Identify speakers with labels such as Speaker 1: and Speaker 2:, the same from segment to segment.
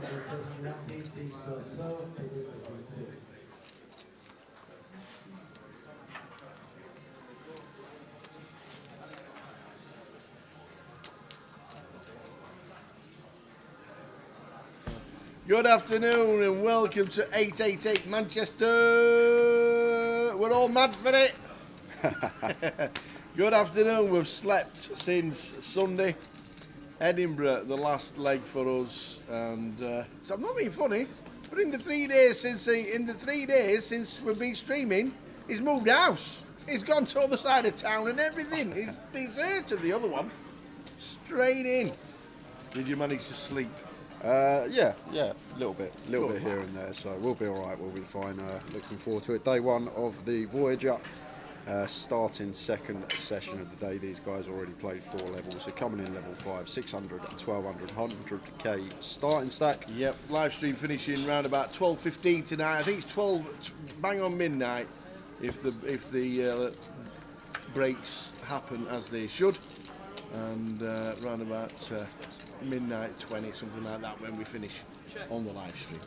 Speaker 1: Good afternoon and welcome to 888 Manchester. We're all mad for it. Good afternoon. We've slept since Sunday. Edinburgh, the last leg for us, and so I'm not being funny, but in the 3 days since we've been streaming, he's moved house. He's gone to the other side of town and everything. He's deserted the other one. Straight in. Did you manage to sleep?
Speaker 2: Yeah, a little bit here and there, so we'll be alright, we'll be fine. Looking forward to it. Day one of the Voyage up, starting second session of the day. These guys already played 4 levels, so coming in level 5, 600, 1200, 100k starting stack.
Speaker 1: Yep, live stream finishing round about 12:15 tonight. I think it's 12, bang on midnight, if the breaks happen as they should, and round about midnight 20, something like that, when we finish on the live stream.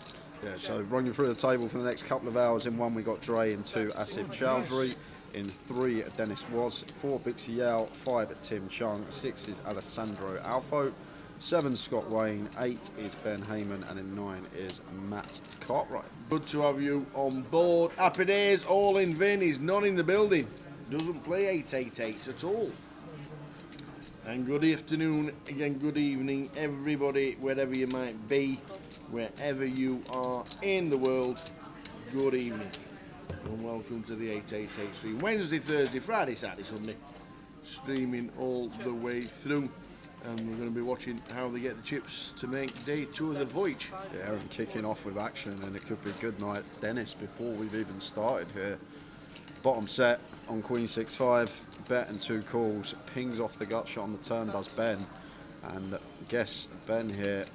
Speaker 2: Yeah, so running through the table for the next couple of hours. In 1 we got Dre, in 2 Asif Chowdhury, in 3 Dennis Was, 4 Bixie Yao, 5 Tim Chung, 6 is Alessandro Alfo, 7 Scott Wayne, 8 is Ben Heyman, and in 9 is Matt Cartwright.
Speaker 1: Good to have you on board. Happy days, all in Vin. He's not in the building. Doesn't play 888s at all. And good afternoon, again good evening, everybody, wherever you might be, wherever you are in the world, good evening. And welcome to the 888 stream. Wednesday, Thursday, Friday, Saturday, Sunday, streaming all the way through. And we're going to be watching how they get the chips to make day 2 of the Voyage.
Speaker 2: Yeah, and kicking off with action, and it could be good night Dennis before we've even started here. Bottom set on Queen 6-5, bet and 2 calls, pings off the gut shot on the turn, does Ben, and guess Ben here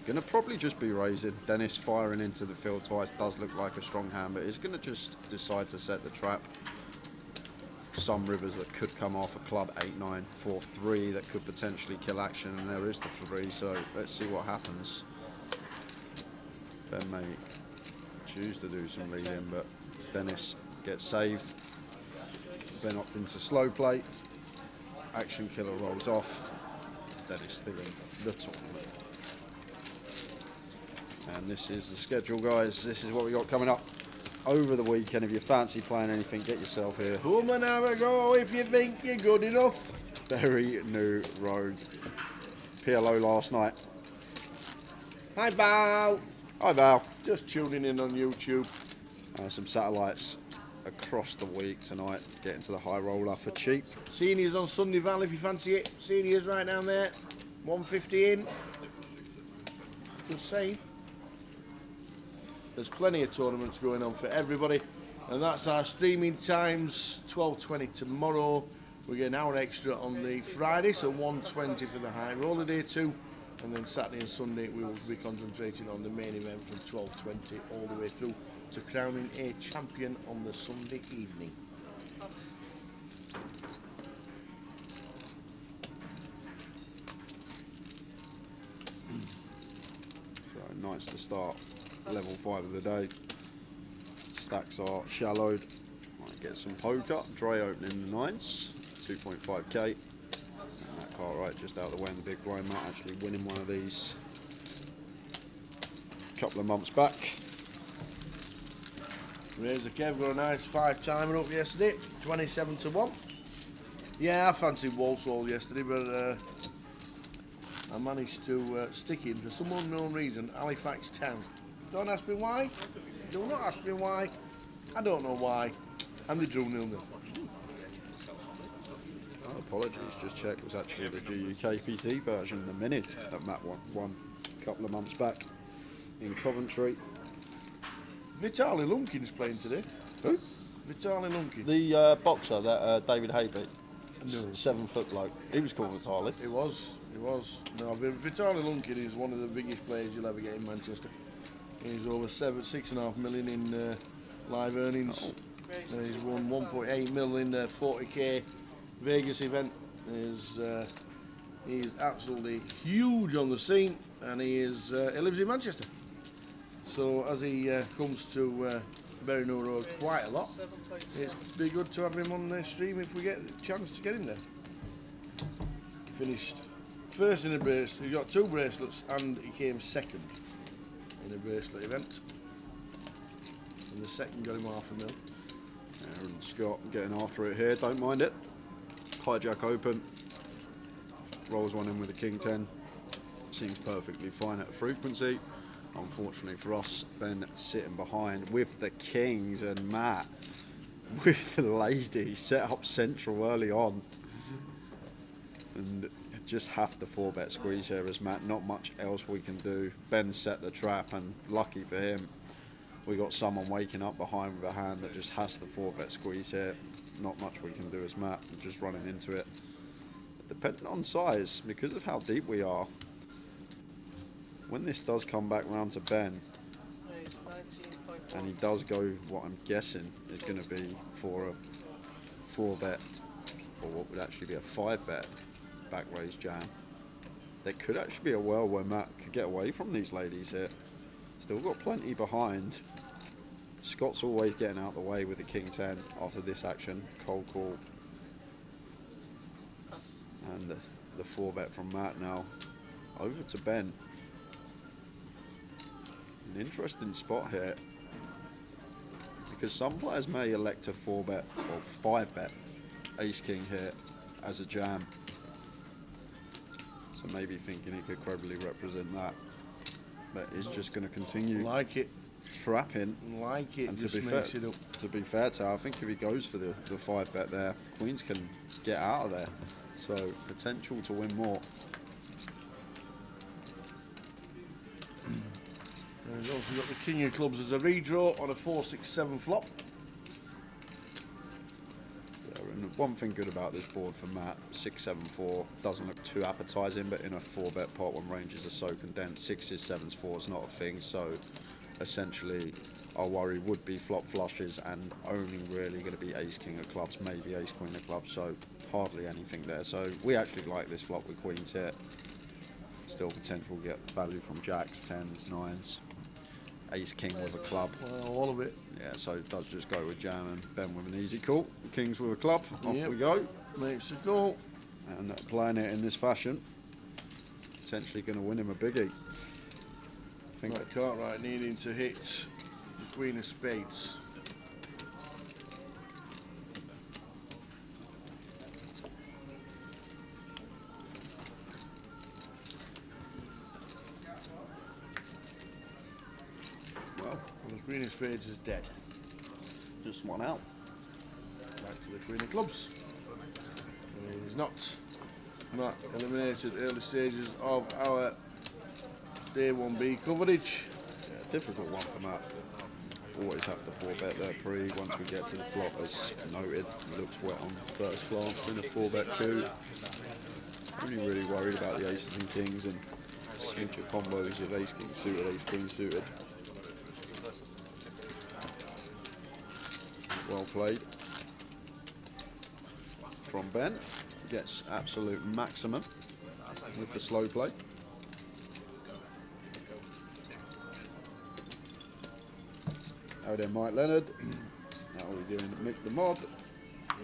Speaker 2: gonna probably just be raising. Dennis firing into the field twice, does look like a strong hand, but he's gonna just decide to set the trap. Some rivers that could come off, a club 8-9, 4-3 that could potentially kill action, and there is the 3, so let's see what happens. Ben may choose to do some leading, but Dennis gets saved. Ben up into slow play. Action killer rolls off. Dennis still in the tournament. And this is the schedule, guys. This is what we got coming up over the weekend. If you fancy playing anything, get yourself here.
Speaker 1: Come and have a go if you think you're good enough.
Speaker 2: Very New Road. PLO last night.
Speaker 1: Hi Val.
Speaker 2: Hi Val.
Speaker 1: Just tuning in on YouTube.
Speaker 2: Some satellites across the week tonight. Getting to the high roller for cheap.
Speaker 1: Seniors on Sunday, Val, if you fancy it. Seniors right down there. 150 in. Just saying. There's plenty of tournaments going on for everybody. And that's our streaming times. 12:20 tomorrow. We get an hour extra on the Friday, so 1:20 for the high roller day 2. And then Saturday and Sunday we will be concentrating on the main event from 12:20 all the way through to crowning a champion on the Sunday evening.
Speaker 2: So nice to start level 5 of the day. Stacks are shallowed. Might get some poker. Dre opening the 9s, 2.5k. And that Cartwright just out the way in the big blind, Matt actually winning one of these a couple of months back.
Speaker 1: Razor Kev got a nice 5-timer up yesterday, 27-1. Yeah, I fancied Walsall yesterday, but I managed to stick in for some unknown reason, Halifax Town. Don't ask me why. Do not ask me why. I don't know why. And they drew 0-0.
Speaker 2: Oh, apologies, just checked. It was actually the UKPL version, the mini that Matt won a couple of months back in Coventry.
Speaker 1: Vitaly Lumpkin's playing today.
Speaker 2: Who?
Speaker 1: Vitaly Lumpkin.
Speaker 2: The boxer that David Hay beat.
Speaker 1: No.
Speaker 2: 7 foot bloke. He was called Vitaly.
Speaker 1: It was. No, Vitaly Lumpkin is one of the biggest players you'll ever get in Manchester. He's over 6.5 million in live earnings. He's won 1.8 million in the 40k Vegas event. He's He is absolutely huge on the scene, and he lives in Manchester. So as he comes to Berryno Road quite a lot, it'd be good to have him on the stream if we get a chance to get him there. Finished first in a bracelet. He got 2 bracelets, and he came second in a bracelet event. And the second got him $500,000.
Speaker 2: Aaron Scott getting after it here, don't mind it. Hijack open, rolls one in with a king 10. Seems perfectly fine at frequency. Unfortunately for us, Ben sitting behind with the kings, and Matt with the lady set up central early on. And just have to 4-bet squeeze here as Matt, not much else we can do. Ben set the trap, and lucky for him, we got someone waking up behind with a hand that just has to 4-bet squeeze here. Not much we can do as Matt, just running into it. Depending on size, because of how deep we are, when this does come back round to Ben, and he does go what I'm guessing is going to be for a 4-bet, or what would actually be a 5-bet back raise jam, there could actually be a world where Matt could get away from these ladies here. Still got plenty behind. Scott's always getting out of the way with the king 10 after this action. Cold call. And the 4-bet from Matt now. Over to Ben. An interesting spot here. Because some players may elect to 4-bet or 5-bet ace king here as a jam. So maybe thinking he could credibly represent that. But he's just going to continue trapping.
Speaker 1: Like it,
Speaker 2: and
Speaker 1: just makes it up.
Speaker 2: To be fair to her, I think if he goes for the 5-bet there, Queens can get out of there. So potential to win more.
Speaker 1: And he's also got the king of clubs as a redraw on a 4-6-7 flop.
Speaker 2: And one thing good about this board for Matt, 6-7-4 doesn't look too appetizing, but in a 4-bet pot when ranges are so condensed, 6s, 7s, 4s not a thing. So essentially our worry would be flop flushes and only really going to be ace king of clubs, maybe ace queen of clubs, so hardly anything there. So we actually like this flop with queens here. Still potential to get value from jacks, 10s, 9s. Ace king with a club.
Speaker 1: Well, all of it.
Speaker 2: Yeah, so it does just go with jam, and Ben with an easy call. Kings with a club. Off we go.
Speaker 1: Makes the call.
Speaker 2: And playing it in this fashion, potentially going to win him a biggie. I think
Speaker 1: Right, Cartwright needing to hit the queen of spades. The queen of spades is dead.
Speaker 2: just one out.
Speaker 1: Back to the queen of clubs. He's not eliminated early stages of our day 1B coverage.
Speaker 2: Yeah, difficult one for Matt. Always have to 4-bet there pre. Once we get to the flop, as noted, looks wet on first glance in a 4-bet coup. Really worried about the aces and kings and future combos of ace king suited, ace queen suited. Well played from Ben. Gets absolute maximum with the slow play. Out there, Mike Leonard. How are we doing? Mick the Mod.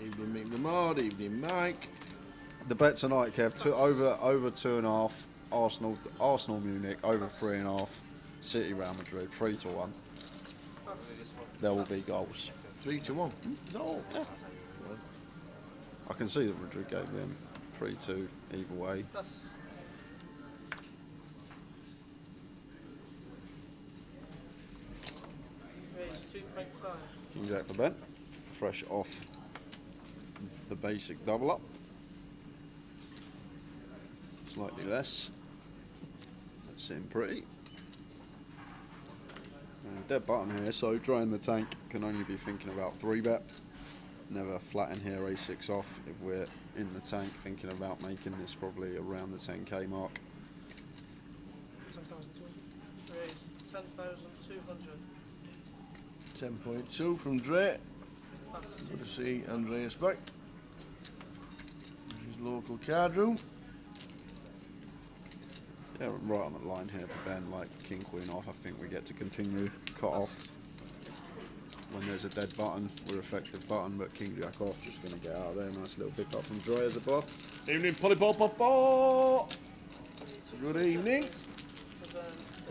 Speaker 1: Evening Mick the Mod, evening Mike.
Speaker 2: The bet tonight, Kev, over 2.5. Arsenal Munich over 3.5. City Real Madrid 3-1. There will be goals.
Speaker 1: 3-1. No.
Speaker 2: Yeah. I can see that Madrid gave them 3-2 either way. King Jack for Ben, fresh off the basic double up. Slightly less. That's sitting pretty. And dead button here, so drawing the tank can only be thinking about 3-bet. Never flat in here, a6 off. If we're in the tank, thinking about making this probably around the 10k mark.
Speaker 3: 10,200.
Speaker 1: 10.2 from Dre. Good to see Andreas back. His local card room.
Speaker 2: Yeah, right on the line here for Ben, like king, queen off. I think we get to continue cut off when there's a dead button or effective button, but king jack off, just going to get out of there. Nice little pick up from Dre as a bluff.
Speaker 1: Evening, Polly Pop Pop Pop. Good evening.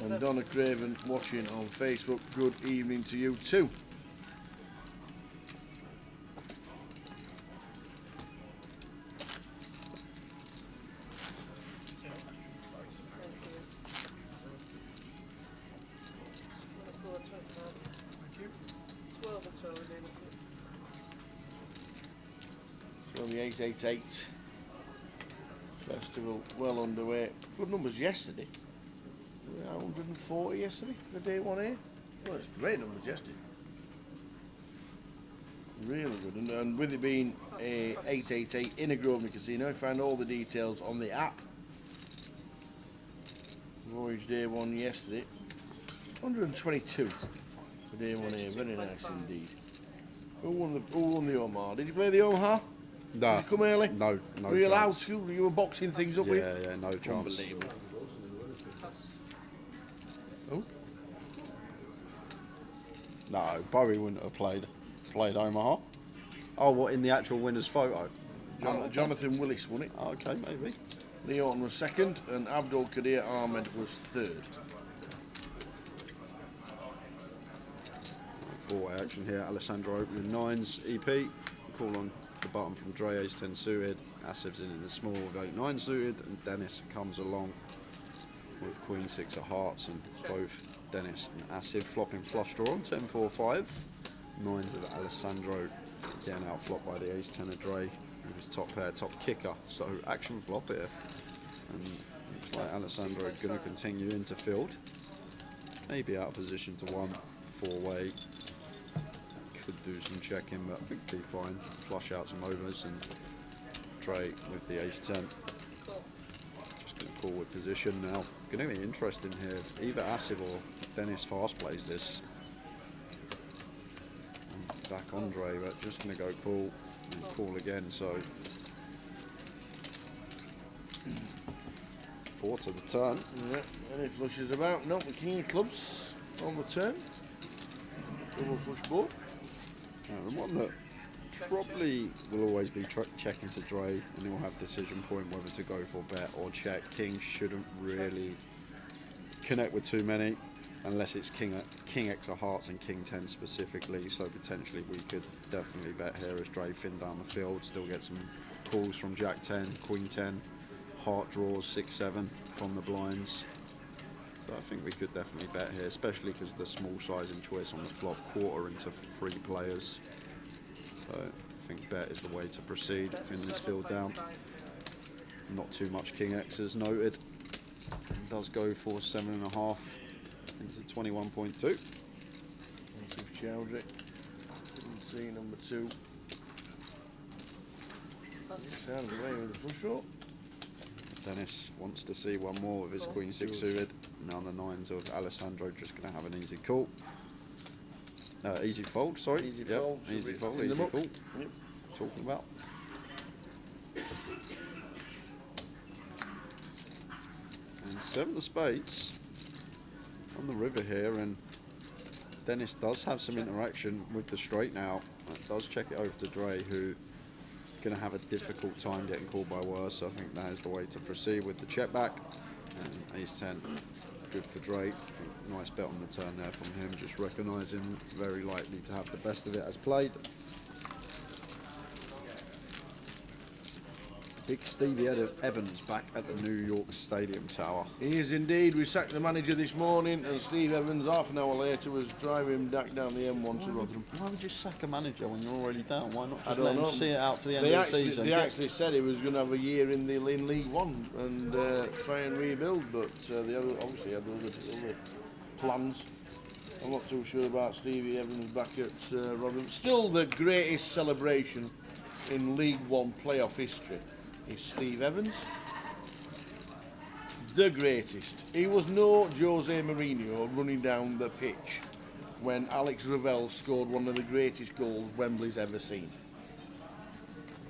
Speaker 1: And Donna Craven watching on Facebook. Good evening to you too. So the 888 festival well underway. Good numbers yesterday. 140 yesterday for day one here. Well, it's great numbers yesterday. Really good. And with it being a 888 in a Grosvenor casino, I found all the details on the app. Voyage day one yesterday. 122 for day one here. Very nice indeed. Who won the Omaha? Did you play the Omaha?
Speaker 2: Nah.
Speaker 1: Did you come early?
Speaker 2: No
Speaker 1: Were you allowed
Speaker 2: chance.
Speaker 1: to? You were boxing things up with?
Speaker 2: Yeah, no chance.
Speaker 1: Unbelievable. Oh.
Speaker 2: No, Bowie wouldn't have played Omaha. Oh, what, in the actual winner's photo?
Speaker 1: Jonathan Willis won it.
Speaker 2: Oh, okay, maybe.
Speaker 1: Leon was second, and Abdul Qadir Ahmed was third.
Speaker 2: Four-way action here. Alessandro opening nines. EP. Call on the bottom from Dre, ace 10 suited. Asiv's in the small with 8-9 suited, and Dennis comes along with queen 6 of hearts, and both Dennis and Asiv flopping flush draw on 10-4-5. Nines of Alessandro getting out flopped by the ace 10 of Dre with his top pair, top kicker. So action flop here, and looks like Alessandro going to continue into field. Maybe out of position to 4-way. Could do some checking, but I think be fine. Flush out some overs, and Dre with the ace 10. Forward position now. Going to be interesting here. Either Asiv or Dennis fast plays this. And back Andre, but just going to go call and call again. So 4 to the turn.
Speaker 1: Yeah, any flushes about? Nope, the king of clubs on the turn. Double flush board.
Speaker 2: And one that probably will always be checking to Dre, and he'll have decision point whether to go for bet or check. King shouldn't really connect with too many unless it's king X of hearts and king 10 specifically, so potentially we could definitely bet here as Dre fin down the field, still get some calls from jack 10, queen 10, heart draws 6-7 from the blinds. So I think we could definitely bet here, especially because of the small sizing choice on the flop, quarter into 3 players. So I think bet is the way to proceed. Fin this field down. Not too much king X's noted. It does go for 7.5 into 21.2.
Speaker 1: Chowdhury. See number 2. Sounds away with the flush draw.
Speaker 2: Dennis wants to see one more with his queen 6 suited. Now the nines of Alessandro just going to have an easy call. Easy fold, sorry.
Speaker 1: Easy
Speaker 2: yep.
Speaker 1: fold.
Speaker 2: Easy fold,
Speaker 1: In
Speaker 2: easy call.
Speaker 1: Yep.
Speaker 2: Talking about. And 7 of spades on the river here, and Dennis does have some interaction with the straight now. Does check it over to Dre, who going to have a difficult time getting called by worse. So I think that is the way to proceed with the check back. And ace 10, good for Dre. Nice bet on the turn there from him, just recognising very likely to have the best of it as played. Big Stevie Evans back at the New York Stadium Tower.
Speaker 1: He is indeed. We sacked the manager this morning, and Steve Evans, half an hour later, was driving back down the M1 to Rotherham.
Speaker 2: Why would you sack a manager when you're already down? Why not
Speaker 1: I
Speaker 2: just
Speaker 1: don't
Speaker 2: let him
Speaker 1: know.
Speaker 2: see it out to the end of the season?
Speaker 1: They actually said he was going to have a year in League One and try and rebuild, but they obviously had other plans. I'm not too sure about Stevie Evans back at Rotherham. Still the greatest celebration in League One playoff history is Steve Evans. The greatest. He was no Jose Mourinho running down the pitch when Alex Ravel scored one of the greatest goals Wembley's ever seen.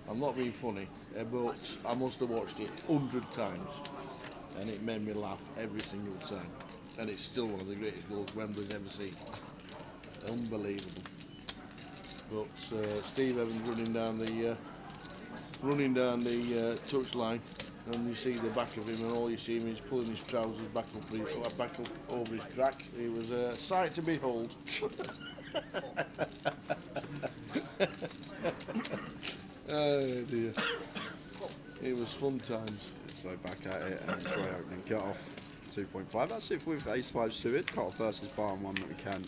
Speaker 1: I'm not being funny, but I must have watched it 100 times. and it made me laugh every single time. And it's still one of the greatest goals Wembley's ever seen. Unbelievable. But Steve Evans running down the touchline, and you see the back of him, and all you see him is pulling his trousers back up over his crack. It was a sight to behold. Oh dear. It was fun times.
Speaker 2: So back at it, and great opening cut off 2.5. That's if with ace-5 suited. Cut off versus bar and one that we can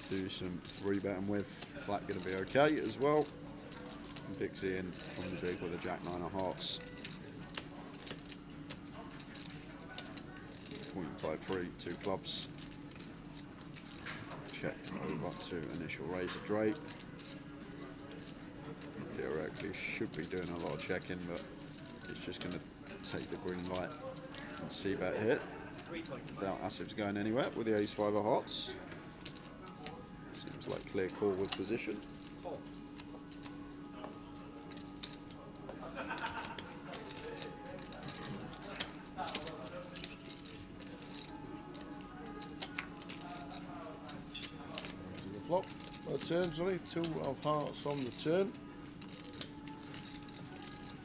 Speaker 2: do some 3-betting with. Flat going to be okay as well. And Dixie in from the big with a jack-9 of hearts. 0.53, 2 clubs. Check over to initial raise of Drake. Theoretically should be doing a lot of checking, but it's just going to take the green light and see bet hit. Doubt Asif's going anywhere with the ace-5 of hearts. Seems like clear call with position.
Speaker 1: Flop, turn, sorry, 2 of hearts on the turn.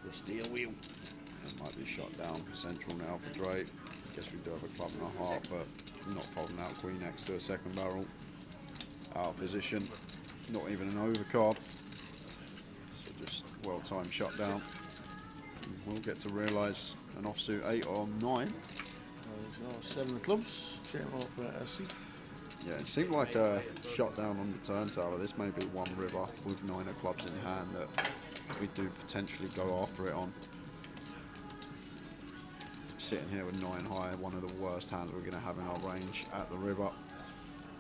Speaker 1: The steel wheel.
Speaker 2: It might be shot down central now for Drake. Guess we do have a club and a heart, but not folding out queen next to a second barrel. Out of position, not even an overcard. So just well-timed shut down. We'll get to realise an offsuit 8 or 9.
Speaker 1: 7 of clubs, check off Asif.
Speaker 2: Yeah, it seemed like a shot down on the turn tower. This may be one river with 9 of clubs in hand that we do potentially go after it on. Sitting here with 9 high, one of the worst hands we're going to have in our range at the river.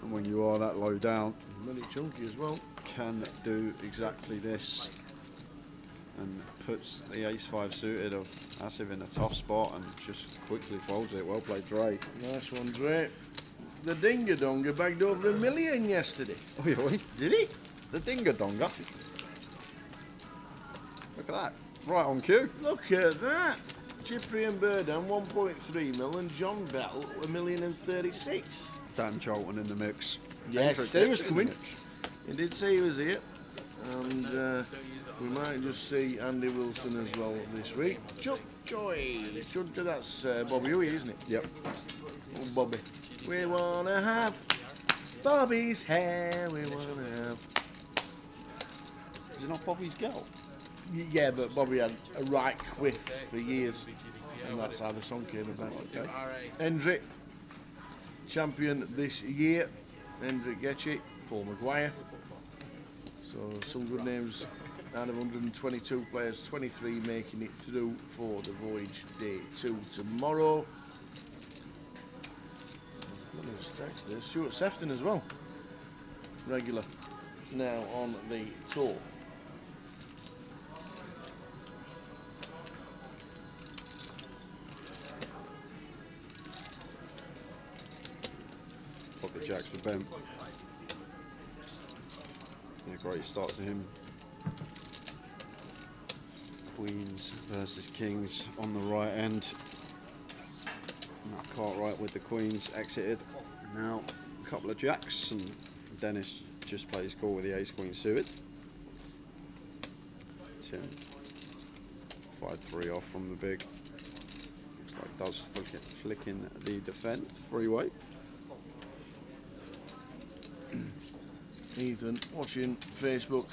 Speaker 2: And when you are that low down,
Speaker 1: really chunky as well,
Speaker 2: can do exactly this and puts the ace-5 suited of Asif in a tough spot and just quickly folds it. Well played, Drake.
Speaker 1: Nice one, Drake. The Dingadonga bagged over $1 million yesterday.
Speaker 2: Oi, oi.
Speaker 1: Did he?
Speaker 2: The Dingadonga. Look at that. Right on cue.
Speaker 1: Look at that. Cyprian Burdan 1.3 mil and John Bell $1,036,000.
Speaker 2: Dan Cholton in the mix.
Speaker 1: Yes, he was coming. He did say he was here. And we might just see Andy Wilson as well this week. Chuck Joy. That's Bobby Huey, isn't it?
Speaker 2: Yep.
Speaker 1: Oh, Bobby. We wanna have Bobby's hair. We wanna have.
Speaker 2: Is it not Bobby's girl?
Speaker 1: Yeah, but Bobby had a right quiff for years, and that's how the song came about. Okay. Hendrick, champion this year. Hendrick Getchie, Paul Maguire. So some good names out of 122 players, 23 making it through for the Voyage Day 2 tomorrow. There's Stuart Sefton as well, regular, now on the tour.
Speaker 2: Pocket jacks for Ben. Yeah, great start to him. Queens versus Kings on the right end. Matt Cartwright with the Queens exited. Now a couple of jacks, and Dennis just plays cool with the ace-queen suited. Tim 5-3 off from the big. Looks like does flicking the defend three-way.
Speaker 1: Ethan watching Facebook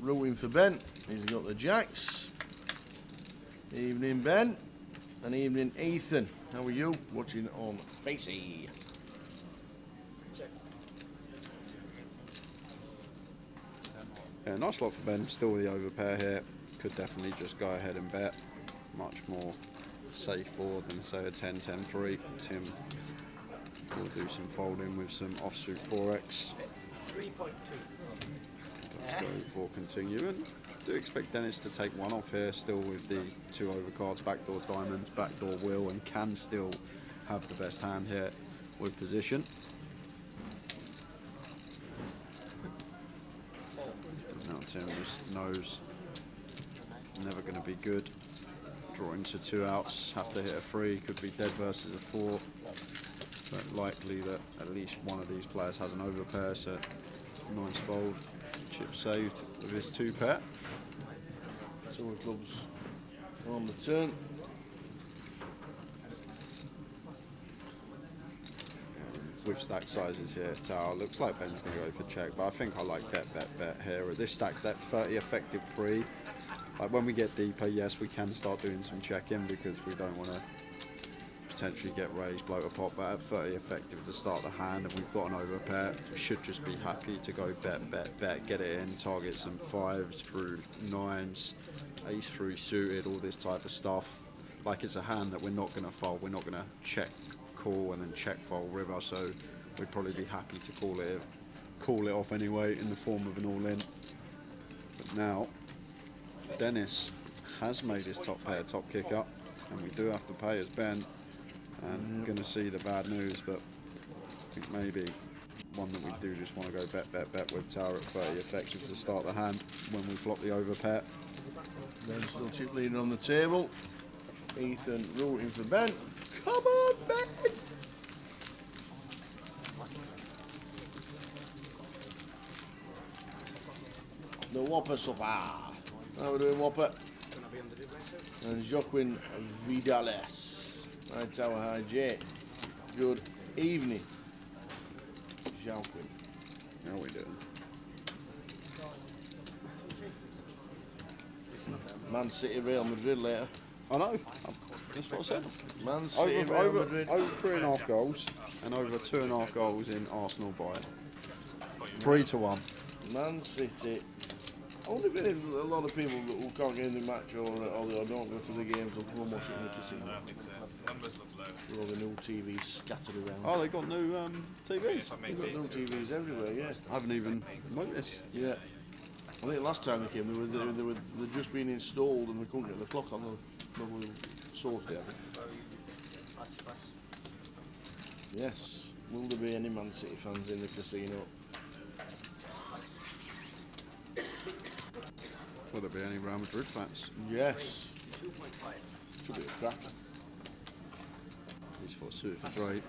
Speaker 1: rooting for Ben. He's got the jacks. Evening Ben, and evening Ethan. How are you? Watching on Facey.
Speaker 2: Yeah, nice lot for Ben. Still with the overpair here. Could definitely just go ahead and bet. Much more safe board than say a 10-10-3. Tim will do some folding with some offsuit 4x. 3.2. Go for continue, and do expect Dennis to take one off here, still with the 2 overcards, backdoor diamonds, backdoor wheel, and can still have the best hand here with position. Now Tim just knows never going to be good. Draw into 2 outs, have to hit a 3, could be dead versus a 4. But likely that at least one of these players has an overpair, so nice fold. Chip saved with his 2 pair.
Speaker 1: 2 of clubs on the turn.
Speaker 2: With stack sizes here, Tower looks like Ben's going to go for check, but I think I like bet here. At this stack depth, 30 effective pre. Like when we get deeper, yes, we can start doing some check-in because we don't want to potentially get raised, bloater pot, but at 30 effective to start the hand and we've got an overpair, we should just be happy to go bet, get it in, target some 5s through 9s, ace through suited, all this type of stuff. Like it's a hand that we're not going to fold, we're not going to check, call and then check fold river, so we'd probably be happy to call it off anyway in the form of an all-in. But now, Dennis has made his top pair top kick up, and we do have to pay as Ben. And going to see the bad news, but I think maybe one that we do just want to go bet with Tower at 30 effective to start the hand when we flop the overpair.
Speaker 1: Ben still chip leading on the table. Ethan rooting for Ben. Come on, Ben! The Whopper Supper. How we doing, Whopper? And Joaquin Vidales. Hi, Tower High J. Good evening, Joaquin.
Speaker 2: How are we doing?
Speaker 1: Man City, Real Madrid later.
Speaker 2: I know. That's what I said.
Speaker 1: Man City, Real Madrid.
Speaker 2: Over 3.5 goals and over 2.5 goals in Arsenal by 3-1.
Speaker 1: Man City. Only been a lot of people who can't get in the match or don't go to the games will come and watch it in the casino. With all the new TVs scattered around.
Speaker 2: Oh, they got new TVs.
Speaker 1: They've got new TVs everywhere, yeah.
Speaker 2: I haven't even noticed.
Speaker 1: Yeah. I think last time they came, they'd just been installed and we couldn't get the clock on the source there. Yes. Will there be any Man City fans in the casino?
Speaker 2: Will there be any Real Madrid fans?
Speaker 1: Yes. Should be a crack.
Speaker 2: He's for suited for Drake.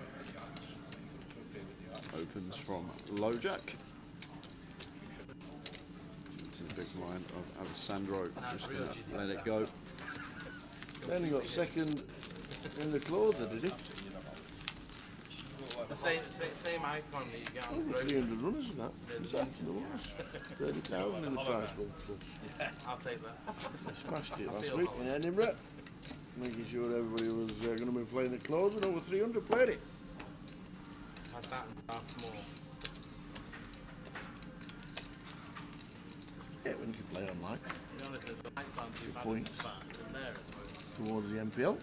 Speaker 2: Opens from low jack. To the big blind of Alessandro. Just going to let it go.
Speaker 1: Then he got second in the closer, did he?
Speaker 3: The same icon that you get on
Speaker 1: Over 300 runners in that. Is that the runners? 30,000 in the prize pool.
Speaker 3: I'll take that.
Speaker 1: He smashed it last week in Edinburgh. Making sure everybody was going to be playing the close and over 300 played it.
Speaker 3: Had that and half more.
Speaker 1: Yeah, when you can play online.
Speaker 3: To be honest, the lights aren't too bad
Speaker 1: Points.
Speaker 3: in the back than there, I suppose.
Speaker 1: Towards the MPL.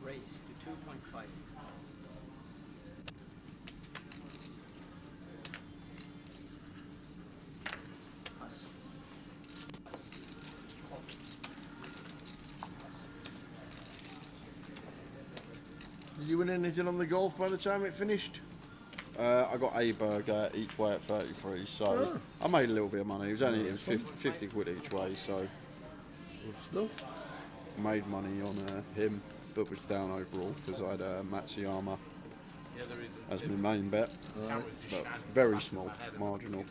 Speaker 4: Raise to 2.5. Pass.
Speaker 1: Did you win anything on the golf by the time it finished?
Speaker 2: I got a burger each way at 33, so I made a little bit of money. It was 50 quid each way, so
Speaker 1: Good stuff.
Speaker 2: made money on him, but was down overall because I had Matsuyama
Speaker 3: The other reason
Speaker 2: as my main bet, but very small, marginal.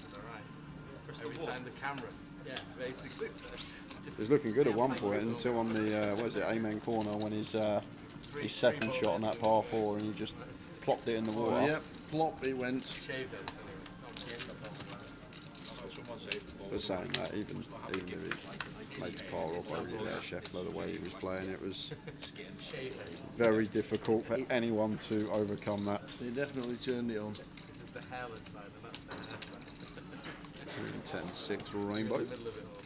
Speaker 3: every time the camera. Yeah, basically.
Speaker 2: It was looking good at one point until on the Amen corner when his second shot on that par 4 and he just plopped it in the water.
Speaker 1: Yep, plop it went.
Speaker 3: Shaved it.
Speaker 2: But saying that, even if he made the par off over there, Scheffler, the way he was playing, it was very difficult for anyone to overcome that.
Speaker 1: They definitely turned it on.
Speaker 3: This is the hairless side and that's the hair side.
Speaker 2: 10-6 rainbow.
Speaker 3: Middle of it all.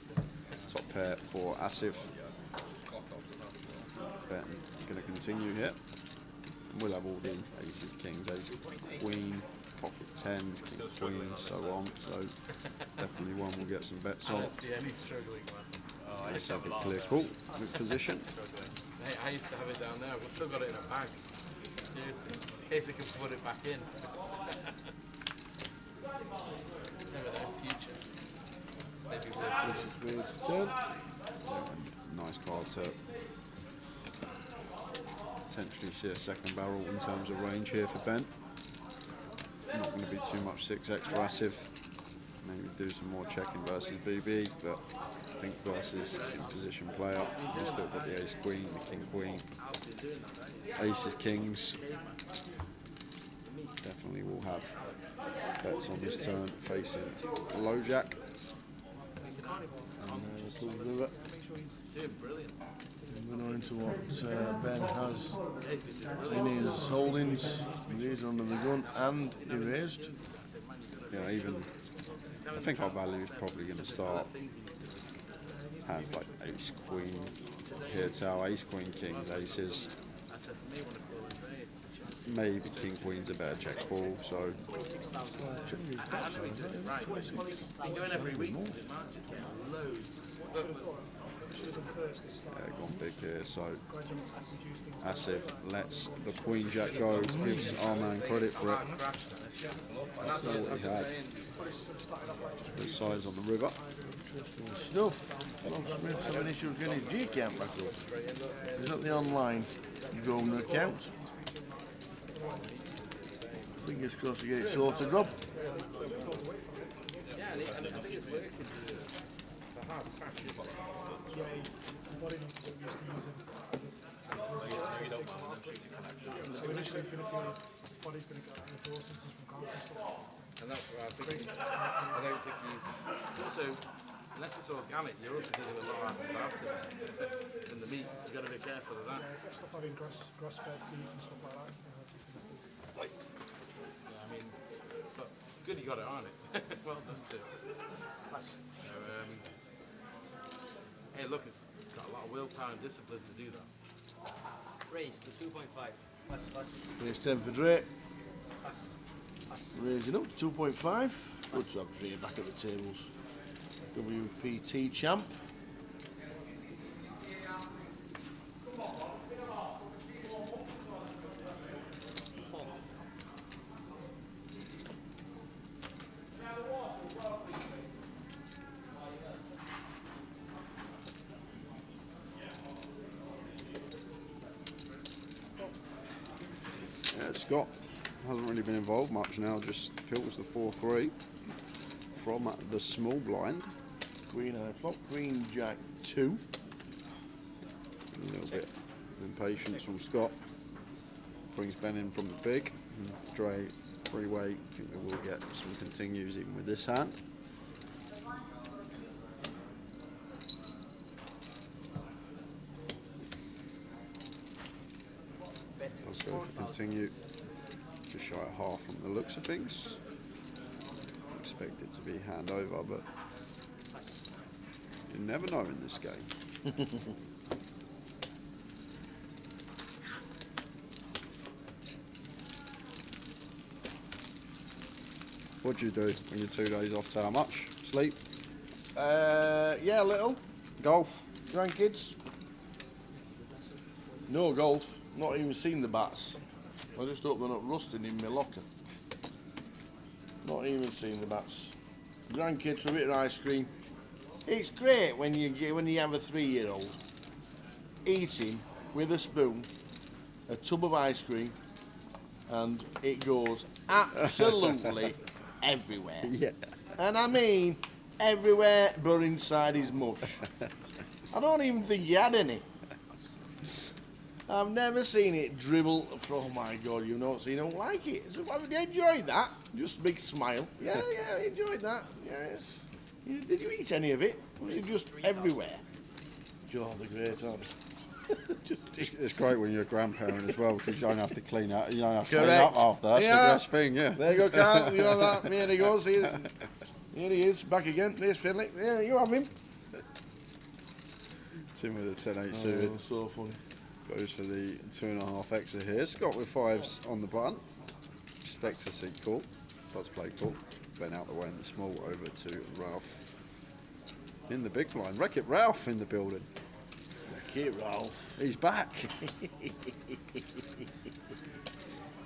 Speaker 2: Top pair for Asif. Ben going to continue here. We'll have all the aces, kings, ace, queen, pocket 10s, king, queen, so on. So definitely one we'll get some bets
Speaker 3: I
Speaker 2: on.
Speaker 3: don't see any struggling one.
Speaker 2: Let's have a clear call with position.
Speaker 3: I used to have it down there. I've still got it in a bag. Seriously. In case I can put it back in. Never know, future. Maybe we'll see.
Speaker 1: Turn.
Speaker 2: Nice card to potentially see a second barrel in terms of range here for Ben. Not going to be too much 6x for Asif. Maybe do some more checking versus BB, but I think versus in position player, we've still got the ace queen, the king queen, aces kings. Definitely will have bets on this turn facing a low jack.
Speaker 1: We're going into what Ben has in his holdings. These are under the gun and erased.
Speaker 2: Yeah, even I think our value is probably going to start hands like ace queen, here tau, ace queen kings, aces. Maybe king queen's a better check call, so
Speaker 3: Been going every week.
Speaker 2: yeah, gone big here. So Asif lets the queen jack go, gives our man credit for it. That's what he had. The size on the river.
Speaker 1: Stuff. Long Smith's having issues getting his G account back up. He's at the online Grosvenor account. Fingers crossed to get it sorted, Rob.
Speaker 3: And that's where I think I don't think he's also, unless it's organic, you're also getting a lot of antibiotics in the meat. You've got to be careful of that.
Speaker 5: Stuff having grass-fed beef and stuff like that.
Speaker 3: Yeah, I mean, but good you got it on it. Well done too. So, hey, look, it's got a lot of willpower and discipline to do that.
Speaker 4: Raise to 2.5.
Speaker 1: Raise 10 for Drake. Raising up to 2.5. Good job, Drake, back at the tables. WPT champ.
Speaker 2: Yeah, Scott hasn't really been involved much now, just pills the 4-3 from the small blind.
Speaker 1: Queen high flop, Queen Jack 2.
Speaker 2: A little bit of impatience from Scott. Brings Ben in from the big. Dre, three-way, I think they will get some continues even with this hand. Let's go for continue. Just shy of half from the looks of things. Expect it to be hand over, but you never know in this game. What do you do when you're 2 days off? How much? Sleep?
Speaker 1: Yeah, a little.
Speaker 2: Golf?
Speaker 1: Grandkids? No golf. Not even seen the bats. I just hope they're not rusting in my locker. Not even seen the bats. Grandkids for a bit of ice cream. It's great when you have a 3-year-old eating with a spoon a tub of ice cream, and it goes absolutely everywhere.
Speaker 2: Yeah.
Speaker 1: And I mean everywhere but inside his mush. I don't even think he had any. I've never seen it dribble. Oh my God, you know, so you don't like it. So why would you enjoy that? Just a big smile. Yeah, I enjoyed that. Yes. Did you eat any of it? Or was it just everywhere? God, the great, aren't they?
Speaker 2: It's great when you're a grandparent as well, because you don't have to clean up. You don't have to
Speaker 1: Correct.
Speaker 2: clean up after. That's the best thing, yeah.
Speaker 1: There you go, Carl. You know that. Here he goes. Here he is, back again. There's Finley. Yeah, you have him.
Speaker 2: Tim with a 10-8 suited.
Speaker 1: Oh, so funny.
Speaker 2: Goes for the 2.5 extra here. Scott with 5s on the button. Expect to see call. Does play call. Ben out the way in the small, over to Ralph. In the big blind. Wreck-It Ralph in the building.
Speaker 1: it, Ralph.
Speaker 2: He's back.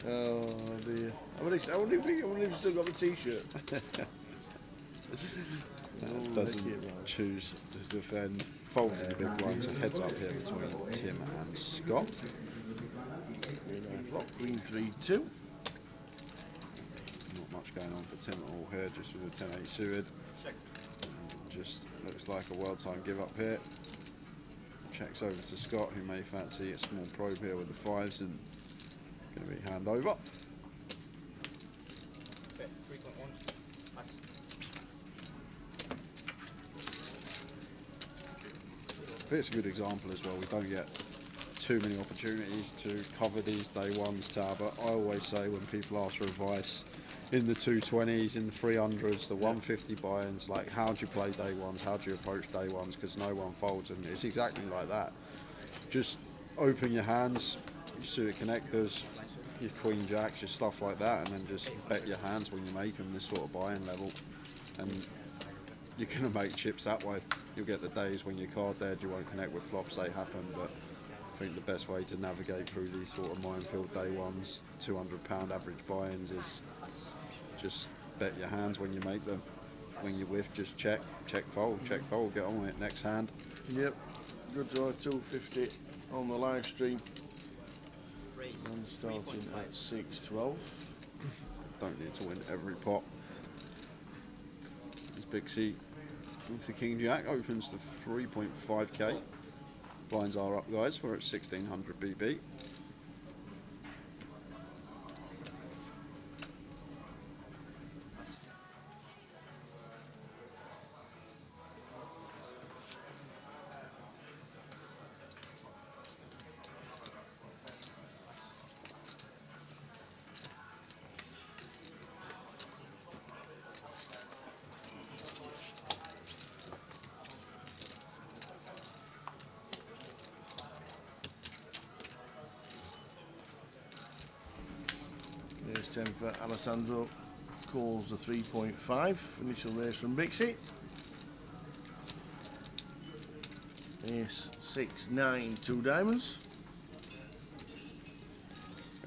Speaker 1: Oh dear. I wonder if he's still got the t-shirt.
Speaker 2: Doesn't choose to defend. Folds in the big one, so heads up here between Tim and Scott.
Speaker 1: Queen 9 flop, Queen 3-2.
Speaker 2: Not much going on for Tim at all here, just with a 10-8 suited. Just looks like a well-timed give up here. Checks over to Scott, who may fancy a small probe here with the 5s, and going to be hand over.
Speaker 4: 3.1. Pass.
Speaker 2: It's a good example as well. We don't get too many opportunities to cover these day ones, Talbot. I always say when people ask for advice in the 220s, in the 300s, the 150 buy-ins, like how do you play day ones, how do you approach day ones, because no one folds, and it's exactly like that. Just open your hands, your suited connectors, your queen jacks, your stuff like that, and then just bet your hands when you make them this sort of buy-in level, and you're going to make chips that way. You'll get the days when your card dead, you won't connect with flops, they happen, but I think the best way to navigate through these sort of minefield day ones, £200 average buy-ins, is just bet your hands when you make them. When you whiff, just check fold, get on with it. Next hand.
Speaker 1: Yep, good draw 250 on the live stream.
Speaker 4: Raise.
Speaker 1: And starting at 6-12.
Speaker 2: Don't need to win every pot. This big C with the King Jack opens to 3.5k. Blinds are up, guys. We're at 1600 BB.
Speaker 1: There's 10 for Alessandro. Calls the 3.5. Initial raise from Bixie. Ace 6-9, 2 diamonds.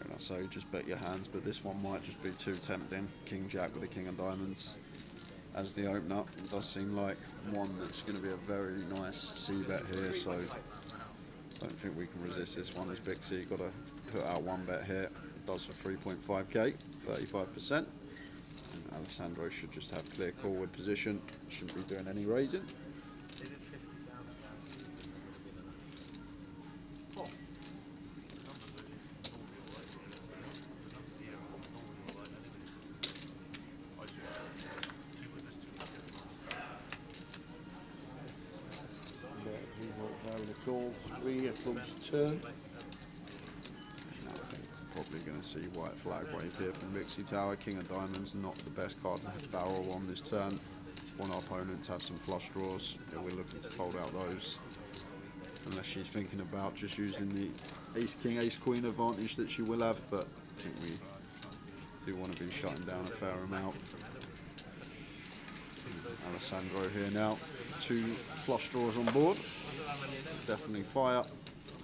Speaker 2: And I say just bet your hands, but this one might just be too tempting. King Jack with the King of Diamonds as the opener. It does seem like one that's going to be a very nice C bet here, so don't think we can resist this one. As Bixie, got to put out one bet here. It does for 3.5k, 35%. And Alessandro should just have clear call with position. Shouldn't be doing any raising.
Speaker 1: Call 3 of clubs turn.
Speaker 2: Probably going to see white flag wave here from Bixie Tower. King of Diamonds, not the best card to have barrel on this turn. Want our opponent to have some flush draws. Yeah, we're looking to fold out those. Unless she's thinking about just using the Ace King, Ace Queen advantage that she will have, but I think we do want to be shutting down a fair amount. Alessandro here now. 2 flush draws on board. Definitely fire.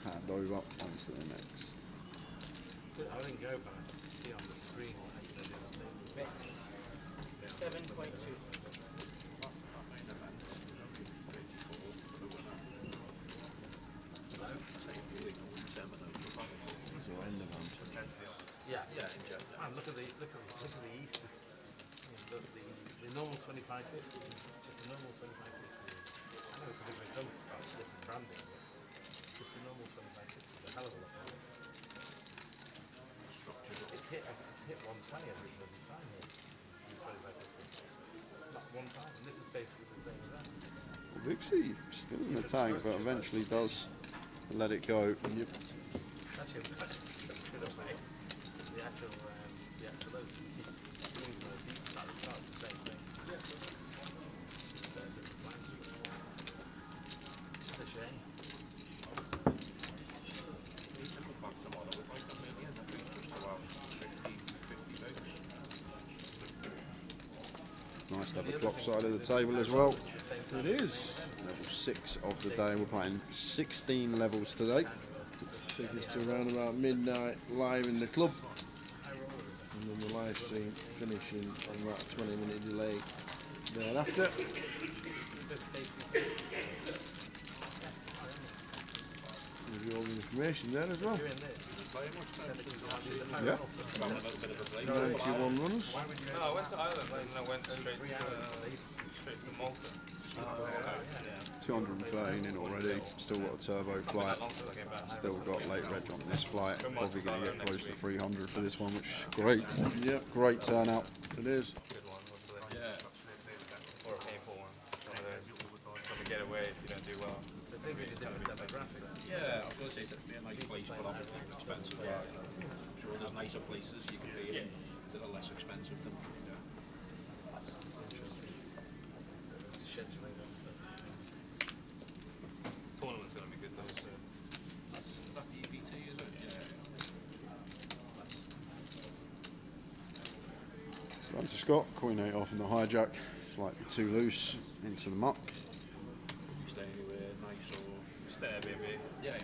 Speaker 2: Hand over onto the next.
Speaker 3: I didn't go back. See on the screen.
Speaker 4: 7.2.
Speaker 3: Yeah. Man, look at the East. The normal 25.50. Just the normal 25.50. I know it's a big return about different branding. Just the normal 25.50 is a hell of a lot. It's hit 120 every bloody time here. 25.50. Not one time. And this is basically the same as that.
Speaker 2: Well, Bixie still in the tank, but eventually does let it go.
Speaker 3: Actually, the actual those things more deep side of the same thing. It's a shame.
Speaker 2: Nice to have the clock side of the table as well.
Speaker 1: It is.
Speaker 2: Level 6 of the day. We're playing 16 levels today.
Speaker 1: Take us to around about midnight live in the club. And then the live stream finishing on about a 20-minute delay thereafter. Give you all the information there as well.
Speaker 2: Yeah.
Speaker 1: 91 runs.
Speaker 3: No, I went to Ireland and I went straight to Malta.
Speaker 2: 213 in already. Still got a turbo flight. Still got late reg on this flight. Probably going to get close to 300 for this one, which is great.
Speaker 1: Yep,
Speaker 2: Great turnout.
Speaker 1: it is.
Speaker 3: Good one, hopefully. Yeah. Or a painful one. One of those. From a getaway if you don't do well. It's a really different demographic.
Speaker 6: Yeah, I was going to say it'd be a nice place, but obviously expensive. I'm sure there's nicer places you can be in that are less expensive than.
Speaker 3: That's interesting. It's scheduling that stuff. Tournament's going to be good though. So.
Speaker 6: That's that the EBT, is it? Yeah.
Speaker 2: Run to Scott. Queen 8 off in the hijack. Slightly too loose into the muck.
Speaker 6: You stay anywhere nice or.
Speaker 3: Stay Airbnb.
Speaker 6: Yeah.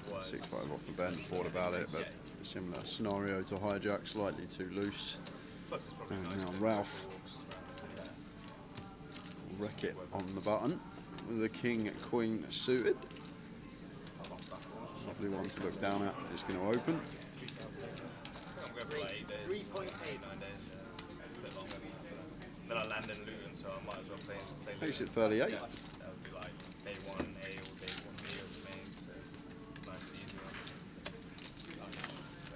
Speaker 2: 6-5 off the bend. Thought about it, but similar scenario to hijack. Slightly too loose.
Speaker 3: Plus it's probably
Speaker 2: And
Speaker 3: nice.
Speaker 2: now
Speaker 3: to
Speaker 2: Ralph will wreck it on the button with the king queen suited. Lovely one to look down at. Just going to open.
Speaker 3: I'm going for like 8 days.
Speaker 4: 3.8.
Speaker 3: 9 days. A bit longer. Then I land in Luton, so I might as well play
Speaker 2: Makes
Speaker 3: Luton.
Speaker 2: it 38.
Speaker 3: Yeah, that would be like day 1 A or day 1 B or main. So nice easy one.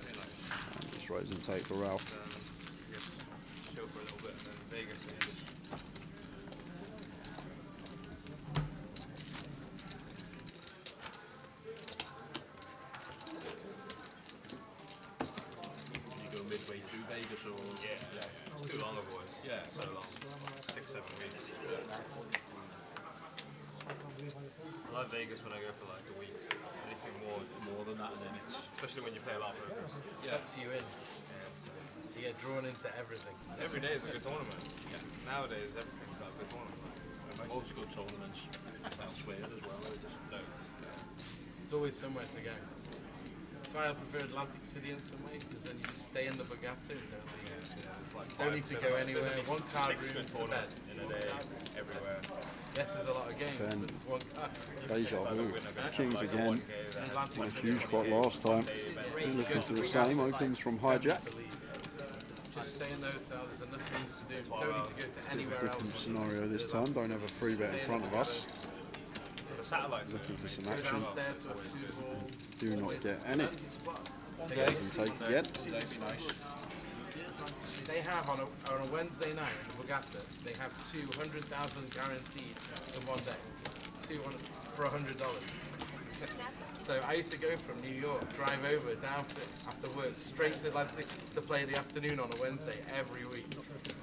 Speaker 3: Very nice.
Speaker 2: And just raise and take for Ralph.
Speaker 3: Chill for a little bit and then Vegas and just
Speaker 6: You go midway through Vegas or.
Speaker 3: it's too long, boys.
Speaker 6: Yeah.
Speaker 3: So long. 6-7 weeks. I like Vegas when I go for like a week. Anything more
Speaker 6: Than that, and then it's.
Speaker 3: especially when you play a lot of poker.
Speaker 7: Sucks you in. You get drawn into everything.
Speaker 3: Every day is a good tournament. Nowadays, everything's got a good tournament.
Speaker 6: Loads of good tournaments elsewhere as well.
Speaker 3: Loads.
Speaker 7: It's always somewhere to go. That's why I prefer Atlantic City in some ways, because then you just stay in the Bugatti and don't need to go anywhere. One card room to bed.
Speaker 3: tournaments in a day, everywhere.
Speaker 7: Yes, there's a lot of games,
Speaker 2: Ben.
Speaker 7: but it's one card.
Speaker 2: Deja vu. Kings again.
Speaker 7: Atlantic
Speaker 2: On a
Speaker 7: City.
Speaker 2: huge spot last time. Looking for the same. Opens from hijack.
Speaker 7: To leave. Just stay in the hotel, there's enough things to do. Don't need to go to anywhere
Speaker 2: Different
Speaker 7: else.
Speaker 2: scenario this time. Don't have a free bet in front of us.
Speaker 3: The satellites
Speaker 2: Looking for some
Speaker 7: Go
Speaker 2: action.
Speaker 7: downstairs to a food hall.
Speaker 2: Do not get any.
Speaker 7: Take
Speaker 2: Raise and take again.
Speaker 7: They have on a Wednesday night in the Bugatti, they have 200,000 guaranteed in one day. 200 for $100. So I used to go from New York, drive over down after work, straight to Atlantic to play the afternoon on a Wednesday every week.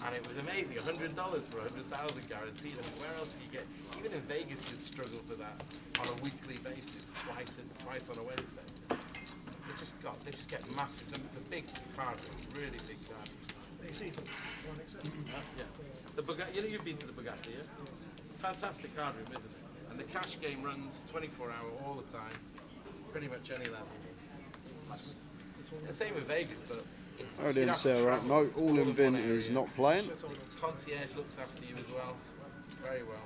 Speaker 7: And it was amazing, $100 for 100,000 guaranteed. I mean, where else do you get? Even in Vegas, you'd struggle for that on a weekly basis, twice on a Wednesday. They just get massive numbers. It's a big card room, really big card room. Yeah. The Bugatti, you've been to the Bugatti, yeah? Fantastic card room, isn't it? And the cash game runs 24-hour all the time, pretty much any level. The same with Vegas, but it's.
Speaker 2: Oh,
Speaker 7: you
Speaker 2: didn't
Speaker 7: have to
Speaker 2: say right.
Speaker 7: travel.
Speaker 2: No,
Speaker 7: It's
Speaker 2: all
Speaker 7: in
Speaker 2: in
Speaker 7: one
Speaker 2: Vin
Speaker 7: area.
Speaker 2: is not playing.
Speaker 7: Concierge looks after you as well, very well.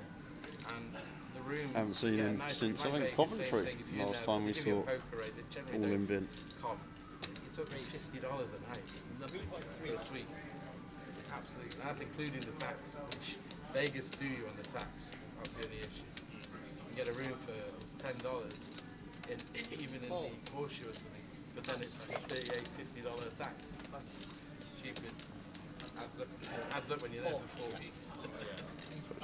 Speaker 7: And the room.
Speaker 2: Haven't seen him
Speaker 7: nice.
Speaker 2: since, I
Speaker 7: Like
Speaker 2: think,
Speaker 7: Vegas, same
Speaker 2: Coventry.
Speaker 7: thing. If you're in
Speaker 2: Last
Speaker 7: there,
Speaker 2: time we
Speaker 7: they give you a
Speaker 2: saw
Speaker 7: poker rate, they generally
Speaker 2: all
Speaker 7: don't
Speaker 2: in Vin.
Speaker 7: comp. It took me $50 a night, nothing for a suite. Absolutely, and that's including the tax, which Vegas do you on the tax. That's the only issue. You can get a room for $10, even in the Porsche or something, but then it's like a $38, $50 tax. That's stupid. Adds up when you're there for 4 weeks.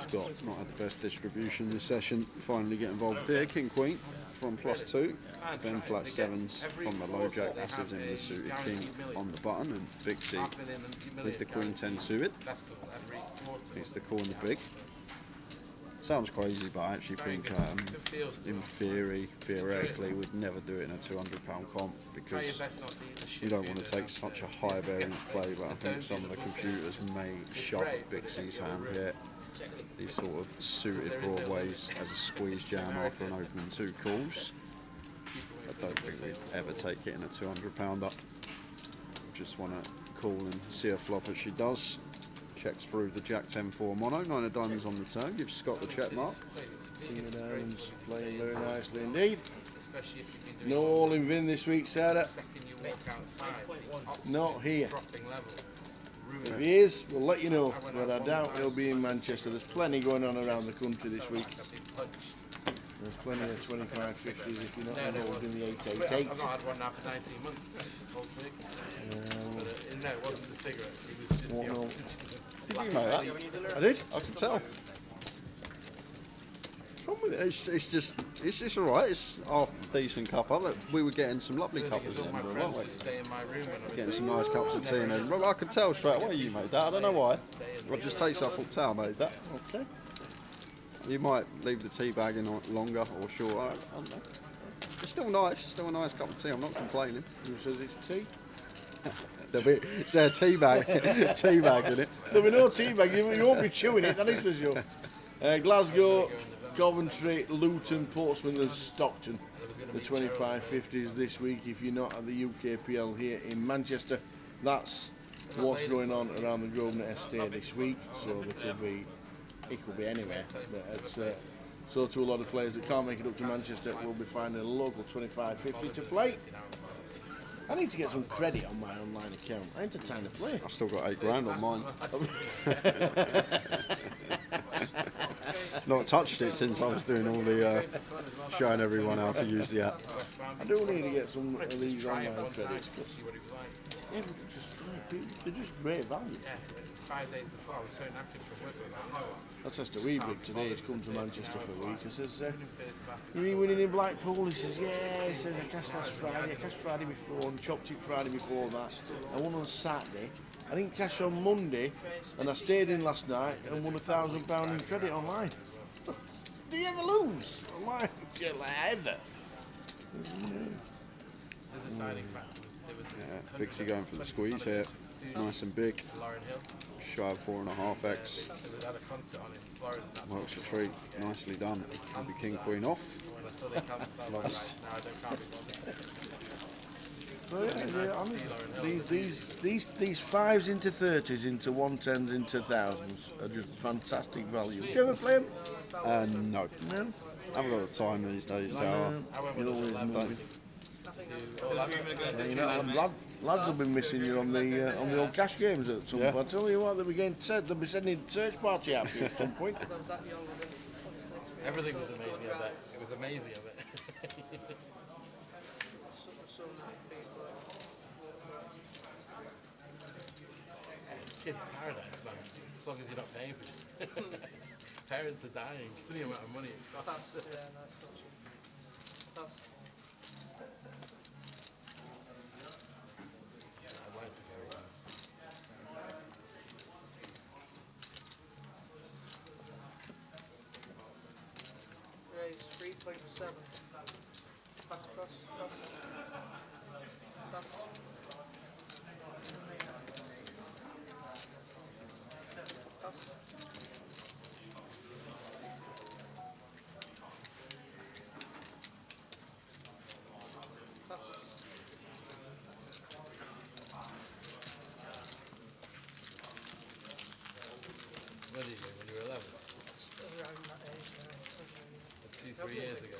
Speaker 2: Scott's not had the best distribution this session. Finally get involved there. King Queen from +2. Ben flat 7s from the low jack. That gives him the suited king on the button, and Big C with the Queen 10 suited.
Speaker 7: Festival every quarter.
Speaker 2: He's the call in the big. Sounds crazy, but I actually
Speaker 7: Very
Speaker 2: think
Speaker 7: good field as
Speaker 2: in
Speaker 7: well.
Speaker 2: theory, theoretically, we'd never do it in a £200 comp
Speaker 7: Try your
Speaker 2: because
Speaker 7: best not to eat the shit
Speaker 2: you don't
Speaker 7: food
Speaker 2: want to
Speaker 7: that's
Speaker 2: take such a
Speaker 7: downstairs.
Speaker 2: high variance play, but I think
Speaker 7: Don't
Speaker 2: some
Speaker 7: do
Speaker 2: of the
Speaker 7: the buffet,
Speaker 2: computers
Speaker 7: it's
Speaker 2: may
Speaker 7: it's
Speaker 2: shove
Speaker 7: great, but
Speaker 2: Bixie's
Speaker 7: it's
Speaker 2: hand
Speaker 7: your
Speaker 2: here.
Speaker 4: Check.
Speaker 2: These sort of suited
Speaker 7: There is no
Speaker 2: broadways
Speaker 7: limit.
Speaker 2: as a squeeze jam after an opening 2 calls.
Speaker 7: People
Speaker 2: I
Speaker 7: wait for
Speaker 2: don't
Speaker 7: the
Speaker 2: think we'd
Speaker 7: buffet.
Speaker 2: ever take it in a 200 pounder. Just want to call and see her flop as she does. Checks through the Jack 10-4 mono, 9 of diamonds on the turn, gives Scott the check mark.
Speaker 1: King of diamonds playing very nicely indeed.
Speaker 7: Especially if you've been doing
Speaker 1: No all in Vin this week, Sarah.
Speaker 7: the second you walk outside. oxygen
Speaker 1: Not here.
Speaker 7: Dropping level.
Speaker 1: If he is, we'll let you know, but I doubt he'll be in Manchester. There's plenty going on around the country this week. There's plenty of 25-50s if you're not involved in the
Speaker 7: I've
Speaker 1: 888.
Speaker 7: not had one now for 19 months. Whole thing. But no, it wasn't the cigarette. It was just
Speaker 1: What
Speaker 7: the
Speaker 1: no?
Speaker 7: oxygen.
Speaker 2: Did you know that?
Speaker 1: I did.
Speaker 2: I can tell. It's alright, it's half decent cuppa. Look, we were getting some lovely
Speaker 7: The thing is,
Speaker 2: cuppas in
Speaker 7: all my
Speaker 2: Edinburgh,
Speaker 7: friends
Speaker 2: weren't we?
Speaker 7: just stay in my room when I'm
Speaker 2: Getting some nice cups of tea in Edinburgh. I could tell straight away you made that, I don't know why. It just tastes like Full Tower made that.
Speaker 1: Okay.
Speaker 2: You might leave the tea bag in longer or short, I don't know. It's still a nice cup of tea, I'm not complaining.
Speaker 1: Who says it's tea?
Speaker 2: Is there a tea bag, tea bag in it?
Speaker 1: There'll be no tea bag. You won't be chewing it, that is for sure. Glasgow, Coventry, Luton, Portsmouth and Stockton. The 25-50s this week if you're not at the UKPL here in Manchester. That's what's going on around the Grosvenor Estate this week. So it could be anywhere. But it's, so to a lot of players that can't make it up to Manchester, we'll be finding a local 25-50 to play. I need to get some credit on my online account. I ain't had time to play.
Speaker 2: I've still got £8 on mine. Not touched it since I was doing all the showing everyone how to use the app.
Speaker 1: I do need to get some of these
Speaker 7: Try it
Speaker 1: online
Speaker 7: one time
Speaker 1: credits.
Speaker 7: to see what it was like.
Speaker 1: Yeah, but just, they're just great value.
Speaker 7: Yeah, 5 days before I was so knackered from work. I was like, no,
Speaker 1: That's just a wee bit today. He's come to Manchester for a week. I says,
Speaker 7: first bath.
Speaker 1: you been winning in Blackpool? He says, yeah. He says, I cashed last Friday. I cashed Friday before and chopped it Friday before that. I won on Saturday. I didn't cash on Monday and I stayed in last night and won £1,000 in credit online. Do you ever lose? Online? Yeah, like ever.
Speaker 7: The deciding factor was there was
Speaker 2: Yeah, Bixie going for the squeeze here. Nice and big.
Speaker 7: Lauren Hill.
Speaker 2: Shy of 4.5x.
Speaker 7: They had a concert on in Florida. That's
Speaker 2: Works a treat. Nicely done. With the king queen off.
Speaker 7: when I saw they cancelled that. I was like, no, I can't be bothered.
Speaker 1: So yeah, I mean, these 5s into 30s, into 110s, into 1000s are just fantastic value. Do you ever play them?
Speaker 2: No.
Speaker 1: No?
Speaker 2: Haven't got the time these days, so
Speaker 7: I went with
Speaker 1: You're
Speaker 7: a
Speaker 1: always moving.
Speaker 7: to
Speaker 1: You know, lads will be missing you on the old cash games at some
Speaker 2: Yeah.
Speaker 1: point. I tell you what, they'll be sending a search party out for you at some point.
Speaker 7: everything was amazing. I bet it was amazing. I bet. Kids' paradise, man. As long as you're not paying for it. Parents are dying. The amount of money it costs. I'd like to go around.
Speaker 5: Raise 3.7. Pass across. Pass.
Speaker 7: When did you go? When you were 11?
Speaker 5: Around that age, yeah.
Speaker 7: 2-3 years ago.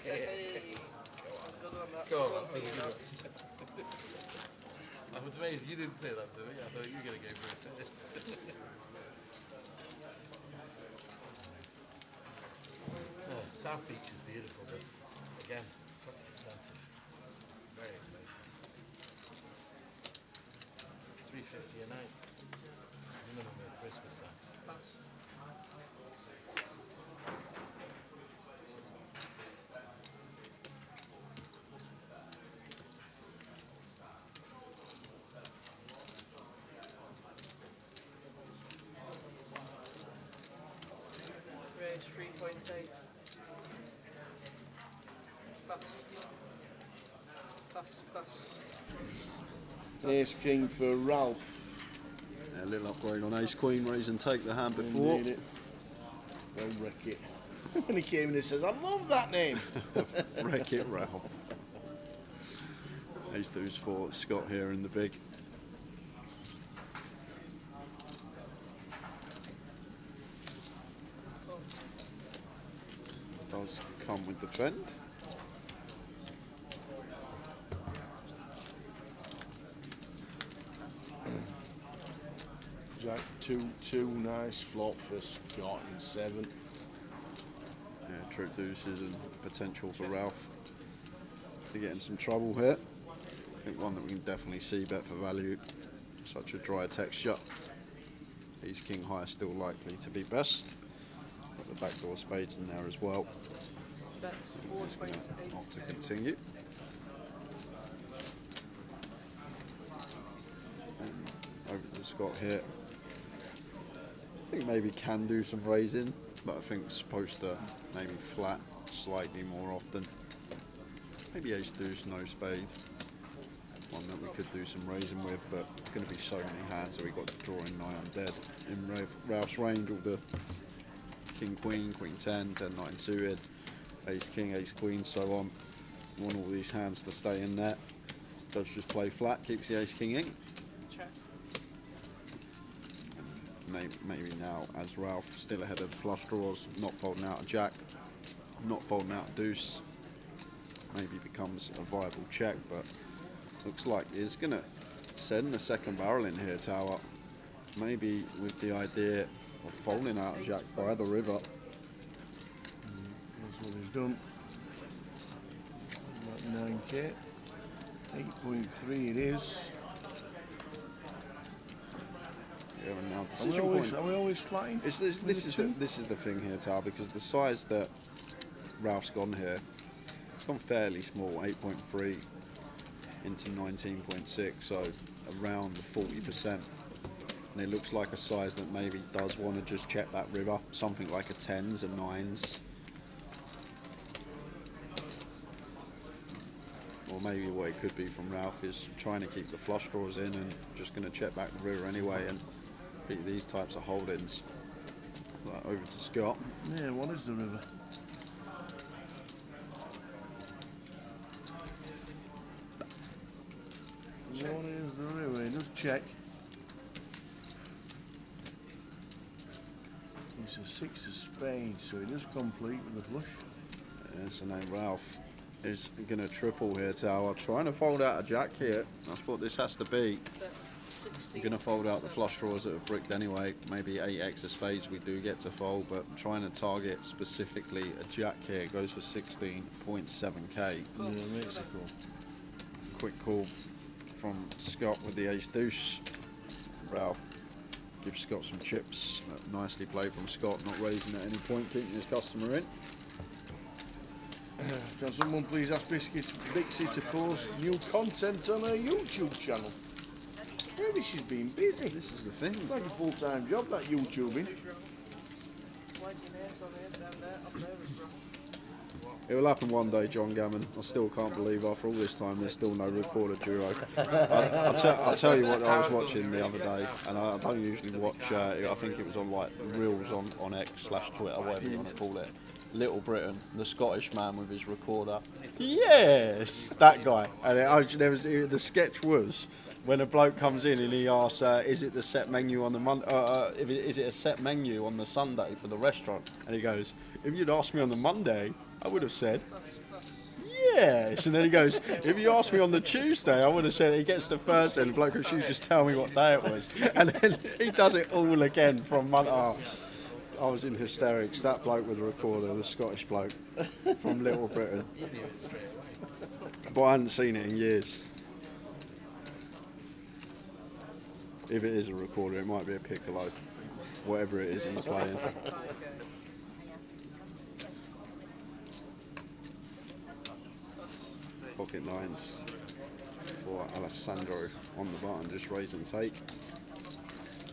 Speaker 5: Hey. Good on that.
Speaker 7: Go on. I was amazed you didn't say that to me. I thought you were going to go for it. Oh, South Beach is beautiful, but again, fucking expensive. Very expensive. $350 a night. Minimum at Christmas time.
Speaker 5: Raise 3.8. Pass. Pass, pass.
Speaker 1: Ace king for Ralph.
Speaker 2: Yeah, a little upgrade on ace queen, raise and take the hand before.
Speaker 1: Indeed it. Don't wreck it. When he came in, he says, "I love that name."
Speaker 2: Wreck it, Ralph. Ace deuce for Scott here in the big. Does come with defend.
Speaker 1: Jack 2-2, nice flop for Scott in 7.
Speaker 2: Yeah, true deuces and potential for Ralph to get in some trouble here. I think one that we can definitely see bet for value. Such a dry texture. Ace king high still likely to be best. Got the backdoor spades in there as well.
Speaker 5: Bet
Speaker 2: Just going to
Speaker 5: 4.8.
Speaker 2: opt to continue. And over to Scott here. I think maybe can do some raising, but I think it's supposed to maybe flat slightly more often. Maybe ace deuce, no spade. One that we could do some raising with, but it's going to be so many hands that we got drawing nigh on dead. In Ralph's range, all the king queen, queen 10, 10 9 suited, ace king, ace queen, so on. Want all these hands to stay in there. Does just play flat, keeps the ace king in.
Speaker 5: Check.
Speaker 2: Maybe now, as Ralph still ahead of the flush draws, not folding out a jack, not folding out a deuce, maybe becomes a viable check, but looks like he's going to send the second barrel in here, Tower. Maybe with the idea of folding out a jack by the river.
Speaker 1: That's what he's done. About 9k. 8.3 it is.
Speaker 2: Yeah, and now
Speaker 1: Are we
Speaker 2: decision
Speaker 1: always,
Speaker 2: point.
Speaker 1: are we always flying?
Speaker 2: This is the thing here, Tower, because the size that Ralph's gone here, it's gone fairly small, 8.3 into 19.6, so around the 40%. And it looks like a size that maybe does want to just check that river, something like a 10s and 9s. Or maybe what it could be from Ralph is trying to keep the flush draws in and just going to check back the river anyway and beat these types of holdings. Over to Scott.
Speaker 1: Yeah, what is the river? What is the river? He does check. It's a 6 of spades, so he does complete with the flush.
Speaker 2: Yeah, so now Ralph is going to triple here, Tower. Trying to fold out a jack here. That's what this has to be.
Speaker 5: Bet 16.
Speaker 2: You're going to fold out the flush draws that have bricked anyway. Maybe 8x of spades we do get to fold, but trying to target specifically a jack here. Goes for 16.7k.
Speaker 1: Yeah, makes a call.
Speaker 2: Quick call from Scott with the ace deuce. Ralph gives Scott some chips. Nicely played from Scott, not raising at any point, keeping his customer in.
Speaker 1: Can someone please ask Dixie to post new content on her YouTube channel? Maybe she's been busy.
Speaker 2: This is the thing.
Speaker 1: It's like a full-time job, that YouTubing.
Speaker 5: Why's your name's on here down there? I'm nervous, bro.
Speaker 2: It will happen one day, John Gammon. I still can't believe after all this time there's still no recorder duo. I'll tell you what I was watching the other day, and I don't usually watch, I think it was on like Reels on X/Twitter, whatever you want to call it. Little Britain, the Scottish man with his recorder. Yes, that guy. And the sketch was when a bloke comes in and he asks, "Is it the set menu on the is it a set menu on the Sunday for the restaurant?" And he goes, "If you'd asked me on the Monday, I would have said yes." And then he goes, "If you asked me on the Tuesday, I would have said." He gets to Thursday, and the bloke goes, "You just tell me what day it was." And then he does it all again from Monday. Oh, I was in hysterics. That bloke with the recorder, the Scottish bloke from Little Britain. But I hadn't seen it in years. If it is a recorder, it might be a piccolo. Whatever it is he's playing. Pocket nines for Alessandro on the button, just raise and take.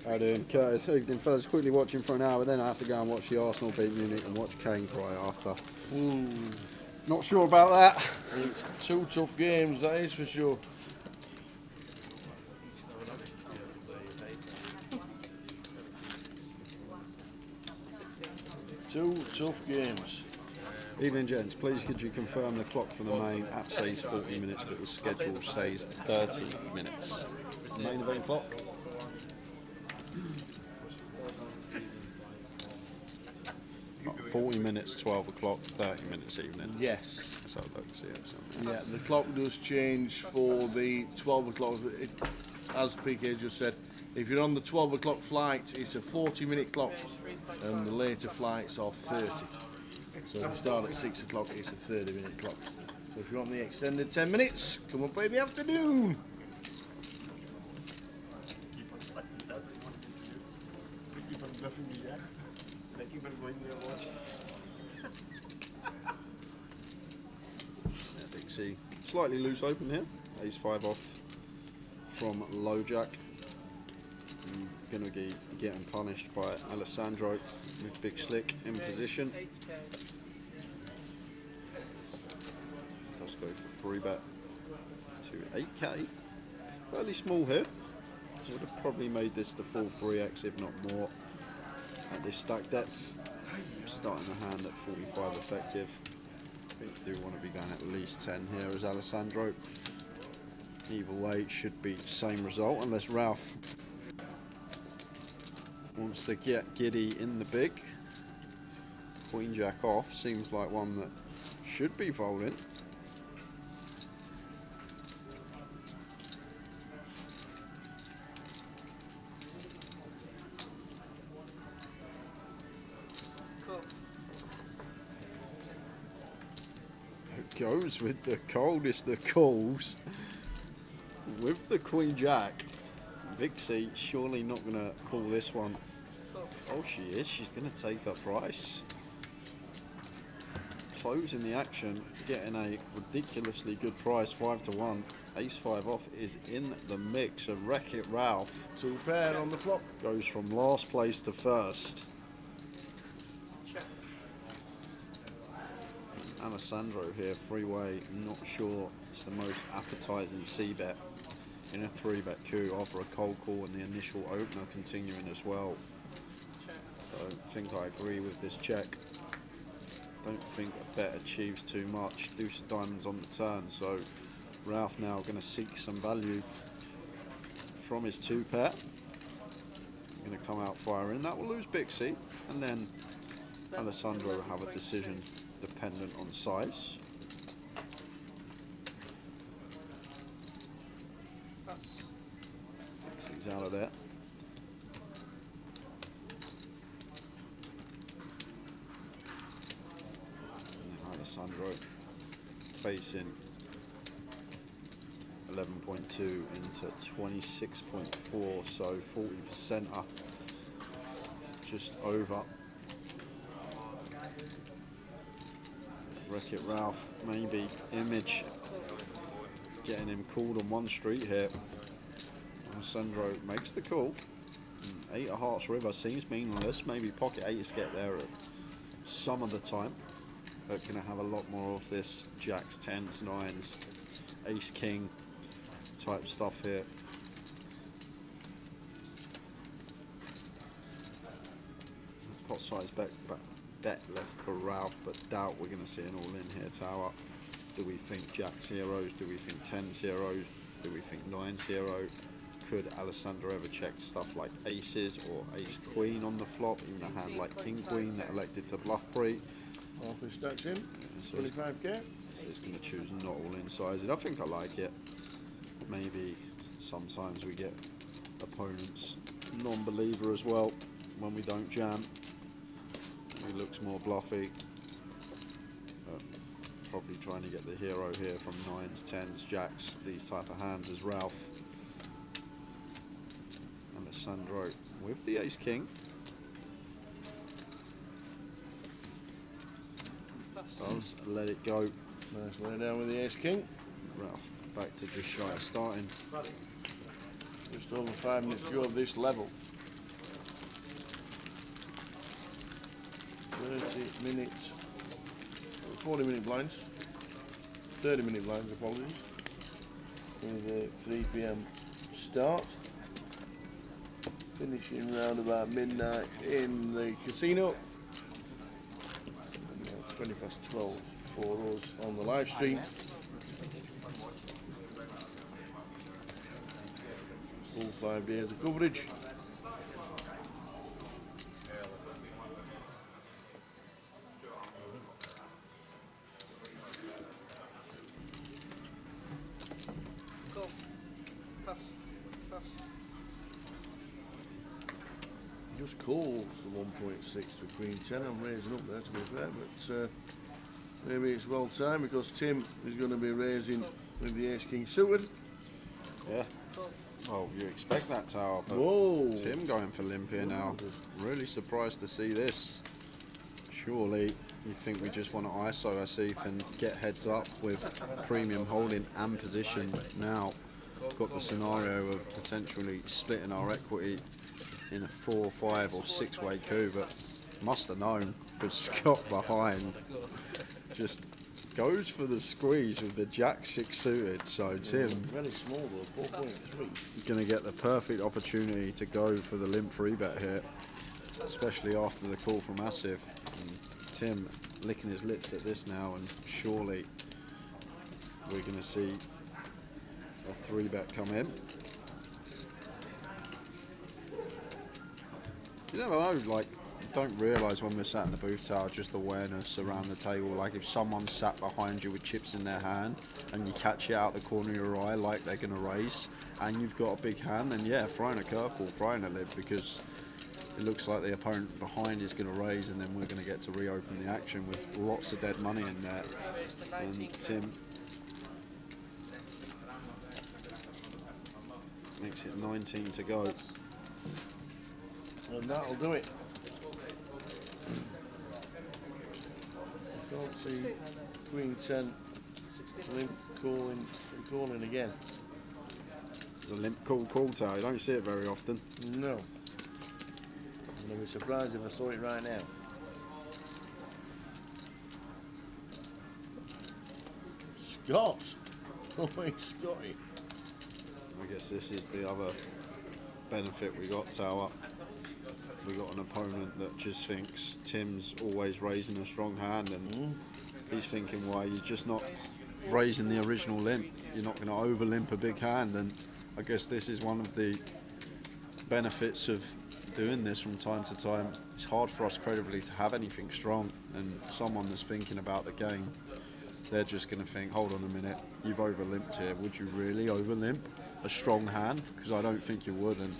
Speaker 2: How doing, Curtis? Evening, fellas. Quickly watching for an hour, then I have to go and watch the Arsenal beat Munich and watch Kane cry after.
Speaker 1: Ooh,
Speaker 2: Not sure about that.
Speaker 1: it's two tough games, that is for sure. Two tough games.
Speaker 2: Evening, gents. Please could you confirm the clock for the main app says 40 minutes, but the schedule says 30 minutes. Main event clock. 40 minutes, 12 o'clock, 30 minutes evening.
Speaker 1: Yes.
Speaker 2: That's how I'd like to see it. So.
Speaker 1: Yeah, the clock does change for the 12 o'clock. As PK just said, if you're on the 12 o'clock flight, it's a 40-minute clock, and the later flights are 30. So if you start at 6 o'clock, it's a 30-minute clock. So if you want the extended 10 minutes, come up in the afternoon.
Speaker 2: See, slightly loose open here. Ace 5 off from low jack. Going to be getting punished by Alessandro with Big Slick in position.
Speaker 5: 8k.
Speaker 2: Let's go for 3-bet to 8k. Fairly small here. Would have probably made this the full 3x if not more at this stack depth. Starting the hand at 45 effective. I think we do want to be going at least 10 here as Alessandro. Either way, it should be the same result unless Ralph wants to get giddy in the big. Queen Jack off seems like one that should be folding.
Speaker 5: Cool.
Speaker 2: It goes with the coldest of calls. With the Queen Jack. Vixie surely not going to call this one. Oh, she is. She's going to take her price. Closing the action, getting a ridiculously good price, 5-1. Ace 5 off is in the mix. And Wreck-It Ralph
Speaker 1: 2 pair on the flop.
Speaker 2: goes from last place to first.
Speaker 5: Check.
Speaker 2: Alessandro here, freeway, not sure it's the most appetising C-bet in a 3-bet coup after a cold call and the initial opener continuing as well. So I think I agree with this check. Don't think a bet achieves too much. Deuce of diamonds on the turn, so Ralph now going to seek some value from his 2 pair. Going to come out firing. That will lose Bixie, and then Alessandro will have a decision dependent on size. Bixie's out of there. Alessandro facing 11.2 into 26.4, so 40% up, just over. Wreck-It Ralph, maybe Image getting him called on one street here. Alessandro makes the call. 8 of Hearts River seems meaningless. Maybe pocket 8s get there at some of the time. But going to have a lot more of this jacks, 10s, 9s, ace king type stuff here. Pot size bet left for Ralph, but doubt we're going to see an all in here tower. Do we think jacks heroes? Do we think 10s heroes? Do we think 9s hero? Could Alessandro ever check stuff like aces or ace queen on the flop? Even a hand like king queen that elected to bluff pre.
Speaker 1: Half his stacks in,
Speaker 2: So
Speaker 1: 25k.
Speaker 2: it's going to choose not all in sizes. I think I like it. Maybe sometimes we get opponents non-believer as well when we don't jam. He looks more bluffy. But probably trying to get the hero here from 9s, 10s, jacks, these type of hands as Ralph. Alessandro with the ace king. Does let it go.
Speaker 1: Nice lay down with the ace king.
Speaker 2: Ralph back to just shy of starting.
Speaker 1: Just over 5 minutes to go of this level. 30 minutes, 40-minute blinds, 30-minute blinds, apologies, with a 3 p.m. start. Finishing round about midnight in the casino. 20 past 12 for us on the live stream. Full 5 days of coverage.
Speaker 5: Go. Pass. Pass.
Speaker 1: Just calls for 1.6 for Queen 10. I'm raising up there to be fair, but maybe it's well timed because Tim is going to be raising with the Ace King suited.
Speaker 2: Yeah. Well, you expect that, Tower, but
Speaker 1: Whoa!
Speaker 2: Tim going for limp here now. Really surprised to see this. Surely you think we just want to ISO Asif and get heads up with premium holding and position. Now got the scenario of potentially splitting our equity in a 4, 5 or 6-way coup, but must have known because Scott behind just goes for the squeeze with the Jack 6 suited. So Tim
Speaker 1: Very small though, 4.3.
Speaker 2: is going to get the perfect opportunity to go for the limp 3-bet here, especially after the call from Asif. And Tim licking his lips at this now, and surely we're going to see a 3-bet come in. You never know, like, you don't realise when we're sat in the booth tower, just awareness around the table. Like if someone sat behind you with chips in their hand and you catch it out the corner of your eye like they're going to raise and you've got a big hand, then yeah, throwing a curveball, throwing a lid, because it looks like the opponent behind is going to raise, and then we're going to get to reopen the action with lots of dead money in there. And Tim makes it 19 to go.
Speaker 1: And that'll do it. I can't see Queen 10 limp calling again.
Speaker 2: The limp call Tower, you don't see it very often.
Speaker 1: No. And I'd be surprised if I saw it right now. Scott! Oh, Scotty.
Speaker 2: I guess this is the other benefit we got, Tower. We got an opponent that just thinks Tim's always raising a strong hand, and he's thinking, why you're just not raising the original limp? You're not going to over limp a big hand. And I guess this is one of the benefits of doing this from time to time. It's hard for us credibly to have anything strong, and someone that's thinking about the game, they're just going to think, hold on a minute, you've over limped here. Would you really over limp a strong hand? Because I don't think you would. And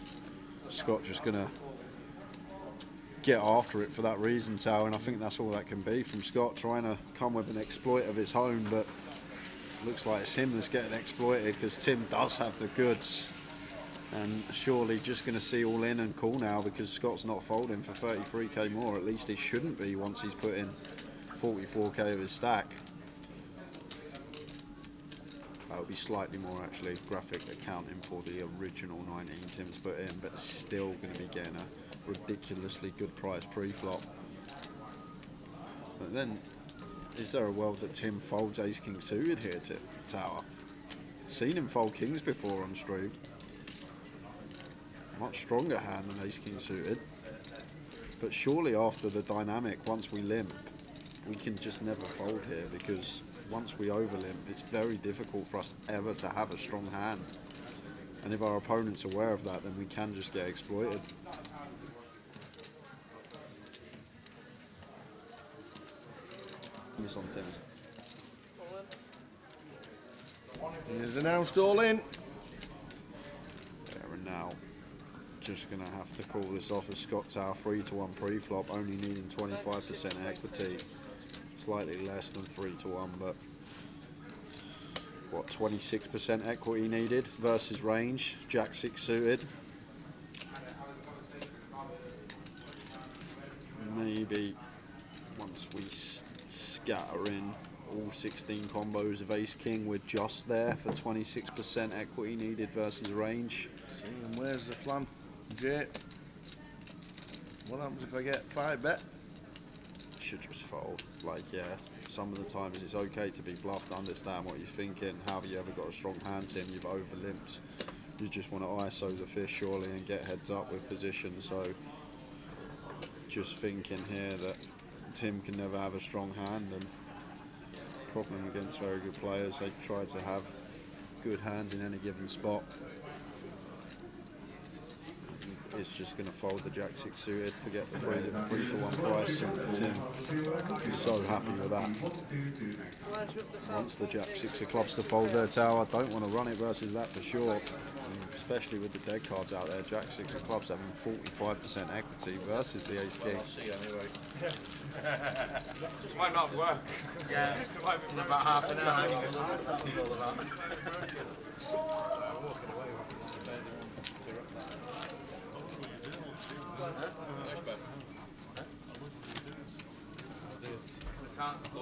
Speaker 2: Scott just going to get after it for that reason, Tower, and I think that's all that can be from Scott, trying to come with an exploit of his own, but looks like it's him that's getting exploited because Tim does have the goods, and surely just going to see all in and call now because Scott's not folding for 33k more. At least he shouldn't be once he's put in 44k of his stack. That would be slightly more actually, graphic accounting for the original 19 Tim's put in, but it's still going to be getting a ridiculously good price pre-flop. But then, is there a world that Tim folds Ace King suited here to Tower? Seen him fold kings before on stream. Much stronger hand than Ace King suited. But surely after the dynamic, once we limp, we can just never fold here, because once we over limp, it's very difficult for us ever to have a strong hand. And if our opponent's aware of that, then we can just get exploited. Miss on Tim.
Speaker 1: He's announced all in.
Speaker 2: Yeah, and now just going to have to call this off as Scott Tower 3-1 pre-flop, only needing 25% equity. Slightly less than 3-1, but what, 26% equity needed versus range. Jack 6 suited. Maybe once we scatter in all 16 combos of Ace King, we're just there for 26% equity needed versus range.
Speaker 1: And where's the plan, Jay? What happens if I get 5-bet?
Speaker 2: should just fold. Like, yeah, some of the times it's okay to be bluffed, understand what he's thinking. How have you ever got a strong hand, Tim? You've over-limped. You just want to ISO the fish, surely, and get heads up with position. So, just thinking here that Tim can never have a strong hand, and problem against very good players, they try to have good hands in any given spot. It's just going to fold the Jack 6 suited, forget the 3 to 1 price, and Tim is so happy with that. Wants the Jack 6 of clubs to fold their tower, don't want to run it versus that for sure. Especially with the dead cards out there, Jack 6 of clubs having 45% equity versus the Ace King.
Speaker 7: It might not work. Yeah, it might be in about half an hour.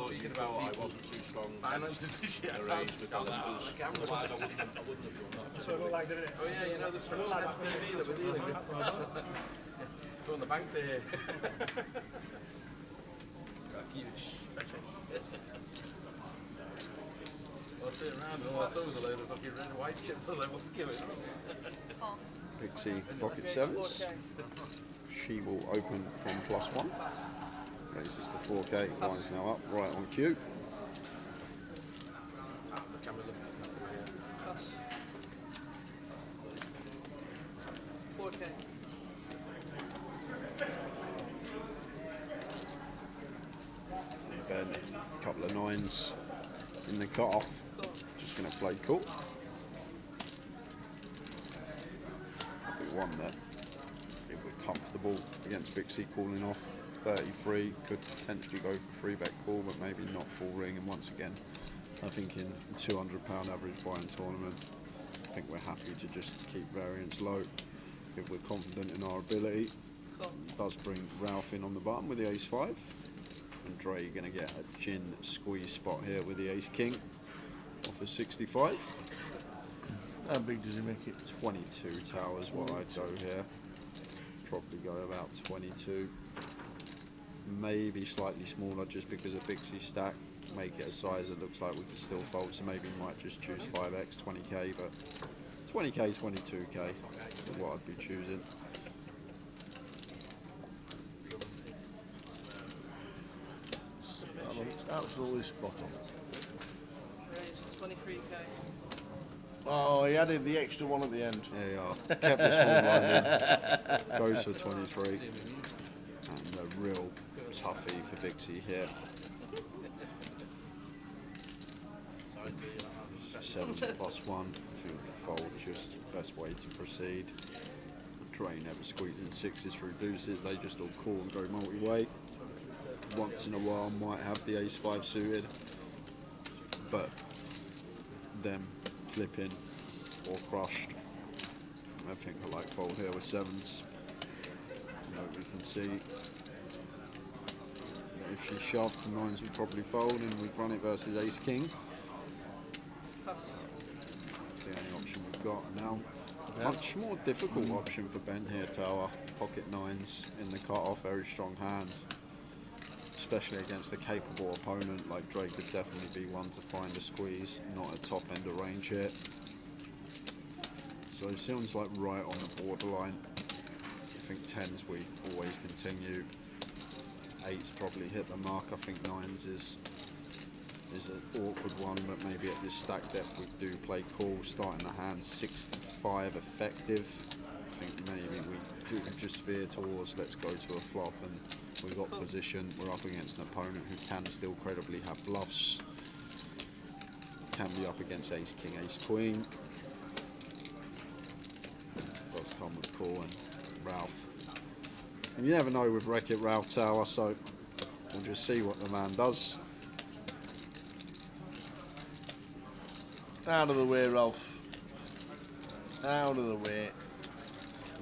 Speaker 7: Speaking about people, finances, yeah, otherwise I wouldn't have done that. Oh yeah, you know this from SPV that we're dealing with. Go on the bank to here. I'll sit around and all I saw was a load of fucking red and white chips. I was like, what's going on?
Speaker 2: Pixie pocket sevens. She will open from +1. Raises to 4K. Blind now up, right on cue. Ben, a couple of 9s in the cut-off. Just going to play cool. I think one that if we're comfortable against Pixie calling off 33, could potentially go for 3-bet call, but maybe not full ring. And once again, I think in £200 average buying tournament, I think we're happy to just keep variance low if we're confident in our ability. Does bring Ralph in on the button with the Ace 5, and Dre going to get a gin squeeze spot here with the Ace King off the 65.
Speaker 1: How big does he make it?
Speaker 2: 22 towers, what I'd go here. Probably go about 22. Maybe slightly smaller just because of Pixie stack. Make it a size that looks like we can still fold, so maybe might just choose 5x, 20k, but 20k, 22k is what I'd be choosing.
Speaker 1: That looks absolutely spot on.
Speaker 5: Raised 23k.
Speaker 1: Oh, he added the extra one at the end.
Speaker 2: There you are. Kept the small line in. Goes for 23. And a real toughie for Pixie here. 7 +1. Feel the fold, just best way to proceed. Dre never squeezing 6s through deuces, they just all call and go multi-way. Once in a while might have the Ace 5 suited, but them flipping or crushed. I think I like fold here with 7s. We can see that if she shoved, 9s would probably fold and we'd run it versus Ace King. That's the only option we've got now. Much more difficult option for Ben here, tower. Pocket 9s in the cut-off, very strong hand. Especially against a capable opponent like Drake, could definitely be one to find a squeeze, not a top end of range here. So it sounds like right on the borderline. I think 10s we always continue. 8s probably hit the mark. I think 9s is an awkward one, but maybe at this stack depth we do play call. Starting the hand 65 effective. I think maybe we do just veer towards let's go to a flop, and we've got position. We're up against an opponent who can still credibly have bluffs. Can be up against Ace King, Ace Queen. It does come with call and Ralph. And you never know with Wreck-It Ralph tower, so we'll just see what the man does.
Speaker 1: Out of the way, Ralph. Out of the way.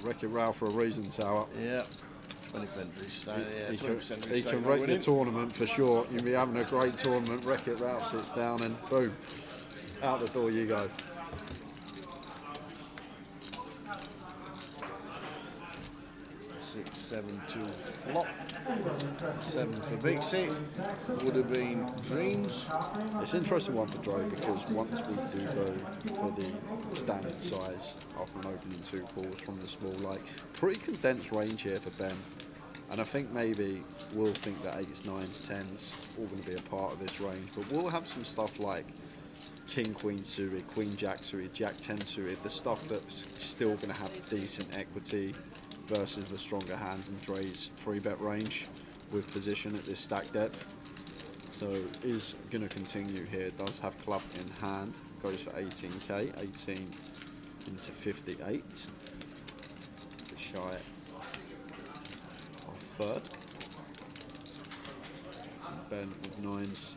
Speaker 2: Wreck-It Ralph for a reason, tower.
Speaker 1: Yeah. 20% restake.
Speaker 2: He can wreck the tournament for sure. You'll be having a great tournament. Wreck-It Ralph sits down and boom, out the door you go.
Speaker 1: 6, 7, 2 flop. 7 for Bixie. Would have been Dreams.
Speaker 2: It's an interesting one for Dre because once we do go for the standard size after an opening 2 calls from the small, like pretty condensed range here for Ben. And I think maybe we'll think that 8s, 9s, 10s all going to be a part of this range, but we'll have some stuff like King, Queen suited, Queen, Jack suited, Jack 10 suited, the stuff that's still going to have decent equity versus the stronger hands in Dre's 3-bet range with position at this stack depth. So is going to continue here, does have club in hand, goes for 18k, 18 into 58, shy of third. Ben with 9s,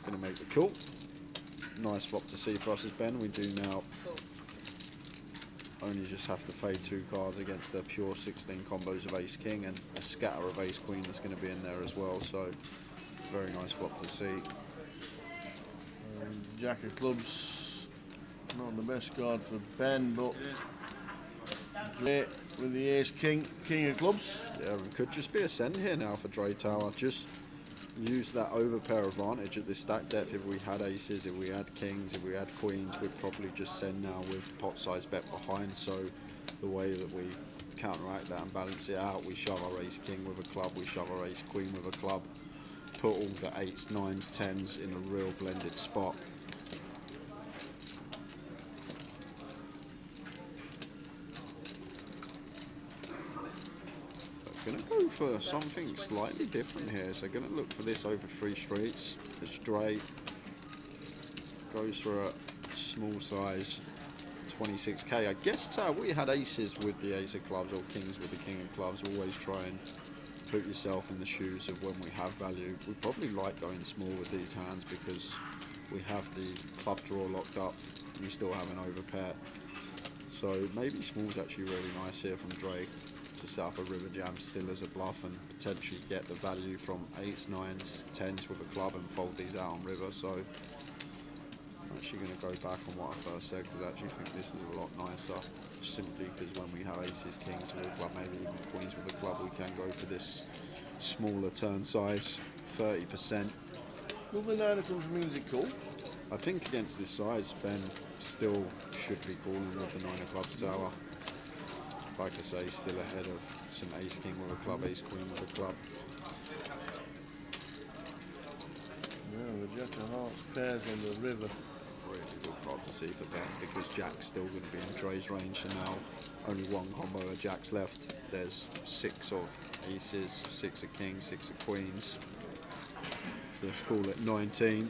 Speaker 2: going to make the call. Nice flop to see for us as Ben. We do now only just have to fade 2 cards against the pure 16 combos of Ace King and a scatter of Ace Queen that's going to be in there as well. So very nice flop to see.
Speaker 1: Jack of clubs, not the best card for Ben, but Dre with the Ace King, King of clubs.
Speaker 2: Yeah, it could just be a send here now for Dre Tower. Just use that overpair advantage at this stack depth. If we had aces, if we had kings, if we had queens, we'd probably just send now with pot size bet behind. So the way that we counteract that and balance it out, we shove our ace king with a club, we shove our ace queen with a club, put all the 8s, 9s, 10s in a real blended spot. Going to go for something slightly different here, so going to look for this over 3 streets. It's Dre, goes for a small size 26k. I guess we had aces with the ace of clubs or kings with the king of clubs. Always try and put yourself in the shoes of when we have value. We probably like going small with these hands because we have the club draw locked up and we still have an overpair. So maybe small's actually really nice here from Dre to set up a river jam still as a bluff and potentially get the value from 8s, 9s, 10s with a club and fold these out on river. So I'm actually going to go back on what I first said because I actually think this is a lot nicer, simply because when we have aces, kings with a club, maybe even queens with a club, we can go for this smaller turn size, 30%.
Speaker 1: Will the 9 of clubs means it cool?
Speaker 2: I think against this size, Ben still should be calling with the 9 of clubs tower. Like I say, still ahead of some ace king with a club, ace queen with a club.
Speaker 1: Yeah, the Jack of hearts pairs on the river.
Speaker 2: Really good card to see for Ben because Jack's still going to be in Dre's range, so now only 1 combo of Jacks left. There's 6 of aces, 6 of kings, 6 of queens. So let's call it 19.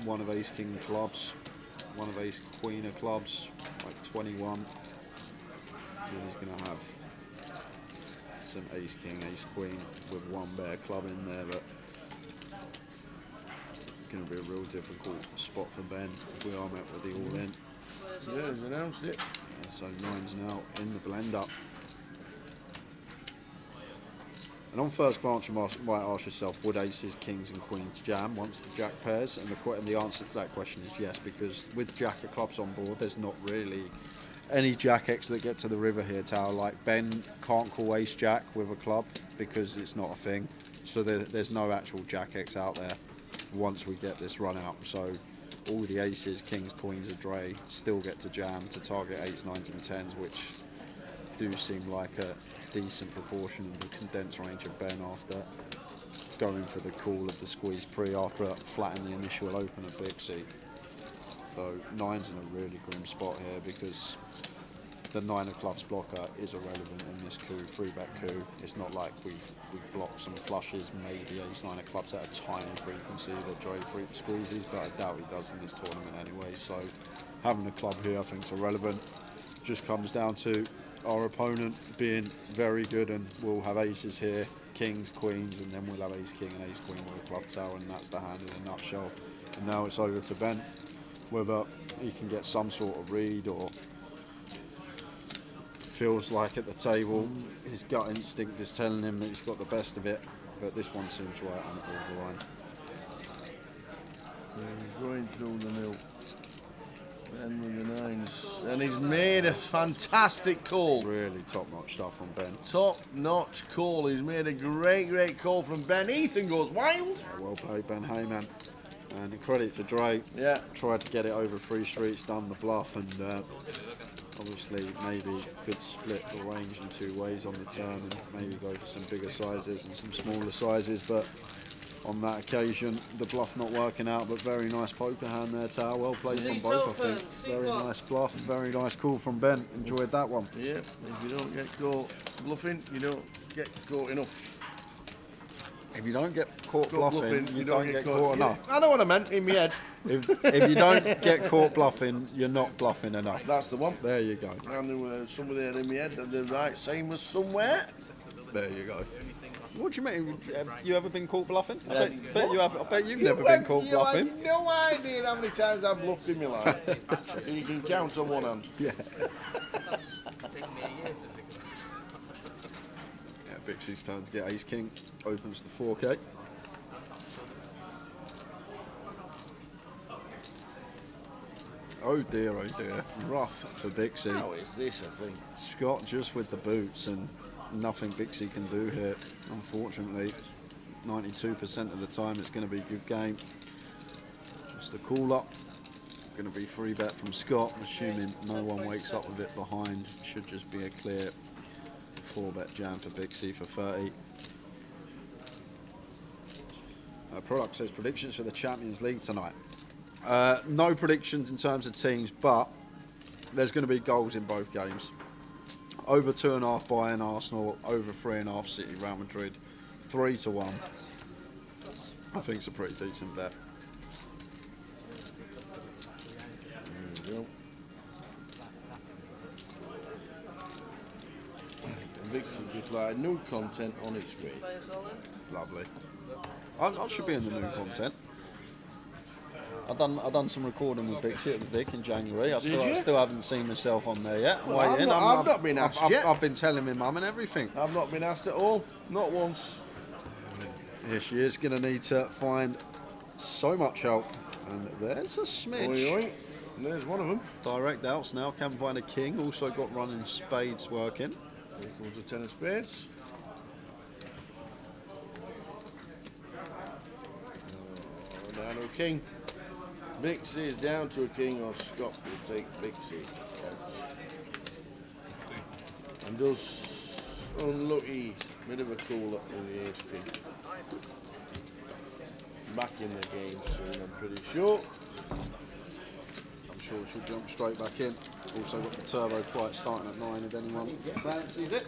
Speaker 2: 1 of ace king clubs, 1 of ace queen of clubs, like 21. He's going to have some ace king, ace queen with 1 bare club in there, but it's going to be a real difficult spot for Ben if we are met with the all in.
Speaker 1: Yeah, he's announced it.
Speaker 2: And so 9's now in the blender. And on first glance, you might ask yourself, would aces, kings and queens jam once the jack pairs? And the answer to that question is yes, because with jack of clubs on board, there's not really any jack X that get to the river here, Tower. Like Ben can't call ace jack with a club because it's not a thing. So there's no actual jack X out there once we get this run out. So all the aces, kings, queens of Dre still get to jam to target 8s, 9s and 10s, which do seem like a decent proportion of the condensed range of Ben after going for the call of the squeeze pre after flattening the initial open at Bixie. So 9's in a really grim spot here because the 9 of clubs blocker is irrelevant in this coup, 3-bet coup. It's not like we've blocked some flushes, maybe ace 9 of clubs at a tiny frequency that Dre squeezes, but I doubt he does in this tournament anyway. So having a club here I think is irrelevant. Just comes down to our opponent being very good, and we'll have aces here, kings, queens, and then we'll have ace king and ace queen with a club tower, and that's the hand in a nutshell. And now it's over to Ben, whether he can get some sort of read or feels like at the table his gut instinct is telling him that he's got the best of it, but this one seems right on the borderline.
Speaker 1: Going through the mill. Ben with the nines. And he's made a fantastic call.
Speaker 2: Really top-notch stuff from Ben.
Speaker 1: Top-notch call. He's made a great call from Ben. Ethan goes wild.
Speaker 2: Yeah, well played, Ben Heyman. And credit to Drake.
Speaker 1: Yeah.
Speaker 2: Tried to get it over 3 streets, done the bluff, and obviously maybe could split the range in 2 ways on the turn and maybe go for some bigger sizes and some smaller sizes, but on that occasion the bluff not working out. But very nice poker hand there, Tao. Well played from both, I think. Very nice bluff, very nice call from Ben. Enjoyed that one.
Speaker 1: Yeah, if you don't get caught bluffing, you don't get caught enough.
Speaker 2: If you don't get caught bluffing, you don't get caught enough.
Speaker 1: I know what I meant in my head.
Speaker 2: If you don't get caught bluffing, you're not bluffing enough.
Speaker 1: That's the one.
Speaker 2: There you go.
Speaker 1: I knew somewhere there in my head that the right same was somewhere.
Speaker 2: There you go. What do you mean? Have you ever been caught bluffing?
Speaker 1: Yeah.
Speaker 2: Bet you have. I bet you've never been caught bluffing.
Speaker 1: You have no idea how many times I've bluffed in my life. You can count on one hand.
Speaker 2: Yeah.
Speaker 7: Taking me a year to figure it out.
Speaker 2: Yeah, Bixie's turn to get ace king. Opens the 4K. Oh dear, oh dear. Rough for Bixie.
Speaker 1: How is this a thing?
Speaker 2: Scott just with the boots and nothing Bixie can do here. Unfortunately, 92% of the time it's going to be a good game. Just a call up. It's going to be free bet from Scott, assuming no one wakes up with it behind. Should just be a clear 4-bet jam for Bixie for 30. Product says predictions for the Champions League tonight. No predictions in terms of teams, but there's going to be goals in both games. Over 2.5 Bayern Arsenal, over 3.5 City Real Madrid, 3-1. I think it's a pretty decent bet.
Speaker 1: There you go. Vixen just like new content on its way.
Speaker 5: Players all in.
Speaker 2: Lovely. I should be in the new content. I done some recording with Bixie at the Vic in January. I still haven't seen myself on there yet.
Speaker 1: Well, I've not been asked yet.
Speaker 2: I've been telling my mum and everything.
Speaker 1: I've not been asked at all. Not once.
Speaker 2: Here she is, going to need to find so much help. And there's a smidge.
Speaker 1: Oi, oi. And there's one of them.
Speaker 2: Direct outs now. Can find a king. Also got running spades working.
Speaker 1: Here comes the 10 of spades. Down to a king. Bixie is down to a king, or Scott will take Bixie. And does unlucky. Bit of a call up with the ace king. Back in the game soon, I'm pretty sure.
Speaker 2: I'm sure she'll jump straight back in. Also got the turbo flight starting at 9 if anyone fancies it.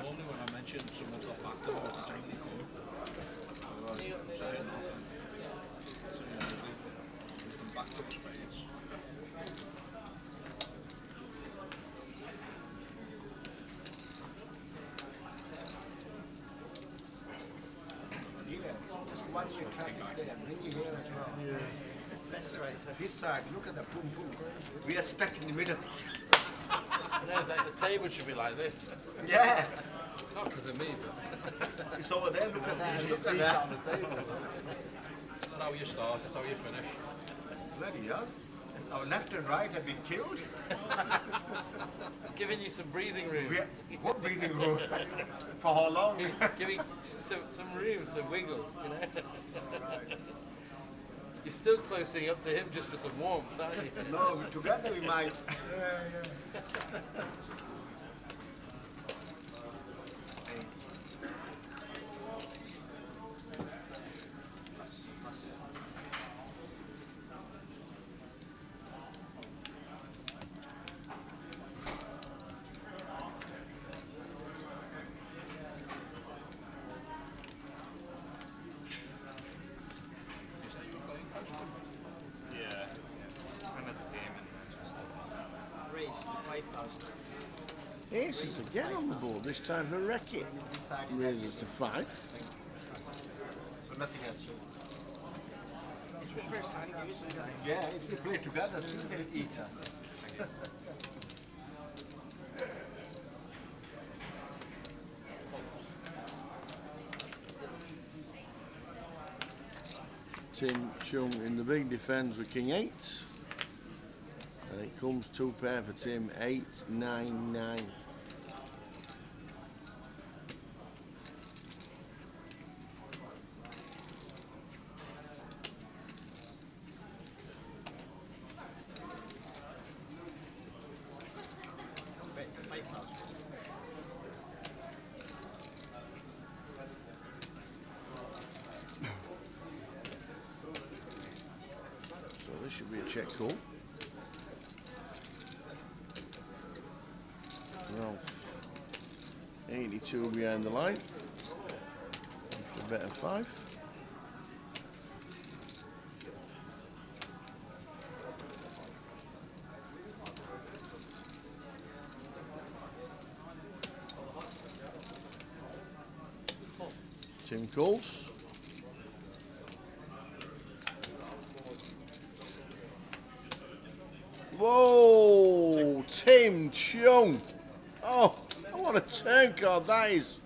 Speaker 6: Only when I mentioned someone got back to the time they come. Backed up spades.
Speaker 8: Just watch your traffic there, bring you here as well. Yeah.
Speaker 4: That's right, sir.
Speaker 8: This side, look at the boom boom. We are stuck in the middle.
Speaker 7: No, the table should be like this.
Speaker 8: Yeah.
Speaker 7: Not because of me, but
Speaker 8: It's over there, look at that.
Speaker 7: look at that on the table.
Speaker 6: It's not how you start, it's how you finish.
Speaker 8: Bloody hell. Our left and right have been killed.
Speaker 7: Giving you some breathing room.
Speaker 8: What breathing room? For how long?
Speaker 7: Giving some room to wiggle, you know. You're still closing up to him just for some warmth, aren't you?
Speaker 8: No, together we might.
Speaker 6: You say you were playing casual?
Speaker 3: Yeah. And that's a game in Manchester.
Speaker 4: Raise to 5,000.
Speaker 1: Aces again on the board, this time for Wreck-It. Raises to 5.
Speaker 8: So nothing has changed.
Speaker 4: It's reverse hand usually.
Speaker 8: Yeah, if we play together, we can eat us.
Speaker 1: 10 Chung in the big defends with King 8. And it comes 2 pair for Tim, 899.
Speaker 4: Bet 5,000.
Speaker 1: So this should be a check call. Ralph, 82 behind the line. For a bet of 5. Tim calls. Whoa, Tim Chung. Oh, what a turn card that is.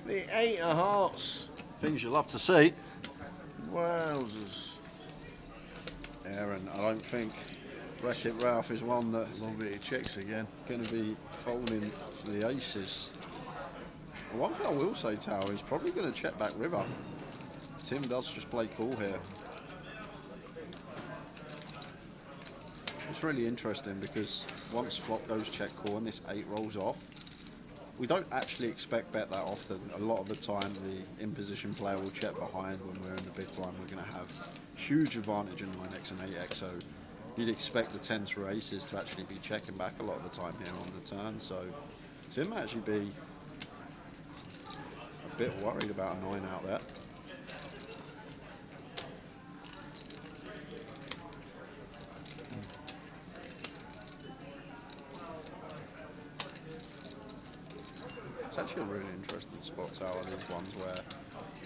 Speaker 1: The 8 of hearts.
Speaker 2: Things you love to see.
Speaker 1: Wowzers.
Speaker 2: Aaron, I don't think Wreck-It Ralph is one that
Speaker 1: Love it, he checks again.
Speaker 2: going to be folding the aces. And one thing I will say, Tower, is probably going to check back river. Tim does just play cool here. It's really interesting because once flop goes check call and this 8 rolls off, we don't actually expect bet that often. A lot of the time the in-position player will check behind when we're in the big blind. We're going to have huge advantage in 9x and 8x, so you'd expect the 10 through aces to actually be checking back a lot of the time here on the turn. So Tim might actually be a bit worried about a 9 out there. It's actually a really interesting spot, Tower. These ones where,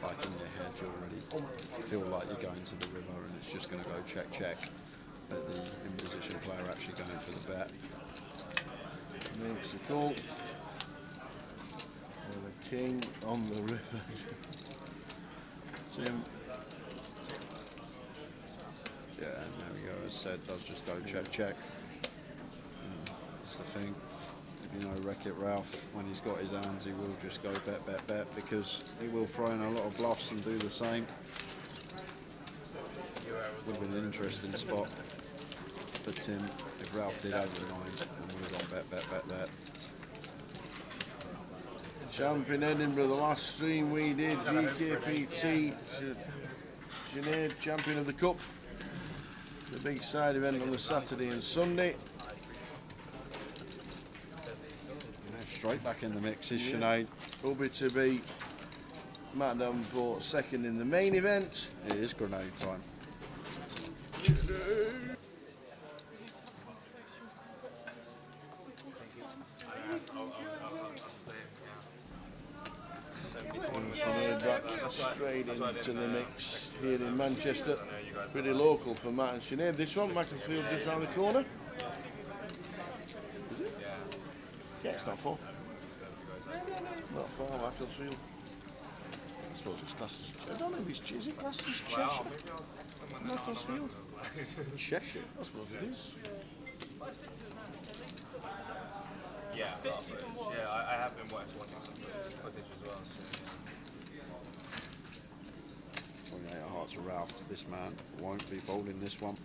Speaker 2: like in your head, you already feel like you're going to the river and it's just going to go check, check. But the in-position player actually going for the bet.
Speaker 1: Makes the call. And the king on the river. Tim.
Speaker 2: Yeah, and there we go. As said, does just go check, check. That's the thing. If you know Wreck-It Ralph, when he's got his hands, he will just go bet, bet, bet, because he will throw in a lot of bluffs and do the same. Would have been an interesting spot for Tim if Ralph did have a 9 and we got bet, bet, bet there.
Speaker 1: Champion Edinburgh, the last stream we did, UKPT, Sinead, champion of the cup. The big side event on the Saturday and Sunday.
Speaker 2: Straight back in the mix is Sinead.
Speaker 1: Probably to be Matt Davenport second in the main event.
Speaker 2: It is grenade time.
Speaker 1: Sinead back straight into the mix here in Manchester. Pretty local for Matt and Sinead. This one, Macclesfield just round the corner. Is it? Yeah, it's not far. Not far, Macclesfield. I suppose it's classed as... I don't know if it's... Is it classed as Cheshire? Macclesfield?
Speaker 2: Cheshire.
Speaker 1: I suppose it is.
Speaker 9: Yeah, I have been watching some footage as well. So.
Speaker 2: 28 of hearts of Ralph. This man won't be folding this one.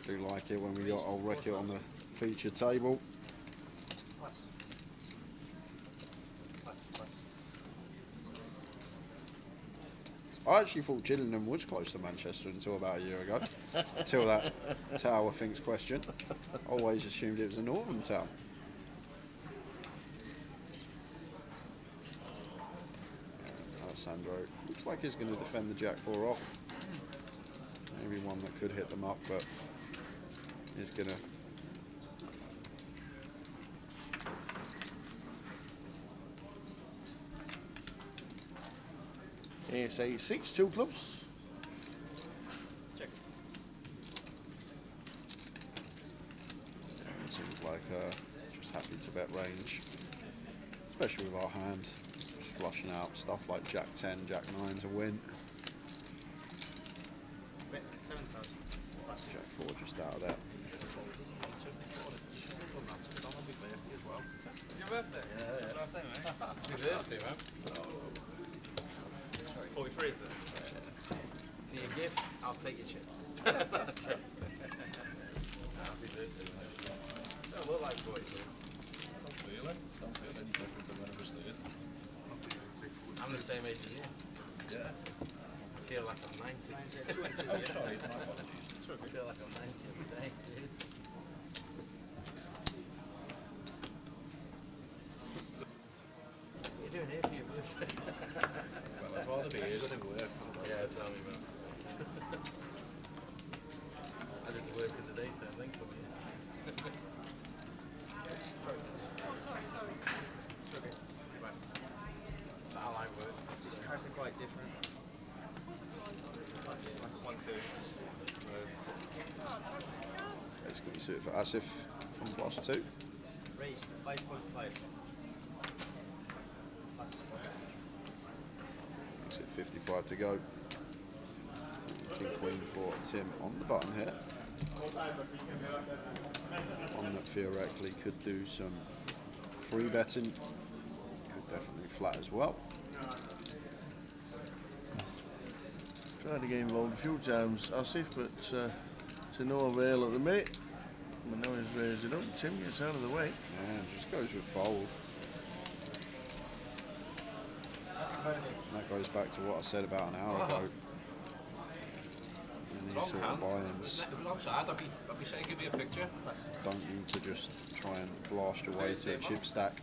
Speaker 2: Do like it when we got old Wreck-It on the feature table. I actually thought Gillingham was close to Manchester until about a year ago. Until that Tower thinks question. Always assumed it was a northern town. Alessandro looks like he's going to defend the Jack-4 off. Maybe one that could hit them up, but he's going to...
Speaker 1: Here's a 6-2 clubs.
Speaker 4: Check.
Speaker 2: It seems like just happy to bet range, especially with our hand. Just flushing out stuff like Jack 10, Jack 9 to win.
Speaker 4: Bet 7,000.
Speaker 2: Jack 4 just out of that.
Speaker 9: your birthday? Yeah. Birthday, mate.
Speaker 7: Happy birthday, man.
Speaker 9: 43, is it?
Speaker 7: For your gift, I'll take your chip. Happy birthday, mate. Don't look like 43.
Speaker 6: Really? Don't feel any different than when I was there.
Speaker 7: I'm the same age as you.
Speaker 6: Yeah.
Speaker 7: I feel like I'm 90.
Speaker 6: Oh, sorry, my apologies.
Speaker 7: I feel like I'm 90 every day. Seriously. What are you doing here for your birthday?
Speaker 6: Well, I'd rather be here than in work.
Speaker 7: Yeah, tell me, man. I didn't work in the daytime, then come here. I like work.
Speaker 4: These cars are quite different.
Speaker 9: 1, 2.
Speaker 2: It's going to be suited for Asif from +2.
Speaker 4: Raised to 5.5.
Speaker 2: Makes it 55 to go. King Queen for Tim on the button here. One that theoretically could do some free betting. Could definitely flat as well.
Speaker 1: Tried to get involved a few times, Asif, but to no avail at the minute. But now he's raised it up. Tim gets out of the way.
Speaker 2: And just goes with fold. And that goes back to what I said about an hour ago. In these sort of buy-ins,
Speaker 6: If it was outside, I'd be saying give me a picture.
Speaker 2: don't need to just try and blast your way to a chip stack.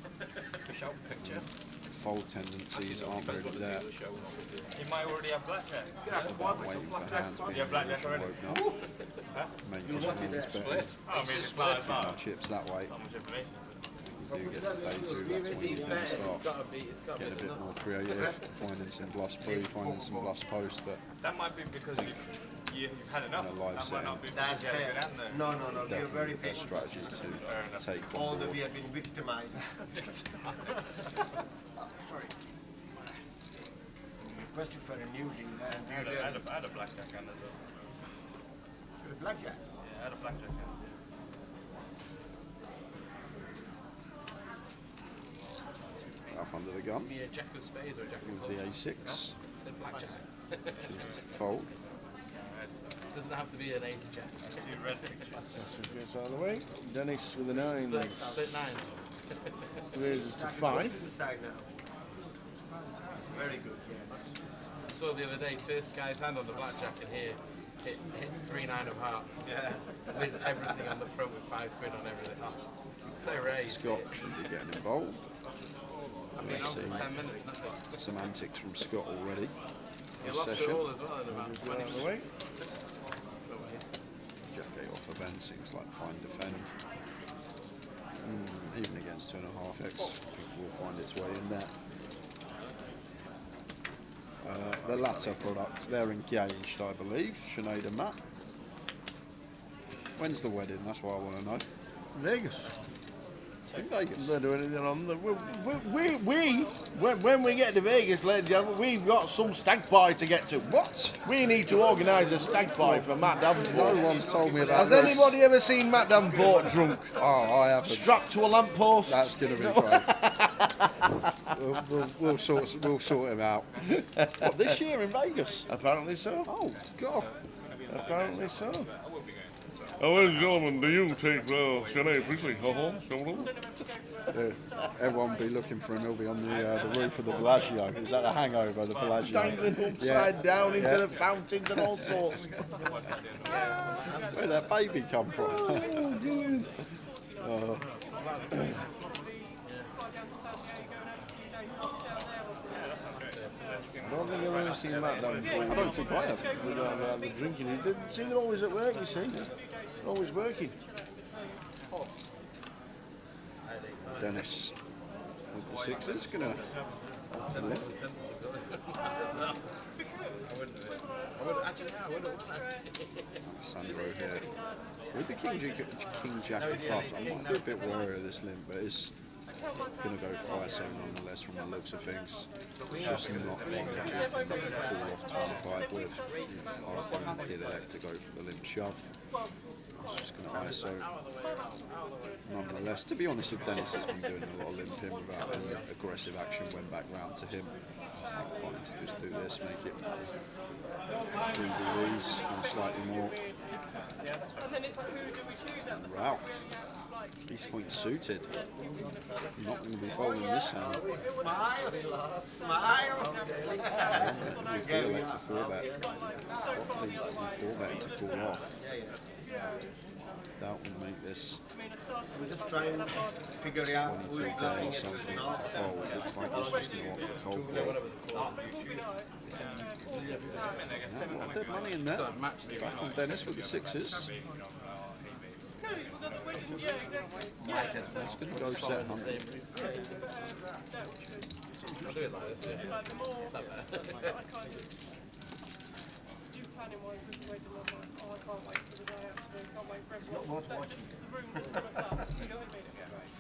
Speaker 6: Show a picture.
Speaker 2: Fold tendencies aren't really there.
Speaker 9: You might already have blackjack.
Speaker 2: Waiting for hands being
Speaker 9: Yeah, blackjack already.
Speaker 2: woken up. Making hands betting
Speaker 6: Split.
Speaker 9: I mean, it's not as
Speaker 2: on
Speaker 9: far.
Speaker 2: chips that way.
Speaker 9: Not much information.
Speaker 2: You do get to day 2, that's when you can start
Speaker 7: It's got to
Speaker 2: getting a
Speaker 7: be
Speaker 2: bit more creative, finding some bluffs pre, finding some bluffs post, but
Speaker 9: That might be because you've had enough.
Speaker 2: In a live
Speaker 9: That might not be because
Speaker 4: That's
Speaker 9: you had a
Speaker 4: fair.
Speaker 9: good hand there.
Speaker 4: No, we are very
Speaker 2: definitely the best
Speaker 4: patient.
Speaker 2: strategy to take on
Speaker 4: Although
Speaker 2: board.
Speaker 4: we have been victimized. Sorry. Requested for a new deal and
Speaker 9: I had a blackjack hand as well.
Speaker 4: blackjack.
Speaker 9: Yeah, I had a blackjack hand.
Speaker 2: Off under the gun
Speaker 7: Be a jack of spades or a jack of
Speaker 2: with the
Speaker 7: clubs.
Speaker 2: A6.
Speaker 7: Then blackjack.
Speaker 2: Chooses to fold.
Speaker 7: Doesn't have to be an ace jack.
Speaker 9: 2 red pictures.
Speaker 1: Asif gets out of the way. Dennis with a 9
Speaker 7: Split nines.
Speaker 1: raises to 5.
Speaker 4: Inside now. Very good, yeah.
Speaker 7: I saw the other day, first guy's hand on the blackjack and here hit 3 9 of hearts.
Speaker 4: Yeah.
Speaker 7: With everything on the front with 5 quid on everything. Oh, so raised.
Speaker 2: Scott should be getting involved.
Speaker 7: I've been on
Speaker 2: Let's
Speaker 7: for
Speaker 2: see.
Speaker 7: 10 minutes, nothing.
Speaker 2: Some antics from Scott already.
Speaker 7: You
Speaker 2: This
Speaker 7: lost it
Speaker 2: session.
Speaker 7: all as well in about 20
Speaker 1: Out of the way.
Speaker 7: minutes.
Speaker 2: Jack 8 off of Ben seems like fine defend. Even against 2.5x, I think will find its way in there. The latter product, they're engaged, I believe, Sinead and Matt. When's the wedding? That's what I want to know.
Speaker 1: Vegas.
Speaker 2: In Vegas.
Speaker 1: They're doing it on the. When we get to Vegas, ladies and gentlemen, we've got some stag party to get to. What? We need to organise a stag party for Matt
Speaker 2: No
Speaker 1: Davenport.
Speaker 2: one's told me about
Speaker 1: Has
Speaker 2: this.
Speaker 1: anybody ever seen Matt Davenport drunk,
Speaker 2: Oh, I haven't.
Speaker 1: strapped to a lamppost?
Speaker 2: That's going to be great. we'll sort him out. What, this year in Vegas?
Speaker 1: Apparently so.
Speaker 2: Oh, God.
Speaker 1: Apparently so.
Speaker 10: Oh, ladies and gentlemen, do you take Sinead Priestley home?
Speaker 2: Everyone will be looking for him. He'll be on the roof of the Bellagio. Is that the hangover, the Bellagio?
Speaker 1: Dangling upside down into
Speaker 2: Yeah.
Speaker 1: the fountains and all sorts.
Speaker 2: Where'd that baby come from?
Speaker 1: I don't think I've ever seen Matt Davenport.
Speaker 2: I don't think I have.
Speaker 1: Without the drinking. He did. See, they're always at work, you see. They're always working.
Speaker 2: Dennis with the sixes. Gonna flip. Sandro here. With the King Jack of clubs, I might be a bit wary of this limp, but it's going to go for ISO nonetheless from the looks of things. It's just not one that we can pull off 25 with. If our opponent did elect to go for the limp shove. just going to ISO. Nonetheless, to be honest, if Dennis has been doing a lot of limping without any aggressive action, went back round to him. I'm fine to just do this, make it 3 degrees and slightly more. And Ralph, he's quite suited. Not going to be folding this hand.
Speaker 8: Smile, smile.
Speaker 2: We'll be elect to 4-bet. What the 4-bet to call off. That will make this
Speaker 8: We're just trying to figure out who
Speaker 2: 22
Speaker 8: is going
Speaker 2: or something to fold. Looks like this was going to opt for cold call. Yeah, a bit of money in there. Back on Dennis with the 6s. It's going to go set hunting.
Speaker 7: I'll do it like this, yeah.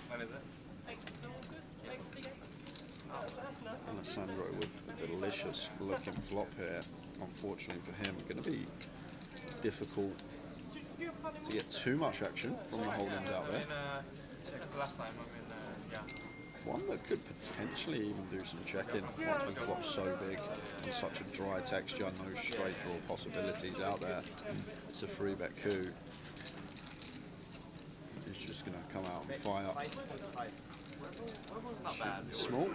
Speaker 9: When is it?
Speaker 2: Alessandro with a delicious looking flop here. Unfortunately for him, going to be difficult to get too much action from the holdings out there.
Speaker 9: Last time I'm in, yeah.
Speaker 2: One that could potentially even do some checking once we flop so big and such a dry texture, no straight draw possibilities out there. It's a 3-bet coup. He's just going to come out and fire.
Speaker 9: Not bad. It was
Speaker 2: Small.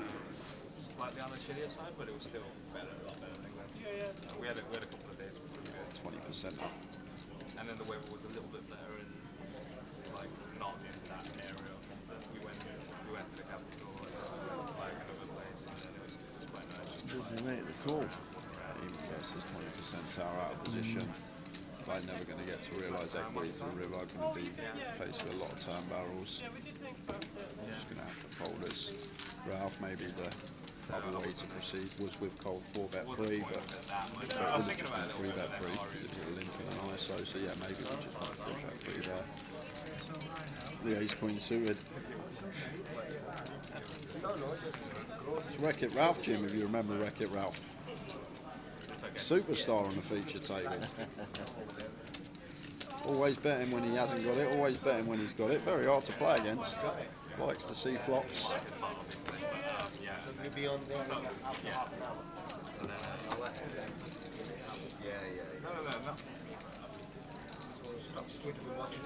Speaker 9: slightly on the chillier side, but it was still better, a lot better than England. We had a couple of days with pretty good.
Speaker 2: 20% up.
Speaker 9: And then the weather was a little bit better and like not in that area. We went to the capital and like another place, and then it was just quite nice.
Speaker 1: Does he make the call?
Speaker 2: Even versus 20% tower out of position. Like never going to get to realise equity to the river. Going to be faced with a lot of turn barrels. Just going to have to fold us. Ralph, maybe the other way to proceed was with cold 4-bet pre, but it would have just been 3-bet pre because it was limping and ISO. So yeah, maybe we just want to 3-bet pre there. The ace-queen suited. It's Wreck-It Ralph, Jim, if you remember Wreck-It Ralph. Superstar on the feature table. Always betting when he hasn't got it, always betting when he's got it. Very hard to play against. Likes to see flops.
Speaker 8: Will be on there? Yeah.
Speaker 9: No.
Speaker 8: So stop straight to be watching.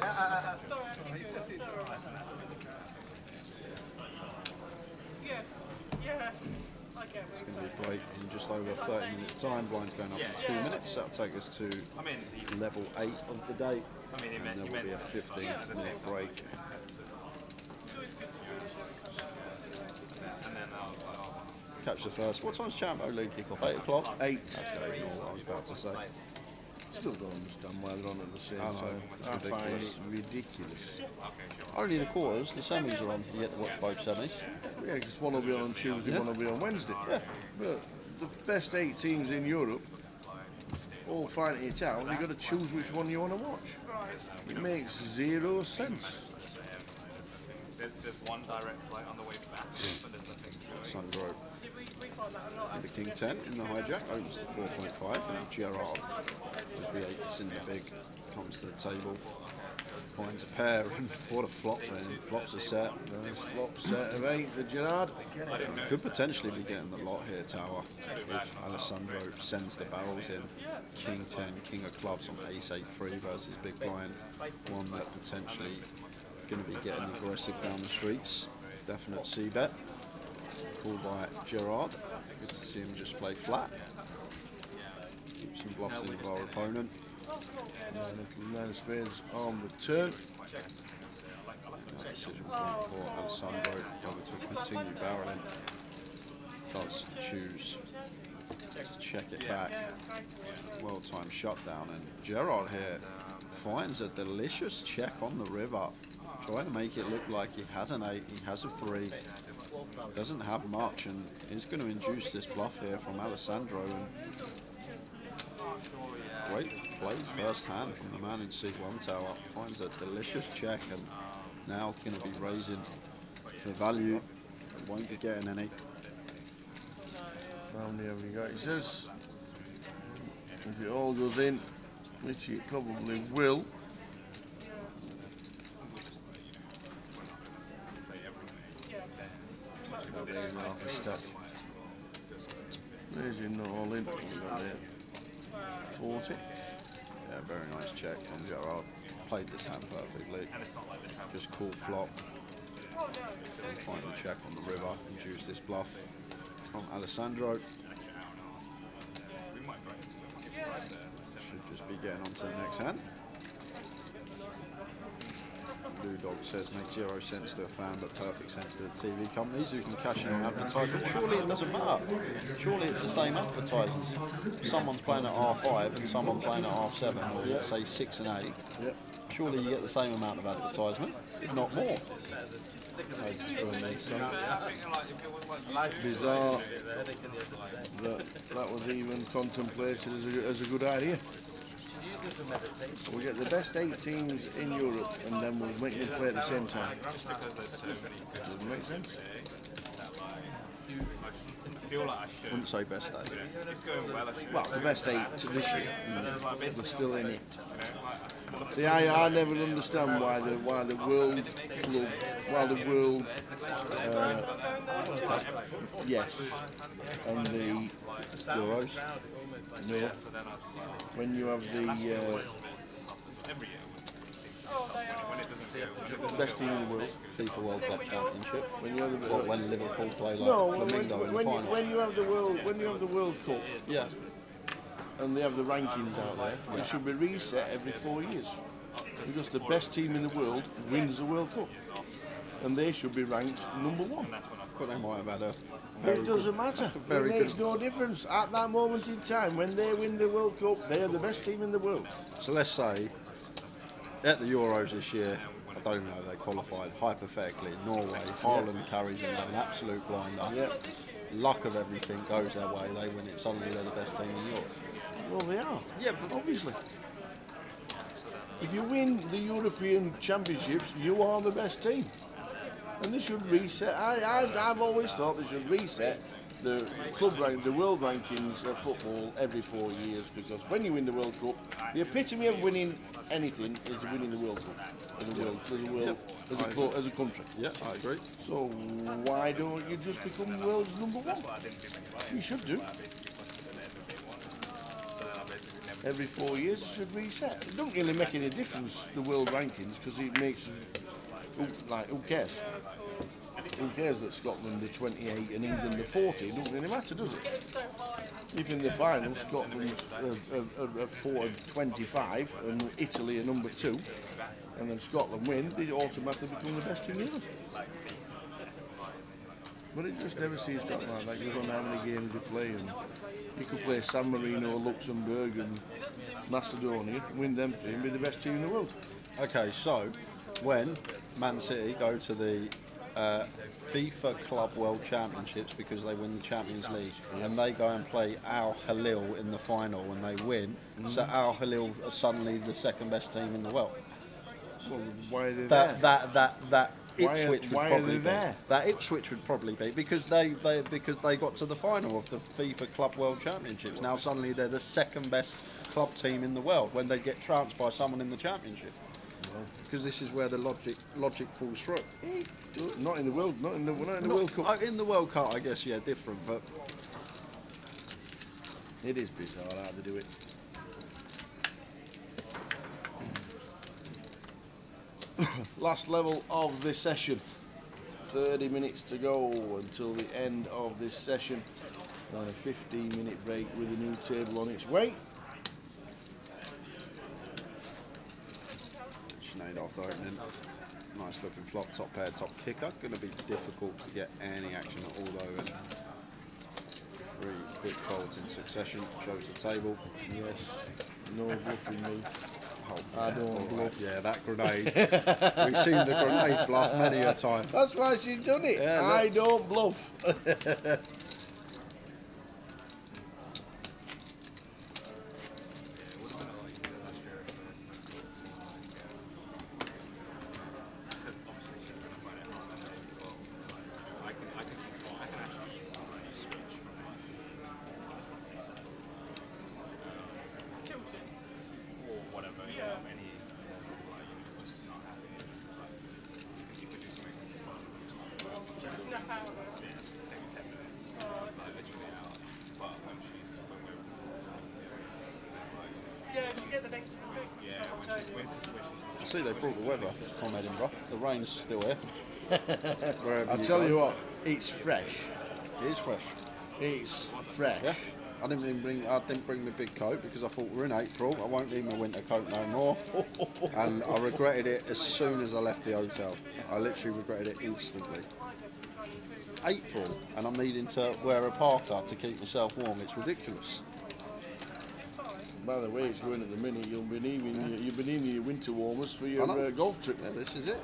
Speaker 2: It's going to be a break in just over 30 minutes time. Blind's going up in 2 minutes. That'll take us to level 8 of the day. And there will be a 15-minute break. Catch the first. What time's Champo League kick off? 8 o'clock?
Speaker 1: 8.
Speaker 2: Okay, ignore what I was about to say.
Speaker 1: Still don't understand why they're on at the same
Speaker 2: I know,
Speaker 1: time.
Speaker 2: it's
Speaker 1: I find
Speaker 2: ridiculous.
Speaker 1: it ridiculous.
Speaker 2: Only the quarters, the semis are on. You get to watch both semis.
Speaker 1: Yeah, because one will be on Tuesday,
Speaker 2: Yeah.
Speaker 1: one will be on Wednesday.
Speaker 2: Yeah.
Speaker 1: But the best 8 teams in Europe all fighting it out. You've got to choose which one you want to watch. It makes zero sense.
Speaker 9: There's one direct flight on the way back, but there's nothing.
Speaker 2: Sandro. And the King 10 in the hijack opens to 4.5, and Gerard with the 8s in the big comes to the table. Finds a pair, and what a flop for him. Flops a set.
Speaker 1: Nice flop set of 8 for Gerard.
Speaker 2: Could potentially be getting the lot here, Tower, if Alessandro sends the barrels in. King 10, King of Clubs on Ace 8-3 versus Big Blind. One that potentially going to be getting aggressive down the streets. Definite C-bet. Called by Gerard. Good to see him just play flat. Keep some bluffs in of our opponent.
Speaker 1: 9 of spades on the turn.
Speaker 2: Decision point for Alessandro. Whether to continue barreling. Does choose to check it back. Well-timed shutdown, and Gerard here finds a delicious check on the river. Trying to make it look like he has an 8, he has a 3. Doesn't have much, and is going to induce this bluff here from Alessandro. And great play first hand from the man in C1 Tower. Finds a delicious check, and now going to be raising for value. Won't be getting any.
Speaker 1: How many have you got? He says, if it all goes in, which it probably will, Raising not all in. What we got there? 40.
Speaker 2: Yeah, very nice check from Gerard. Played this hand perfectly. Just called flop. Find the check on the river. Induce this bluff from Alessandro. Should just be getting on to the next hand. Blue Dog says makes 0 sense to a fan but perfect sense to the TV companies who can cash in on advertising. Surely it doesn't matter. Surely it's the same advertisers. If someone's playing at R5 and someone playing at R7, or let's say 6 and 8, surely you get the same amount of advertisement, if not more.
Speaker 1: Bizarre that was even contemplated as a good idea. We'll get the best 8 teams in Europe and then we'll make them play at the same time. Doesn't make sense.
Speaker 2: Wouldn't say best 8.
Speaker 1: Well, the best 8 this year, they're still in it. See, I never understand why the world club, yes, and the
Speaker 2: Euros.
Speaker 1: No. When you have the best team in the world,
Speaker 2: FIFA World Cup Championship.
Speaker 1: when you have the
Speaker 2: What, when Liverpool play like Flamingo in the
Speaker 1: when
Speaker 2: final?
Speaker 1: you have the World Cup,
Speaker 2: Yeah.
Speaker 1: and they have the rankings out there, it should be reset every 4 years because the best team in the world wins the World Cup, and they should be ranked number 1.
Speaker 2: But they might have had a
Speaker 1: It doesn't matter.
Speaker 2: very
Speaker 1: It makes
Speaker 2: good-
Speaker 1: no difference. At that moment in time, when they win the World Cup, they are the best team in the world.
Speaker 2: So let's say at the Euros this year, I don't even know if they qualified, hypothetically, Norway, Ireland carries in an absolute blinder.
Speaker 1: Yeah.
Speaker 2: Luck of everything goes their way, they win it, suddenly they're the best team in Europe.
Speaker 1: Well, they are.
Speaker 2: Yeah, but
Speaker 1: Obviously. If you win the European Championships, you are the best team. And they should reset. I've always thought they should reset the the world rankings of football every 4 years, because when you win the World Cup, the epitome of winning anything is winning the World Cup as a country.
Speaker 2: yeah, I agree.
Speaker 1: So why don't you just become the world's number 1? You should do. Every 4 years it should reset. It doesn't really make any difference, the world rankings, because it makes who cares? Who cares that Scotland are 28 and England are 40? It doesn't really matter, does it? If in the final Scotland are 25 and Italy are number 2, and then Scotland win, they automatically become the best team in Europe. But it just never seems to happen like that. You don't know how many games you play, and you could play San Marino, Luxembourg and Macedonia, win them 3 and be the best team in the world.
Speaker 2: Okay, so when Man City go to the FIFA Club World Championships because they win the Champions League, and they go and play Al Hilal in the final and they win, so Al Hilal are suddenly the second best team in the world.
Speaker 1: Well, why are they
Speaker 2: That
Speaker 1: Why are-
Speaker 2: Ipswich would
Speaker 1: why are
Speaker 2: probably
Speaker 1: they
Speaker 2: be.
Speaker 1: there?
Speaker 2: That Ipswich would probably be because they got to the final of the FIFA Club World Championships. Now suddenly they're the second best club team in the world when they get trounced by someone in the championship. Because this is where the logic falls through.
Speaker 1: Not in the world, not in the World Cup.
Speaker 2: In the World Cup, I guess, yeah, different, but
Speaker 1: It is bizarre how they do it. Last level of this session. 30 minutes to go until the end of this session. And a 15-minute break with a new table on its way.
Speaker 2: Sinead after opening. Nice looking flop, top pair, top kicker. Going to be difficult to get any action at all though. And 3 quick folds in succession. Shows the table.
Speaker 1: Yes. No bluffing me.
Speaker 2: Oh,
Speaker 1: I don't bluff.
Speaker 2: Yeah, that grenade. We've seen the grenade bluff many a time.
Speaker 1: That's why she's done it.
Speaker 2: Yeah,
Speaker 1: I don't bluff.
Speaker 2: see they brought the weather from Edinburgh. The rain's still here. Wherever
Speaker 1: I'll
Speaker 2: you
Speaker 1: tell
Speaker 2: go.
Speaker 1: you what, it's fresh.
Speaker 2: It is fresh.
Speaker 1: It's fresh.
Speaker 2: Yeah. I didn't bring my big coat because I thought we're in April. I won't need my winter coat no more. And I regretted it as soon as I left the hotel. I literally regretted it instantly. April, and I'm needing to wear a parka to keep myself warm. It's ridiculous.
Speaker 1: By the way, it's going at the minute. You've been in your winter warmers for your golf trip.
Speaker 2: Yeah, this is it.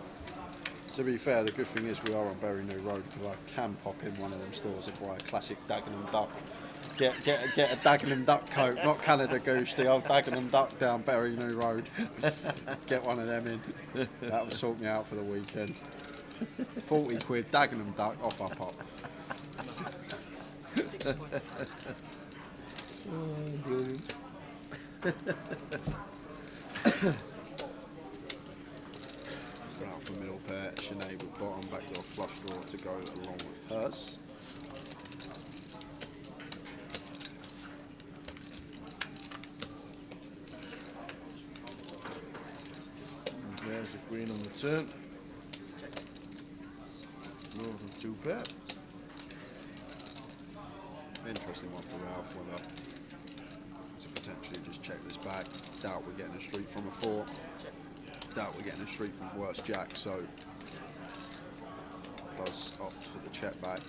Speaker 2: To be fair, the good thing is we are on Bury New Road because I can pop in one of them stores and buy a classic Dagenham Duck. Get a Dagenham Duck coat, not Canada Goose, the old Dagenham Duck down Bury New Road. Get one of them in. That will sort me out for the weekend. 40 quid, Dagenham Duck, off I pop.
Speaker 1: Oh, brilliant.
Speaker 2: Out for middle pair, Sinead with bottom, backdoor flush draw to go along with hers.
Speaker 1: And there's the queen on the turn. More than 2 pair.
Speaker 2: Interesting one for Ralph, whether to potentially just check this back. Doubt we're getting a street from a 4. Doubt we're getting a street from worse jack, so does opt for the check back.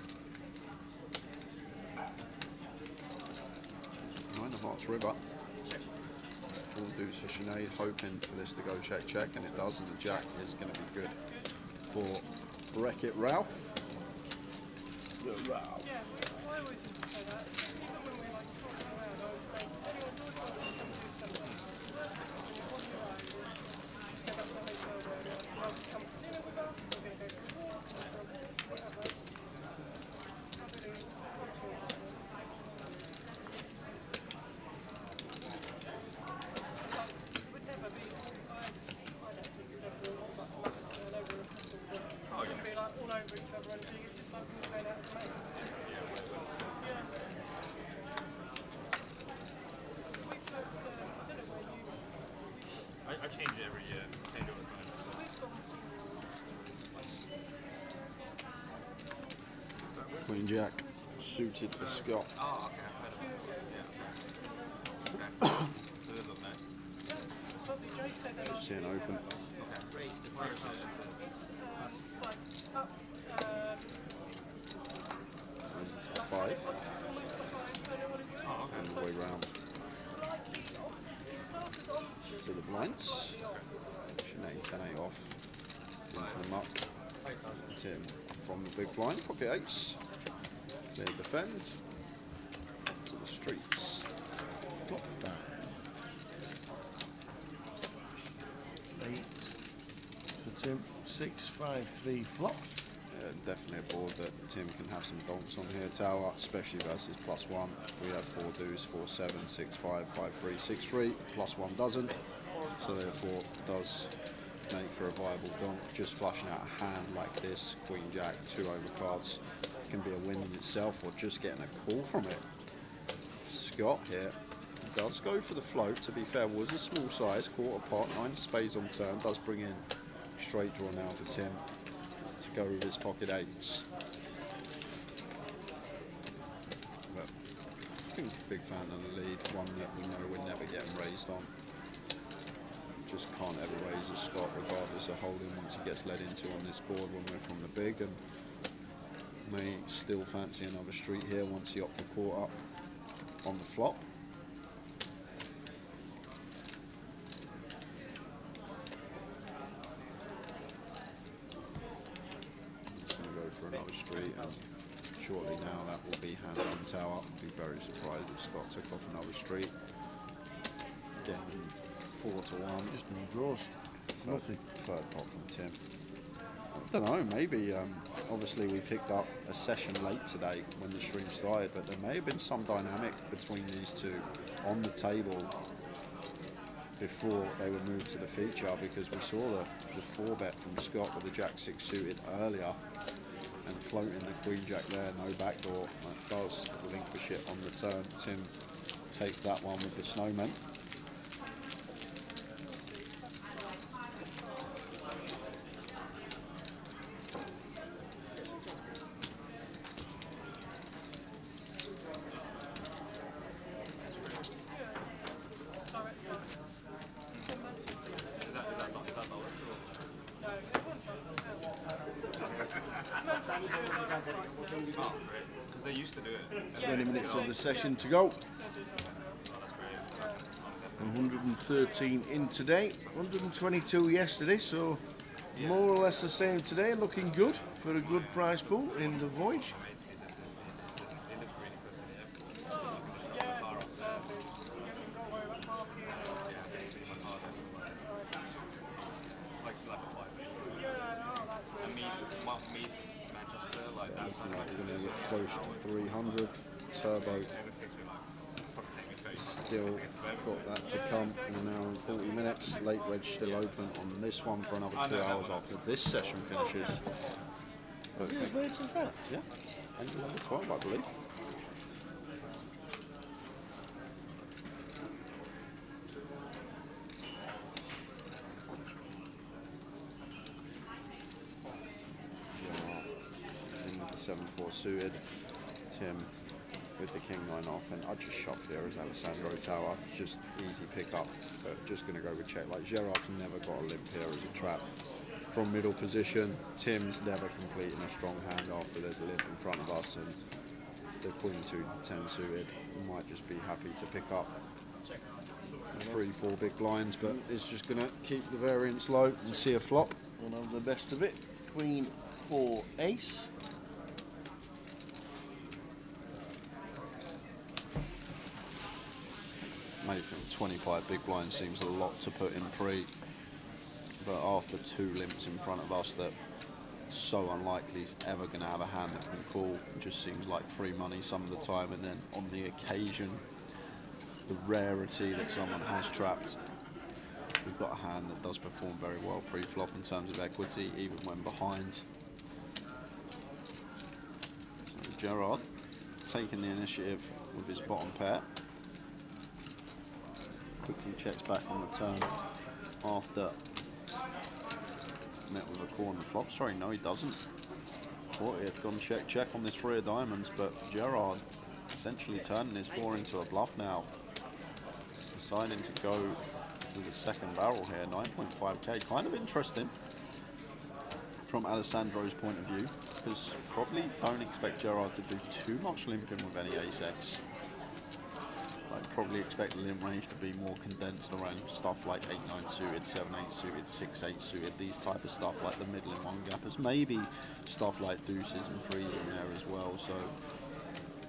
Speaker 2: 9 of Hearts River. 4 deuce for Sinead, hoping for this to go check check, and it does, and the jack is going to be good for Wreck-It Ralph.
Speaker 1: Ralph.
Speaker 5: Yeah, I always used to say that. Even when we were like talking around, I always say, anyone who wants to do something, first of all, when you're on your own, just go back to the hotel room, and I'll just come for dinner with us, we're going to go for a walk, or whatever. Happily come to it. It would never be, I don't think it would ever be all like that, all over a couple, but it wouldn't be like all over each other or anything, it's just like we were going out as mates. Yeah. We've got, I don't know where you,
Speaker 9: I change it every year. Change it all the time.
Speaker 5: we've got,
Speaker 2: Queen Jack suited for Scott.
Speaker 9: Oh, okay. I've heard of it. Yeah. Okay. So they look nice.
Speaker 5: it's lovely, Jay said that
Speaker 2: Just see an open.
Speaker 5: it's like up,
Speaker 2: This is the 5.
Speaker 5: almost a 5, don't know what it was.
Speaker 2: And the way round
Speaker 5: Slightly off, his class is off,
Speaker 2: to the blinds. Sinead 10-8 off into the muck. Tim from the big blind, pocket 8s. Clear defend. Off to the streets.
Speaker 1: Flop down. 8 for Tim. 6, 5, 3 flop.
Speaker 2: Yeah, definitely a board that Tim can have some donks on here. Tower, especially versus +1. We have 4 deuce, 4, 7, 6, 5, 5, 3, 6, 3. +1 doesn't. So therefore does make for a viable donk. Just flushing out a hand like this, Queen Jack, 2 overcards, can be a win in itself, or just getting a call from it. Scott here does go for the float. To be fair, was a small size, quarter pot, 9 spades on turn, does bring in straight draw now for Tim to go with his pocket 8s. But I think big fan of the lead, one that we know we're never getting raised on. Just can't ever raise a Scott regardless of holding once he gets led into on this board when we're from the big, and may still fancy another street here once he opt for quarter up on the flop. He's going to go for another street, and shortly now that will be hand on tower. I'd be very surprised if Scott took off another street. Getting 4 to 1.
Speaker 1: Just no draws. Nothing.
Speaker 2: Third pot from Tim. I don't know, maybe, obviously we picked up a session late today when the stream started, but there may have been some dynamic between these two on the table before they were moved to the feature, because we saw the 4-bet from Scott with the Jack-6 suited earlier and floating the Queen Jack there, no backdoor. That does relinquish it on the turn. Tim takes that one with the snowman.
Speaker 1: minutes of the session to go. 113 in today, 122 yesterday, so more or less the same today. Looking good for a good prize pool in the Voyage.
Speaker 2: Looking like we're going to get close to 300. Turbo still got that to come in an hour and 40 minutes. Late reg still open on this one for another 2 hours after this session finishes.
Speaker 1: Where is that?
Speaker 2: Yeah, engine number 12, I believe. In with the 7-4 suited. Tim with the king 9 off, and I just shoved here as Alessandro Tower. Just easy pick up, but just going to go with check. Like Gerard's never got a limp here as a trap. From middle position, Tim's never completing a strong hand after there's a limp in front of us, and the queen 2-10 suited might just be happy to pick up 3-4 big blinds, but it's just going to keep the variance low and see a flop.
Speaker 1: We'll have the best of it. Queen 4 ace.
Speaker 2: Maybe think 25 big blinds seems a lot to put in pre, but after 2 limps in front of us that so unlikely he's ever going to have a hand that can call, it just seems like free money some of the time, and then on the occasion, the rarity that someone has trapped, we've got a hand that does perform very well pre-flop in terms of equity, even when behind. So Gerard taking the initiative with his bottom pair. Quickly checks back on the turn after met with a call on the flop. Sorry, no he doesn't. Thought he had gone check on this 3 of diamonds, but Gerard essentially turning his 4 into a bluff now. Deciding to go to the second barrel here, 9.5k. Kind of interesting from Alessandro's point of view, because probably don't expect Gerard to do too much limping with any ace-x. I'd probably expect the limp range to be more condensed around stuff like 8-9 suited, 7-8 suited, 6-8 suited, these type of stuff, like the middle and one gappers, maybe stuff like deuces and threes in there as well, so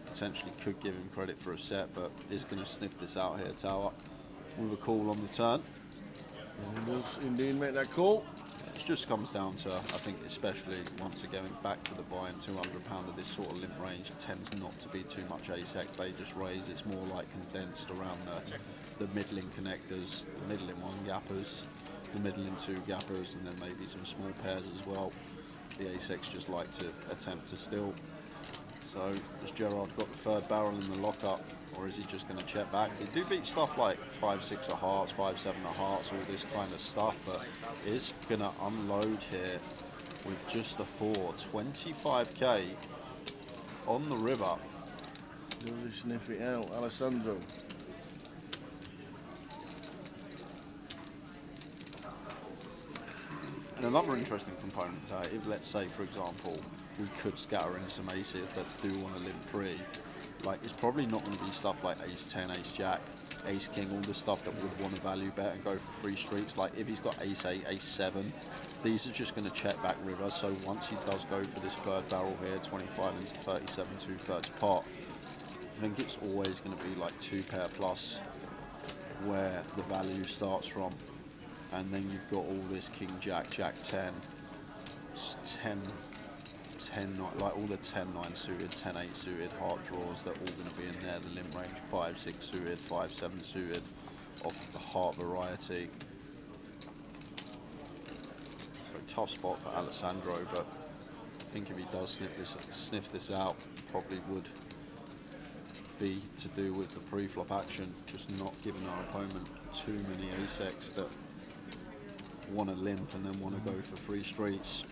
Speaker 2: potentially could give him credit for a set, but is going to sniff this out here, Tower, with a call on the turn.
Speaker 1: And he does indeed make that call.
Speaker 2: It just comes down to, I think, especially once we're going back to the buying £200 of this sort of limp range, it tends not to be too much ace-x. They just raise. It's more like condensed around the middling connectors, the middling one gappers, the middling 2 gappers, and then maybe some small pairs as well. The ace-x just like to attempt to steal. So has Gerard got the 3rd barrel in the lockup, or is he just going to check back? They do beat stuff like 5-6 of hearts, 5-7 of hearts, all this kind of stuff, but is going to unload here with just a 4, 25k on the river.
Speaker 1: Does he sniff it out, Alessandro?
Speaker 2: And another interesting component, if let's say, for example, we could scatter in some aces that do want to limp free, like it's probably not going to be stuff like ace-10, ace-jack, ace-king, all the stuff that would want to value bet and go for free streets. Like if he's got ace-8, ace-7, these are just going to check back river. So once he does go for this 3rd barrel here, 25 into 37, 2/3 pot, I think it's always going to be like 2 pair plus where the value starts from. And then you've got all this king jack, jack 10, 10, like all the 10-9 suited, 10-8 suited heart draws that are all going to be in there. The limp range 5-6 suited, 5-7 suited of the heart variety. So tough spot for Alessandro, but I think if he does sniff this out, probably would be to do with the pre-flop action, just not giving our opponent too many ace-x that want to limp and then want to go for free streets.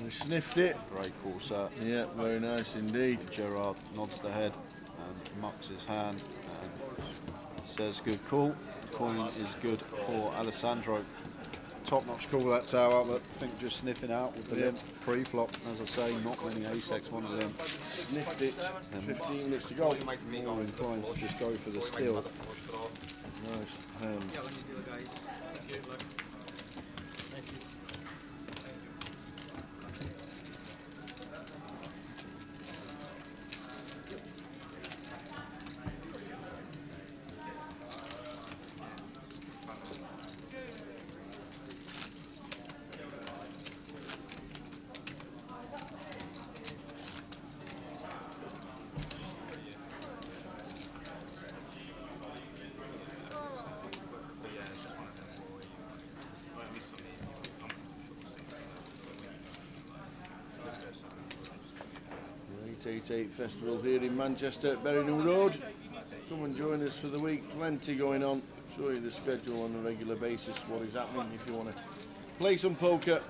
Speaker 1: He sniffed it.
Speaker 2: Great call, sir.
Speaker 1: Yeah, very nice indeed.
Speaker 2: Gerard nods the head and mucks his hand and says good call. The coin is good for Alessandro. Top-notch call that tower, but I think just sniffing out with the limp pre-flop. As I say, not many ace-x want a limp.
Speaker 1: Sniffed it. 15 minutes to go.
Speaker 2: More inclined to just go for the steal.
Speaker 1: Nice hand.
Speaker 9: But yeah, it's just one of them where you, well, at least for me, I'm
Speaker 1: The 888 Festival here in Manchester, Berryhill Road. Come and join us for the week. Plenty going on. Show you the schedule on a regular basis, what is happening if you want to play some poker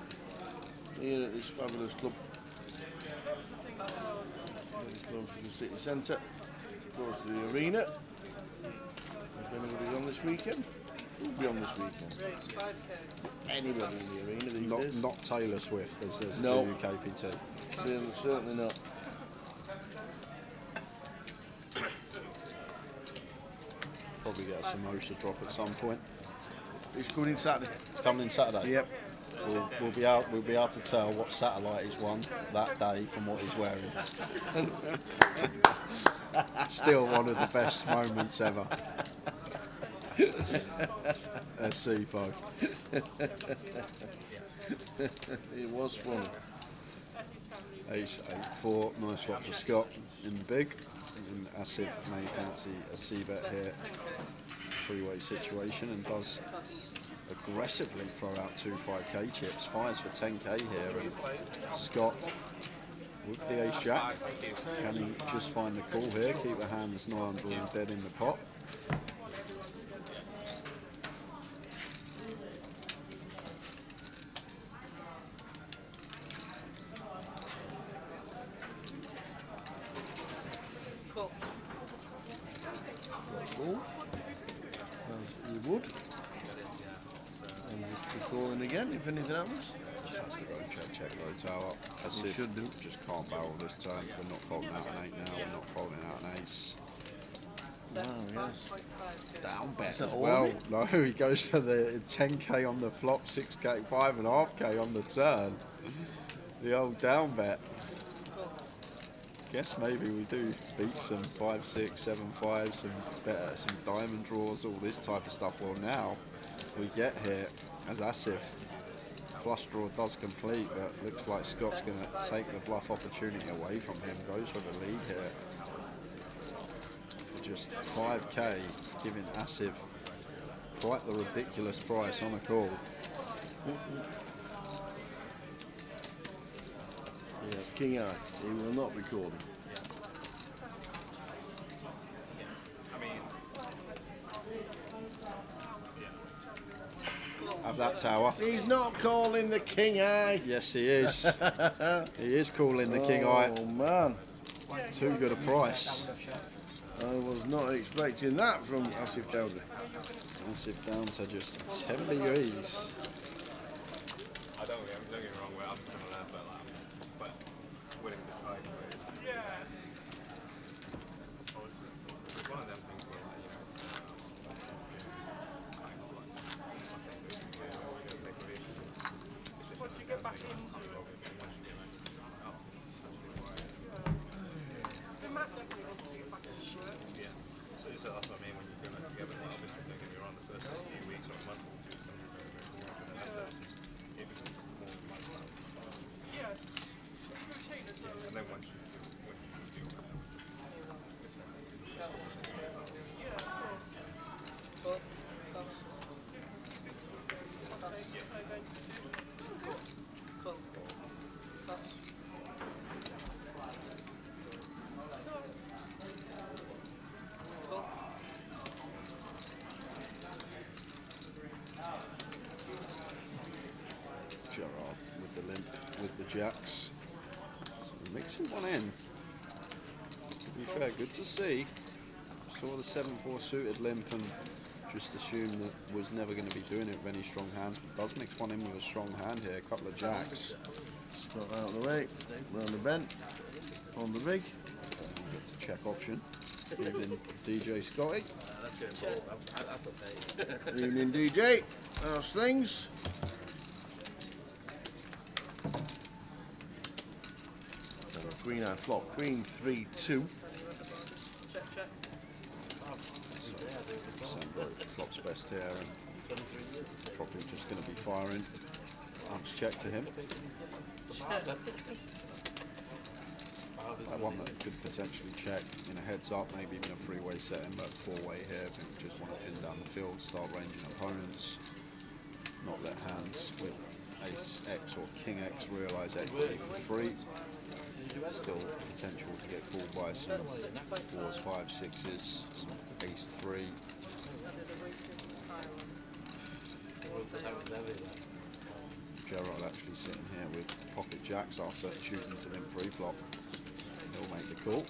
Speaker 1: here at this fabulous club. Very close to the city centre, close to the arena. If anybody's on this weekend, who'll be on this weekend? Anybody in the arena these days?
Speaker 2: Not Taylor Swift, as there's
Speaker 1: No.
Speaker 2: a UKPT.
Speaker 1: Certainly not.
Speaker 2: Probably get a Samosa drop at some point.
Speaker 1: It's coming in Saturday.
Speaker 2: It's coming in Saturday.
Speaker 1: Yep.
Speaker 2: We'll be able to tell what satellite he's won that day from what he's wearing. Still one of the best moments ever. A CFO.
Speaker 1: It was funny.
Speaker 2: Ace 8-4, nice swap for Scott in the big. And Asif may fancy a C-bet here. Three-way situation and does aggressively throw out 2 5k chips. Fires for 10k here and Scott with the ace jack. Can he just find the call here? Keep the hands nigh on drawing dead in the pot.
Speaker 1: As you would. And just be calling again if anything happens.
Speaker 2: Just has to go check low tower. As
Speaker 1: He
Speaker 2: if
Speaker 1: should do.
Speaker 2: just can't barrel this turn. We're not folding out an 8 now. We're not folding out an ace.
Speaker 1: Wow, yes.
Speaker 2: Down bet
Speaker 1: Is that
Speaker 2: as
Speaker 1: all
Speaker 2: well.
Speaker 1: of it?
Speaker 2: No, he goes for the 10k on the flop, 6k, 5.5k on the turn. The old down bet. Guess maybe we do beat some 5, 6, 7, 5, some diamond draws, all this type of stuff. Well, now we get here as Asif. Flush draw does complete, but looks like Scott's going to take the bluff opportunity away from him. Goes for the lead here. For just 5k, giving Asif quite the ridiculous price on a call.
Speaker 1: Yes, King Eye. He will not be calling.
Speaker 9: I mean,
Speaker 2: Have that tower.
Speaker 1: He's not calling the King Eye.
Speaker 2: Yes, he is. He is calling the King Eye.
Speaker 1: Oh man,
Speaker 2: Too good a price.
Speaker 1: I was not expecting that from Asif Dowdry.
Speaker 2: Massive down to just 10 degrees.
Speaker 9: I don't get me wrong, I'm kind of there, but willing to try to do it. It's one of them things where, like, you know, it's kind of like,
Speaker 5: Once you get back into it. The Matt definitely wants to get back into it.
Speaker 9: yeah. So that's what I mean when you go back together. It's just, don't get me wrong, the first few weeks or a month or two, it's going to be very, very boring. And then it becomes more like,
Speaker 5: Yeah. Routine as well.
Speaker 9: and then once you do,
Speaker 2: Gerard with the limp, with the jacks. So mixing one in. To be fair, good to see. Saw the 7-4 suited limp and just assumed that was never going to be doing it with any strong hands, but does mix one in with a strong hand here. A couple of jacks.
Speaker 1: Got out of the way, round the bend, on the rig.
Speaker 2: Gets a check option. Evening, DJ Scotty.
Speaker 7: That's okay.
Speaker 1: Evening, DJ. How's things? Queen high flop, Queen 3-2.
Speaker 2: Sandro flops best here and probably just going to be firing. Arms check to him. That one that could potentially check in a heads up, maybe even a three-way setting, but four-way here. I think we just want to thin down the field, start ranging opponents, not let hands with ace X or king X realise equity for free. Still potential to get called by some 4s, 5s, 6s, some ace 3. Gerard actually sitting here with pocket jacks after choosing to limp pre-flop. He'll make the call.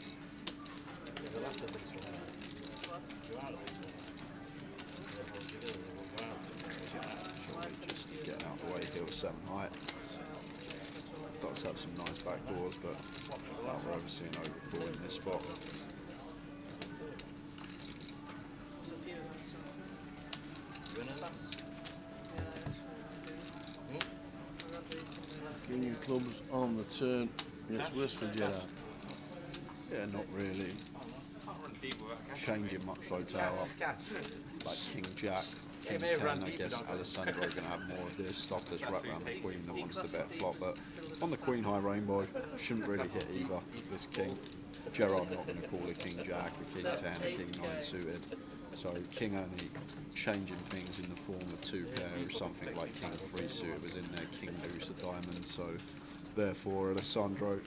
Speaker 2: Just getting out of the way here with 7 height. Does have some nice back doors, but we're ever seeing overcall in this spot.
Speaker 1: King of clubs on the turn. It's worse for Gerard.
Speaker 2: Yeah, not really changing much low tower. Like King Jack, King 10, I guess Alessandro going to have more of this stuff that's wrapped around the Queen that wants to bet flop, but on the Queen high rainbow, shouldn't really hit either, this King. Gerard not going to call a King Jack, a King 10, a King 9 suited. So King only changing things in the form of 2 pairs, something like King 3 suited was in there, King deuce a diamond, so therefore Alessandro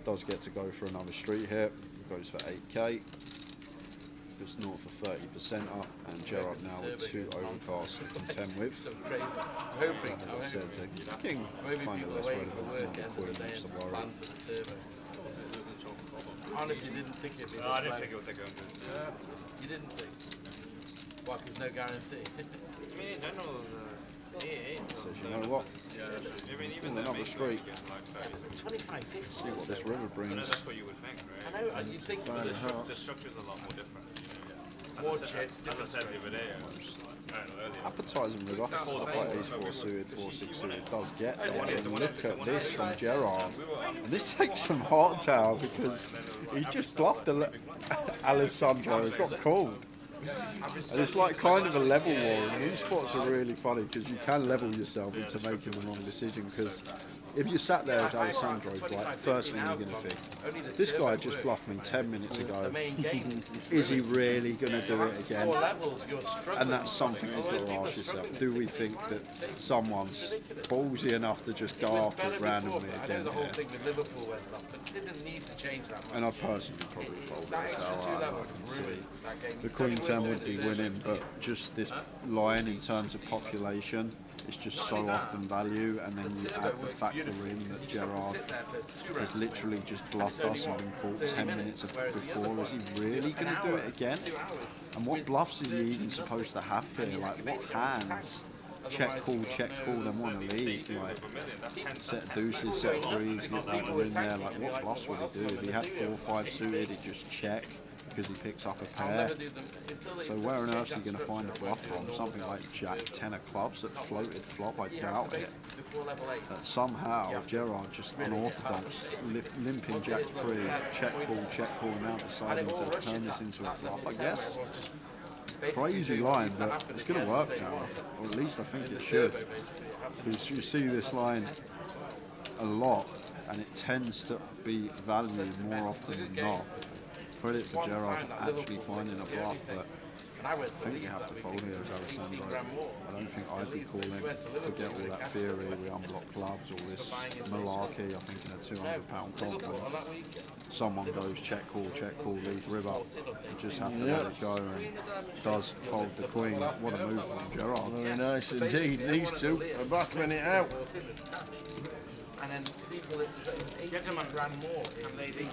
Speaker 2: does get to go for another street here, goes for 8k, just north of 30% up, and Gerard now with 2 overcasts to contend with. As I said, the King kind of less relevant, not the Queen, that's the worry.
Speaker 7: Honestly, didn't think it'd be
Speaker 9: No, I didn't think it would take 100.
Speaker 7: You didn't think? Well, there's no guarantee.
Speaker 9: I mean, in general,
Speaker 2: Says, you know what,
Speaker 9: I mean, even
Speaker 2: another street,
Speaker 7: 25,
Speaker 2: see what this river brings.
Speaker 9: that's what you would think, right?
Speaker 7: I know, and you'd think
Speaker 1: Five
Speaker 7: that
Speaker 1: hearts.
Speaker 9: The structure's a lot more different, you know.
Speaker 7: more
Speaker 9: As I
Speaker 7: chips,
Speaker 9: said, as I said the other day, earlier.
Speaker 2: Appetizing river, stuff like ace 4 suited, 4 6 suited does get there. And look at this from Gerard. And this takes some heart tower because he just bluffed Alessandro, he got called. And it's like kind of a level war, and these spots are really funny because you can level yourself into making the wrong decision, because if you sat there as Alessandro, like, first thing you're going to think, this guy just bluffed me 10 minutes ago, is he really going to do it again? And that's something you've got to ask yourself, do we think that someone's ballsy enough to just go after it randomly again here? And I personally probably fold that tower, I can see the Queen 10 would be winning, but just this line in terms of population is just so often value, and then you add the factor in that Gerard has literally just bluffed us and been caught 10 minutes before. Is he really going to do it again? And what bluffs is he even supposed to have here? Like, what hands? Check call, then want to lead. Like, set deuces, set threes, not like they're in there. Like, what bluffs would he do? If he had 4 or 5 suited, he'd just check because he picks up a pair. So where on earth is he going to find a bluff from? Something like Jack 10 of clubs that floated flop, I doubt it. That somehow Gerard just unorthodox, limping Jack's pre, check call, now deciding to turn this into a bluff, I guess. Crazy line, but it's going to work now, or at least I think it should. Because you see this line a lot, and it tends to be valued more often than not. Credit for Gerard actually finding a bluff, but I think you have to fold here as Alessandro. I don't think I'd be calling, forget all that theory, we unblock clubs, all this malarkey. I think in a £200 comp, when someone goes check call, lead river, you just have to let it go, and does fold the Queen. What a move from Gerard.
Speaker 1: Very nice indeed. These two are battling it out.
Speaker 7: And then people that get them and ran more, and they leave.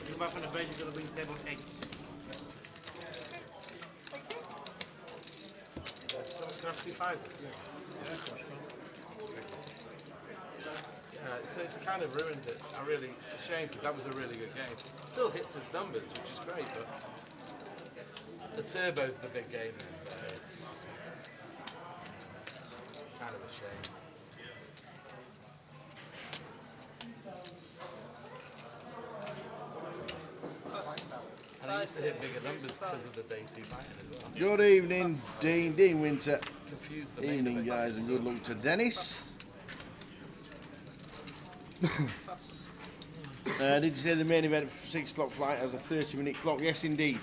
Speaker 7: You come back on the bench, you're going to bring table 8. Can I have 2 pies? Yeah, so it's kind of ruined it. It's a shame because that was a really good game. It still hits its numbers, which is great, but the turbo's the big game then. So it's kind of a shame. And I used to hit bigger numbers because of the day 2 fighting as well.
Speaker 1: Good evening, Dean Winter.
Speaker 7: Confused the main
Speaker 1: Evening,
Speaker 7: event.
Speaker 1: guys, and good luck to Dennis. Did you say the main event 6 o'clock flight has a 30-minute clock? Yes, indeed.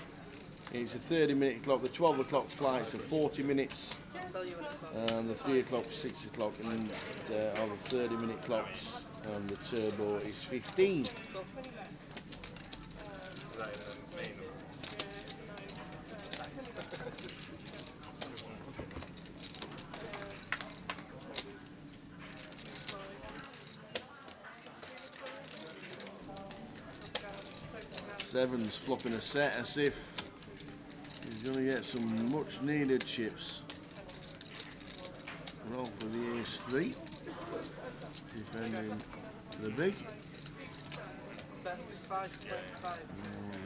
Speaker 1: It's a 30-minute clock. The 12 o'clock flights are 40 minutes. And the 3 o'clock, 6 o'clock, and are the 30-minute clocks. And the turbo is 15. Seven's flopping a set as if he's going to get some much needed chips. Roll for the ace-3. Defending the big.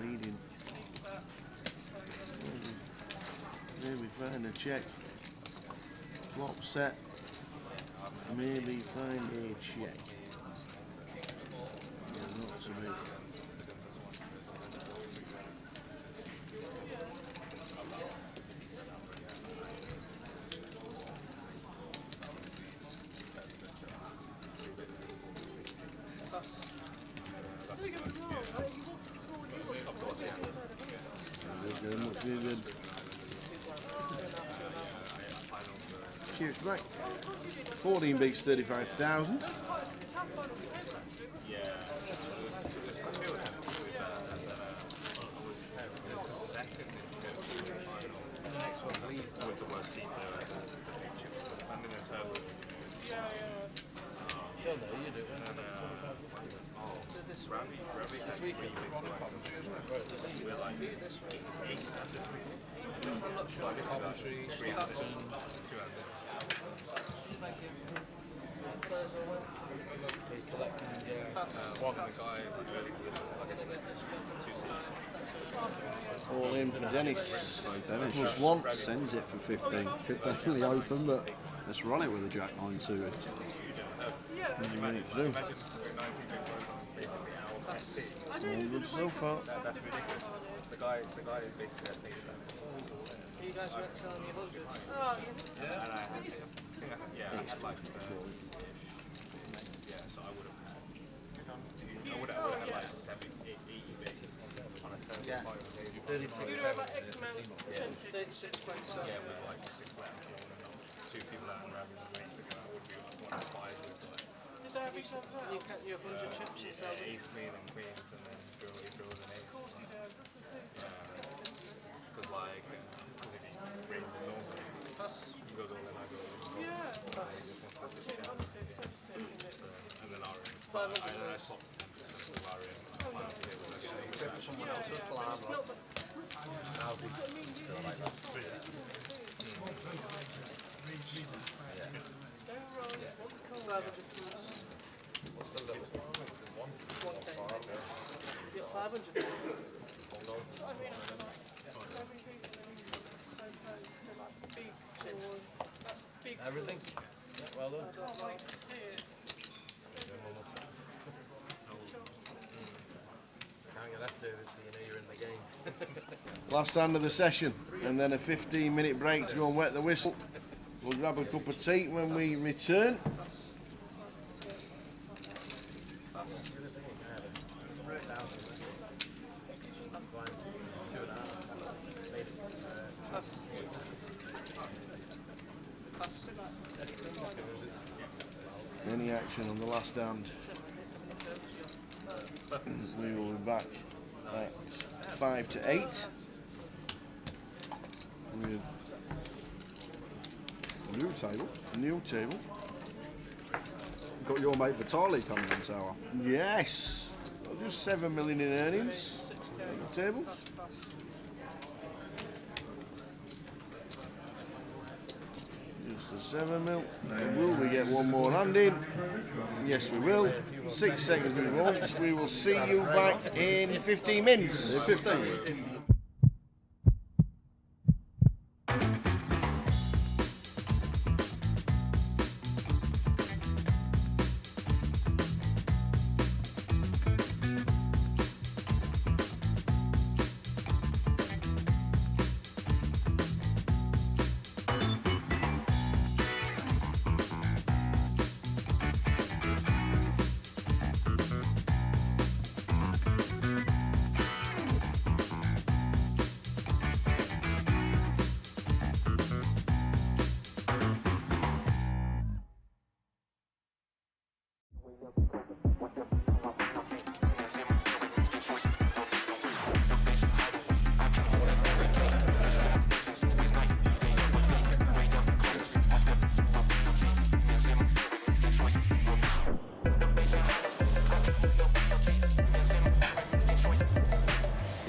Speaker 1: Leading. Maybe find a check. Flop set. Maybe find a check. Yeah, not to be. Good. Cheers, right. 14 beats 35,000. All in for Dennis.
Speaker 2: Dennis
Speaker 1: Plus one.
Speaker 2: sends it for 15. Could definitely open, but let's run it with a jack 9 suited.
Speaker 1: Run it through. All good so far.
Speaker 9: That's ridiculous. The guy is basically a safe.
Speaker 5: You guys weren't selling your hundreds.
Speaker 9: And I had like so I would have had like 7, 8, 80 basics on a turn.
Speaker 7: Yeah. 36,
Speaker 5: You know about X amount of percentage? 36.7.
Speaker 9: Yeah, with like 6 left and 2 people that are having waiting to go out would be 1 and 5 with like
Speaker 5: Did I reach out that? You can't do 100 chips yourself.
Speaker 9: ace, queen and queens and then draws an ace.
Speaker 5: Of course you do. This is
Speaker 9: Because like, because if he raises normally, he goes all in, I go all in.
Speaker 5: Yeah.
Speaker 9: Honestly,
Speaker 5: It's so sick, isn't it?
Speaker 9: and then I swapped with Larry and I it was actually
Speaker 5: Someone else was
Speaker 7: Everything? Yeah, well done.
Speaker 5: I don't like to see it.
Speaker 7: Count your leftovers so you know you're in the game.
Speaker 1: Last hand of the session, and then a 15-minute break to go and wet the whistle. We'll grab a cup of tea when we return. Any action on the last hand? We will be back at 5 to 8 with new table.
Speaker 2: Got your mate Vitali coming in tower.
Speaker 1: Yes, just 7 million in earnings. Tables. the 7 mil. Will we get one more hand in? Yes, we will. 6 seconds we won't. We will see you back in 15 minutes.
Speaker 2: In 15.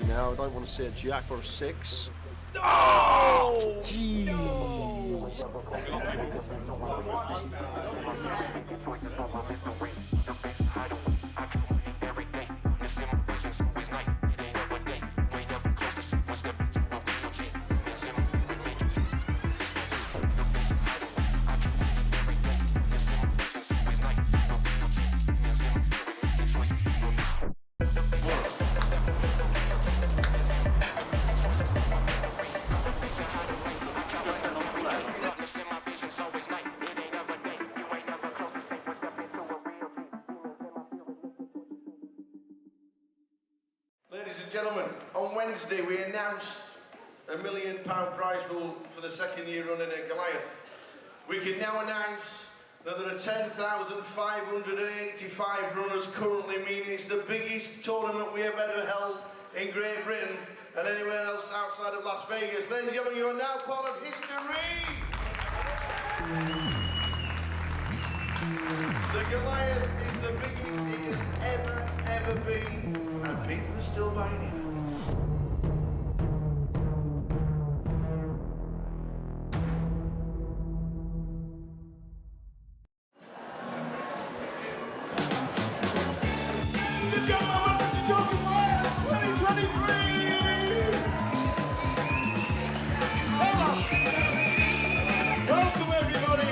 Speaker 2: Now I don't want to see a jack or a 6.
Speaker 1: Oh!
Speaker 2: Jeez.
Speaker 1: Ladies and gentlemen, on Wednesday we announced a £1 million prize pool for the second year running at Goliath. We can now announce that there are 10,585 runners currently, meaning it's the biggest tournament we have ever held in Great Britain and anywhere else outside of Las Vegas. Ladies and gentlemen, you are now part of history! The Goliath is the biggest it has ever been, and people are still buying it. Welcome everybody!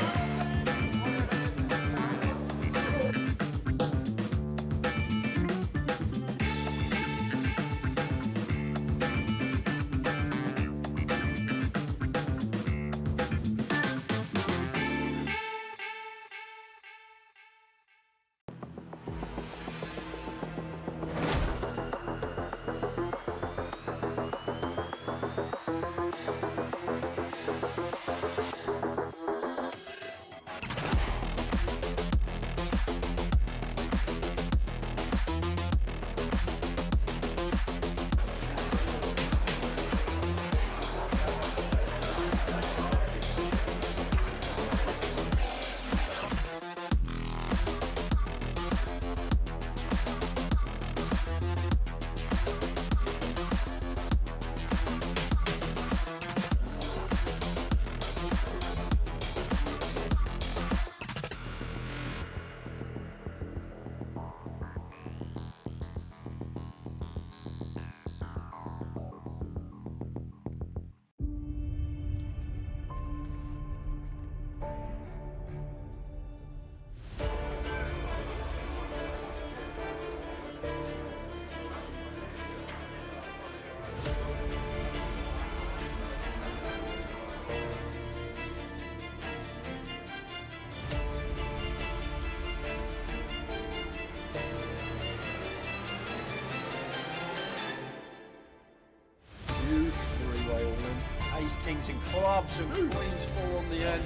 Speaker 2: Huge three-way all-in. Ace, kings and clubs and queens 4 on the end.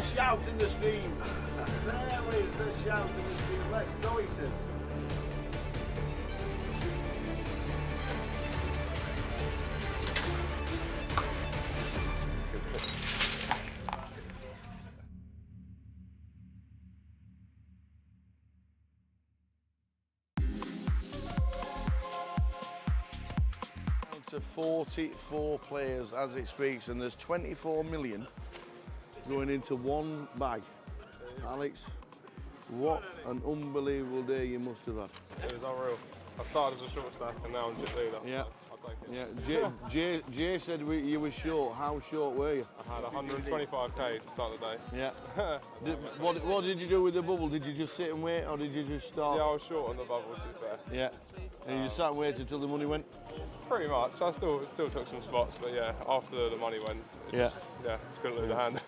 Speaker 1: the shout and the scream. There is the shout and the scream. Let's go, he says. To 44 players as it speaks, and there's 24 million going into one bag. Alex, what an unbelievable day you must have had.
Speaker 11: It was unreal. I started as a short stack and now I'm just leader.
Speaker 1: Yeah.
Speaker 11: I'll take it.
Speaker 1: Yeah, Jay said you were short. How short were you?
Speaker 11: I had 125k to start the day.
Speaker 1: Yeah. What did you do with the bubble? Did you just sit and wait, or did you just start?
Speaker 11: Yeah, I was short on the bubble, to be fair.
Speaker 1: Yeah. And you just sat and waited until the money went?
Speaker 11: Pretty much. I still took some spots, but yeah, after the money went, just couldn't lose a hand.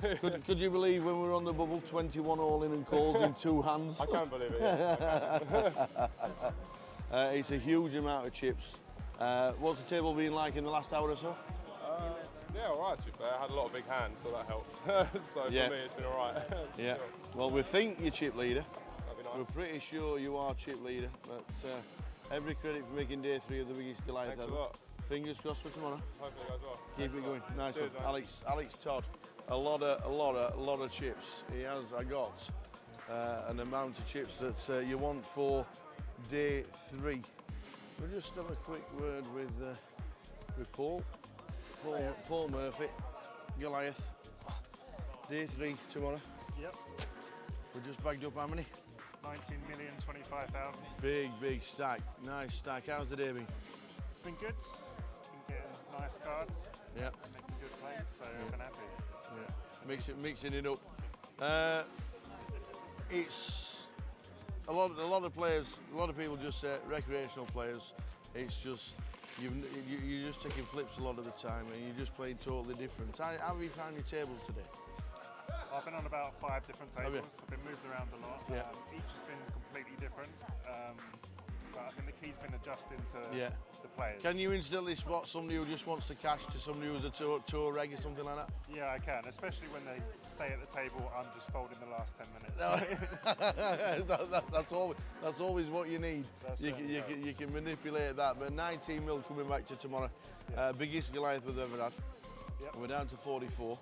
Speaker 1: Could you believe when we were on the bubble, 21 all in and calls in 2 hands?
Speaker 11: I can't believe it. Yeah.
Speaker 1: It's a huge amount of chips. What's the table been like in the last hour or so?
Speaker 11: Yeah, all right, to be fair. I had a lot of big hands, so that helps. So for me, it's been all right.
Speaker 1: Yeah.
Speaker 11: Sure.
Speaker 1: Well, we think you're chip leader.
Speaker 11: That'd be nice.
Speaker 1: We're pretty sure you are chip leader, but every credit for making day 3 of the biggest Goliath
Speaker 11: Thanks
Speaker 1: ever.
Speaker 11: a lot.
Speaker 1: Fingers crossed for tomorrow.
Speaker 11: Hopefully it goes well.
Speaker 1: Keep it going. Nice
Speaker 11: Cheers,
Speaker 1: one.
Speaker 11: mate.
Speaker 1: Alex Todd. A lot of chips. He has. I got an amount of chips that you want for day 3. We'll just have a quick word with Paul Murphy, Goliath. Day 3 tomorrow.
Speaker 12: Yep.
Speaker 1: We're just bagged up how many?
Speaker 12: 19,025,000.
Speaker 1: Big stack. Nice stack. How's the day been?
Speaker 12: It's been good. Been getting nice cards.
Speaker 1: Yep.
Speaker 12: Making good plays, so I've been happy.
Speaker 1: Yeah. Mixing it up. It's a lot of players. A lot of people just say recreational players. It's just you're just taking flips a lot of the time, and you're just playing totally different. How have you found your tables today?
Speaker 12: I've been on about 5 different
Speaker 1: Have you?
Speaker 12: tables. I've been moved around a lot.
Speaker 1: Yeah.
Speaker 12: Each has been completely different. But I think the key's been adjusting to the players.
Speaker 1: Can you instantly spot somebody who just wants to cash to somebody who's a tour reg or something like that?
Speaker 12: Yeah, I can, especially when they say at the table, I'm just folding the last 10 minutes.
Speaker 1: that's always what you need. You can manipulate that. But 19 mil coming back to tomorrow. Biggest Goliath we've ever had.
Speaker 12: Yep.
Speaker 1: We're down to 44,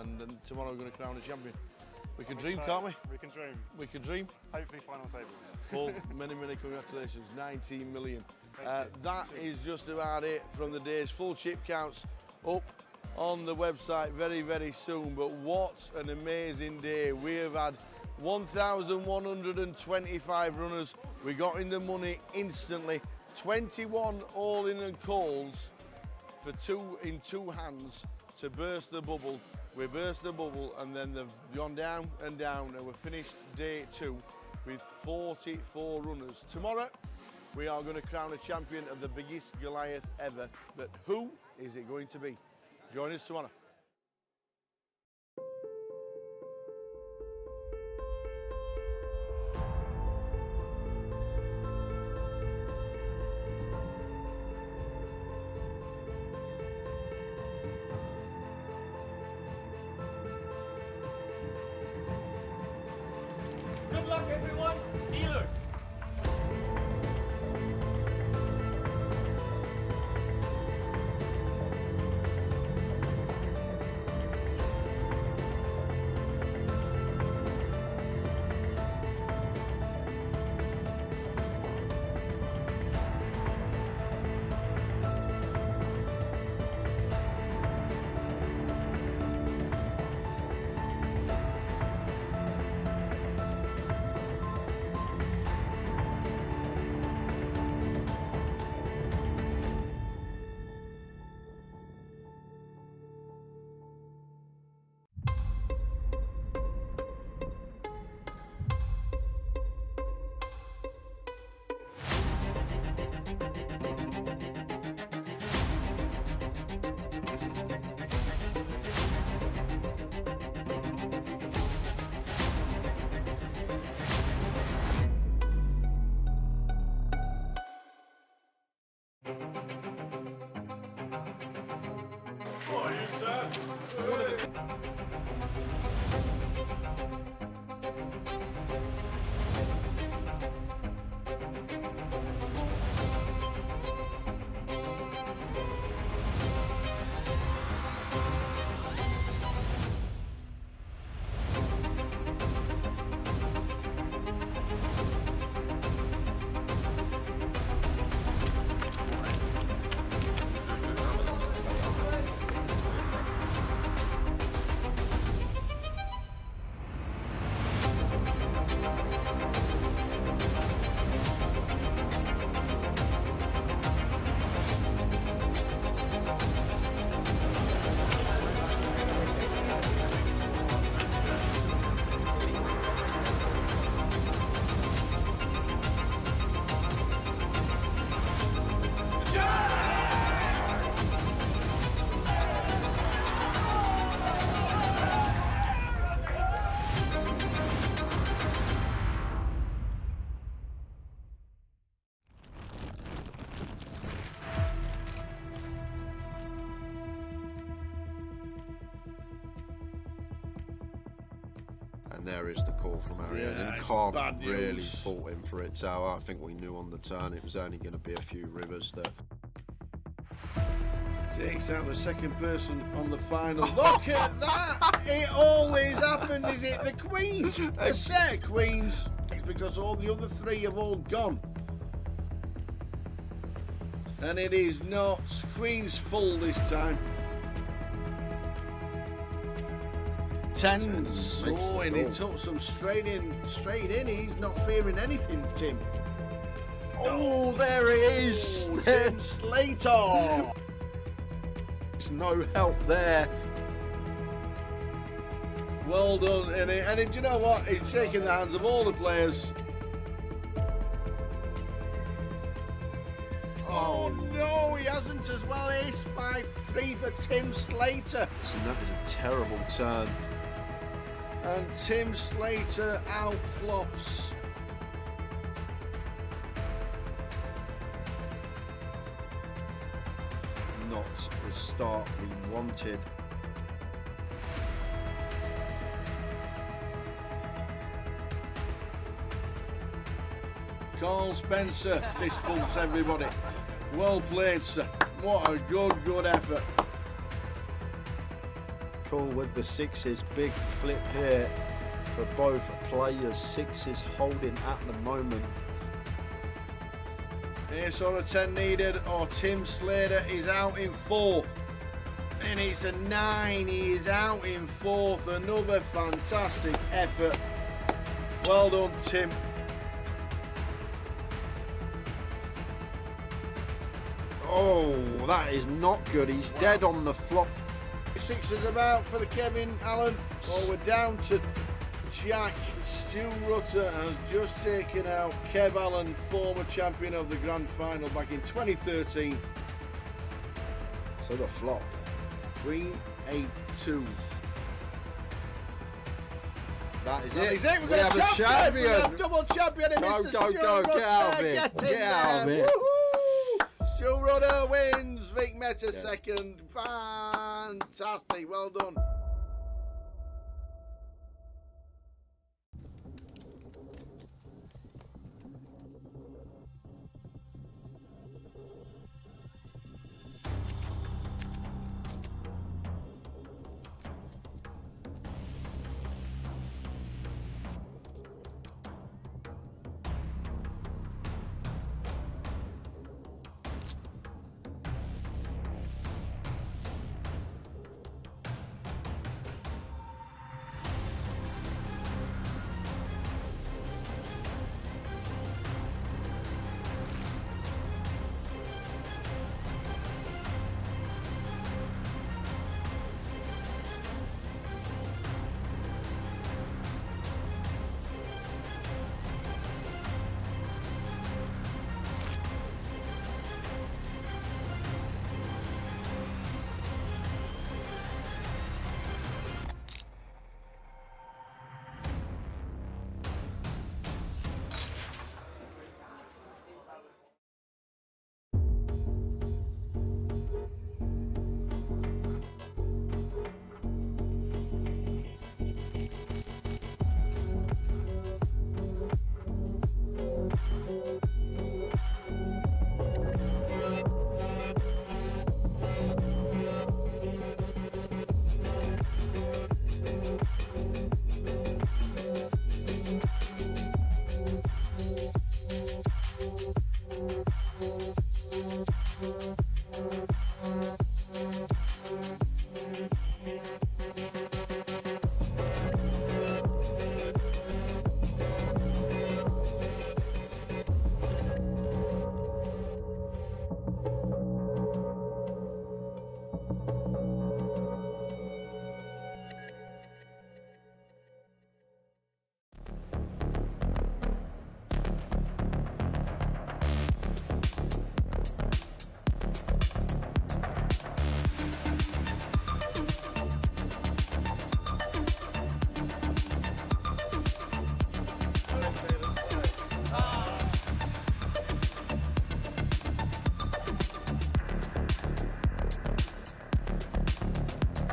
Speaker 1: and then tomorrow we're going to crown a champion. We can dream,
Speaker 12: So,
Speaker 1: can't we?
Speaker 12: We can dream.
Speaker 1: We can dream.
Speaker 12: Hopefully final table.
Speaker 1: Paul, many congratulations. 19 million. That is just about it from the days. Full chip counts up on the website very soon. But what an amazing day. We have had 1,125 runners. We got in the money instantly. 21 all in and calls for 2 in 2 hands to burst the bubble. We burst the bubble, and then they've gone down and down, and we've finished day 2 with 44 runners. Tomorrow, we are going to crown a champion of the biggest Goliath ever. But who is it going to be? Join us tomorrow.
Speaker 13: Good luck, everyone. Dealers.
Speaker 10: What are you, sir?
Speaker 2: And there is the call from Arian.
Speaker 1: Yeah,
Speaker 2: And
Speaker 1: it's
Speaker 2: can't
Speaker 1: bad
Speaker 2: really
Speaker 1: news.
Speaker 2: fault him for it, Tower. I think we knew on the turn it was only going to be a few rivers that.
Speaker 1: Takes out the second person on the final. Look at that! It always happens. Is it the queens? A set of queens. Because all the other three have all gone. And it is not queens full this time. Tens. Oh, and he took some straight in. He's not fearing anything, Tim.
Speaker 2: Oh, there it is.
Speaker 1: Oh, Tim Slater.
Speaker 2: There's no help there.
Speaker 1: Well done, and do you know what? He's shaking the hands of all the players. Oh no, he hasn't as well. Ace 5-3 for Tim Slater.
Speaker 2: And that is a terrible turn.
Speaker 1: And Tim Slater outflops.
Speaker 2: Not the start we wanted.
Speaker 1: Carl Spencer fist bumps everybody. Well played, sir. What a good effort.
Speaker 2: Cool with the sixes. Big flip here for both players. Sixes holding at the moment.
Speaker 1: Ace or a 10 needed, or Tim Slater is out in fourth. And it's a 9. He is out in fourth. Another fantastic effort. Well done, Tim.
Speaker 2: Oh, that is not good. He's dead on the flop.
Speaker 1: Sixes about for the Kevin Allen. Oh, we're down to Jack. Stu Rutter has just taken out Kev Allen, former champion of the Grand Final back in 2013.
Speaker 2: So the flop.
Speaker 1: Queen 8-2.
Speaker 2: That is
Speaker 1: That
Speaker 2: it.
Speaker 1: is it. We've
Speaker 2: We
Speaker 1: got
Speaker 2: have a
Speaker 1: We
Speaker 2: champion.
Speaker 1: have double champion in
Speaker 2: Go,
Speaker 1: Mr.
Speaker 2: go,
Speaker 1: Stu
Speaker 2: go.
Speaker 1: Rutter.
Speaker 2: Get out of here.
Speaker 1: Get in
Speaker 2: Get out of
Speaker 1: there.
Speaker 2: here.
Speaker 1: Woohoo! Stu Rutter wins. Vic Meta second. Fantastic. Well done.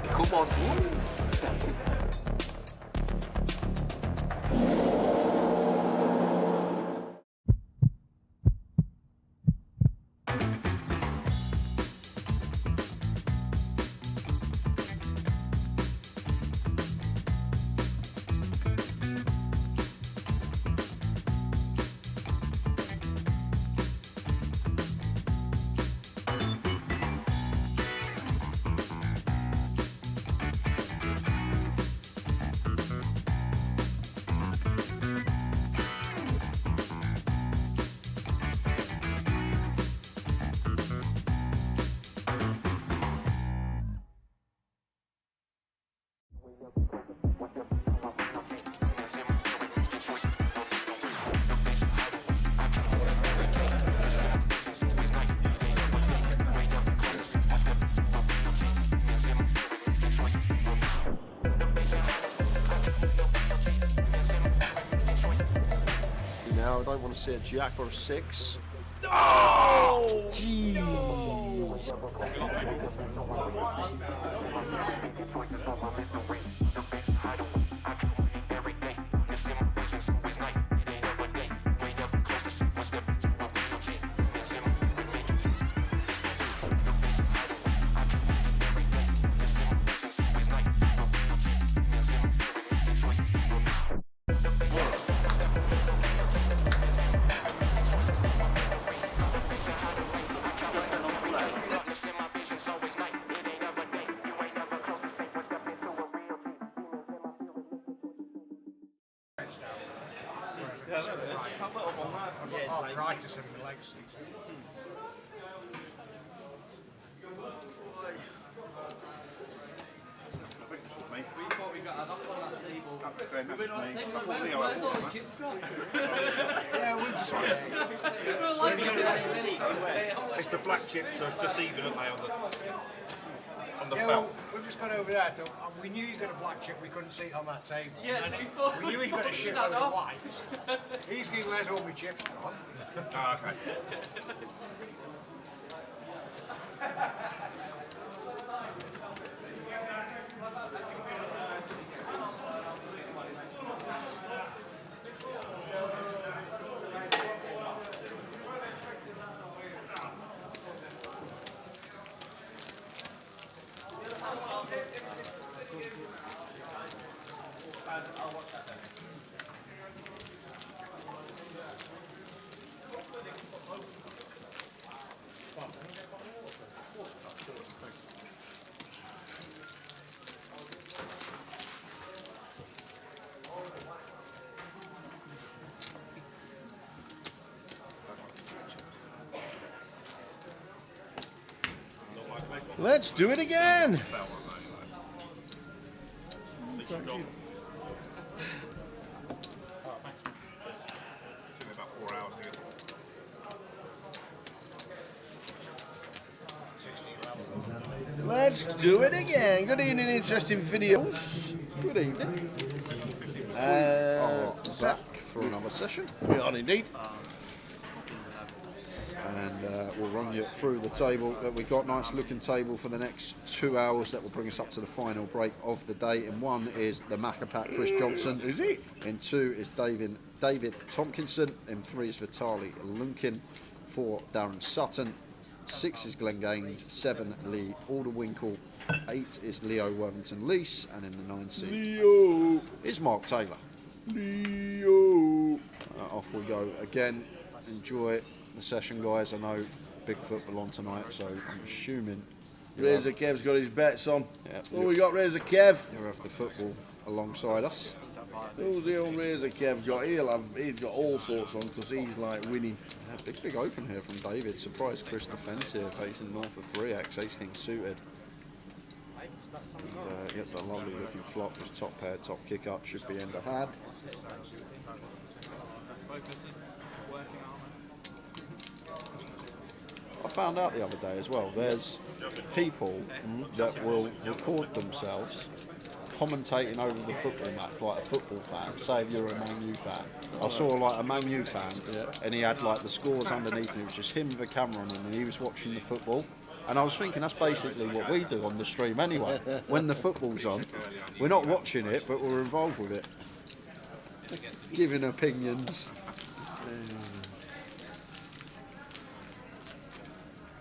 Speaker 8: Come on.
Speaker 2: now. I don't want to see a jack or a 6.
Speaker 1: Oh!
Speaker 8: Arthritis in the legs.
Speaker 9: We thought we got enough on that table. We've been on the table, where's all the chips gone?
Speaker 8: Yeah, we'll just
Speaker 9: We're like in the same seat.
Speaker 6: It's the black chips are deceiving, aren't they, on the
Speaker 8: yeah,
Speaker 6: felt?
Speaker 8: well, we've just gone over there. We knew you got a black chip we couldn't see it on that table.
Speaker 9: Yes,
Speaker 8: And
Speaker 9: we thought
Speaker 8: we knew he got a shit
Speaker 9: that
Speaker 8: load of
Speaker 9: off.
Speaker 8: whites. He's going, where's all my chips gone?
Speaker 6: Ah, okay.
Speaker 1: Let's do it again.
Speaker 6: Thank you. Took me about 4 hours to get.
Speaker 1: Let's do it again. Good evening, interesting videos. Good evening.
Speaker 2: Back for another session.
Speaker 1: We are indeed.
Speaker 2: And we'll run you through the table that we've got. Nice looking table for the next 2 hours that will bring us up to the final break of the day. In 1 is the Macapat Chris Johnson.
Speaker 1: Is he?
Speaker 2: In 2 is David Tompkinson. In 3 is Vitaly Lunkin. 4 Darren Sutton. 6 is Glenn Gaines. 7 Lee Alderwinkle. 8 is Leo Worthington Lease. And in the 9 seat
Speaker 1: Leo
Speaker 2: is Mark Taylor.
Speaker 1: Leo.
Speaker 2: Off we go again. Enjoy the session, guys. I know big football on tonight, so I'm assuming
Speaker 1: Razor Kev's got his bets on.
Speaker 2: Yeah,
Speaker 1: Oh, we got Razor Kev.
Speaker 2: you'll have the football alongside us.
Speaker 1: Who's the old Razor Kev got? He's got all sorts on because he's like winning.
Speaker 2: Yeah, big open here from David. Surprised Chris Defence here, facing north of 3x, ace king suited. He gets a lovely looking flop, just top pair, top kick up, should be end of hand. I found out the other day as well, there's people that will record themselves commentating over the football match, like a football fan, say if you're a Man U fan. I saw like a Man U fan and he had like the scores underneath and it was just him with a camera on him and he was watching the football. And I was thinking that's basically what we do on the stream anyway. When the football's on, we're not watching it but we're involved with it. Giving opinions.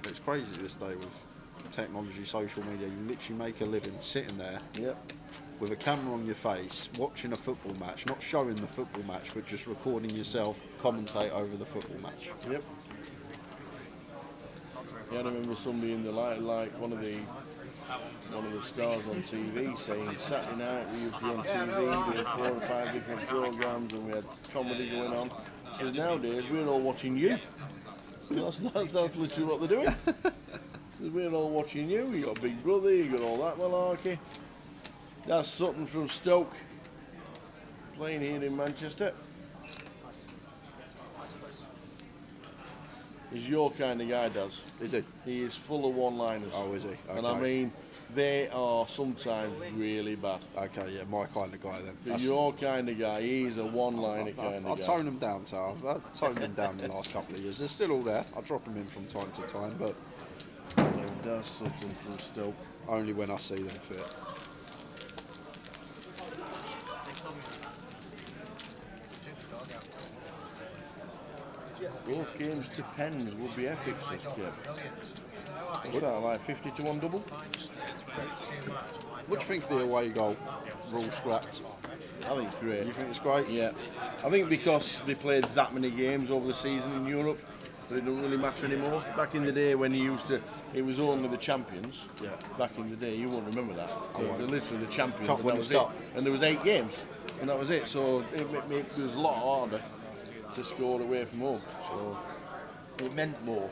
Speaker 2: It's crazy this day with technology, social media. You literally make a living sitting there with a camera on your face, watching a football match, not showing the football match, but just recording yourself commentate over the football match.
Speaker 1: Yep. Yeah, I remember somebody in the like one of the stars on TV saying Saturday night we used to be on TV doing 4 or 5 different programs and we had comedy going on. So nowadays we're all watching you. That's literally what they're doing. We're all watching you. You got Big Brother, you got all that malarkey. That's Sutton from Stoke, playing here in Manchester. He's your kind of guy, Daz.
Speaker 2: Is he?
Speaker 1: He is full of one-liners.
Speaker 2: Oh, is he? Okay.
Speaker 1: And I mean, They are sometimes really bad.
Speaker 2: Okay, yeah, my kind of guy then.
Speaker 1: But your kind of guy, he's a one-liner kind of
Speaker 2: I'll
Speaker 1: guy.
Speaker 2: tone them down, so I've toned them down the last couple of years. They're still all there. I drop them in from time to time, but
Speaker 1: That's something from Stoke.
Speaker 2: only when I see them fit.
Speaker 1: Both games to pens would be epic, says Kev. What's that, like 50 to 1 double?
Speaker 2: What do you think of the away goal rule scrapped?
Speaker 1: I think it's great.
Speaker 2: You think it's great?
Speaker 1: Yeah. I think because they played that many games over the season in Europe, that it doesn't really matter anymore. Back in the day when you used to, it was only the champions.
Speaker 2: Yeah.
Speaker 1: Back in the day, you won't remember that. They're literally the champions,
Speaker 2: Cup
Speaker 1: and that
Speaker 2: winners'
Speaker 1: was it.
Speaker 2: cup.
Speaker 1: And there was 8 games, and that was it. So it was a lot harder to score away from home. So it meant more.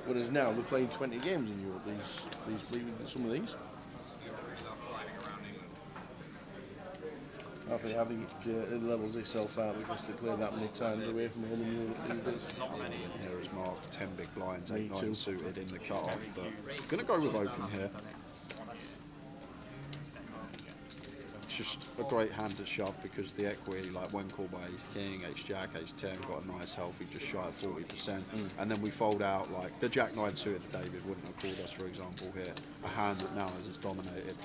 Speaker 1: Whereas now they're playing 20 games in Europe. Some of these. I think it levels itself out because they play that many times away from home in Europe these days.
Speaker 2: Not many in here is marked 10 big blinds,
Speaker 1: Me
Speaker 2: 8-9
Speaker 1: too.
Speaker 2: suited in the cut-off, but going to go with open here. It's just a great hand to shove because the equity, like when called by ace king, ace jack, ace 10, got a nice healthy just shy of 40%. And then we fold out like the jack 9 suited David wouldn't have called us, for example, here. A hand that now is dominated.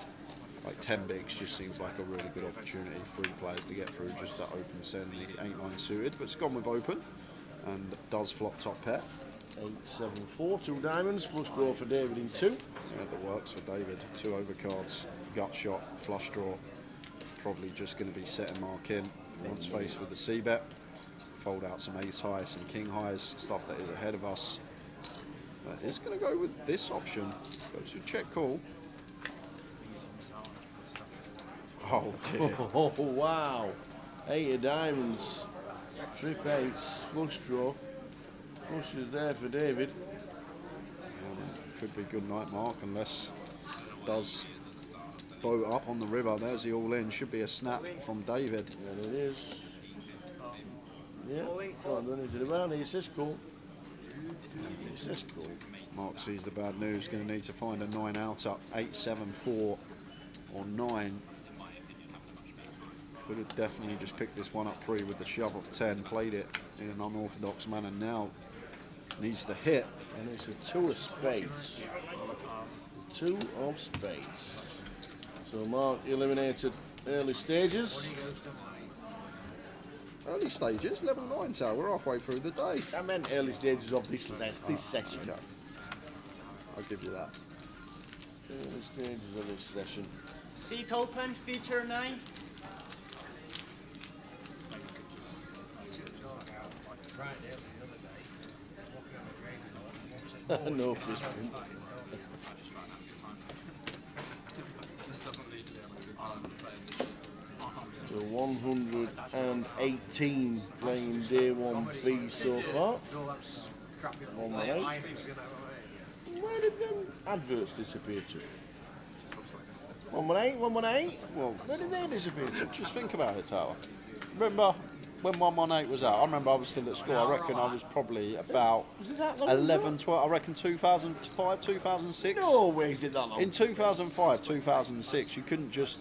Speaker 2: Like 10 bigs just seems like a really good opportunity for 3 players to get through just that open send, the 8-9 suited, but it's gone with open and does flop top pair.
Speaker 1: 8-7-4, 2 diamonds, flush draw for David in 2.
Speaker 2: Yeah, that works for David. 2 overcards, gut shot, flush draw. Probably just going to be set and mark in once faced with the c-bet. Fold out some ace highs, some king highs, stuff that is ahead of us. But it's going to go with this option. Go to check call. Oh dear.
Speaker 1: Oh wow. 8 of diamonds. Trip 8s. Flush draw. Flush is there for David.
Speaker 2: Could be good night mark unless does boat up on the river. There's the all in. Should be a snap from David.
Speaker 1: And it is. Yeah. Can't do anything about it. He says cool. He says cool.
Speaker 2: Mark sees the bad news. Going to need to find a 9 out up. 8-7-4 or 9. Could have definitely just picked this one up free with the shove of 10, played it in an unorthodox manner. Now needs to hit.
Speaker 1: And it's a 2 of spades. 2 of spades. So Mark eliminated early stages.
Speaker 2: Early stages, level 9 tower. We're halfway through the day.
Speaker 1: I meant early stages of this session.
Speaker 2: Okay. I'll give you that.
Speaker 1: Early stages of this session.
Speaker 13: Seat open, feature 9.
Speaker 1: No fish pump. So 118 playing day 1B so far. 118. Where did them adverts disappear to? 118, 118?
Speaker 2: Well,
Speaker 1: where did they disappear to?
Speaker 2: Just think about it, Tower. Remember when 118 was out? I remember I was still at school. I reckon I was probably about 11, 12. I reckon 2005, 2006.
Speaker 1: No way is it that long.
Speaker 2: In 2005, 2006, you couldn't just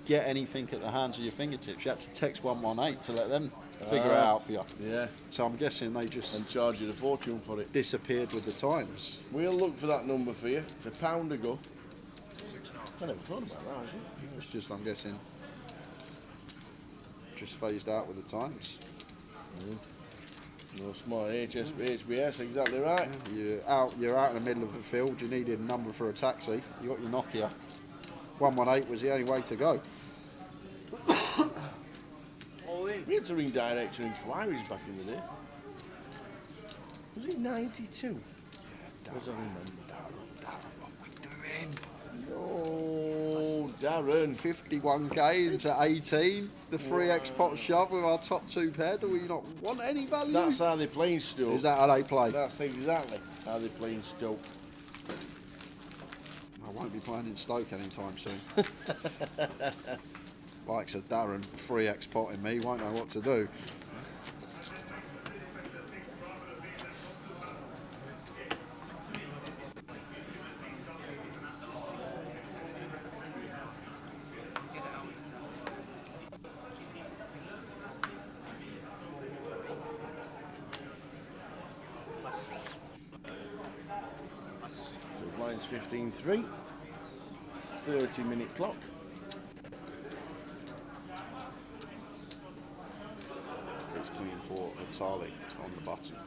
Speaker 2: get anything at the hands of your fingertips. You had to text 118 to let them figure it out for you.
Speaker 1: Yeah.
Speaker 2: So I'm guessing they just
Speaker 1: and charge you the fortune for it.
Speaker 2: Disappeared with the times.
Speaker 1: We'll look for that number for you. It's £1 to go. I never thought about that, actually.
Speaker 2: It's just, I'm guessing, just phased out with the times.
Speaker 1: No smart HBS, exactly right.
Speaker 2: You're out in the middle of the field. You needed a number for a taxi. You got your Nokia. 118 was the only way to go.
Speaker 1: We had to ring direct inquiries back in the day. Was it 92? As I remember.
Speaker 2: What we doing?
Speaker 1: No, Darren.
Speaker 2: 51k into 18. The 3x pot shove with our top 2 pair. Do we not want any value?
Speaker 1: That's how they play in Stoke.
Speaker 2: Is that how they play?
Speaker 1: That's exactly how they play in Stoke.
Speaker 2: I won't be playing in Stoke anytime soon. Likes of Darren, 3x potting me, won't know what to do.
Speaker 1: It's 15-3. 30-minute clock.
Speaker 2: It's Queen for Vitali on the button.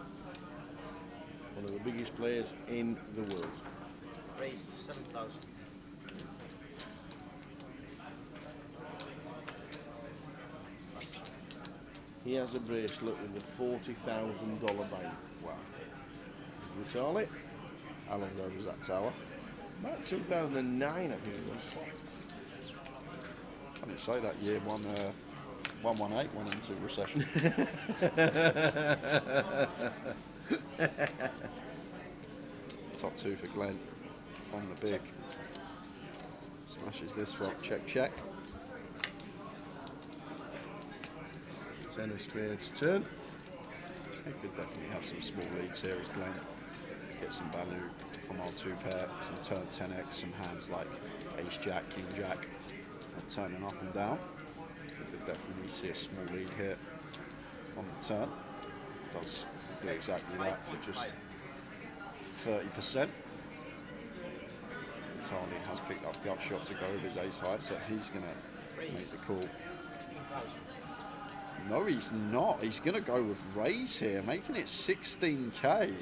Speaker 1: One of the biggest players in the world.
Speaker 13: Raise to 7,000.
Speaker 1: He has a bracelet with a $40,000 buy.
Speaker 2: Wow.
Speaker 1: Vitali.
Speaker 2: How long ago was that tower?
Speaker 1: About 2009, I think it was.
Speaker 2: I didn't say that year 118 went into recession. Top 2 for Glenn from the big. Smashes this rock, check, check.
Speaker 1: 10 of spades turn.
Speaker 2: He could definitely have some small leads here as Glenn gets some value from our 2 pair, some turn 10x, some hands like ace jack, king jack, turning up and down. We could definitely see a small lead here on the turn. Does do exactly that for just 30%. Vitali has picked up gut shot to go with his ace high, so he's going to make the call.
Speaker 13: 16,000.
Speaker 2: No, he's not. He's going to go with raise here, making it 16k.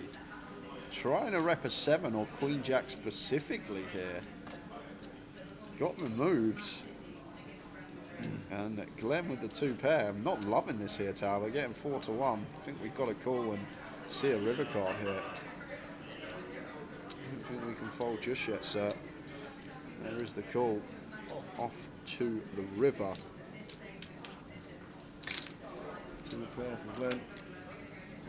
Speaker 2: Trying to rep a 7 or queen jack specifically here. Got the moves. And Glenn with the 2 pair. I'm not loving this here, Tower. Getting 4-1. I think we've got to call and see a river card here. I don't think we can fold just yet, sir. There is the call. Off to the river.
Speaker 1: 2 pair for Glenn.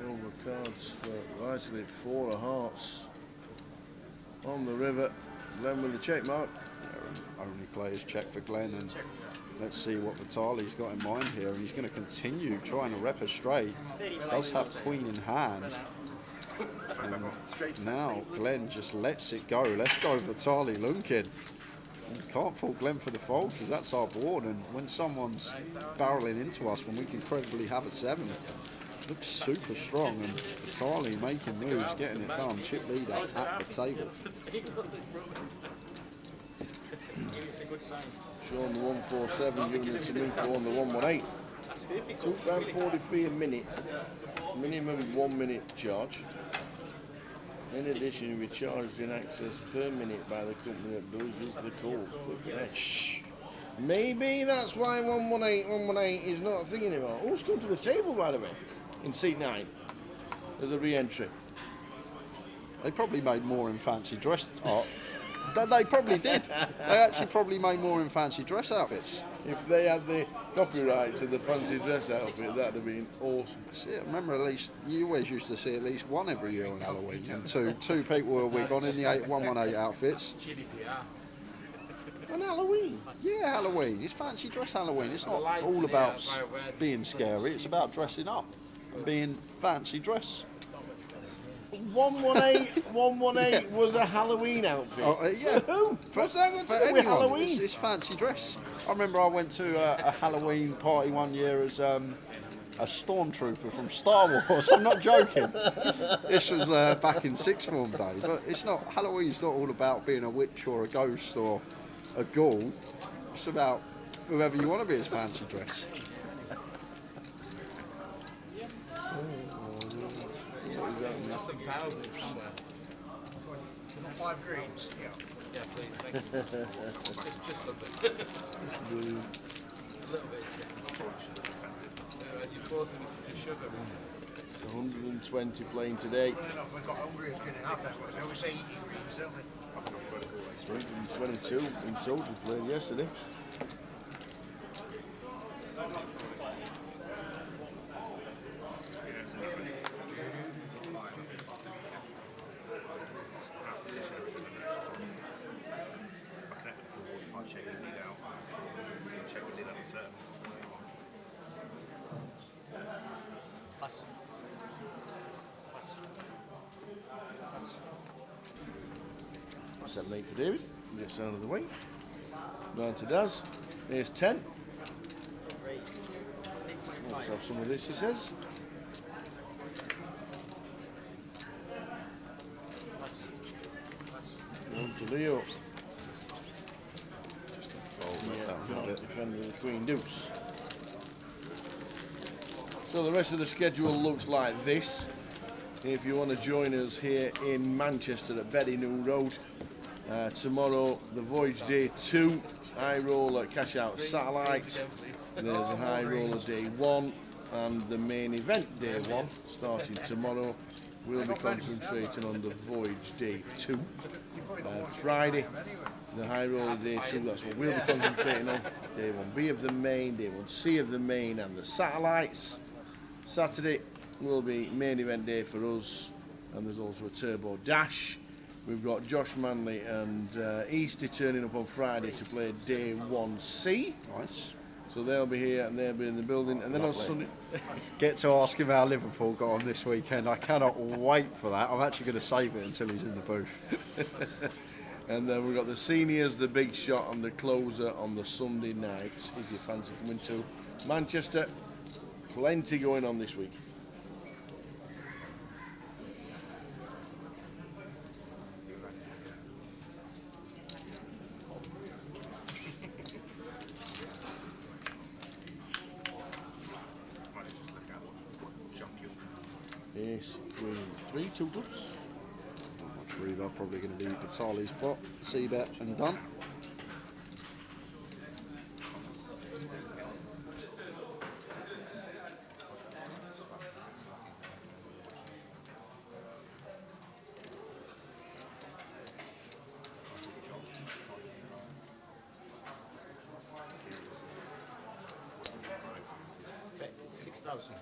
Speaker 1: Over cards for Wisely, 4 of hearts. On the river. Glenn with the check mark.
Speaker 2: Yeah, only players check for Glenn, and let's see what Vitali's got in mind here. And he's going to continue trying to rep a straight. Does have queen in hand. And now Glenn just lets it go. Let's go Vitali Lunkin. Can't fault Glenn for the fold because that's our board, and when someone's barreling into us when we can credibly have a 7, looks super strong, and Vitali making moves, getting it done, chip leader at the table.
Speaker 1: Showing the 147, giving us some info on the 118. £2.43 a minute, minimum 1 minute charge. In addition, we charged in access per minute by the company that bills us the calls for cash. Maybe that's why 118 is not a thing anymore. Who's come to the table, by the way, in seat 9? There's a re-entry.
Speaker 2: They probably made more in fancy dress art. They probably did. They actually probably made more in fancy dress outfits.
Speaker 1: If they had the copyright to the fancy dress outfit, that'd have been awesome.
Speaker 2: See, I remember at least, you always used to see at least one every year on Halloween, and two people were a wig on in the 118 outfits.
Speaker 1: On Halloween?
Speaker 2: Yeah, Halloween. It's fancy dress Halloween. It's not all about being scary, it's about dressing up and being fancy dress.
Speaker 1: 118 was a Halloween outfit.
Speaker 2: Yeah.
Speaker 1: For who? What's that got to do with
Speaker 2: anyone.
Speaker 1: Halloween?
Speaker 2: It's fancy dress. I remember I went to a Halloween party one year as a stormtrooper from Star Wars. I'm not joking. This was back in sixth form day. But it's not, Halloween's not all about being a witch or a ghost or a ghoul. It's about whoever you want to be as fancy dress.
Speaker 7: That's some thousands somewhere.
Speaker 8: 5 greens.
Speaker 7: Yeah, please, thank you. just something. A little bit, yeah. As you force me to do sugar.
Speaker 1: 120 playing today.
Speaker 8: We've got hungry as good enough, that's what I always say, eating greens, don't we?
Speaker 1: 122 in total played yesterday. Seven, 8 for David. Gets out of the way. Down to Daz. There's 10. Let's have some of this, he says. On to Leo.
Speaker 2: Fold
Speaker 1: Yeah,
Speaker 2: that down a
Speaker 1: not
Speaker 2: bit.
Speaker 1: defending the Queen Deuce. So the rest of the schedule looks like this. If you want to join us here in Manchester at Berry New Road, tomorrow the Voyage Day 2, high roller cash out satellites. There's a high roller day 1 and the main event day 1 starting tomorrow. We'll be concentrating on the Voyage Day 2. Friday, the high roller day 2, that's what we'll be concentrating on. Day 1B of the main, day 1C of the main and the satellites. Saturday will be main event day for us, and there's also a turbo dash. We've got Josh Manley and Easty turning up on Friday to play day 1C.
Speaker 2: Nice.
Speaker 1: So they'll be here and they'll be in the building. And then on Sunday...
Speaker 2: Get to ask him how Liverpool got on this weekend. I cannot wait for that. I'm actually going to save it until he's in the booth.
Speaker 1: And then we've got the seniors, the big shot and the closer on the Sunday night. If you fancy coming to Manchester, plenty going on this week. Ace, Queen, 3, 2 clubs.
Speaker 2: Much Reba, probably going to be Vitali's pot, C-bet and done.
Speaker 13: Bet 6,000.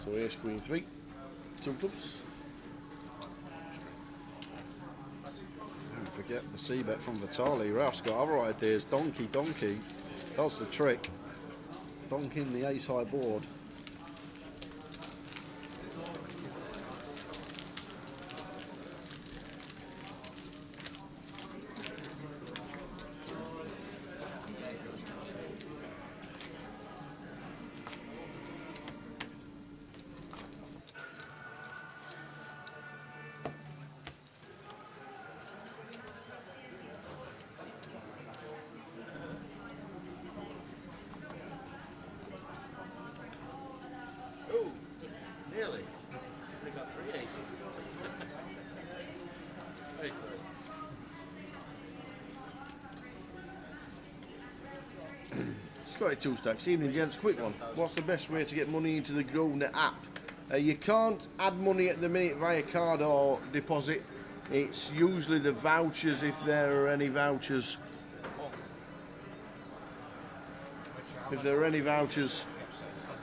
Speaker 1: So Ace, Queen, 3, 2 clubs.
Speaker 2: Don't forget the C-bet from Vitali. Ralph's got other ideas. Donkey does the trick. Donking the ace-high board.
Speaker 13: Oh, nearly. We got 3 aces. Very close.
Speaker 1: Scotty 2 stacks, evening gents, quick one. What's the best way to get money into the GrowNet app? You can't add money at the minute via card or deposit. It's usually the vouchers, if there are any vouchers. If there are any vouchers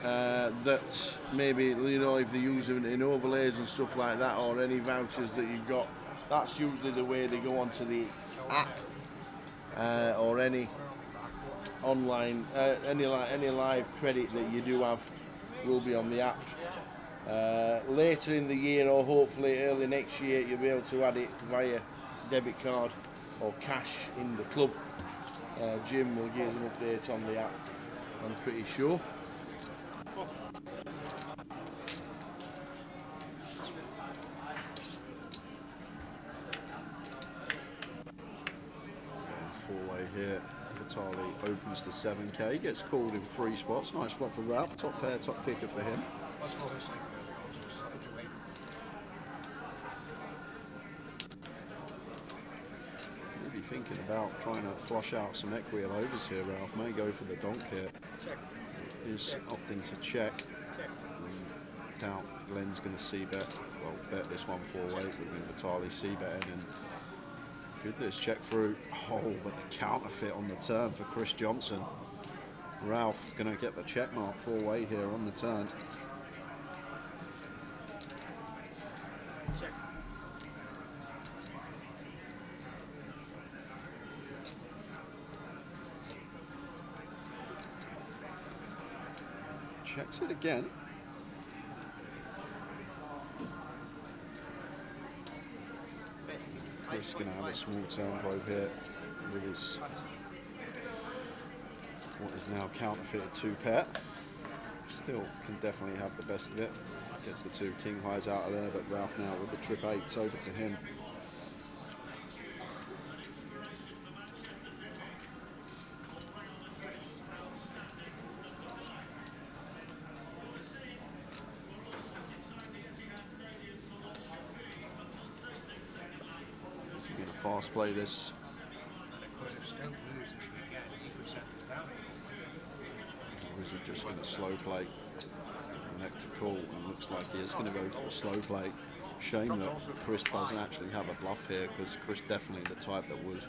Speaker 1: that maybe, you know, if they use them in overlays and stuff like that, or any vouchers that you've got, that's usually the way they go onto the app, or any online, any live credit that you do have will be on the app. Later in the year, or hopefully early next year, you'll be able to add it via debit card or cash in the club. Jim will give an update on the app, I'm pretty sure.
Speaker 2: Four-way here. Vitali opens to 7k, gets called in 3 spots. Nice flop for Ralph. Top pair, top kicker for him. Maybe thinking about trying to flush out some equial overs here. Ralph may go for the donk here. Is opting to check. Doubt Glenn's going to c-bet. Well, bet this one 4-way, but with Vitali c-betting and goodness, check through. Oh, but the counterfeit on the turn for Chris Johnson. Ralph going to get the check mark 4-way here on the turn. Checks it again. Chris going to have a small turn probe here with his what is now counterfeited 2-pair. Still can definitely have the best of it. Gets the 2 king highs out of there, but Ralph now with the trip 8s over to him. Is he going to fast play this?
Speaker 8: Of course, if Stoke lose this weekend, he could settle it down.
Speaker 2: Or is he just going to slow play? Neck to call, and looks like he is going to go for the slow play. Shame that Chris doesn't actually have a bluff here, because Chris definitely the type that would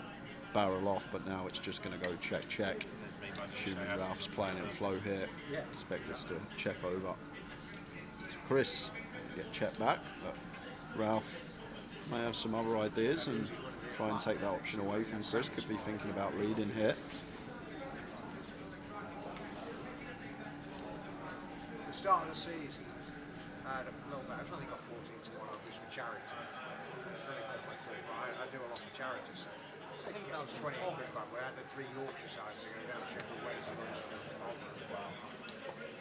Speaker 2: barrel off, but now it's just going to go check, check. Assuming Ralph's playing in flow here, expect this to check over to Chris, get check back, but Ralph may have some other ideas and try and take that option away from Chris. Could be thinking about leading here.
Speaker 8: The start of the season, I had a little bit, I've only got 14 to 1 on this for charity. I do a lot for charity, so I think that was 28 quid back. We had the 3 Yorkshire sides to go down Sheffield Wednesday.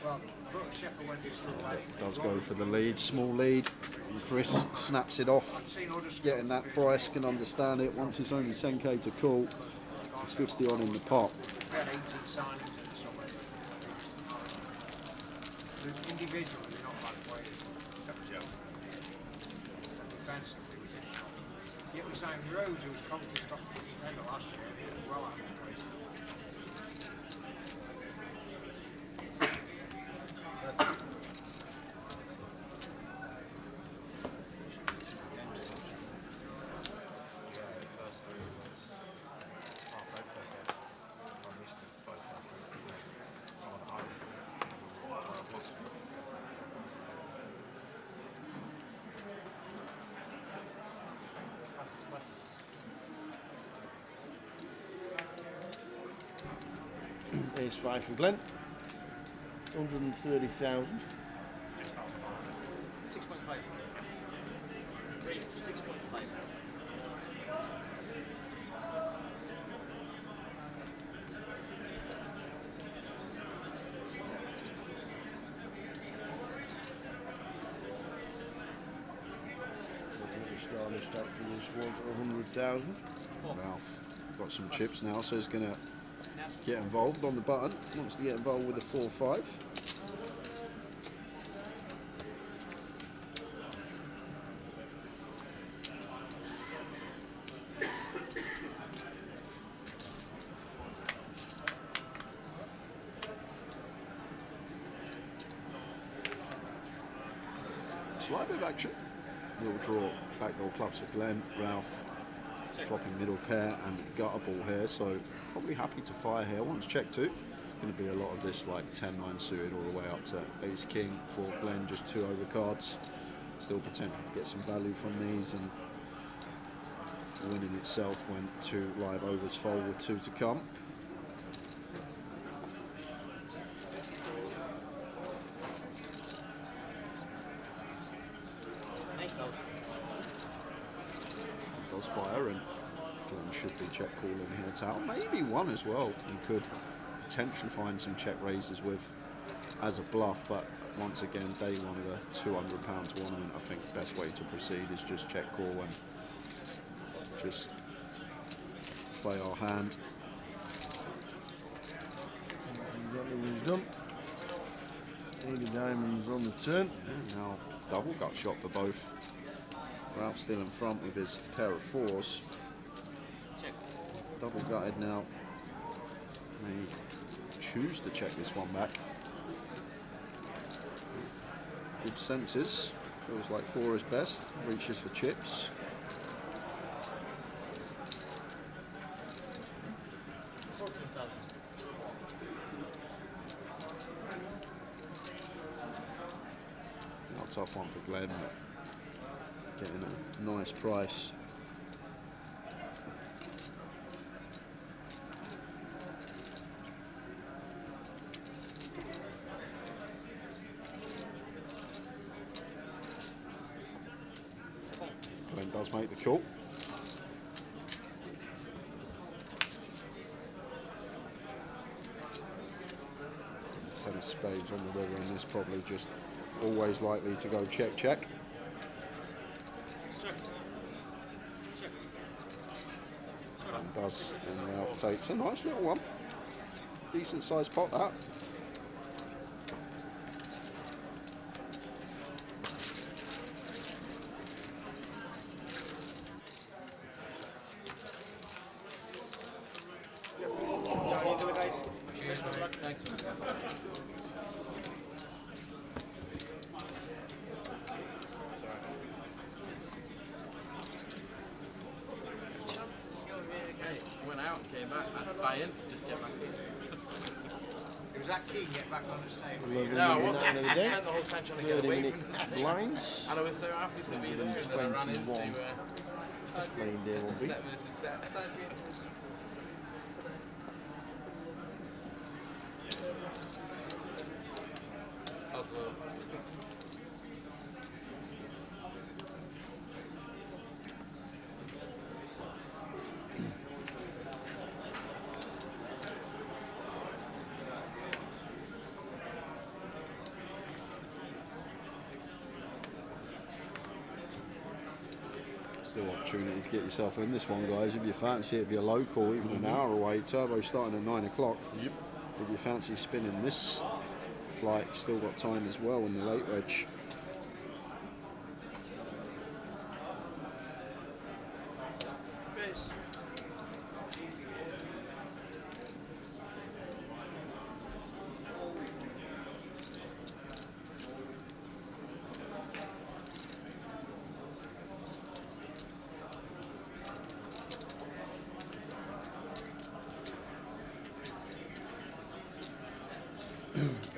Speaker 8: Well, but Sheffield Wednesday still playing.
Speaker 2: Does go for the lead, small lead. And Chris snaps it off. Getting that price, can understand it. Once it's only 10k to call, it's 50 on in the pot.
Speaker 8: We had 18 signings in the summer. Individually, we're not bad players. Defensively, we did not. Yet we signed Rose, who was conference top defender last year, and he was well out of his place.
Speaker 1: Ace 5 for Glenn. 130,000.
Speaker 13: 6.5. Raised to 6.5.
Speaker 1: The starting stack for this was 100,000.
Speaker 2: Ralph got some chips now, so he's going to get involved on the button. Wants to get involved with a 4-5. Slight bit of action. Little draw, backdoor clubs for Glenn. Ralph flopping middle pair and gutter ball here, so probably happy to fire here. Once check 2. Going to be a lot of this like 10-9 suited all the way up to ace king for Glenn, just 2 overcards. Still potential to get some value from these, and winning itself when 2 live overs fold with 2 to come. Does fire, and Glenn should be check calling here. Towel, maybe 1 as well. You could potentially find some check raises with as a bluff, but once again, day 1 of a £200 tournament, I think the best way to proceed is just check call and just play our hand.
Speaker 1: Exactly what he's done. 80 diamonds on the turn.
Speaker 2: And now double gut shot for both. Ralph still in front with his pair of 4s. Double gutted now. May choose to check this one back. Good senses. Feels like 4 is best. Reaches for chips. Now tough one for Glenn. Getting a nice price. Glenn does make the call. spades on the river, and this probably just always likely to go check, check. And does, and Ralph takes a nice little one. Decent sized pot, that.
Speaker 7: Went out and came back. I had to buy in to just get back in.
Speaker 8: It was that keen get back on the stage.
Speaker 7: No, I wasn't.
Speaker 1: End of the
Speaker 7: I
Speaker 1: day.
Speaker 7: spent the whole time trying to get
Speaker 1: 30
Speaker 7: away
Speaker 1: minute
Speaker 7: from the stage.
Speaker 1: blinds.
Speaker 7: And I was so happy to be there, and then I ran into
Speaker 1: 21. Playing day 1B.
Speaker 7: 7 minutes instead.
Speaker 2: Still opportunity to get yourself in this one, guys, if you fancy it. If you're local, even an hour away. Turbo starting at 9 o'clock.
Speaker 1: Yep.
Speaker 2: If you fancy spinning this flight, still got time as well in the late wedge.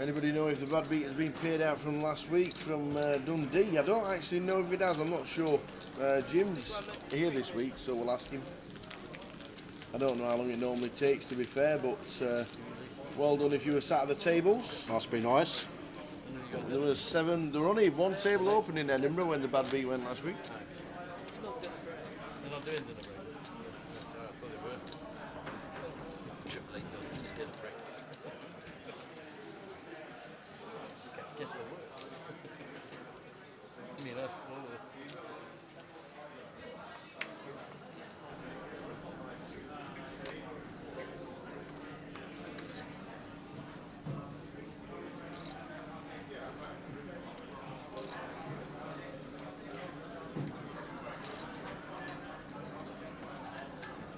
Speaker 1: Anybody know if the bad beat has been paid out from last week from Dundee? I don't actually know if it has. I'm not sure. Jim's here this week, so we'll ask him. I don't know how long it normally takes, to be fair, but well done if you were sat at the tables.
Speaker 2: Must be nice.
Speaker 1: There were 7. There were only 1 table open in Edinburgh when the bad beat went last week.
Speaker 7: They're not doing dinner break. That's how I thought they were. Dinner break. Get to work. I mean, absolutely.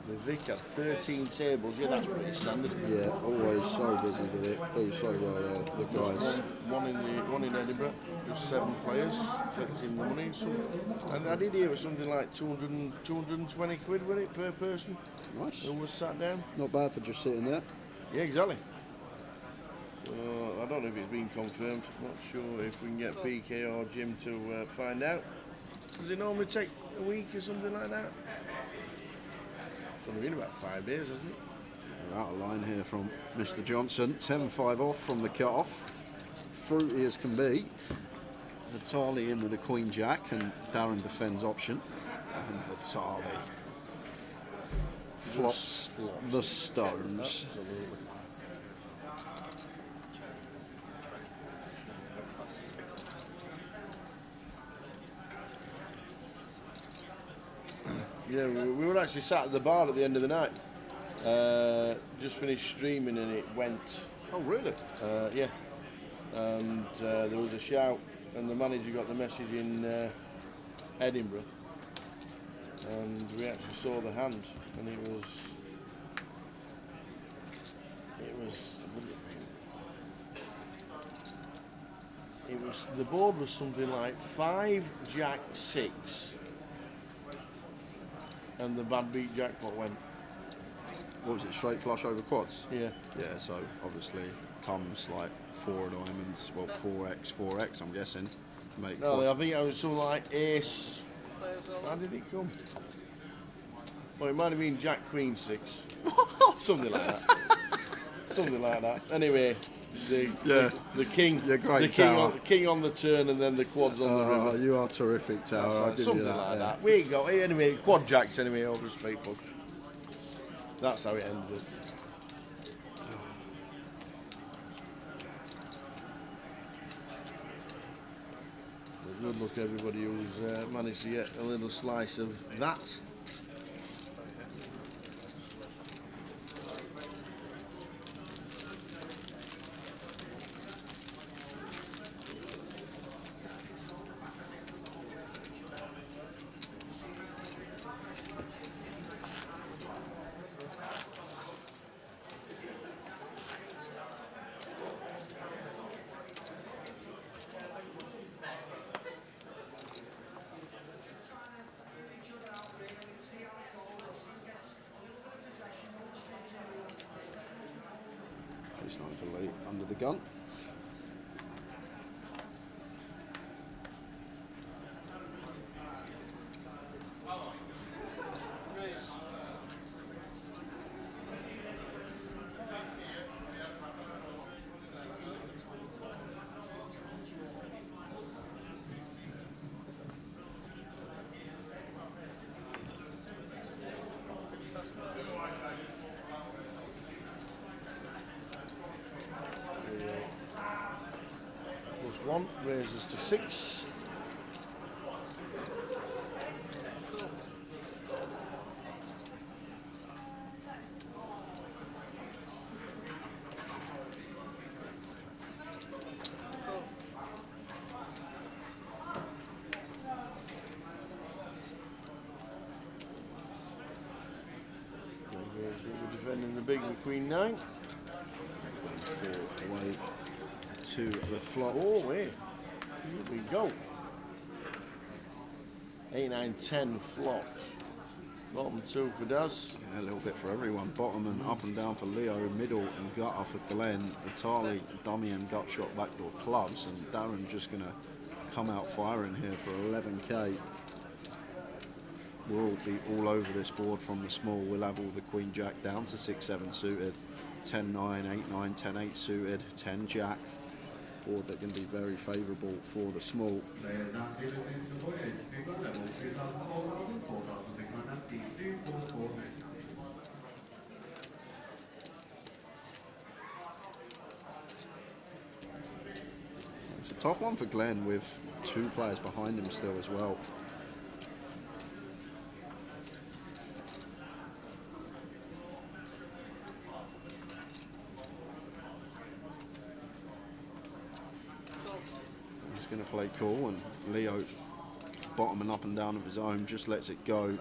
Speaker 1: The Vic had 13 tables. Yeah, that's pretty standard.
Speaker 2: Yeah, always so busy with it. Do so well there, the guys.
Speaker 1: One in Edinburgh, just 7 players collecting the money. And I did hear it was something like 220 quid with it per person.
Speaker 2: Nice.
Speaker 1: Who was sat down.
Speaker 2: Not bad for just sitting there.
Speaker 1: Yeah, exactly. So I don't know if it's been confirmed. Not sure if we can get PK or Jim to find out. Does it normally take a week or something like that? It's only been about 5 days, hasn't it?
Speaker 2: We're out of line here from Mr. Johnson. 10-5 off from the cut-off. Fruity as can be. Vitali in with the Queen Jack, and Darren defends option. And Vitali flops the stones.
Speaker 1: Absolutely. Yeah, we were actually sat at the bar at the end of the night. Just finished streaming and it went.
Speaker 2: Oh, really?
Speaker 1: Yeah. And there was a shout, and the manager got the message in Edinburgh, and we actually saw the hand, and it was. The board was something like 5 Jack 6. And the bad beat jackpot went.
Speaker 2: What was it, straight flush over quads?
Speaker 1: Yeah.
Speaker 2: Yeah, so obviously comes like 4 diamonds, well 4x, I'm guessing, to make
Speaker 1: No,
Speaker 2: quad.
Speaker 1: I think it was something like ace. How did it come? Well, it might have been Jack Queen 6. Something like that. Something like that. Anyway, the king, the king on the turn, and then the quads on the river.
Speaker 2: You are terrific, Tower. I'll give
Speaker 1: Something
Speaker 2: you that.
Speaker 1: like that. We go. Anyway, quad jacks anyway over straight plug. That's how it ended. Good luck everybody who's managed to get a little slice of that.
Speaker 2: It's not for late under the gun.
Speaker 1: +1 raises to 6. Defending the big with Queen 9.
Speaker 2: 4 away to the flop.
Speaker 1: 4 away. Here we go. 8, 9, 10 flops. Bottom 2 for Daz.
Speaker 2: Yeah, a little bit for everyone. Bottom and up and down for Leo. Middle and gutter for Glenn. Vitali, dummy and gut shot backdoor clubs. And Darren just going to come out firing here for 11k. We'll be all over this board from the small. We'll have all the Queen Jack down to 6-7 suited. 10-9, 8-9, 10-8 suited. 10 Jack. Board that can be very favourable for the small. It's a tough one for Glenn with 2 players behind him still as well. He's going to play cool, and Leo bottoming up and down of his own just lets it go.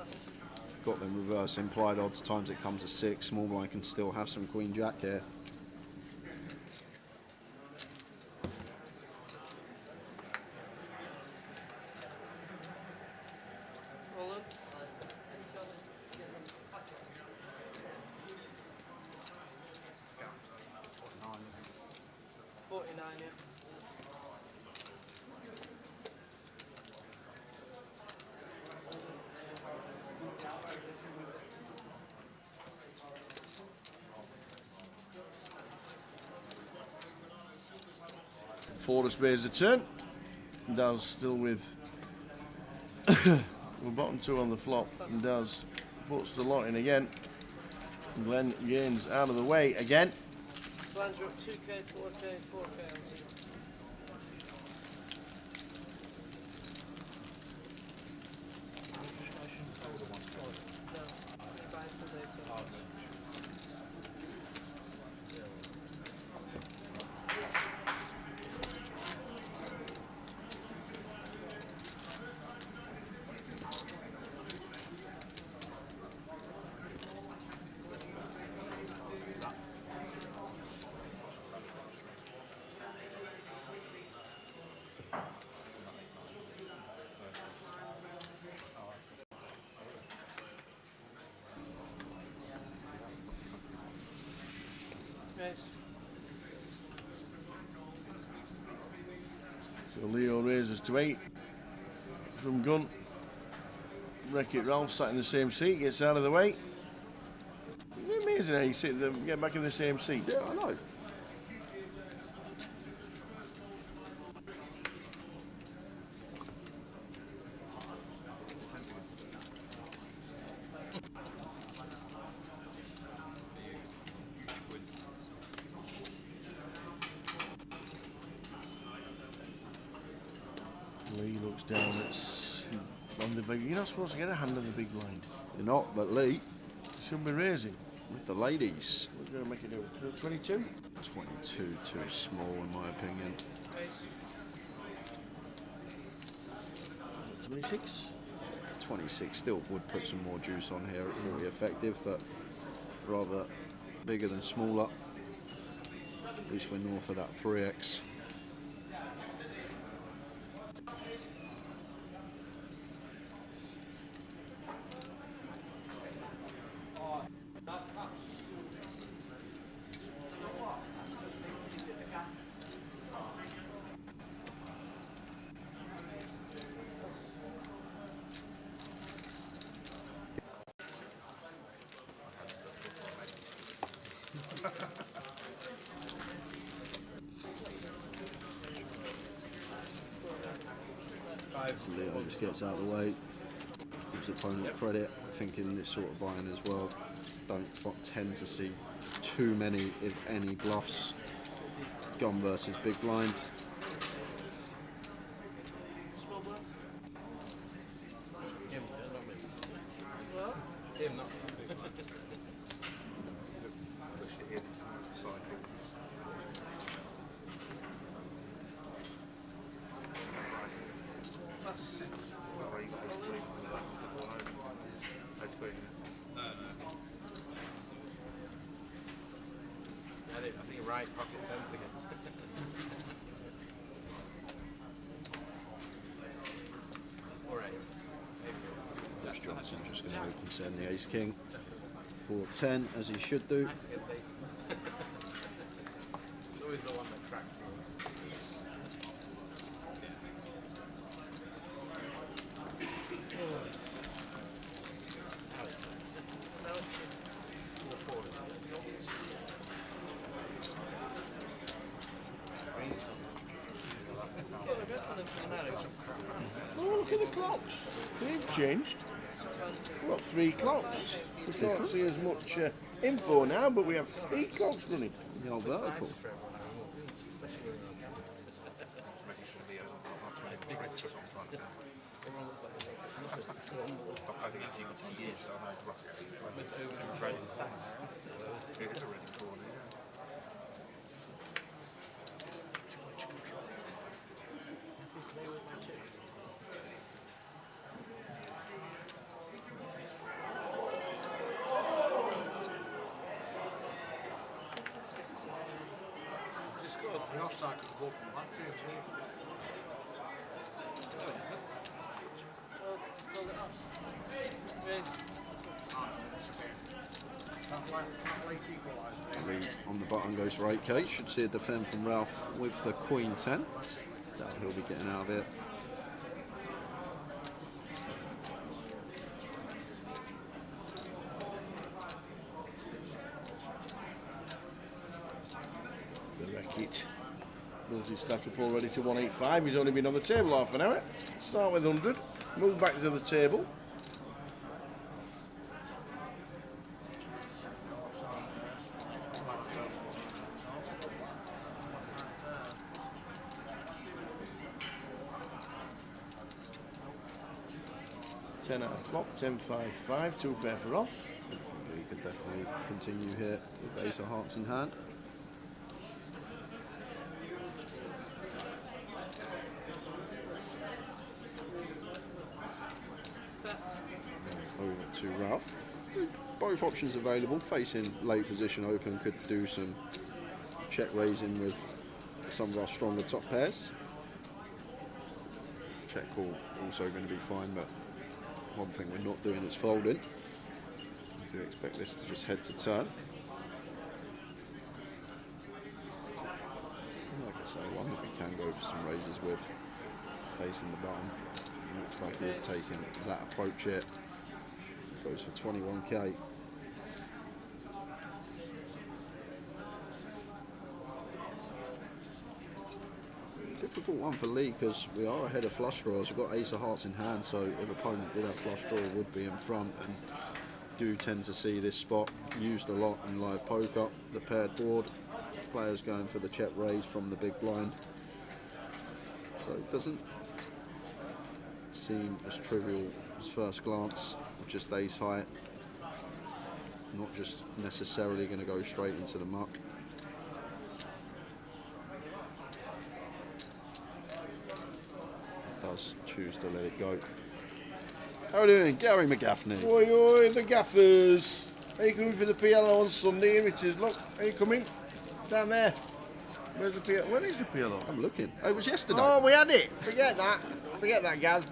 Speaker 2: Got them reverse implied odds times it comes to 6. Small blind can still have some Queen Jack here.
Speaker 1: Four of spades a turn. Daz still with the bottom 2 on the flop. And Daz puts the lot in again. Glenn gains out of the way again.
Speaker 5: Blinds are up 2k, 4k, 4k.
Speaker 1: So Leo raises to 8 from gun. Wreck-It Ralph sat in the same seat, gets out of the way. It's amazing how you sit there, get back in the same seat.
Speaker 2: Yeah, I know.
Speaker 1: Lee in the big. You're not supposed to get a hand in the big line.
Speaker 2: You're not, but Lee,
Speaker 1: Shouldn't be raising.
Speaker 2: with the ladies.
Speaker 1: We're going to make it do 22.
Speaker 2: 22 too small in my opinion.
Speaker 1: 26.
Speaker 2: 26 still would put some more juice on here at 40 effective, but rather bigger than smaller. At least we're north of that 3x. Leo just gets out of the way, gives the opponent credit. I think in this sort of buying as well, don't tend to see too many, if any, bluffs. Gun versus big blind.
Speaker 7: Him, not I think right pocket tens again. Alright.
Speaker 2: Josh Johnson just going to open send the ace king. 4-10 as he should do.
Speaker 7: Nice against ace. It's always the one that cracks.
Speaker 1: Oh, look at the clocks. They've changed. We've got 3 clocks. We can't see as much info now, but we have 3 clocks running.
Speaker 2: The old vertical.
Speaker 8: The offside could walk from back to you,
Speaker 2: Lee on the button goes for 8k. Should see a defend from Ralph with the queen 10. That he'll be getting out of it.
Speaker 1: The racket. Builds his stack up already to 185. He's only been on the table half an hour. Start with 100. Move back to the table. Ten out of flop, 10-5-5, 2 pair for off.
Speaker 2: He could definitely continue here with ace of hearts in hand. Over to Ralph. Both options available. Facing late position open, could do some check raising with some of our stronger top pairs. Check call also going to be fine, but one thing we're not doing is folding. We do expect this to just head to turn. Like I say, one that we can go for some raises with, facing the button. It looks like he is taking that approach here. Goes for 21k. Difficult one for Lee because we are ahead of flush draws. We've got ace of hearts in hand, so if opponent did have flush draw, would be in front, and do tend to see this spot used a lot in live poker. The paired board, players going for the check raise from the big blind, so it doesn't seem as trivial Just first glance, just ace height. Not just necessarily going to go straight into the muck. Does choose to let it go. How are we doing, Gary McGaffney?
Speaker 1: Oi, oi, the gaffers. Are you coming for the PLO on Sunday, Richard? Look, are you coming? Down there. Where's the PLO? Where is the PLO?
Speaker 2: I'm looking. Oh, it was yesterday.
Speaker 1: Oh, we had it. Forget that. Forget that, Gaz.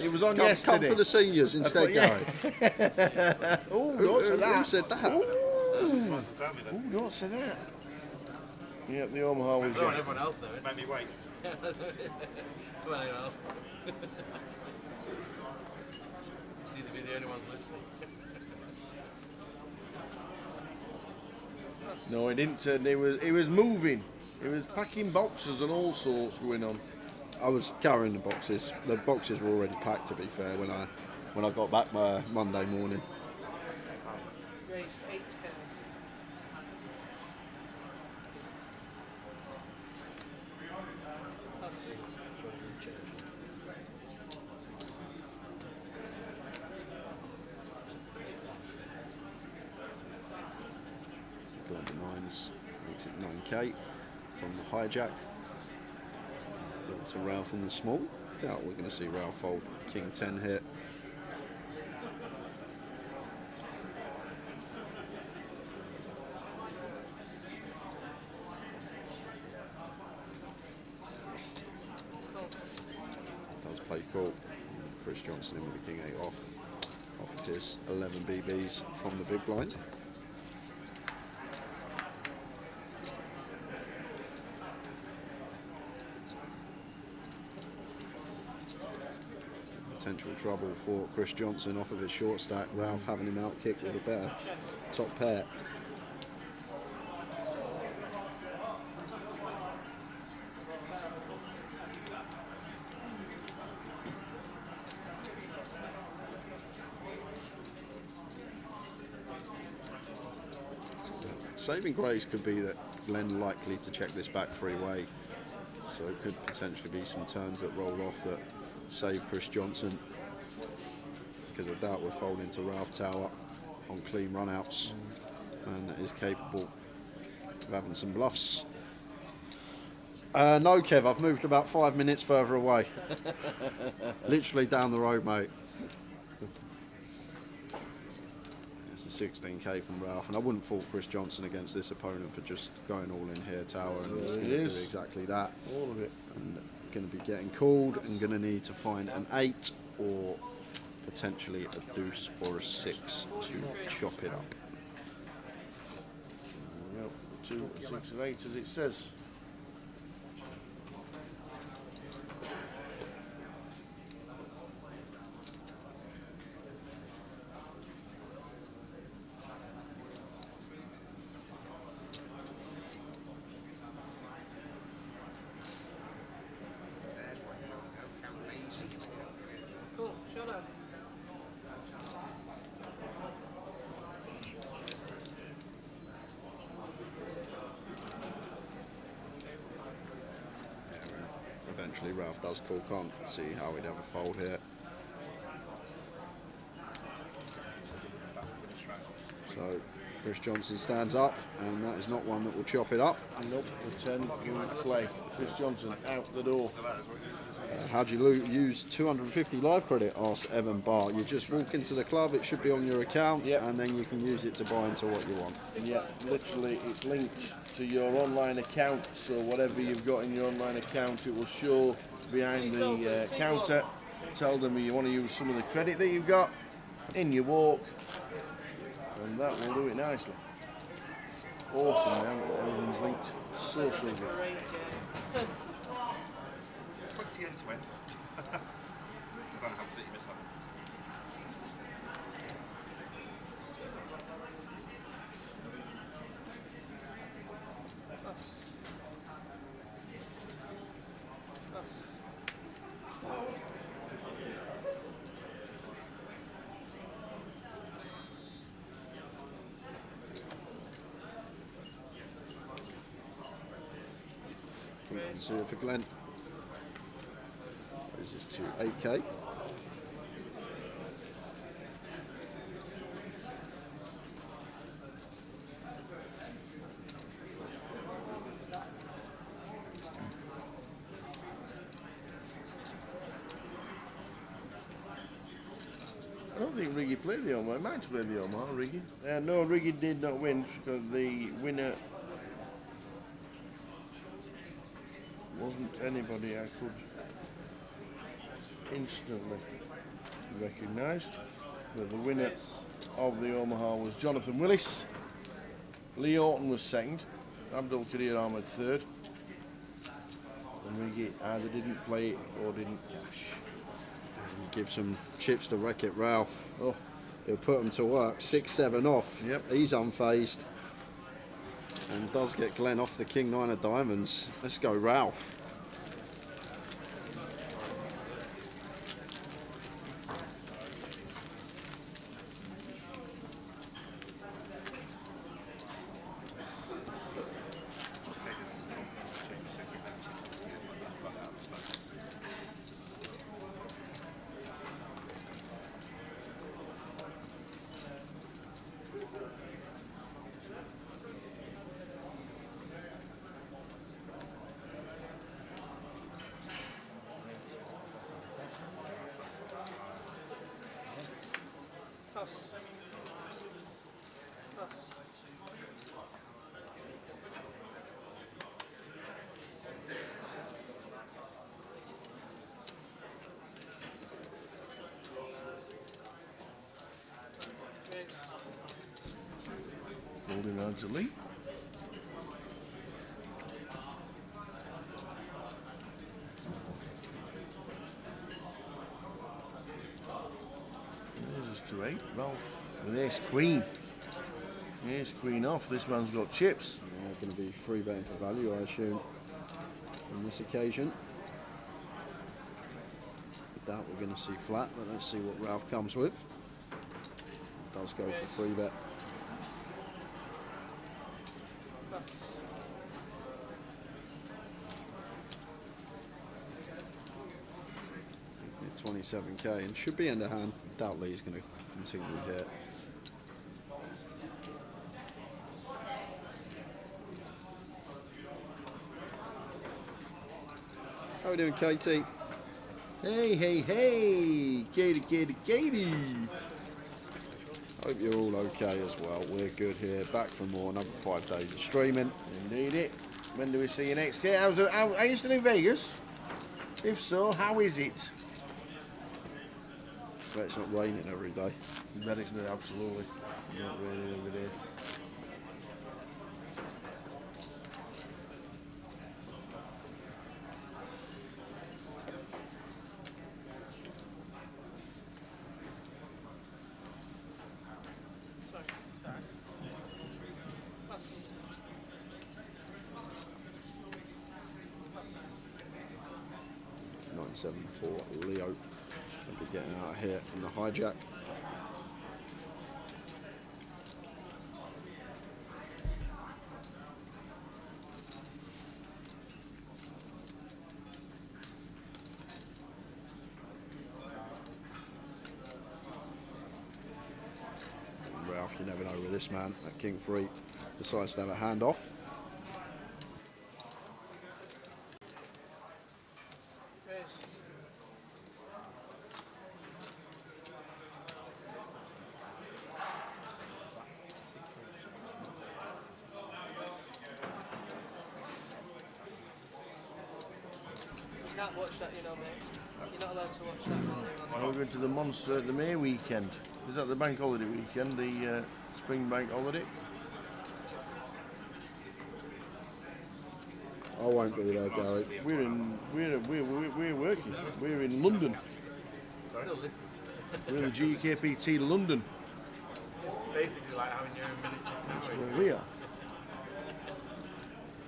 Speaker 1: It was on yesterday.
Speaker 2: Come for the seniors instead, Gary.
Speaker 1: Oh, don't say that.
Speaker 2: Who said that?
Speaker 1: Ooh, don't say that. Yeah, the Omaha was
Speaker 7: Everyone
Speaker 1: yesterday.
Speaker 7: else know it.
Speaker 6: Made me wait.
Speaker 7: Come on, anyone else? See to be the only ones listening.
Speaker 1: No, he didn't turn. He was moving. He was packing boxes and all sorts going on.
Speaker 2: I was carrying the boxes. The boxes were already packed, to be fair, when I got back Monday morning.
Speaker 5: Race 8K.
Speaker 2: Going to nines, makes it 9k from the hijack. To Ralph in the small. Doubt we're going to see Ralph fold King 10 here. Does play cool. Chris Johnson in with the King 8 off of his 11 BBs from the big blind. Potential trouble for Chris Johnson off of his short stack. Ralph having him out kicked with a better top pair. Saving grace could be that Glenn likely to check this back three-way, so it could potentially be some turns that roll off that save Chris Johnson, because I doubt we're folding to Ralph Tower on clean runouts, and that is capable of having some bluffs. No, Kev, I've moved about 5 minutes further away. Literally down the road, mate. It's a 16k from Ralph, and I wouldn't fault Chris Johnson against this opponent for just going all in here, Tower, and he's going to do exactly that.
Speaker 1: All of it.
Speaker 2: And going to be getting called and going to need to find an 8 or potentially a deuce or a 6 to chop it up.
Speaker 1: Yep, 2, 6 and 8 as it says.
Speaker 5: Cool, shut up.
Speaker 2: Eventually Ralph does call, can't see how he'd have a fold here. So Chris Johnson stands up, and that is not one that will chop it up.
Speaker 1: Nope, the 10 will play. Chris Johnson out the door.
Speaker 2: How do you use 250 live credit? Asks Evan Barr. You just walk into the club, it should be on your account, and then you can use it to buy into what you want.
Speaker 1: Yeah, literally it's linked to your online account, so whatever you've got in your online account, it will show behind the counter. Tell them you want to use some of the credit that you've got, in you walk, and that will do it nicely. Awesome, man. Everything's linked. So good.
Speaker 6: 20 end to end. I don't know how to you miss that.
Speaker 2: See it for Glenn. This is to 8k.
Speaker 1: Riggy play the Omaha? He might play the Omaha, Riggy. No, Riggy did not win because the winner wasn't anybody I could instantly recognise. But the winner of the Omaha was Jonathan Willis. Lee Orton was second. Abdul Kadir Ahmed third. And Riggy either didn't play it or didn't cash.
Speaker 2: Give some chips to Wreck-It Ralph.
Speaker 1: Oh.
Speaker 2: He'll put them to work. 6-7 off.
Speaker 1: Yep.
Speaker 2: He's unfazed. And does get Glenn off the King 9 of diamonds. Let's go, Ralph.
Speaker 1: Holding on to Lee. There's to 8. Ralph with ace queen. Ace queen off. This man's got chips.
Speaker 2: Yeah, going to be free betting for value, I assume, on this occasion. With that, we're going to see flat, but let's see what Ralph comes with. Does go for free bet. 27k and should be in the hand. Doubt Lee's going to continue here. How are we doing, Katie?
Speaker 1: Hey, hey, hey! Katie, Katie, Katie!
Speaker 2: Hope you're all okay as well. We're good here. Back for more. Another 5 days of streaming.
Speaker 1: Indeed it. When do we see you next, Kate? Are you still in Vegas? If so, how is it?
Speaker 2: Bet it's not raining every day.
Speaker 1: Bet it's not, absolutely. Not raining every day.
Speaker 2: For Leo, will be getting out of here in the hijack. And Ralph, you never know with this man at King 3 decides to have a handoff.
Speaker 5: Can't watch that, you know, mate. You're not allowed to watch that.
Speaker 1: We're going to the Monster at the May weekend. Is that the bank holiday weekend? The spring bank holiday?
Speaker 2: I won't be there, Gary.
Speaker 1: We're working. We're in London.
Speaker 7: Still listen to it.
Speaker 1: We're in the GKPT London.
Speaker 7: Just basically like having your own miniature tower.
Speaker 1: That's where we are.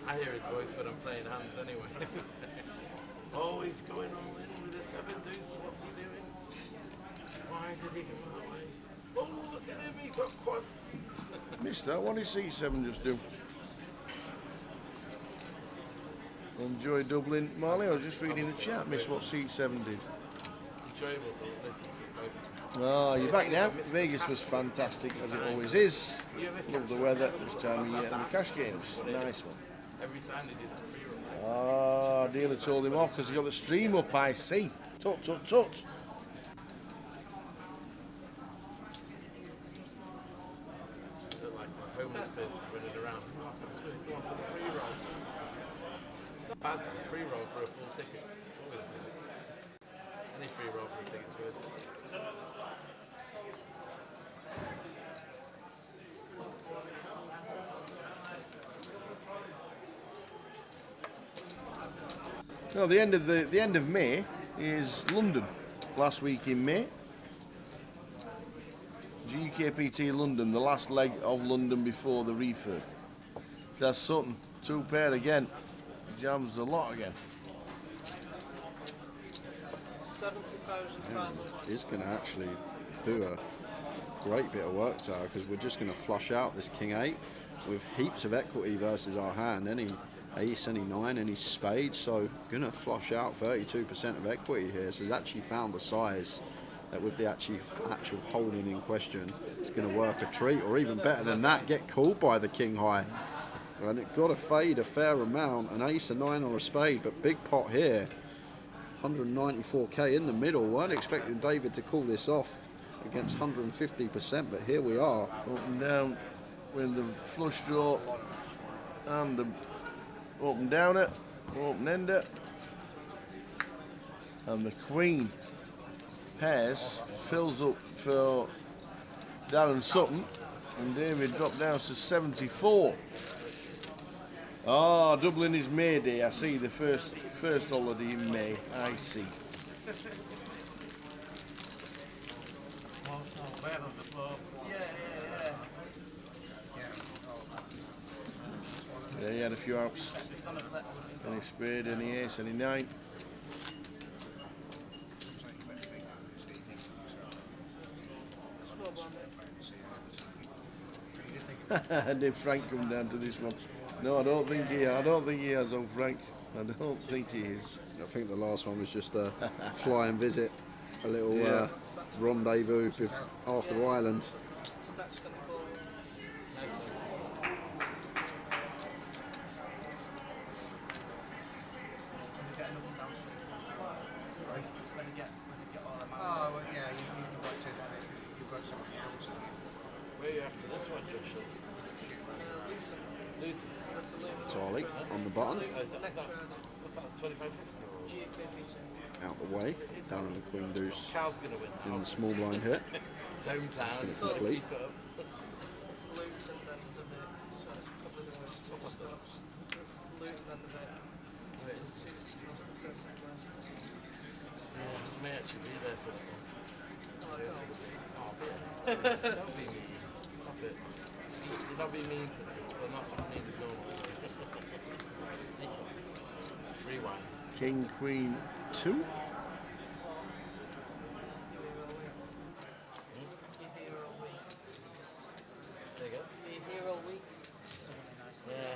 Speaker 7: I hear his voice when I'm playing hands anyway. Oh, he's going all in with a 7 deuce. What's he doing? Why did he go that way? Oh, look at him, he's got quads.
Speaker 1: Missed that. What did C7 just do? Enjoy Dublin. Marley, I was just reading the chat. Missed what C7 did.
Speaker 7: Enjoyable to listen to both.
Speaker 1: Oh, you're back now. Vegas was fantastic, as it always is. Love the weather this time of year and the cash games. Nice one.
Speaker 7: Every time they did that free roll.
Speaker 1: Ah, dealer told him off because he got the stream up, I see. Tut, tut, tut.
Speaker 7: homeless person running around. That's really going for the free roll. It's not bad though, free roll for a full ticket. It's always good. Any free roll for a ticket's worth it.
Speaker 1: No, the end of May is London. Last week in May, UKPT London, the last leg of London before the refurb. That's Sutton, 2 pair again. Jams a lot again.
Speaker 5: £70,000.
Speaker 2: He's going to actually do a great bit of work tower because we're just going to flush out this King 8 with heaps of equity versus our hand. Any ace, any 9, any spade. So going to flush out 32% of equity here. So he's actually found the size that with the actual holding in question, it's going to work a treat, or even better than that, get called by the King High. And it got to fade a fair amount, an ace, a 9 or a spade, but big pot here. 194k in the middle. Weren't expecting David to call this off against 150%, but here we are.
Speaker 1: Up and down with the flush draw and the up and down it, open ender, and the Queen pairs fills up for Darren Sutton, and David dropped down to 74. Ah, Dublin is May Day. I see, the first holiday in May. I see. Yeah, he had a few outs. Any spade, any ace, any 9. Did Frank come down to this one? No, I don't think he has on Frank. I don't think he is.
Speaker 2: I think the last one was just a fly and visit, a little rendezvous after Ireland.
Speaker 8: Oh, well, yeah, you've got something else.
Speaker 7: Where are you after this one, Josh? Luton.
Speaker 2: Charlie on the button.
Speaker 7: Oh, is that, what's that, 25.50?
Speaker 2: Out the way. Darren the Queen Deuce
Speaker 7: Cal's going to win.
Speaker 2: in the small blind hit.
Speaker 7: It's hometown.
Speaker 2: It's going to complete.
Speaker 7: Keep it up.
Speaker 5: What's up there? Luton and the
Speaker 7: Yeah, may actually be there for the Don't be mean. Stop it. You're not being mean to me. You're not mean as normal. Rewind.
Speaker 1: King, Queen, 2.
Speaker 5: Be here all week.
Speaker 7: Yeah.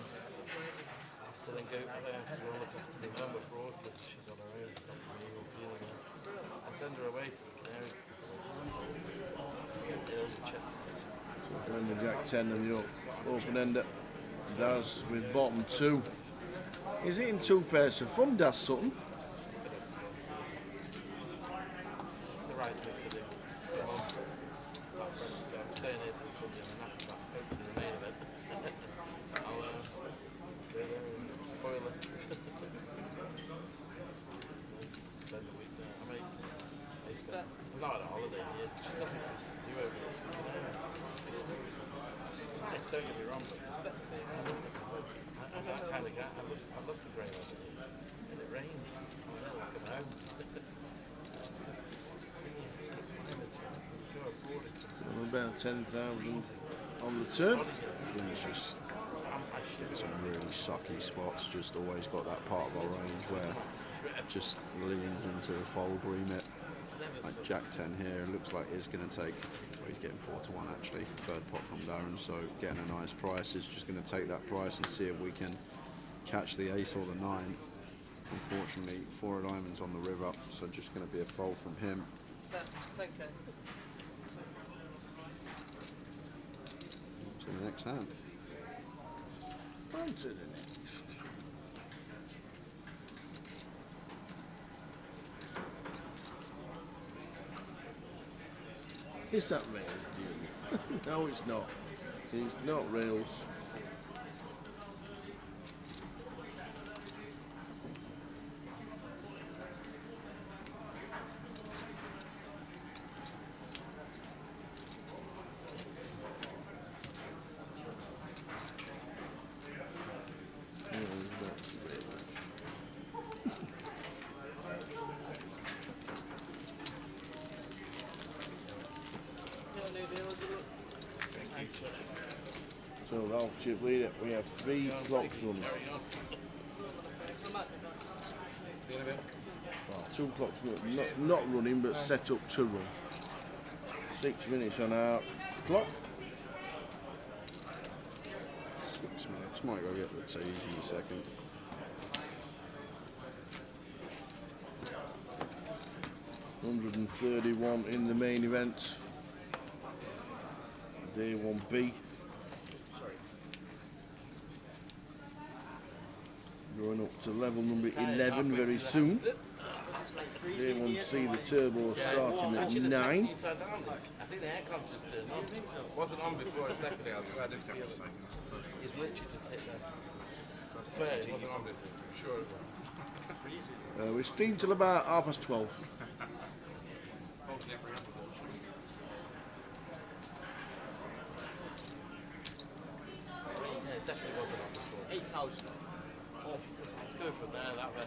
Speaker 7: So then go after all look after November abroad because she's on her own. She's not really feeling it. I send her away to the Canaries to get ill with chest infection.
Speaker 1: Then the Jack 10 and the open ender. Daz with bottom 2. He's hitting 2 pairs for fun, Daz Sutton.
Speaker 7: It's the right thing to do. So I'm staying here till Sunday and I'm after that, hopefully the main event. I'll go there and spoil it. Spend the week there. I'm not on a holiday here, there's just nothing to do over here. Nice, don't get me wrong, but I love that kind of guy. I love the grey weather here. And it rains. I come home.
Speaker 1: About 10,000 on the turn.
Speaker 2: He's just getting some really sucky spots. Just always got that part of our range where just leans into the fold remit. Like Jack 10 here, looks like he's going to take, well, he's getting 4-1 actually, third pot from Darren, so getting a nice price is just going to take that price and see if we can catch the ace or the 9. Unfortunately, 4 diamonds on the river, so just going to be a fold from him.
Speaker 5: That's okay.
Speaker 2: To the next hand.
Speaker 1: On to the next. Is that rain? No, it's not. It's not rails. So Ralph Chip leader, we have 3 clocks running. Well, 2 clocks running, not running, but set up to run. 6 minutes on our clock.
Speaker 2: 6 minutes. Might go get the teas in a second.
Speaker 1: $131 in the main event. Day 1B. Going up to level number 11 very soon. Day 1C, the turbo starting at 9.
Speaker 7: I think the aircon just turned on. It wasn't on before a second ago. I swear I didn't feel it. His Richard just hit there. I swear it wasn't on before. I'm sure it was.
Speaker 1: We stream till about 12:30.
Speaker 7: Yeah, it definitely wasn't on before.
Speaker 13: 8,000.
Speaker 7: Let's go from there, that way.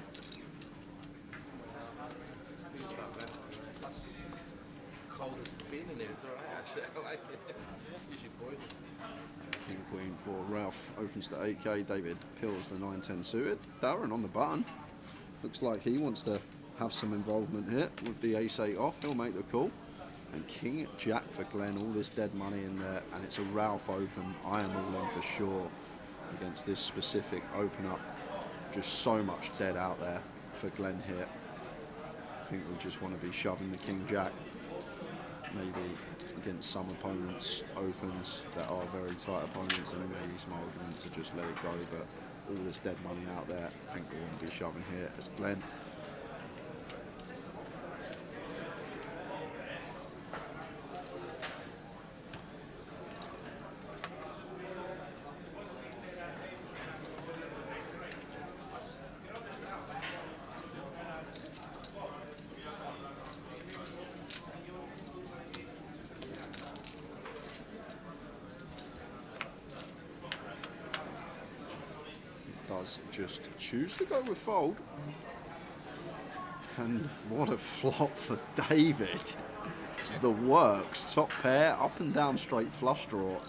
Speaker 7: Who's that then? That's cold as it's been in here. It's alright actually. I like it. Usually boiling.
Speaker 2: King Queen for Ralph opens to 8k. David pills the 9-10 suited. Darren on the button. Looks like he wants to have some involvement here with the ace-8 off. He'll make the call. And King Jack for Glenn. All this dead money in there. And it's a Ralph open. I am all in for sure against this specific open up. Just so much dead out there for Glenn here. I think we just want to be shoving the King Jack. Maybe against some opponents, opens that are very tight opponents, and maybe some argument to just let it go. But all this dead money out there, I think we want to be shoving here as Glenn. Does just choose to go with fold. And what a flop for David. The works, top pair, up and down straight flush draw.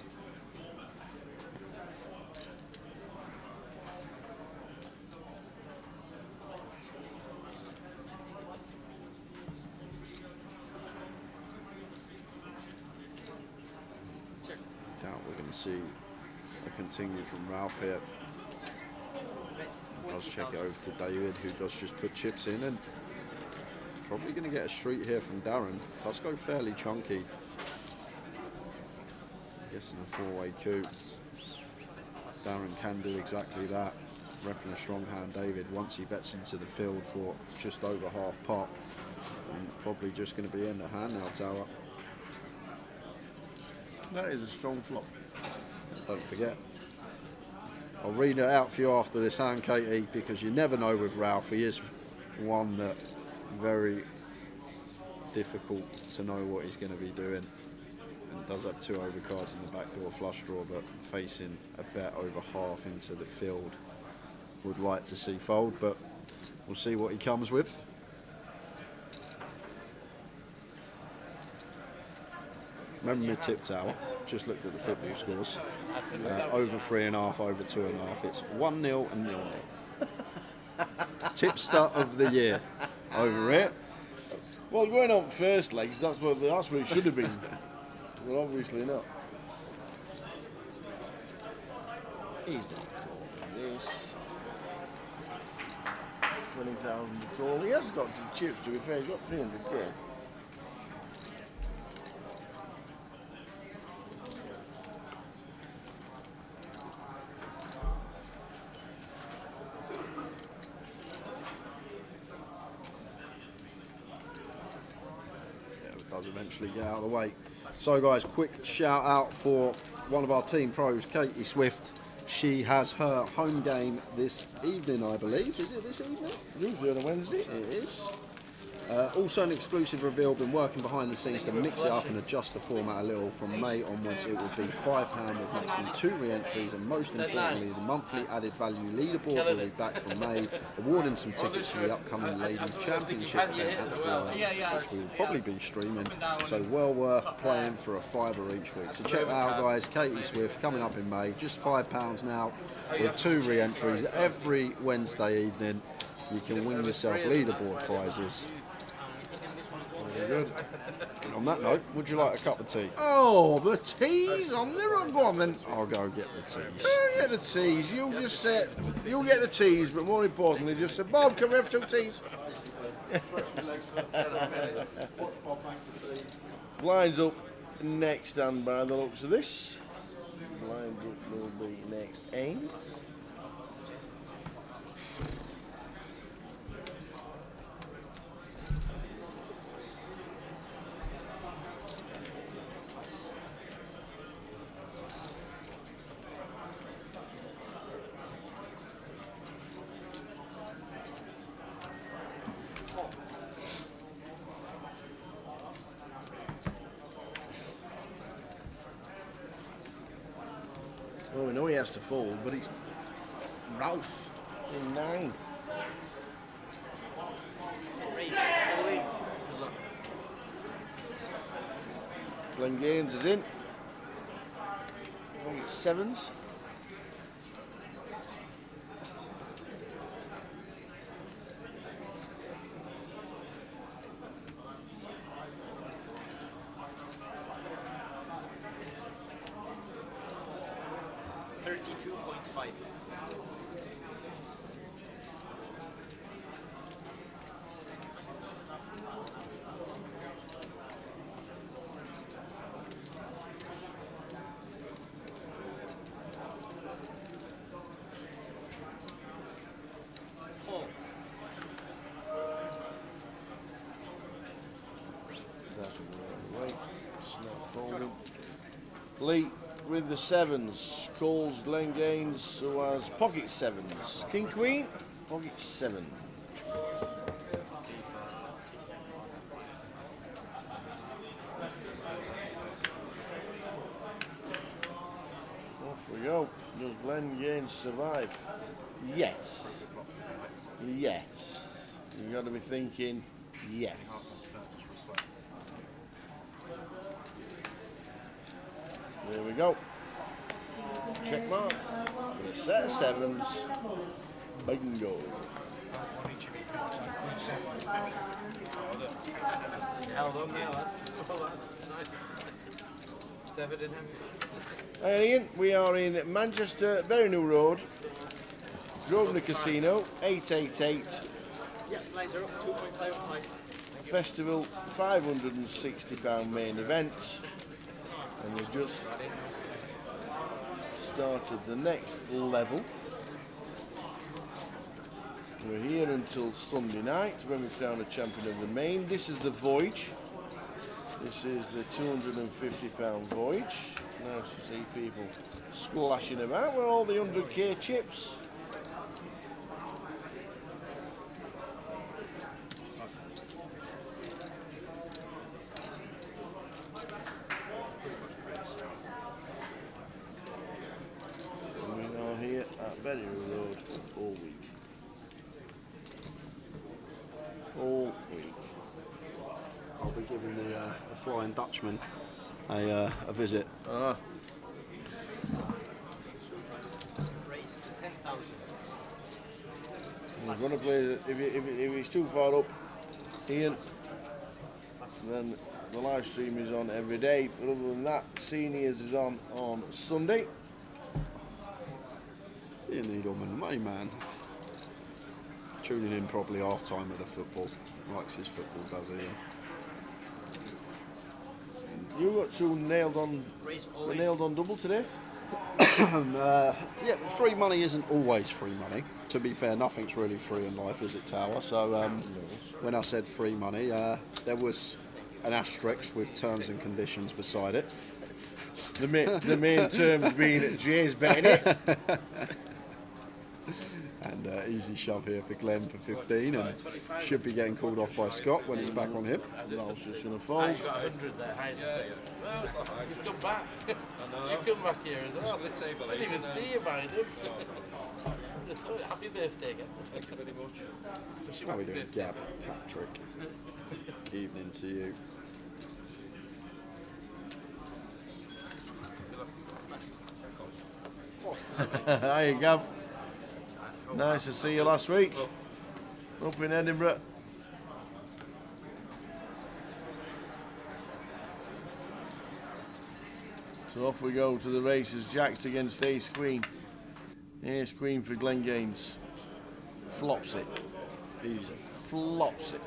Speaker 2: Doubt we're going to see a continue from Ralph here. Does check it over to David, who does just put chips in, and probably going to get a street here from Darren. Does go fairly chunky. Guessing a 4-way coup. Darren can do exactly that. Repping a strong hand, David, once he bets into the field for just over half pot. And probably just going to be in the hand now, Tower.
Speaker 1: That is a strong flop.
Speaker 2: Don't forget. I'll read it out for you after this hand, Katie, because you never know with Ralph. He is one that very difficult to know what he's going to be doing. And does have 2 overcards in the backdoor flush draw, but facing a bet over half into the field. Would like to see fold, but we'll see what he comes with. Remember my tip, Tower? Just looked at the football scores. Over 3.5, over 2.5. It's 1-0 and 0-0. Tipster of the year. Over it.
Speaker 1: Well, going on first legs, that's what it should have been. Well, obviously not. He's not calling this. 20,000 to call. He has got the chips, to be fair. He's got 300 quid.
Speaker 2: Does eventually get out of the way. So guys, quick shout out for one of our team pros, Katie Swift. She has her home game this evening, I believe. Is it this evening?
Speaker 1: Usually on a Wednesday.
Speaker 2: It is. Also an exclusive reveal, been working behind the scenes to mix it up and adjust the format a little. From May onwards it will be £5 with maximum 2 re-entries, and most importantly the monthly added value leaderboard will be back from May, awarding some tickets for the upcoming Ladies Championship event at the Voyage, which we will probably be streaming, so well worth playing for a £5 each week. So check that out guys, Katie Swift coming up in May, just £5 now with 2 re-entries every Wednesday evening. You can win yourself leaderboard prizes. Very good. And on that note, would you like a cup of tea?
Speaker 1: Oh, the tea's on there. Go on then.
Speaker 2: I'll go get the teas.
Speaker 1: Get the teas. You just say, you get the teas, but more importantly, just say, Bob, can we have 2 teas? Blinds up next, and by the looks of this, blinds up will be next end. Well, we know he has to fold, but it's Ralph in 9. Glenn Gaines is in. I think it's 7s. Lee with the 7s, calls Glenn Gaines, who has pocket 7s. King Queen, pocket 7. Off we go. Does Glenn Gaines survive? Yes. Yes. You've got to be thinking, yes. There we go. Check mark for the set of 7s. Bingo.
Speaker 7: Held on there, nice. 7 in him.
Speaker 1: Hey Ian, we are in Manchester, Berry New Road, Grosvenor Casino, 888.
Speaker 13: Yeah, laser up, 2.5 high.
Speaker 1: Festival, £560 main event. And we've just started the next level. We're here until Sunday night when we crown a champion of the main. This is the Voyage. This is the £250 Voyage. Nice to see people splashing about with all the 100k chips. Berry Road all week. All week.
Speaker 2: I'll be giving the Flying Dutchman a visit.
Speaker 13: Raise to 10,000.
Speaker 1: He's going to play, if he's too far up, Ian, then the live stream is on every day. But other than that, Seniors is on Sunday.
Speaker 2: You need Orman, my man. Tuning in probably half time with the football. Likes his football, does he?
Speaker 1: You got 2 nailed on double today?
Speaker 2: Yeah, free money isn't always free money. To be fair, nothing's really free in life, is it, Tower? So when I said free money, there was an asterisk with terms and conditions beside it.
Speaker 1: The main terms being Jay's betting it.
Speaker 2: And easy shove here for Glenn for 15, and should be getting called off by Scott when it's back on him.
Speaker 1: Ralph's just going to
Speaker 7: Ah,
Speaker 1: fold.
Speaker 7: you've got 100 there, hiding. Well, you've come back. You come back here as well. I didn't even see you behind him. Happy birthday again.
Speaker 6: Thank you very much.
Speaker 2: How are we doing, Gav? Patrick. Evening to you.
Speaker 1: Hi, Gav. Nice to see you last week. Up in Edinburgh. So off we go to the races. Jacked against Ace Queen. Ace Queen for Glen Gaines. Flops it.
Speaker 2: Easy.
Speaker 1: Flops it.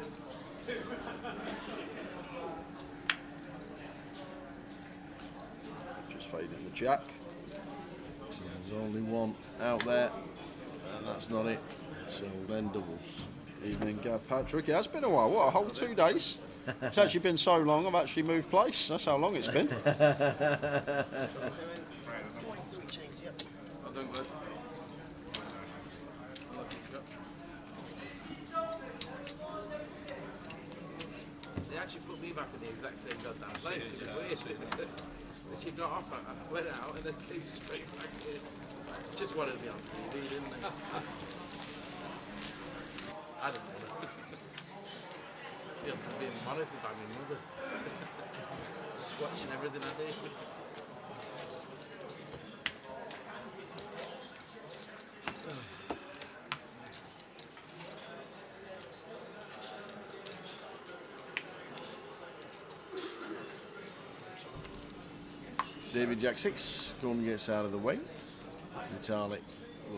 Speaker 2: Just fading the jack.
Speaker 1: There's only one out there, and that's not it. So then doubles.
Speaker 2: Evening, Gav Patrick. It has been a while. What, a whole 2 days? It's actually been so long, I've actually moved place. That's how long it's been.
Speaker 7: They actually put me back in the exact same goddamn place. It was weird. She got off, I went out and then came straight back in. Just wanted to be on TV, didn't they? I don't know. I'm being monitored by my mother. Just watching everything I do.
Speaker 1: David Jack 6, Gun gets out of the way. Vitalik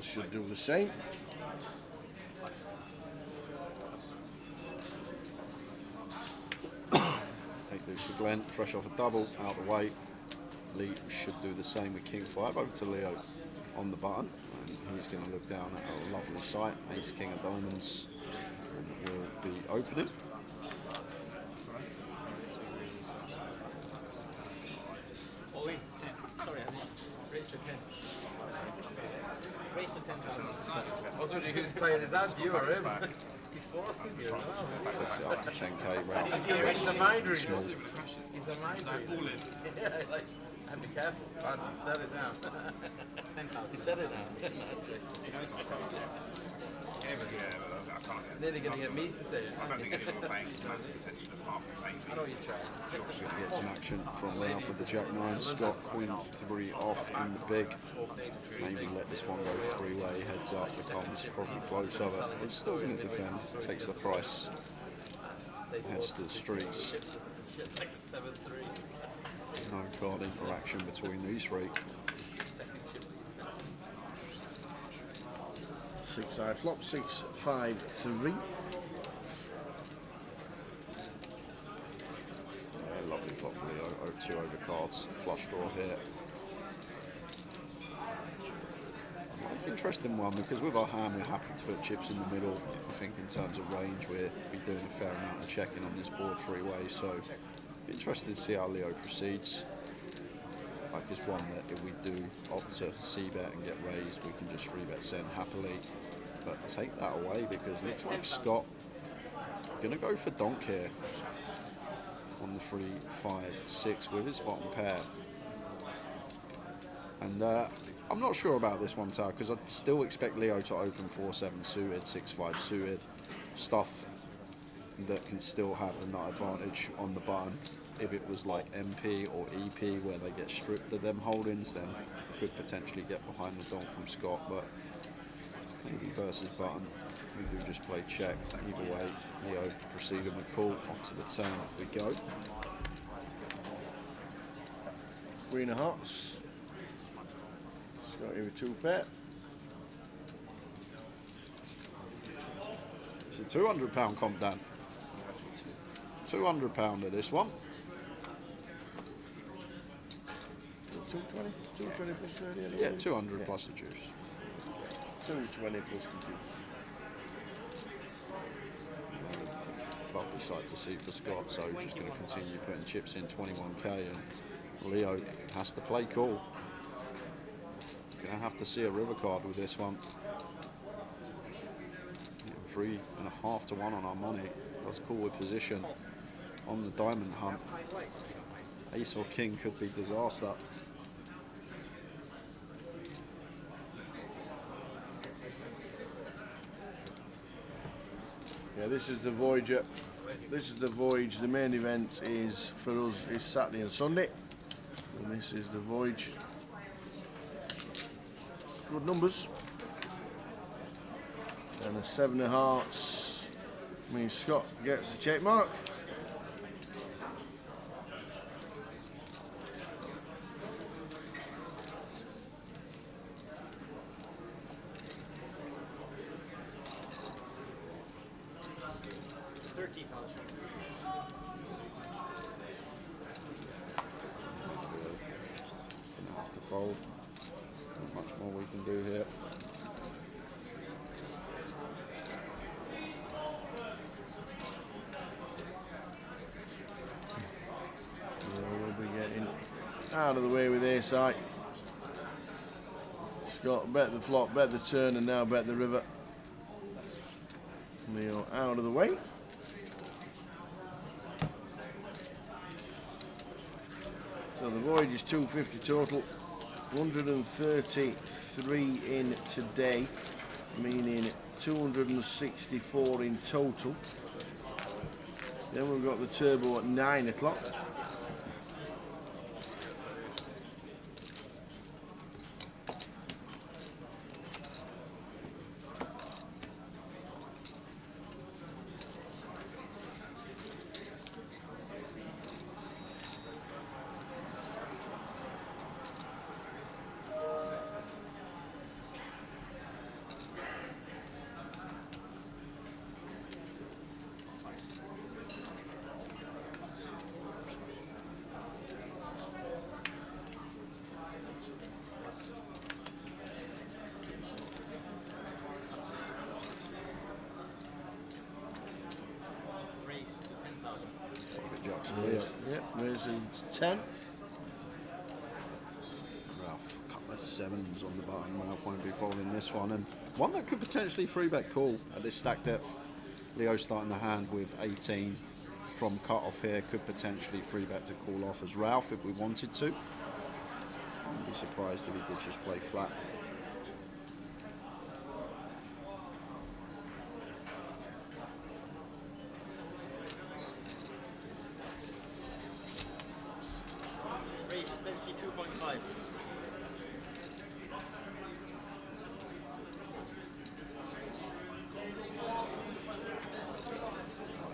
Speaker 1: should do the same.
Speaker 2: Take these for Glenn, fresh off a double, out the way. Lee should do the same with King 5. Over to Leo on the button, and he's going to look down at a lovely sight. Ace King of Diamonds, and will be opening.
Speaker 13: Ollie, 10. Sorry, Andy. Raise to 10. Raise to 10,000.
Speaker 7: I was wondering who's playing his hand, you or him? He's forcing you.
Speaker 2: Puts it up to 10k round.
Speaker 7: He's a mind reader. He's a mind reader. Yeah, like, and be careful. Andy, set it down.
Speaker 13: 10,000.
Speaker 7: He said it now. Nearly going to get me to say it.
Speaker 6: I don't think anyone playing has the potential of half the game.
Speaker 7: I know you try.
Speaker 2: Should get some action from Ralph with the Jack 9. Scott, Queen 3 off in the big. Maybe let this one go 3-way, heads up, becomes probably close of it. It's still going to defend, takes the price, heads to the streets. No card interaction between these three.
Speaker 1: 6-eye flop, 6-5-3.
Speaker 2: Lovely flop for Leo, 2 over cards, flush draw here. Interesting one, because with our hand we're happy to put chips in the middle. I think in terms of range we're doing a fair amount of checking on this board 3-way, so interested to see how Leo proceeds. Like this one that if we do opt to c-bet and get raised, we can just 3-bet send happily. But take that away because it looks like Scott gonna go for donk here on the 3, 5, 6 with his bottom pair. And I'm not sure about this one, Tao, because I still expect Leo to open 4-7 suited, 6-5 suited, stuff that can still have the nut advantage on the button. If it was like MP or EP where they get stripped of them holdings, then could potentially get behind the donk from Scott, but maybe versus button, we do just play check. Either way, Leo proceeding with call, off to the turn, off we go.
Speaker 1: Queen of Hearts. Scotty with 2 pair.
Speaker 2: It's a £200 comp, Dan. £200 this one.
Speaker 1: 220? 220 plus 30?
Speaker 2: Yeah, 200 plus the juice.
Speaker 1: 220 plus the juice.
Speaker 2: Lovely sight to see for Scott, so just going to continue putting chips in 21k and Leo has to play cool. Gonna have to see a river card with this one. 3.5 to 1 on our money. That's cool with position on the diamond hunt. Ace or king could be disaster.
Speaker 1: Yeah, this is the Voyager. This is the Voyage. The main event is for us is Saturday and Sunday. And this is the Voyage. Good numbers. And the 7 of hearts means Scott gets the check mark.
Speaker 2: Fold. Not much more we can do here.
Speaker 1: We'll be getting out of the way with ace high. Scott bet the flop, bet the turn, and now bet the river. Leo out of the way. So the Voyage is 250 total. 133 in today, meaning 264 in total. Then we've got the turbo at 9 o'clock. Yep, raising 10.
Speaker 2: Ralph, a couple of 7s on the button. Ralph won't be folding this one, and one that could potentially 3-bet call at this stack depth. Leo starting the hand with 18 from cut-off here, could potentially 3-bet to call off as Ralph if we wanted to. Wouldn't be surprised if he did just play flat.
Speaker 13: Race 32.5.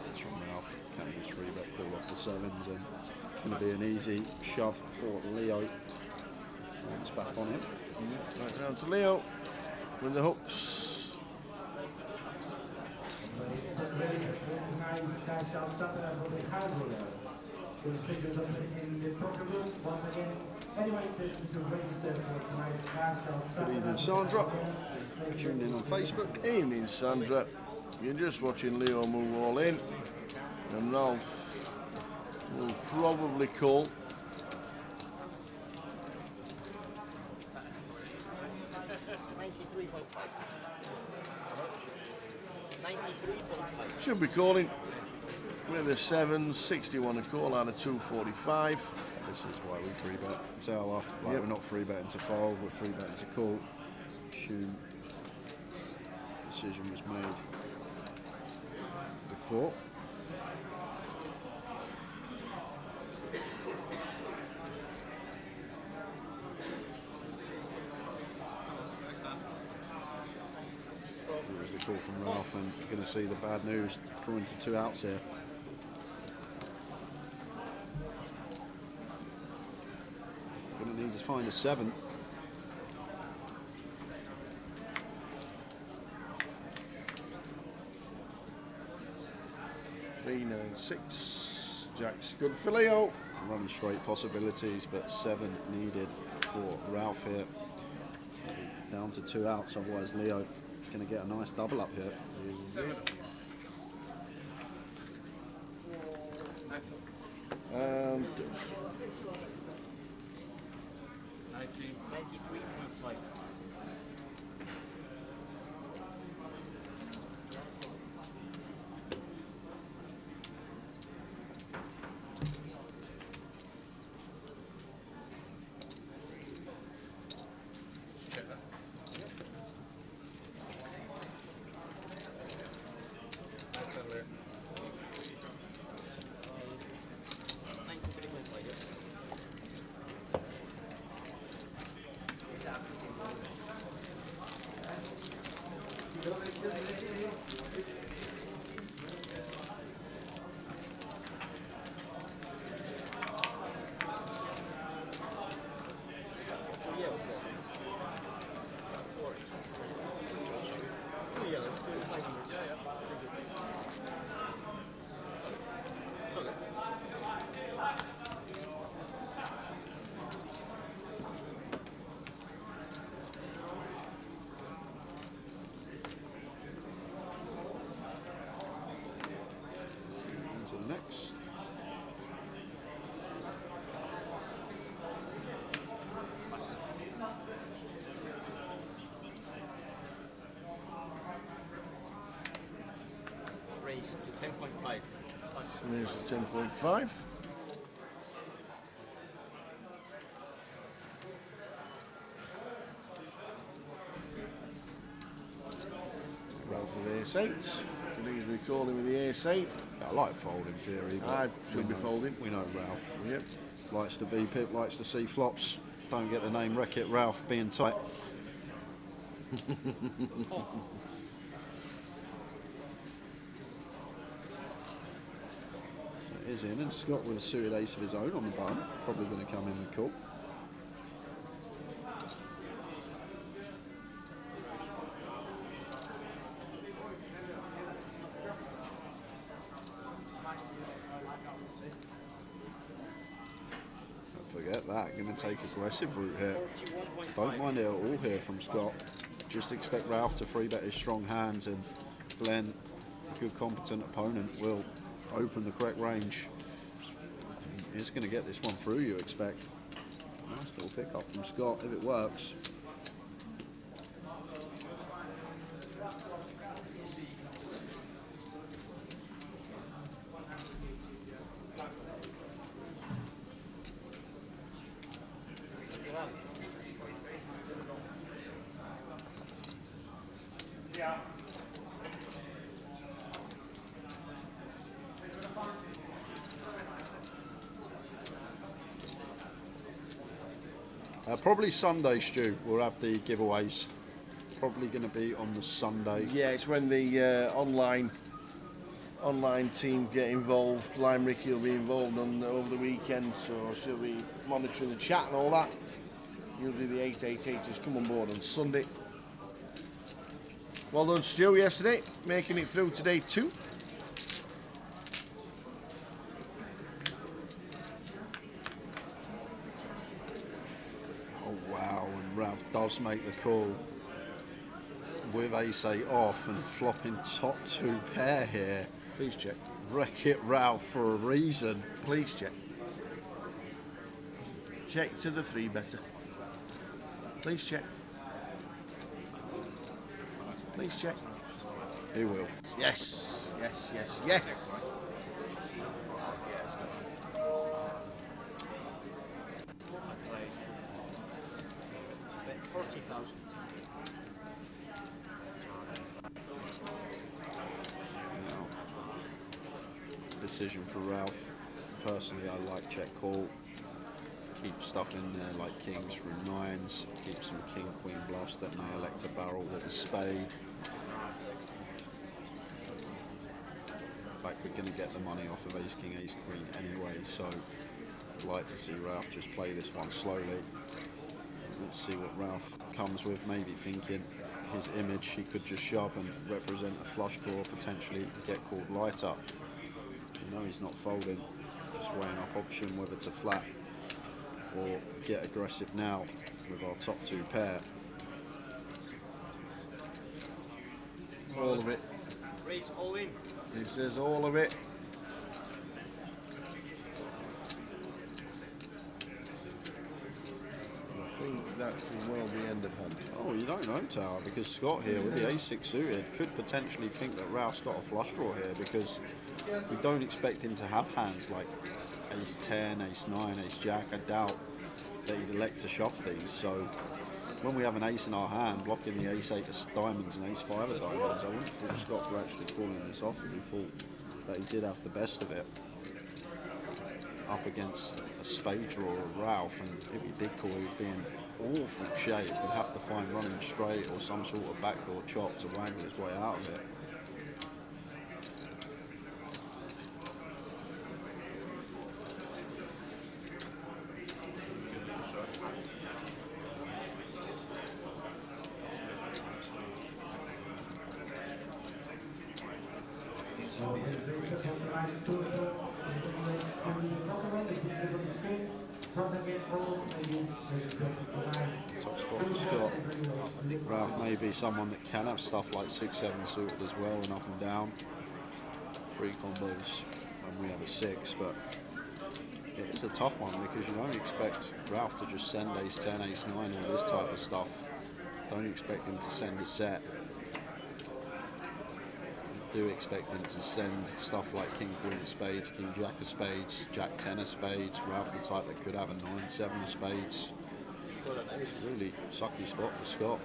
Speaker 2: It's from Ralph. Can just 3-bet call off the 7s, and going to be an easy shove for Leo. It's back on him.
Speaker 1: Right down to Leo with the hooks.
Speaker 2: Good evening, Sandra. Tuned in on Facebook.
Speaker 1: Evening, Sandra. You're just watching Leo move all in, and Ralph will probably call. Should be calling with a 7, 61 a call out of 245.
Speaker 2: This is why we 3-bet. So we're not 3-betting to fold, we're 3-betting to call. Shoe decision was made before. Here's the call from Ralph, and you're going to see the bad news drawing to 2 outs here. Going to need to find a 7.
Speaker 1: Three, 9, 6. Jack's good for Leo.
Speaker 2: Running straight possibilities, but 7 needed for Ralph here. Down to 2 outs, otherwise Leo going to get a nice double up here.
Speaker 1: And
Speaker 13: 93.5.
Speaker 2: To the next.
Speaker 13: Raise to 10.5. Plus.
Speaker 1: There's the 10.5. Ralph with ace-8. Could easily call him with the ace-8.
Speaker 2: I like folding theory, but
Speaker 1: I should be folding.
Speaker 2: We know Ralph.
Speaker 1: Yep.
Speaker 2: Likes the V-pip, likes to see flops. Don't get the name Wreck-It Ralph being tight. So it is in, and Scott with a suited ace of his own on the button. Probably going to come in with call. Forget that, going to take aggressive route here. Don't mind it at all here from Scott. Just expect Ralph to free bet his strong hands, and Glenn, a good competent opponent, will open the correct range. He's going to get this one through, you expect. Nice little pick up from Scott if it works. Probably Sunday, Stu. We'll have the giveaways. Probably going to be on the Sunday.
Speaker 1: Yeah, it's when the online team get involved. Lime Ricky will be involved over the weekend, so she'll be monitoring the chat and all that. Usually the 888s come on board on Sunday. Well done, Stu, yesterday, making it through today too. Ralph does make the call with ace-8 off and flopping top 2 pair here. Please check.
Speaker 2: Wreck-It Ralph for a reason.
Speaker 1: Please check. Check to the 3 better. Please check. Please check.
Speaker 2: He will.
Speaker 1: Yes, yes, yes, yes.
Speaker 2: Decision for Ralph. Personally, I like check call. Keep stuff in there like kings through 9s. Keep some king-queen bluffs that may elect a barrel with a spade. Like we're going to get the money off of ace-king, ace-queen anyway, so I'd like to see Ralph just play this one slowly. Let's see what Ralph comes with, maybe thinking his image, he could just shove and represent a flush draw, potentially get called light up. You know he's not folding, just weighing up option whether to flat or get aggressive now with our top 2 pair.
Speaker 1: All of it.
Speaker 13: Raise all in.
Speaker 1: He says all of it. I think that could well be end of hand.
Speaker 2: Oh, you don't know, Tower, because Scott here with the ace-6 suited could potentially think that Ralph's got a flush draw here, because we don't expect him to have hands like ace-10, ace-9, ace-jack. I doubt that he'd elect to shuffle these. So when we have an ace in our hand, blocking the ace-8 of diamonds and ace-5 of diamonds, I wouldn't fault Scott for actually calling this off if he thought that he did have the best of it up against a spade draw of Ralph, and if he did call, he'd be in awful shape. He'd have to find running straight or some sort of backdoor chop to waggle his way out of it. Top spot for Scott. Ralph may be someone that can have stuff like 6-7 suited as well, and up and down. 3 combos, and we have a 6, but it's a tough one because you don't expect Ralph to just send ace-10, ace-9, all this type of stuff. Don't expect him to send a set. Do expect him to send stuff like King Queen of Spades, King Jack of Spades, Jack 10 of Spades. Ralph the type that could have a 9-7 of Spades. It's a really sucky spot for Scott.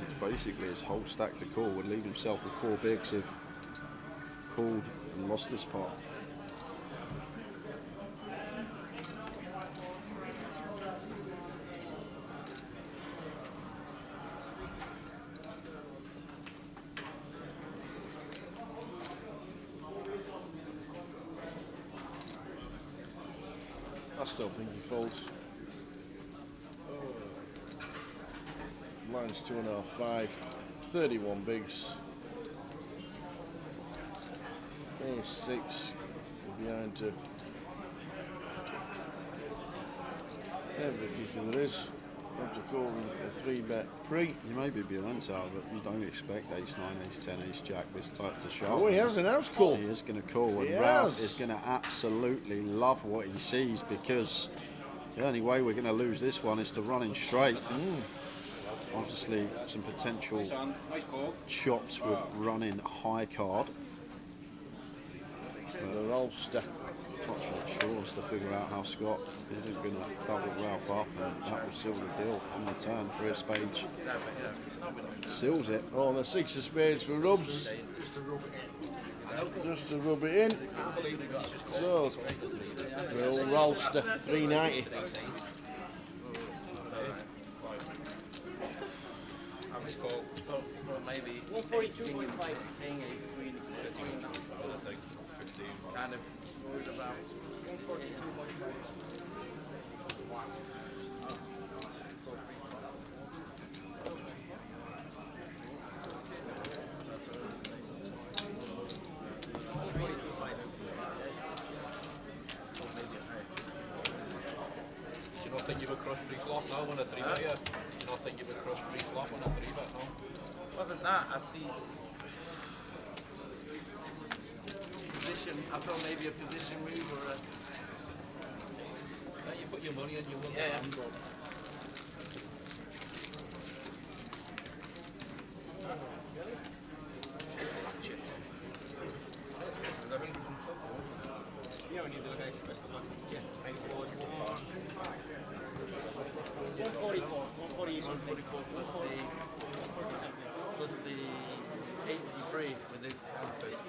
Speaker 2: It's basically his whole stack to call. Would leave himself with 4 bigs if called and lost this pot.
Speaker 1: I still think he folds. Mine's 2.5, 5, 31 bigs. Ace-6 behind to every kicker there is. Have to call him a 3-bet pre.
Speaker 2: You may be beyond Sal, but you don't expect ace-9, ace-10, ace-jack this type to shove.
Speaker 1: Oh, he has an house call.
Speaker 2: He is going to call, and
Speaker 1: He
Speaker 2: Ralph
Speaker 1: has.
Speaker 2: is going to absolutely love what he sees, because the only way we're going to lose this one is to run in straight. Obviously, some potential chops with running high card.
Speaker 1: The rollster.
Speaker 2: Clutching at straws to figure out how Scott isn't going to double Ralph up, and that will seal the deal on the turn for his Spades. Seals it.
Speaker 1: Oh, the 6 of Spades for rubs. Just to rub it in. So, we'll rollster 390.
Speaker 7: Maybe
Speaker 5: 142, 145.
Speaker 7: king, ace, queen, kind of worried about
Speaker 5: 142, 145.
Speaker 6: You don't think you would crush pre-flop now on a 3-bet here? You don't think you would crush pre-flop on a 3-bet now?
Speaker 7: wasn't that. I see position. I thought maybe a position move or a.
Speaker 6: You put your money in, you won.
Speaker 7: Yeah.
Speaker 13: Yeah, when you do a nice best of luck. Yeah,
Speaker 5: 144, 144
Speaker 7: plus the 83 with this 10, so it's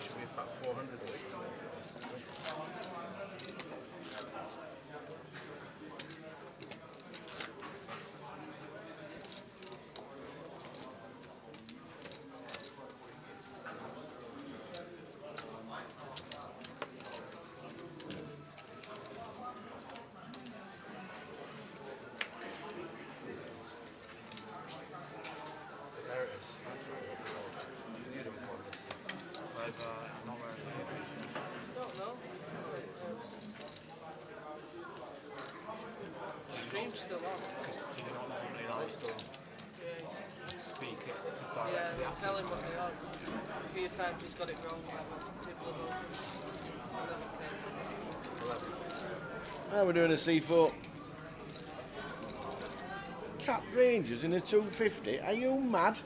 Speaker 7: should be about 400 or something.
Speaker 5: Stream's still on.
Speaker 9: Because do you not normally like to speak
Speaker 5: Yeah, they tell him what they want. A few times he's got it wrong, people have opened.
Speaker 1: Now we're doing a C4. Cap Rangers in a 250. Are you mad?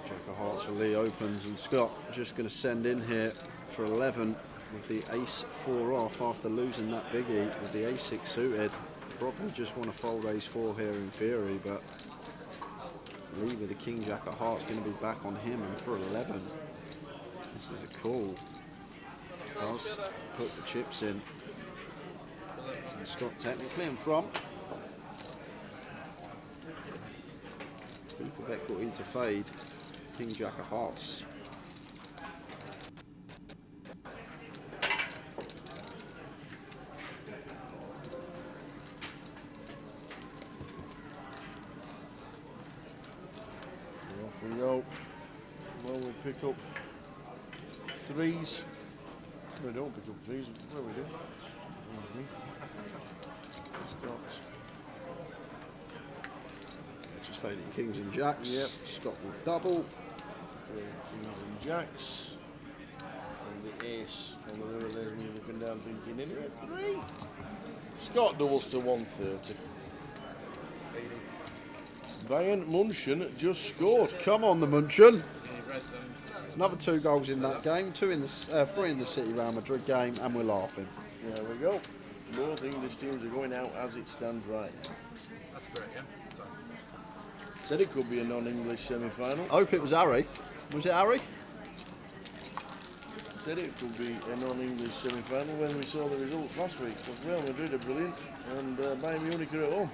Speaker 2: Jack of Hearts for Lee opens, and Scott just going to send in here for 11 with the ace 4 off after losing that biggie with the ace 6 suited. Probably just want to fold ace 4 here in theory, but Lee with the king jack of hearts going to be back on him, and for 11 this is a call. Does put the chips in, and Scott technically in front. Heap of equity to fade. King jack of hearts.
Speaker 1: Off we go. Well, we pick up threes. We don't pick up threes. Well, we do.
Speaker 2: Just fading kings and jacks.
Speaker 1: Yep.
Speaker 2: Scott will double.
Speaker 1: Kings and jacks. And the ace. And there's me looking down thinking, anyway, 3. Scott doubles to 130. Bayern Munchen just scored.
Speaker 2: Come on, the Munchen. Another 2 goals in that game. 3 in the City Real Madrid game, and we're laughing.
Speaker 1: There we go. Both English teams are going out as it stands right now.
Speaker 7: That's great, yeah. Sorry.
Speaker 1: Said it could be a non-English semi-final.
Speaker 2: I hope it was Harry. Was it Harry?
Speaker 1: Said it could be a non-English semi-final when we saw the results last week. But Real Madrid are brilliant, and Bayern Munich are at home.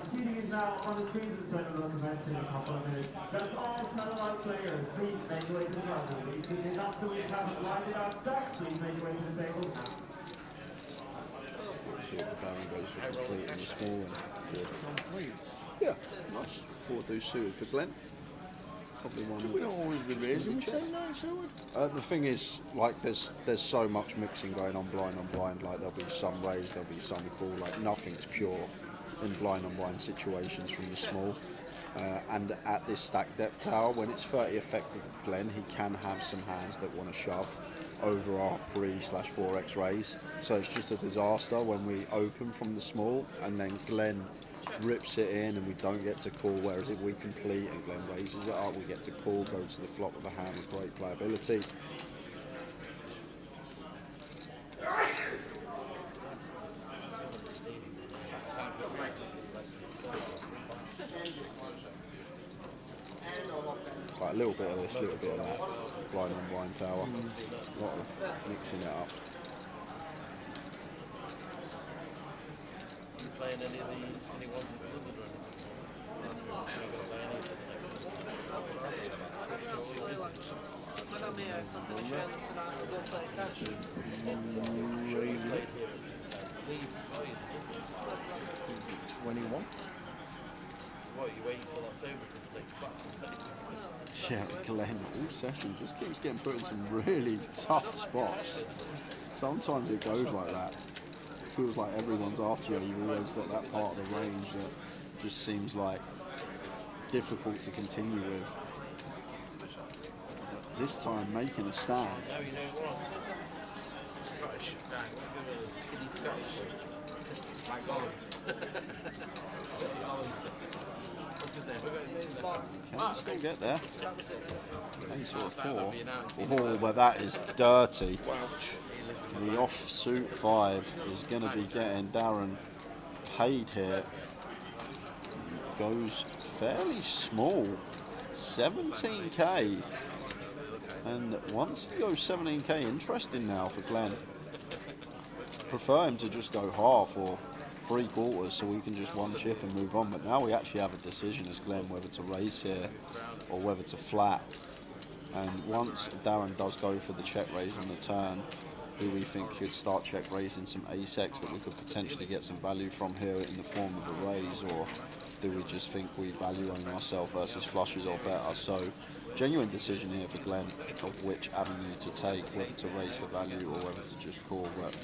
Speaker 14: Seating is now on the screens in the center of the event in a couple of minutes. That's all satellite players. Please make your way to the table. If you did not feel you haven't lined it up stack, please make your way to the table now.
Speaker 2: So the Baron goes for complete in the small one.
Speaker 1: Complete?
Speaker 2: Yeah, nice. 4 do suited for Glenn. Probably one.
Speaker 1: We don't always be raising with 10-9 suited.
Speaker 2: The thing is, like, there's so much mixing going on blind. Like, there'll be some raise, there'll be some call. Like, nothing's pure in blind on blind situations from the small. And at this stack depth tower, when it's 30 effective with Glenn, he can have some hands that want to shove over our 3/4x raise. So it's just a disaster when we open from the small and then Glenn rips it in and we don't get to call, whereas if we complete and Glenn raises it up, we get to call, go to the flop with a hand with great playability. It's like a little bit of this, a little bit of that, blind on blind tower, a lot of mixing it up.
Speaker 7: Playing any ones of the
Speaker 5: When I'm here, I finish early tonight, we'll go play catch.
Speaker 7: Leeds as well, you know.
Speaker 1: 21.
Speaker 7: So what, you wait until October to the next battle?
Speaker 2: Yeah, Glenn all session just keeps getting put in some really tough spots. Sometimes it goes like that. It feels like everyone's after you. You've always got that part of the range that just seems like difficult to continue with. This time making a stand.
Speaker 7: No, you know what? Scottish gang, we'll give a skinny Scottish. Like Holland.
Speaker 2: Can still get there. Ace or a 4. Oh, but that is dirty. The offsuit 5 is going to be getting Darren paid here. Goes fairly small, 17k. And once he goes 17k, interesting now for Glenn. Prefer him to just go half or 3/4 so we can just one chip and move on. But now we actually have a decision as Glenn whether to raise here or whether to flat. And once Darren does go for the check raise on the turn, do we think he'd start check raising some ace-X that we could potentially get some value from here in the form of a raise, or do we just think we value on ourselves versus flushes or better? So genuine decision here for Glenn of which avenue to take, whether to raise for value or whether to just call. But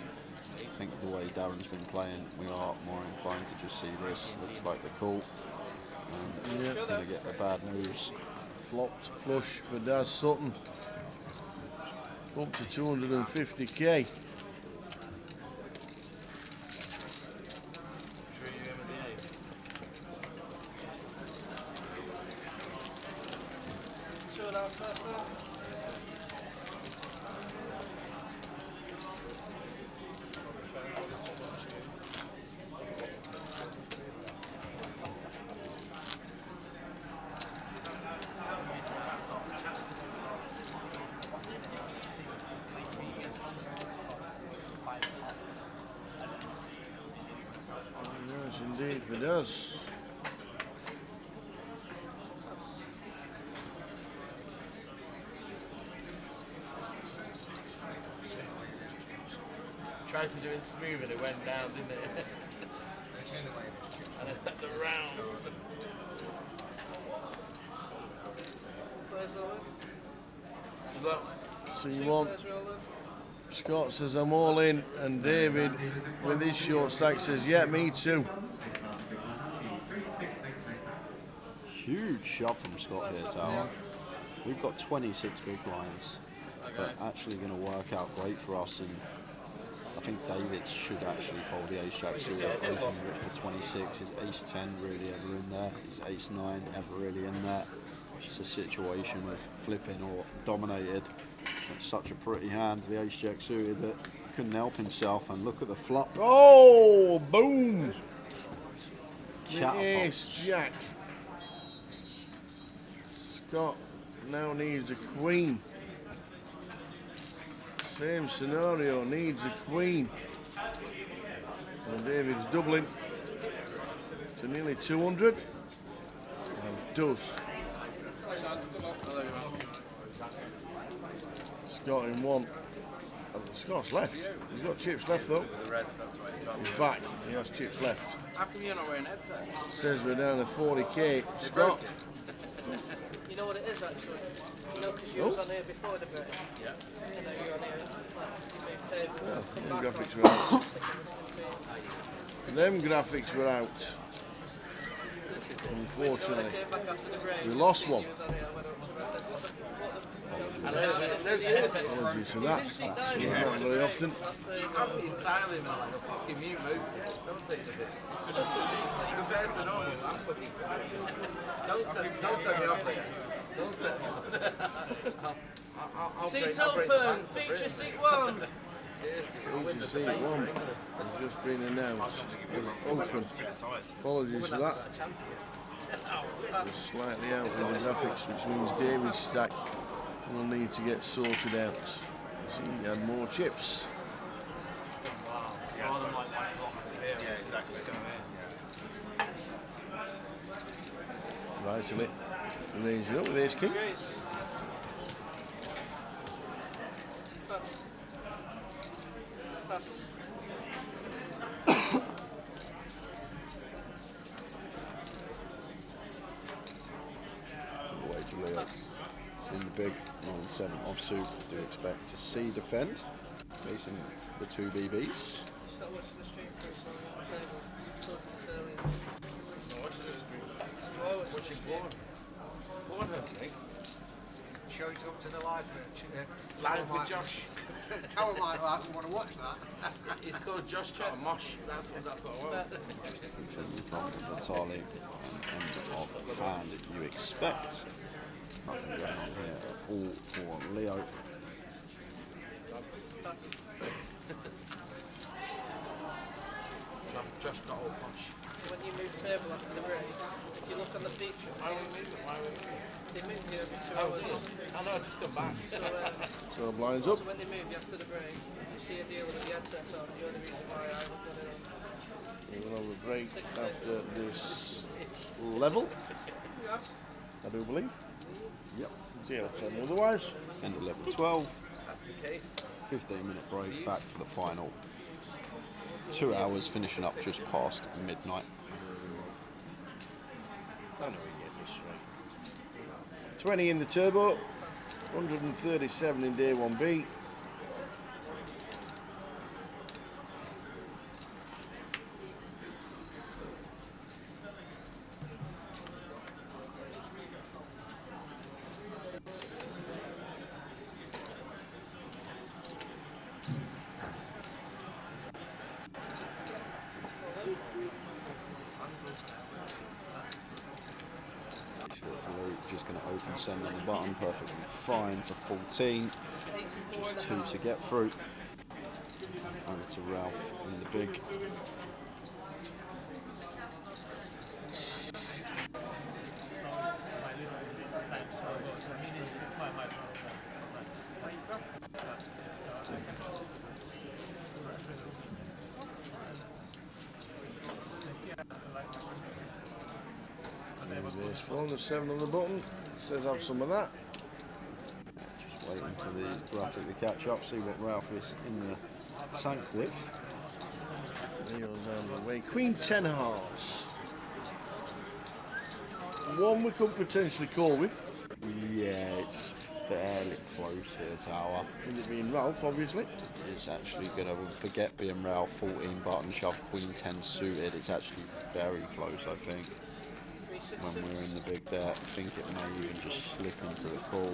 Speaker 2: I think the way Darren's been playing, we are more inclined to just see this. Looks like the call. And we're going to get the bad news.
Speaker 1: Flopped flush for Daz Sutton. Up to 250k. Indeed, it does.
Speaker 7: Tried to do it smooth and it went down, didn't it? And it the round. Look.
Speaker 1: C1. Scott says I'm all in, and David with his short stack says yeah, me too.
Speaker 2: Huge shot from Scott here, Tower. We've got 26 big blinds, but actually going to work out great for us. And I think David should actually fold the ace jack suited, open it for 26. Is ace 10 really ever in there? Is ace 9 ever really in there? It's a situation with flipping or dominated. It's such a pretty hand, the ace jack suited, that couldn't help himself. And look at the flop.
Speaker 1: Oh, boom! The ace jack. Scott now needs a queen. Same scenario, needs a queen. And David's doubling to nearly 200. And does. Scott in one. Oh, Scott's left. He's got chips left though. He's back. He has chips left.
Speaker 7: How come you're not wearing a headset?
Speaker 1: Says we're down to 40k. Scott.
Speaker 5: You know what it is actually? You know, because you was on here before the bet. Yeah. You know, you're on here.
Speaker 1: Well, them graphics were out. Them graphics were out. Unfortunately. We lost one. Apologies for that. That's not very often.
Speaker 7: I'm being silent now, like a fucking mute most of it. Don't take the bit. Compared to normal, I'm fucking silent. Don't set me off later. Don't set me off.
Speaker 5: Seat open, feature seat 1.
Speaker 1: Feature seat 1 has just been announced. Open. Apologies for that. Just slightly out of the graphics, which means David's stack will need to get sorted out. So he had more chips.
Speaker 9: Yeah, exactly.
Speaker 1: Rightly. Raising up with ace king. Way to lay up in the big 9-7 offsuit. Do expect to see defend facing the two BBs.
Speaker 8: show it up to the live merch.
Speaker 7: Live with Josh.
Speaker 8: Tower might like, we want to watch that.
Speaker 7: It's called Josh Chat and Mosh. That's what I want.
Speaker 2: Continue from the Vitali and end of hand you expect. Nothing going on here at all for Leo.
Speaker 7: Josh got all posh.
Speaker 5: When you move table after the break, if you look on the feature,
Speaker 7: Why would we move it? Why would we move it?
Speaker 5: they move here every 2
Speaker 7: Oh,
Speaker 5: hours.
Speaker 7: I know, just come back.
Speaker 1: Got the blinds up.
Speaker 5: So when they move you after the break, you see a deal with the headset on. The only reason why I haven't got it on.
Speaker 1: We're going to have a break after this level,
Speaker 5: Yes.
Speaker 1: I do believe.
Speaker 2: Yep.
Speaker 1: Yeah, tell me otherwise.
Speaker 2: End of level 12.
Speaker 7: That's the case.
Speaker 2: 15-minute break, back for the final. 2 hours, finishing up just past midnight.
Speaker 1: I know we get this right. 20 in the turbo, 137 in day 1B.
Speaker 2: Just going to open send on the button, perfectly fine for 14. Just 2 to get through. Over to Ralph in the big.
Speaker 1: There's 407 on the button. It says have some of that.
Speaker 2: Just waiting for the graphic to catch up, see what Ralph is in the tank with.
Speaker 1: Leo's out of the way. Queen 10 hearts. One we could potentially call with.
Speaker 2: Yeah, it's fairly close here, Tower.
Speaker 1: With it being Ralph, obviously.
Speaker 2: It's actually going to forget being Ralph, 14 button shove, Queen 10 suited. It's actually very close, I think. When we're in the big there, I think it may even just slip into the call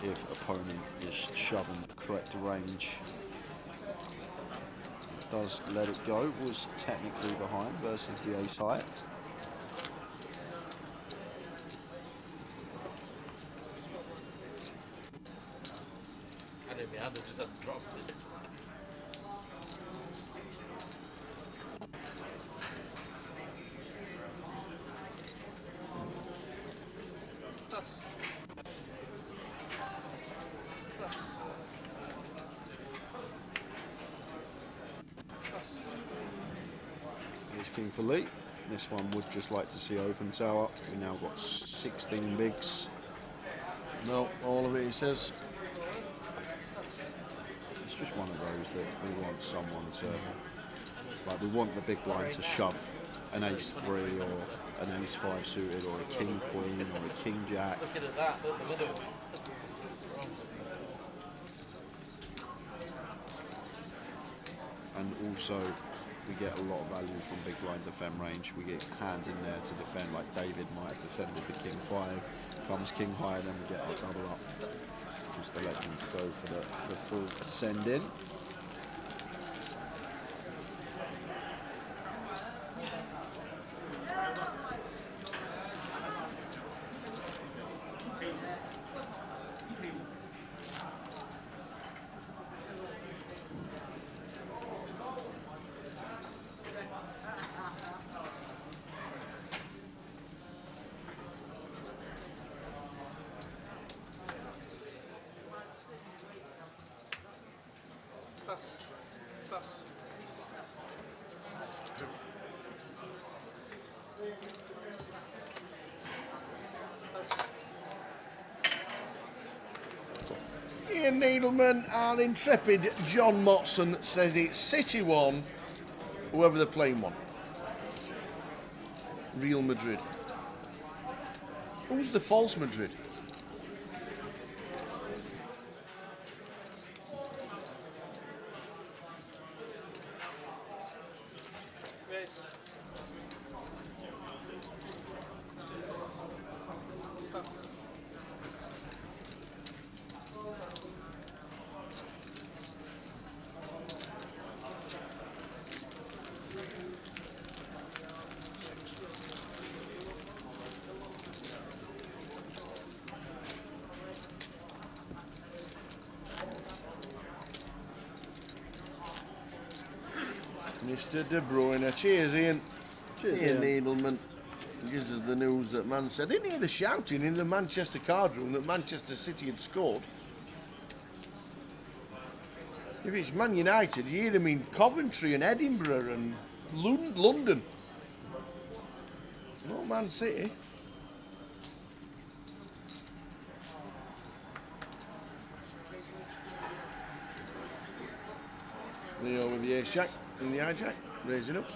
Speaker 2: if opponent is shoving the correct range. It does let it go, was technically behind versus the ace high.
Speaker 7: And if he had just had dropped it.
Speaker 2: Here's King for Lee. This one would just like to see open tower. We now got 16 bigs.
Speaker 1: No, all of it, he says.
Speaker 2: It's just one of those that we want someone to, like, we want the big blind to shove an ace 3 or an ace 5 suited or a king queen or a king jack.
Speaker 7: Looking at that, look at the middle.
Speaker 2: And also we get a lot of value from big blind defend range. We get hands in there to defend, like David might have defended the king 5. Comes king high, then we get our double up. Just electing to go for the full ascend in.
Speaker 1: Ian Needleman and intrepid John Motson says it's City 1, whoever they're playing 1. Real Madrid. Who's the false Madrid? Mr. De Bruyne. Cheers, Ian.
Speaker 2: Cheers,
Speaker 1: Ian
Speaker 2: Ian.
Speaker 1: Needleman gives us the news that Manchester. I didn't hear the shouting in the Manchester card room that Manchester City had scored. If it's Man United, you hear them in Coventry and Edinburgh and London. Not Man City. Leo with the ace jack and the hijack, raising up.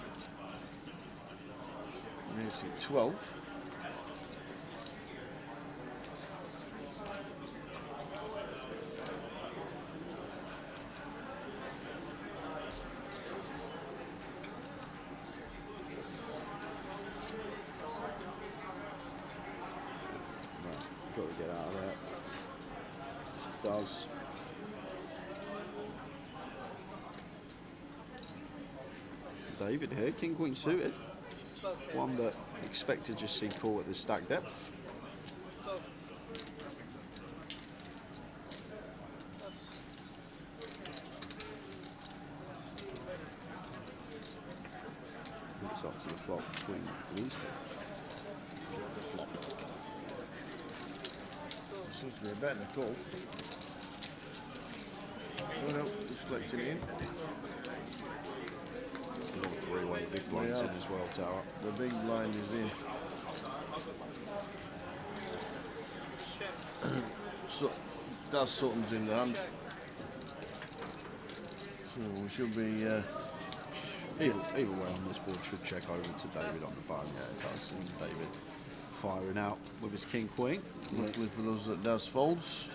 Speaker 1: Raising 12.
Speaker 2: Got to get out of there. It does. David here, King Queen suited. One that expected to just see caught at the stack depth. It's up to the flop between these two.
Speaker 1: Flop. Seems to be a bet in the call. Oh no, just collecting in.
Speaker 2: Little three-way big blinds in as well, Tower.
Speaker 1: The big blind is in. So, that's Sutton's in the hand. So we should be.
Speaker 2: Either way on this board should check over to David on the button. Yeah, it does. And David firing out with his King Queen.
Speaker 1: Luckily for those that does folds.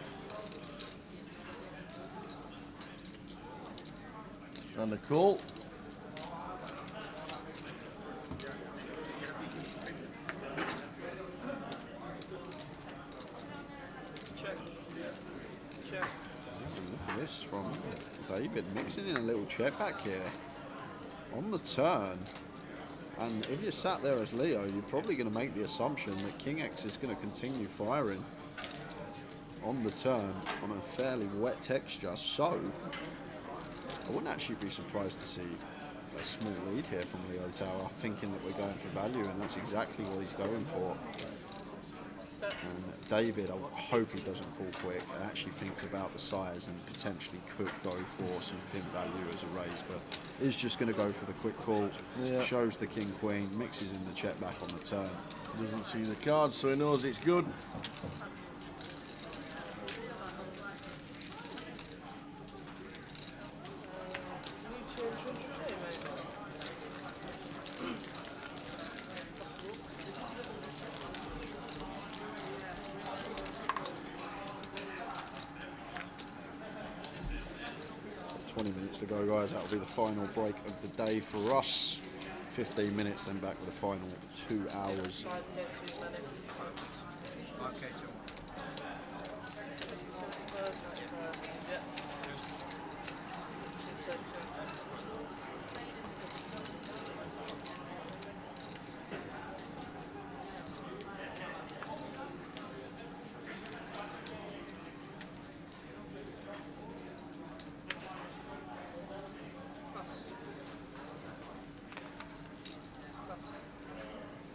Speaker 1: And a call.
Speaker 2: Look at this from David, mixing in a little check back here on the turn. And if you're sat there as Leo, you're probably going to make the assumption that King X is going to continue firing on the turn on a fairly wet texture. So I wouldn't actually be surprised to see a small lead here from Leo Tower, thinking that we're going for value, and that's exactly what he's going for. And David, I hope he doesn't call quick and actually thinks about the size and potentially could go for some thin value as a raise, but is just going to go for the quick call.
Speaker 1: Yeah.
Speaker 2: Shows the King Queen, mixes in the check back on the turn.
Speaker 1: Doesn't see the card, so he knows it's good.
Speaker 2: To go, guys. That'll be the final break of the day for us. 15 minutes, then back with the final 2 hours.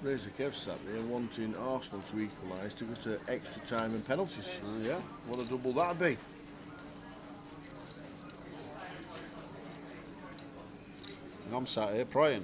Speaker 1: Razor Kev sat there wanting Arsenal to equalise to go to extra time and penalties.
Speaker 2: Yeah.
Speaker 1: What a double that'd be.
Speaker 2: And I'm sat here praying.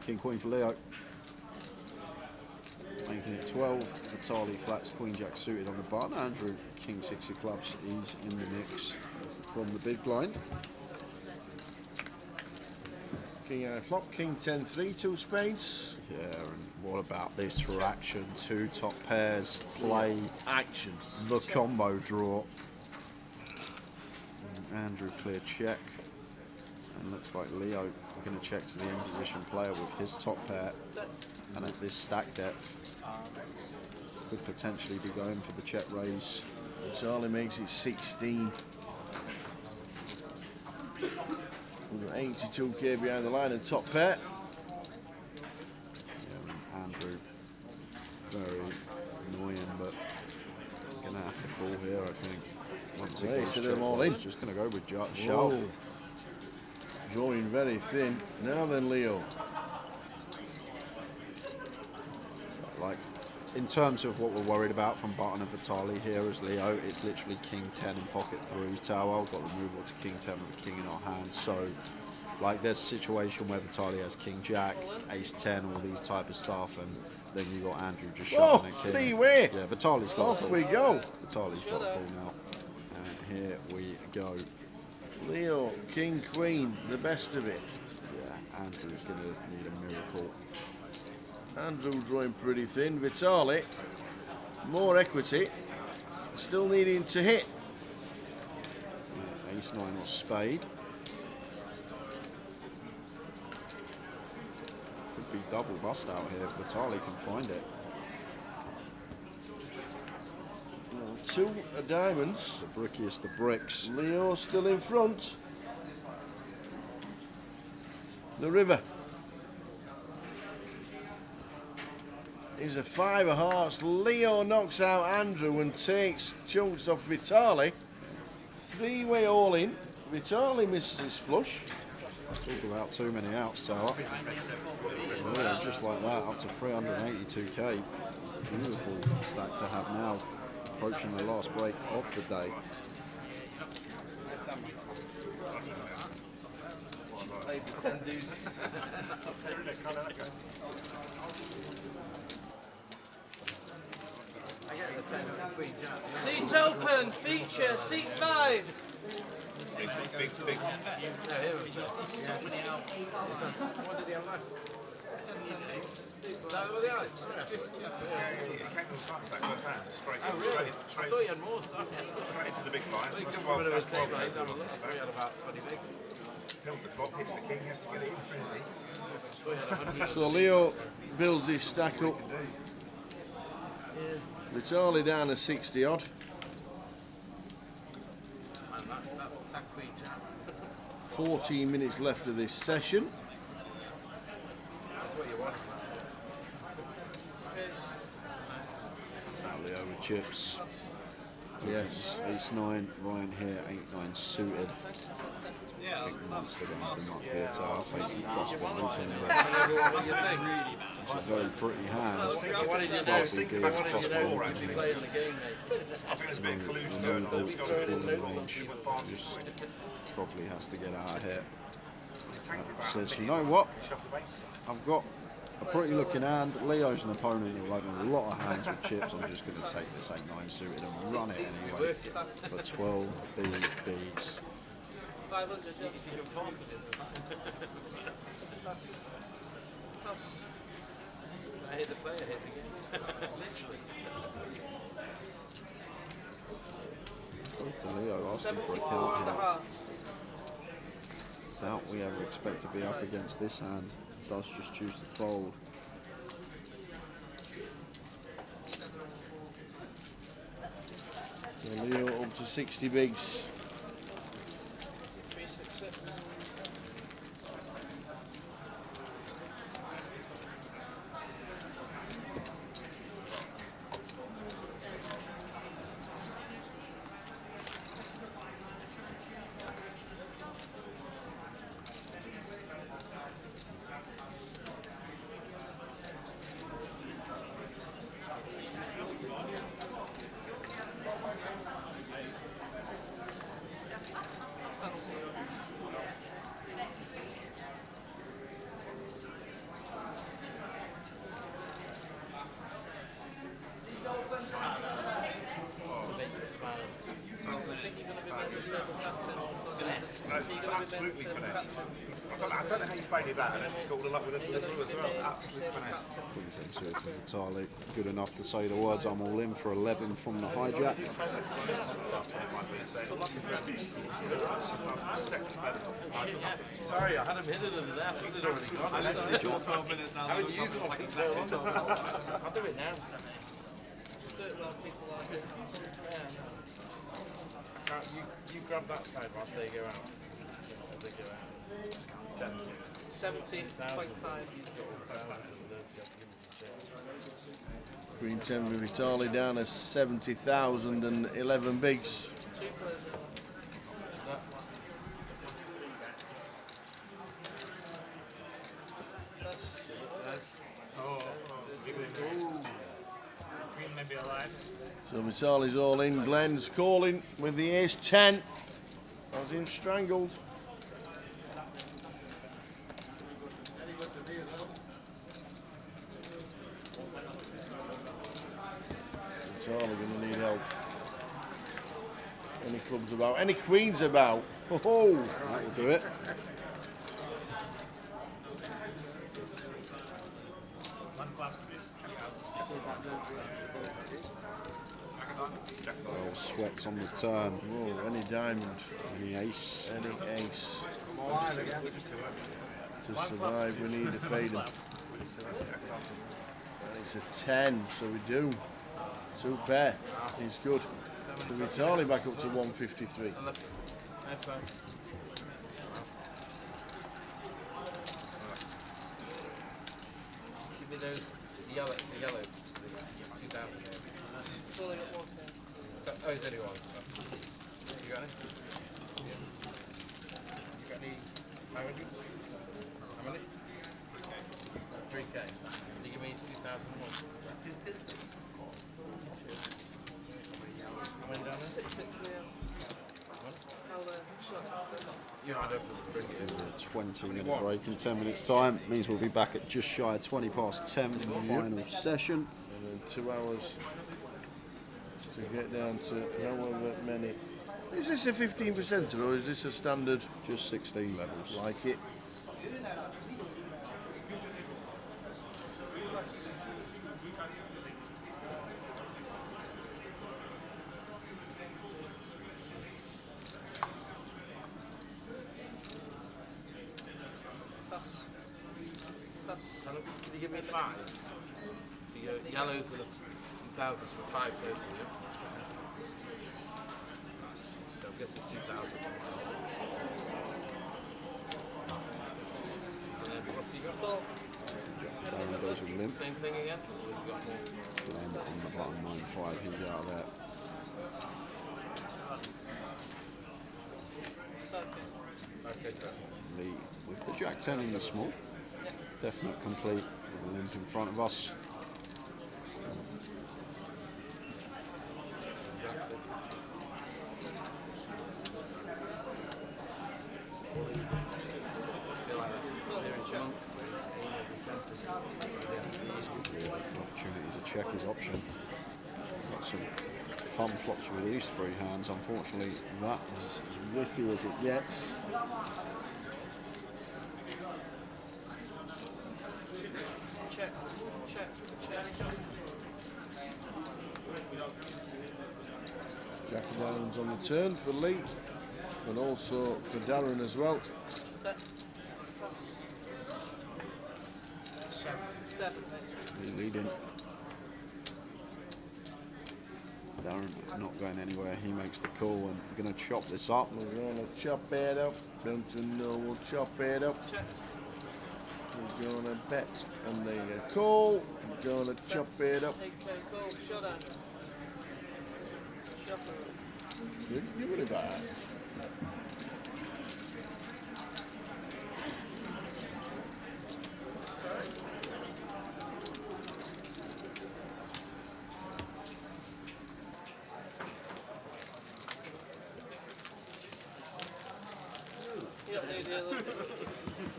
Speaker 2: King Queen for Leo. Making it 12. Vitali flats, Queen Jack suited on the button. Andrew, King 6 of clubs, is in the mix from the big blind.
Speaker 1: King high flop, King 10, 3, 2 spades.
Speaker 2: Yeah, and what about this for action? 2 top pairs, play,
Speaker 1: action.
Speaker 2: The combo draw. And Andrew clear check. And looks like Leo going to check to the end position player with his top pair. And at this stack depth, could potentially be going for the check raise.
Speaker 1: Charlie makes it 16. We've got 82k behind the line and top pair.
Speaker 2: Yeah, Andrew, very annoying, but going to have to call here, I think. Once he goes check raise, just going to go with shove.
Speaker 1: Drawing very thin. Now then, Leo.
Speaker 2: Like, in terms of what we're worried about from button and Vitali here as Leo, it's literally King 10 and pocket 3's tower. We've got removal to King 10 with a king in our hands. So, like, there's a situation where Vitali has King Jack, Ace 10, all these type of stuff, and then you got Andrew just shoving a king.
Speaker 1: Three-way.
Speaker 2: Yeah, Vitali's got
Speaker 1: Off
Speaker 2: a call.
Speaker 1: we go.
Speaker 2: Vitali's got a call now. And here we go.
Speaker 1: Leo, King, Queen, the best of it.
Speaker 2: Yeah, Andrew's going to need a miracle.
Speaker 1: Andrew drawing pretty thin. Vitali, more equity. Still needing to hit.
Speaker 2: Yeah, Ace 9 or spade. Could be double bust out here if Vitali can find it.
Speaker 1: 2 diamonds.
Speaker 2: The brickiest of bricks.
Speaker 1: Leo still in front. The river. Is a 5 of hearts. Leo knocks out Andrew and takes chunks off Vitali. 3-way all in. Vitali misses his flush.
Speaker 2: Talk about too many outs, Tower. Yeah, just like that, up to 382k. Beautiful stack to have now. Approaching the last break of the day.
Speaker 15: Seat open, feature, seat 5.
Speaker 7: Big. What did he have left? Is that what they are? Oh, really? I thought you had more, sorry.
Speaker 6: Straight into the big blind.
Speaker 7: I think we had about 20 bigs.
Speaker 6: Films the flop, hits the king, has to get it in.
Speaker 1: So Leo builds his stack up. Vitali down to 60 odd. 14 minutes left of this session.
Speaker 7: That's what you want.
Speaker 2: Now Leo with chips.
Speaker 1: Yes.
Speaker 2: Ace 9, Ryan here, 8-9 suited. I think Monster going to knock here, Tower facing +1 with him. It's a very pretty hand.
Speaker 7: What did you do? What did you know actually playing the game, mate?
Speaker 6: I think there's a bit of collusion
Speaker 2: Removal
Speaker 6: going on.
Speaker 2: to pull in range. Just probably has to get out of here. Says, you know what? I've got a pretty looking hand. Leo's an opponent who'll open a lot of hands with chips. I'm just going to take this 8-9 suited and run it anyway for 12 bigs.
Speaker 15: 500, yeah.
Speaker 7: I hit the player, hit the game. Literally.
Speaker 2: Both to Leo asking for a count here. Doubt we ever expect to be up against this hand. Does just choose to fold.
Speaker 1: So Leo up to 60 bigs.
Speaker 6: Absolutely finessed. I don't know how you faded that and then got all the luck with the blue as well. Absolutely finessed.
Speaker 2: Queen's head suited for Vitali. Good enough to say the words I'm all in for 11 from the hijack.
Speaker 7: Sorry, I had him hidden under there. I thought they'd already gone. I literally just 12 minutes now. I haven't used one for so long. I'll do it now.
Speaker 15: Do it while people like it.
Speaker 7: You grab that side whilst they go out. They go out.
Speaker 15: 17.5.
Speaker 1: Green 10 with Vitali down to 70,000 and 11 bigs.
Speaker 9: Green may be alive.
Speaker 1: So Vitali's all in. Glenn's calling with the ace 10. Has him strangled. Vitali gonna need help. Any clubs about? Any queens about? Oh,
Speaker 2: that will do it. Oh, sweats on the turn.
Speaker 1: Whoa, any diamond.
Speaker 2: Any ace.
Speaker 1: Any ace. To survive, we need to fade him. And it's a 10, so we do. 2 pair. He's good. So Vitali back up to 153.
Speaker 7: Nice one. Give me those yellows. 2,000. Oh, it's only one. So. You got any? Yeah. You got any 500s? How many? 3K. Can you give me 2,000 more? How many down there?
Speaker 15: 660.
Speaker 7: You had over the bring it in.
Speaker 2: 20-minute break in 10 minutes time. Means we'll be back at just shy of 10 for the final session.
Speaker 1: And then 2 hours to get down to however many. Is this a 15% or is this a standard?
Speaker 2: Just 16 levels.
Speaker 1: Like it.
Speaker 7: Can you give me 5? The yellows are some thousands for 5 total, yeah? So I guess it's 2,000. And then what's he got?
Speaker 2: Darren goes with Limp.
Speaker 7: Same thing again? Or has he got more?
Speaker 2: Glenn on the bottom 9-5, he's out of there.
Speaker 7: Okay, so.
Speaker 2: Lee with the Jack 10 in the small. Definite complete with a Limp in front of us. Opportunity to check his option. Got some fun flops with these 3 hands. Unfortunately, that's as whiffy as it gets.
Speaker 1: Jack of Diamonds on the turn for Lee, and also for Darren as well.
Speaker 15: 7.
Speaker 2: Lee leading. Darren not going anywhere. He makes the call, and we're going to chop this up.
Speaker 1: We're going to chop it up. Don't you know we'll chop it up? We're going to bet, and they get a call. We're going to chop it up. Good, give it a back.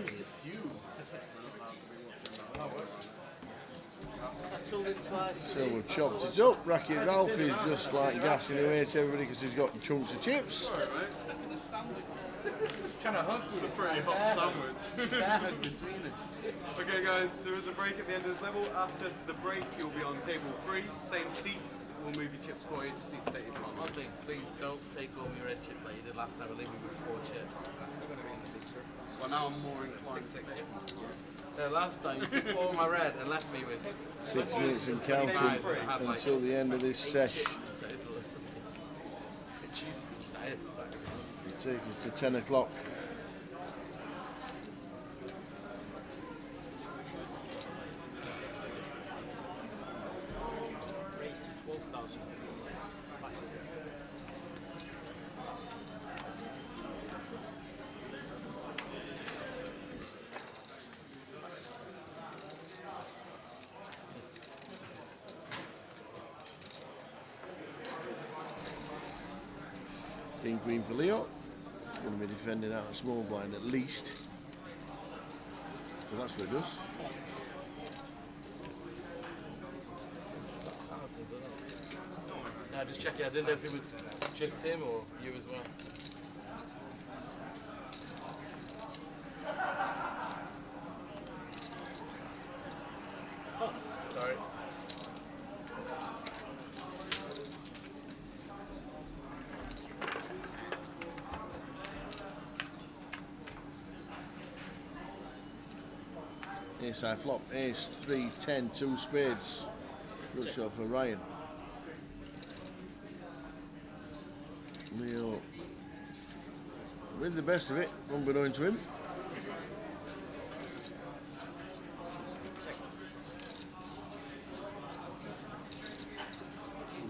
Speaker 7: It's you.
Speaker 1: So we've chopped it up. Racket Ralph is just like gassing away to everybody because he's got chunks of chips.
Speaker 7: Trying to hug you.
Speaker 9: It's a pretty hot sandwich.
Speaker 7: Bear hug between us.
Speaker 9: Okay guys, there is a break at the end of this level. After the break you'll be on table 3, same seats, we'll move your chips for you, just need to take your time.
Speaker 7: One thing, please don't take all my red chips like you did last time. I leave me with 4 chips.
Speaker 9: Well now I'm more inclined.
Speaker 7: 6, yeah. Last time you took all my red and left me with
Speaker 1: 6 minutes and counting until the end of this session. It takes us to 10 o'clock. King Queen for Leo. Going to be defending out a small blind at least. So that's what it does.
Speaker 7: No, just checking. I didn't know if it was just him or you as well. Oh, sorry.
Speaker 1: Ace high flop, ace 3, 10, 2 spades. Good shot for Ryan. Leo with the best of it, unbeknown to him.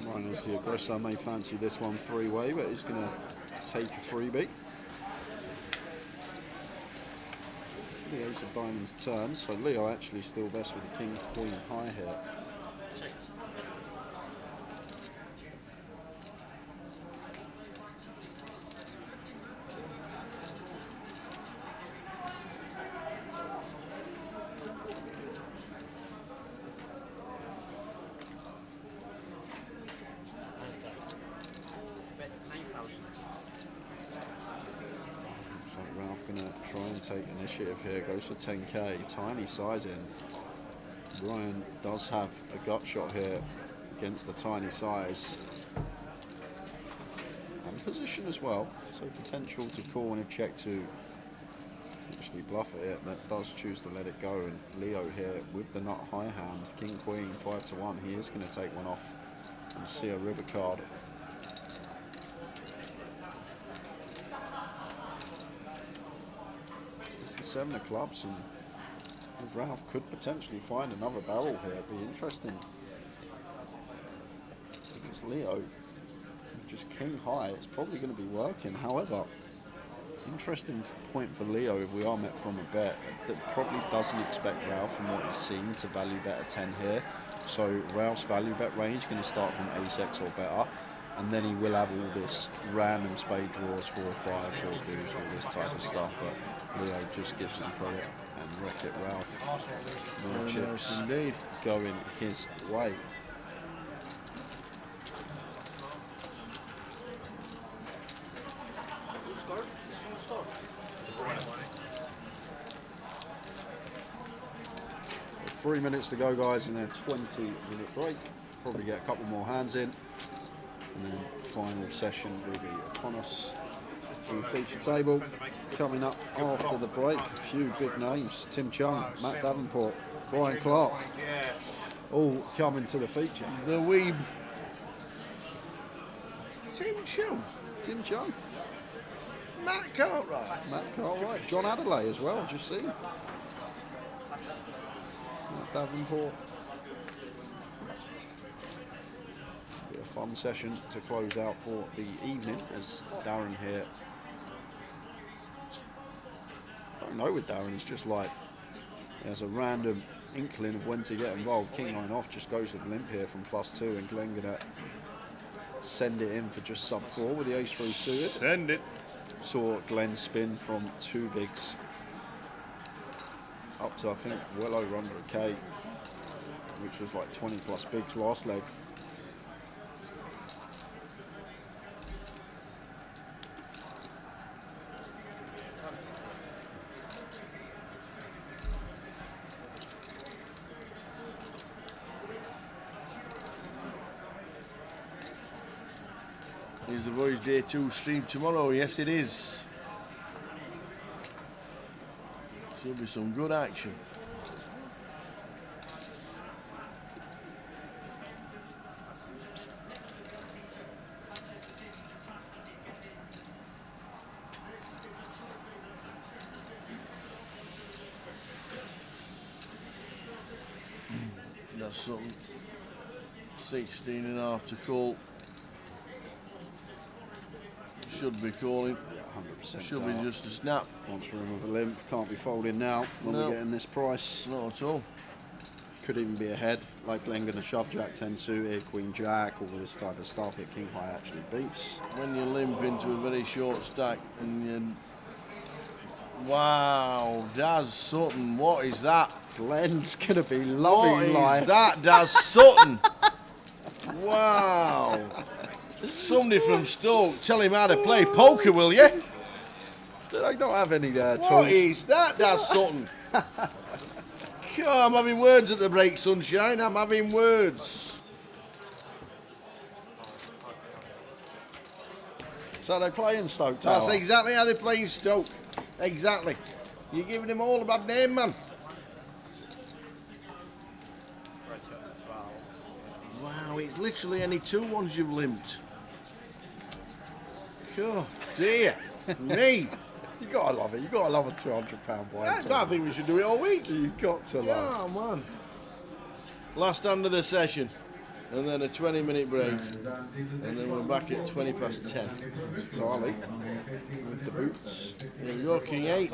Speaker 2: Ryan is the aggressor, may fancy this one 3-way, but he's going to take a freebie. The ace of diamonds turn, so Leo actually still best with the king, queen high here. Here goes for 10k, tiny sizing. Ryan does have a gut shot here against the tiny size and position as well, so potential to call and if checked to actually bluff it, but does choose to let it go. And Leo here with the nut high hand, king queen 5-1, he is going to take one off and see a river card. Seven of clubs, and Ralph could potentially find another barrel here. It'd be interesting because Leo just king high, it's probably going to be working. However, interesting point for Leo if we are met from a bet that probably doesn't expect Ralph from what he's seen to value bet a 10 here. So Ralph's value bet range going to start from ace x or better, and then he will have all this random spade draws, 4 or 5, 4 deuce, all this type of stuff. But Leo just gives him credit and wreck it Ralph. No chips indeed going his way. Three minutes to go, guys, in their 20-minute break. Probably get a couple more hands in, and then final session will be upon us. On the feature table, coming up after the break, a few big names: Tim Chung, Matt Davenport, Brian Clark, all coming to the feature.
Speaker 1: The Weeb. Tim Chung.
Speaker 2: Tim Chung.
Speaker 1: Matt Cartwright.
Speaker 2: Matt Cartwright. John Adelaide as well, just seen. Matt Davenport. Be a fun session to close out for the evening as Darren here. I don't know with Darren, it's just like there's a random inkling of when to get involved. King 9 off just goes with limp here from +2, and Glenn gonna send it in for just sub 4 with the ace 3 suited.
Speaker 1: Send it.
Speaker 2: Saw Glenn spin from 2 bigs up to I think well over 100k, which was like 20 plus bigs last leg.
Speaker 1: Is the Voyage Day 2 stream tomorrow? Yes, it is. Should be some good action. That's something. 16 and a half to call. Should be calling.
Speaker 2: Yeah, 100%.
Speaker 1: Should be just a snap.
Speaker 2: Once we're in with a limp, can't be folding now when we're getting this price.
Speaker 1: Not at all.
Speaker 2: Could even be ahead, like Glenn gonna shove Jack 10 suited, Queen Jack, all this type of stuff that King High actually beats.
Speaker 1: When you limp into a very short stack and you... Wow, Daz Sutton, what is that?
Speaker 2: Glenn's gonna be loving life.
Speaker 1: What is that, Daz Sutton? Wow. Somebody from Stoke, tell him how to play poker, will you?
Speaker 2: Did I not have any tools?
Speaker 1: What is that, Daz Sutton? God, I'm having words at the break, Sunshine. I'm having words.
Speaker 2: So they're playing Stoke Tower?
Speaker 1: That's exactly how they're playing Stoke. Exactly. You're giving them all a bad name, man. Wow, it's literally any 2-1s you've limped. God, dear me.
Speaker 2: You gotta love it. You gotta love a £200 boy.
Speaker 1: I think we should do it all week.
Speaker 2: You've got to love.
Speaker 1: Oh man. Last hand of the session, and then a 20-minute break, and then we're back at 10:20.
Speaker 2: Charlie with the boots.
Speaker 1: Here we go, King 8.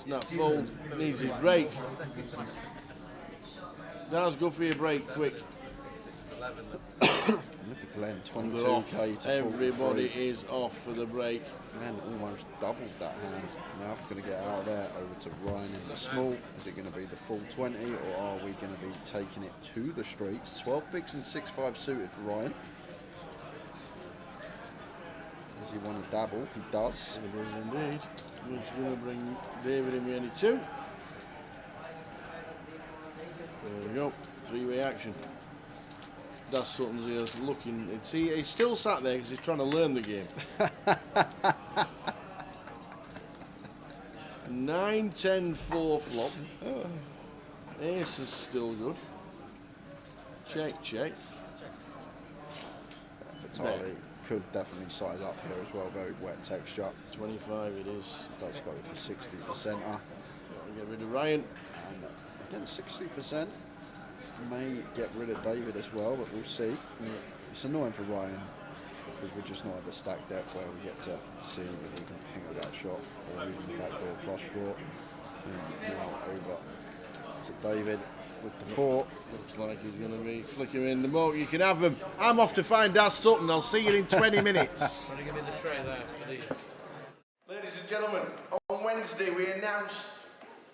Speaker 1: Snap fold, needs his break. Now's go for your break, quick.
Speaker 2: Look at Glenn, 22k to
Speaker 1: Everybody
Speaker 2: 43.
Speaker 1: is off for the break.
Speaker 2: Glenn almost doubled that hand. Now we're going to get out of there over to Ryan in the small. Is it going to be the full 20 or are we going to be taking it to the streets? 12 bigs and 6-5 suited for Ryan. Does he want to dabble? He does.
Speaker 1: He does indeed. He's going to bring David in any 2. There we go. 3-way action. Daz Sutton's here looking. See, he's still sat there because he's trying to learn the game. 9-10 4 flop. Ace is still good. Check, check.
Speaker 2: Vitali could definitely size up here as well. Very wet texture.
Speaker 1: 25 it is.
Speaker 2: Does go for 60%.
Speaker 1: Get rid of Ryan.
Speaker 2: And again, 60%. May get rid of David as well, but we'll see. Yeah. It's annoying for Ryan because we're just not at the stack depth where we get to see if we can ping a back shot or even the backdoor flush draw. And now over to David with the 4.
Speaker 1: Looks like he's going to be flicking in the moat. You can have them. I'm off to find Daz Sutton. I'll see you in 20 minutes.
Speaker 7: Trying to give me the tray there for these.
Speaker 1: Ladies and gentlemen, on Wednesday we announced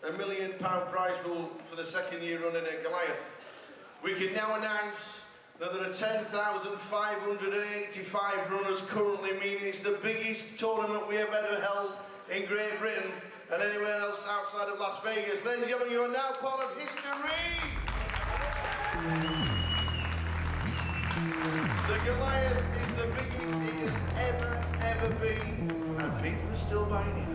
Speaker 1: a £1 million prize pool for the 2nd year running at Goliath. We can now announce that there are 10,585 runners currently, meaning it's the biggest tournament we have ever held in Great Britain and anywhere else outside of Las Vegas. Ladies and gentlemen, you are now part of history! The Goliath is the biggest it has ever been, and people are still buying it.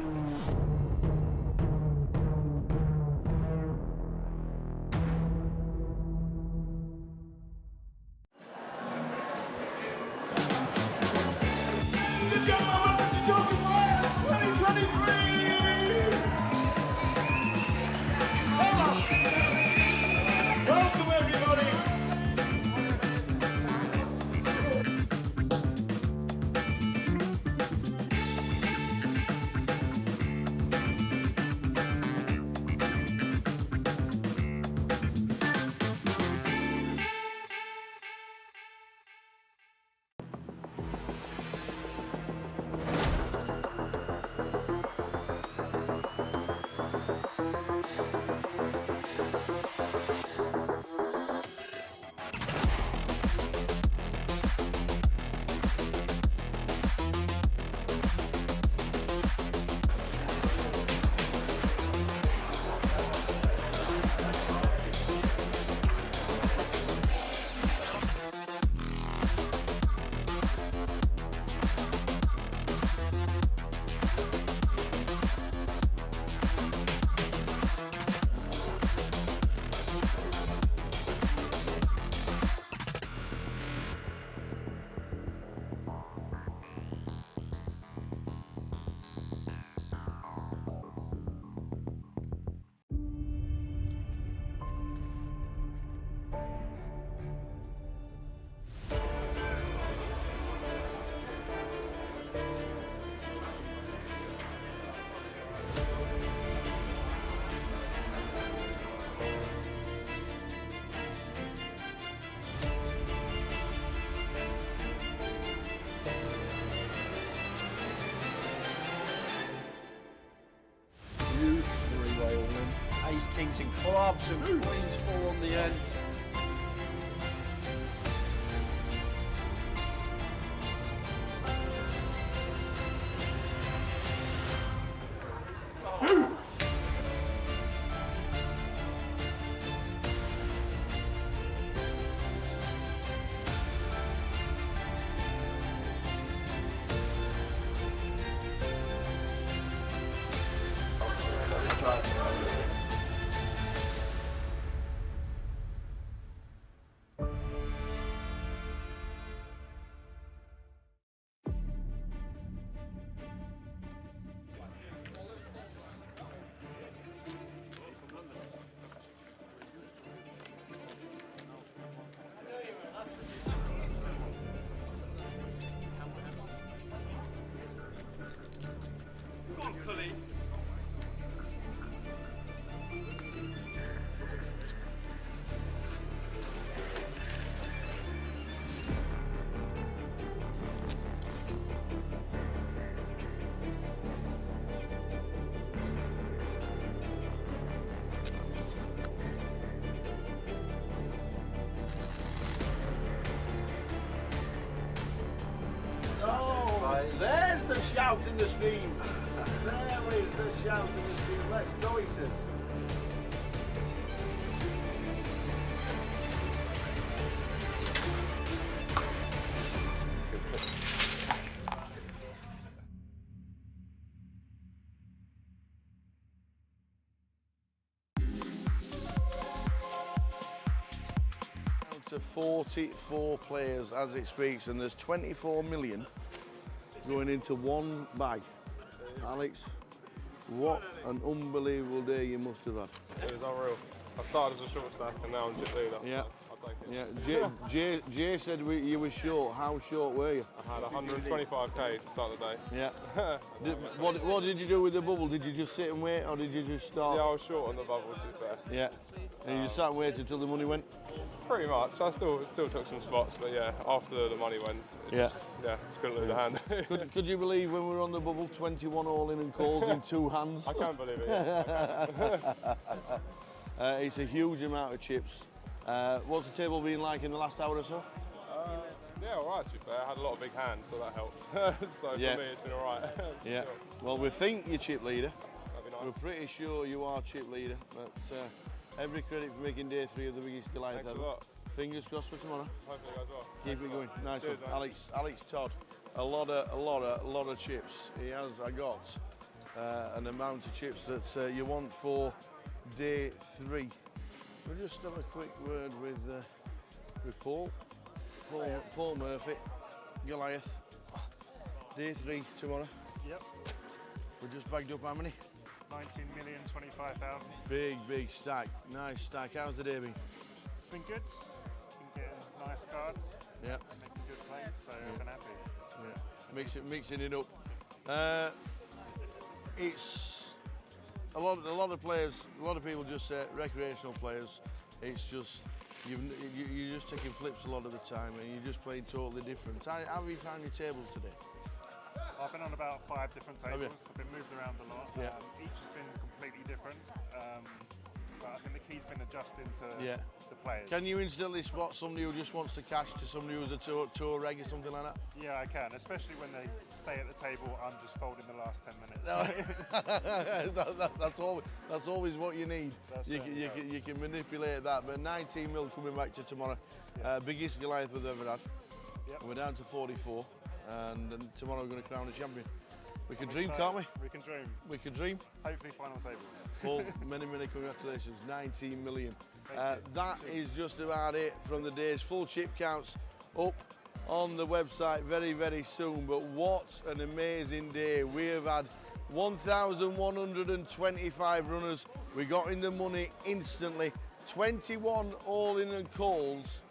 Speaker 2: kings and clubs and queens full on the end.
Speaker 11: Go on, Cully.
Speaker 1: Oh, there's the shout in the stream. There is the shout in the stream. Let's go, he says. To 44 players as it speaks, and there's 24 million going into one bag. Alex, what an unbelievable day you must have had.
Speaker 11: It was unreal. I started as a short stack and now I'm just leader.
Speaker 1: Yeah.
Speaker 11: I'll take it.
Speaker 1: Yeah. Jay said you were short. How short were you?
Speaker 11: I had 125k to start the day.
Speaker 1: Yeah. What did you do with the bubble? Did you just sit and wait, or did you just start?
Speaker 11: Yeah, I was short on the bubble, to be fair.
Speaker 1: Yeah. And you just sat and waited until the money went?
Speaker 11: Pretty much. I still took some spots, but yeah, after the money went, just couldn't lose a hand.
Speaker 1: Could you believe when we were on the bubble, 21 all in and calls in 2 hands?
Speaker 11: I can't believe it. Yeah.
Speaker 1: It's a huge amount of chips. What's the table been like in the last hour or so?
Speaker 11: Yeah, all right, to be fair. I had a lot of big hands, so that helps. So for me, it's been all right.
Speaker 1: Yeah.
Speaker 11: Sure.
Speaker 1: Well, we think you're chip leader.
Speaker 11: That'd be nice.
Speaker 1: We're pretty sure you are chip leader, but every credit for making day 3 of the biggest Goliath
Speaker 11: Thanks
Speaker 1: ever.
Speaker 11: a lot.
Speaker 1: Fingers crossed for tomorrow.
Speaker 11: Hopefully it goes well.
Speaker 1: Keep it going. Nice
Speaker 11: Cheers,
Speaker 1: one.
Speaker 11: mate.
Speaker 1: Alex Todd, a lot of chips. He has. I got an amount of chips that you want for day 3. We'll just have a quick word with Paul Murphy, Goliath. Day 3 tomorrow.
Speaker 12: Yep.
Speaker 1: We just bagged up how many?
Speaker 12: 19,025,000.
Speaker 1: Big stack. Nice stack. How's the day been?
Speaker 12: It's been good. Been getting nice cards.
Speaker 1: Yeah.
Speaker 12: Making good plays, so I've been happy.
Speaker 1: Yeah. Mixing it up. It's a lot of players. A lot of people just say recreational players. It's just you're just taking flips a lot of the time, and you're just playing totally different. How have you found your tables today?
Speaker 12: I've been on about 5 different
Speaker 1: Have you?
Speaker 12: tables. I've been moved around a lot.
Speaker 1: Yeah.
Speaker 12: Each has been completely different. But I think the key's been adjusting to the players.
Speaker 1: Can you instantly spot somebody who just wants to cash to somebody who's a tour reg or something like that?
Speaker 12: Yeah, I can, especially when they say at the table, I'm just folding the last 10 minutes.
Speaker 1: That's always what you need. You can manipulate that. But 19 mil coming back to tomorrow. Biggest Goliath we've ever had.
Speaker 12: Yep.
Speaker 1: We're down to 44, and then tomorrow we're going to crown a champion. We can dream,
Speaker 12: excited.
Speaker 1: can't we?
Speaker 12: We can dream.
Speaker 1: We can dream.
Speaker 12: Hopefully final table.
Speaker 1: Paul, many congratulations. 19 million. That is just about it from the day's full chip counts up on the website very soon. But what an amazing day. We have had 1,125 runners. We got in the money instantly. 21 all in and calls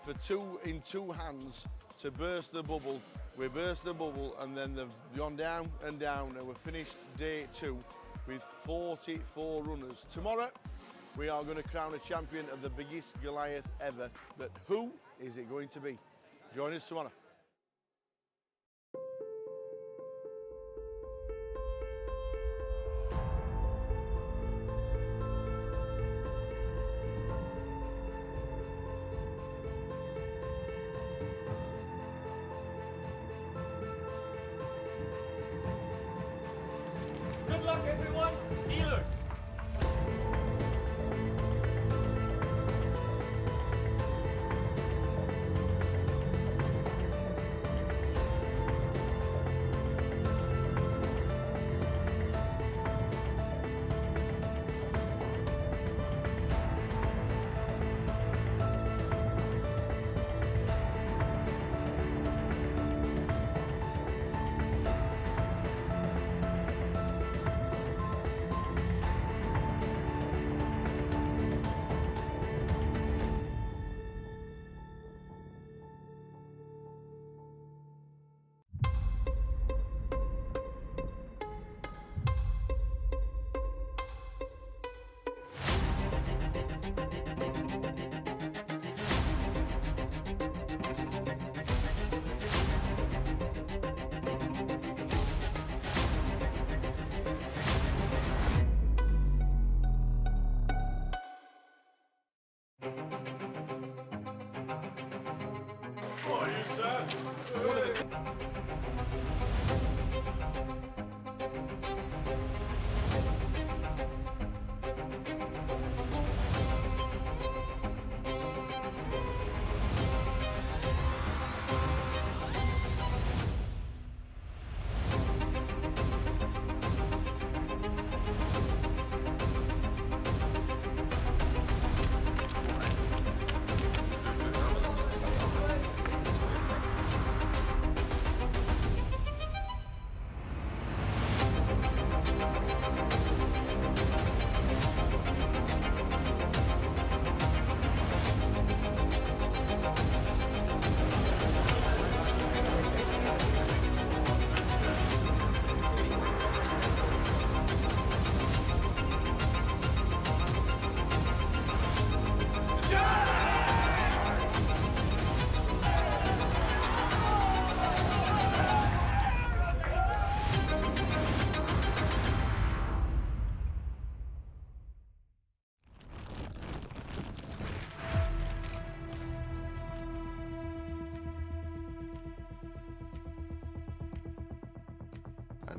Speaker 1: for 2 in 2 hands to burst the bubble. We burst the bubble, and then they've gone down and down, and we've finished day 2 with 44 runners. Tomorrow, we are going to crown a champion of the biggest Goliath ever. But who is it going to be? Join us tomorrow.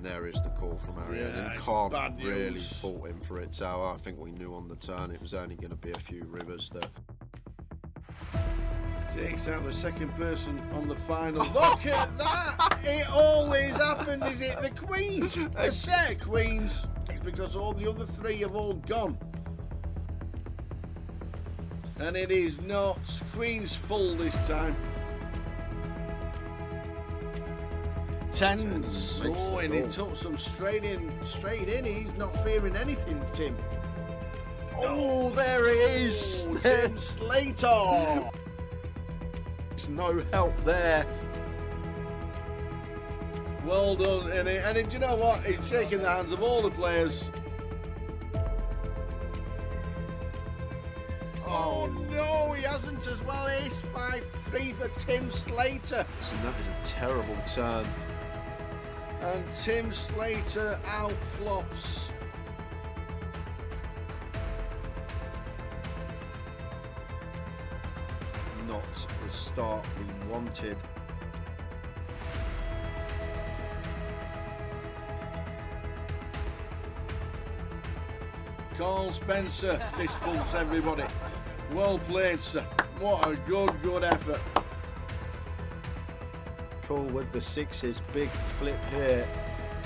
Speaker 2: there is the call from Arian.
Speaker 1: Yeah,
Speaker 2: And
Speaker 1: it's
Speaker 2: can't
Speaker 1: bad
Speaker 2: really
Speaker 1: news.
Speaker 2: fault him for it, Tower. I think we knew on the turn it was only going to be a few rivers there.
Speaker 1: Takes out the second person on the final. Look at that! It always happens. Is it the queens? A set of queens. Because all the other three have all gone. And it is not queens full this time. Tens. Oh, and he took some straight in. He's not fearing anything, Tim.
Speaker 2: Oh, there it is.
Speaker 1: Oh, Tim Slater.
Speaker 2: There's no help there.
Speaker 1: Well done, and do you know what? He's shaking the hands of all the players. Oh no, he hasn't as well. Ace 5-3 for Tim Slater.
Speaker 2: And that is a terrible turn.
Speaker 1: And Tim Slater outflops.
Speaker 2: Not the start we wanted.
Speaker 1: Carl Spencer fist bumps everybody. Well played, sir. What a good effort.
Speaker 2: Cool with the sixes. Big flip here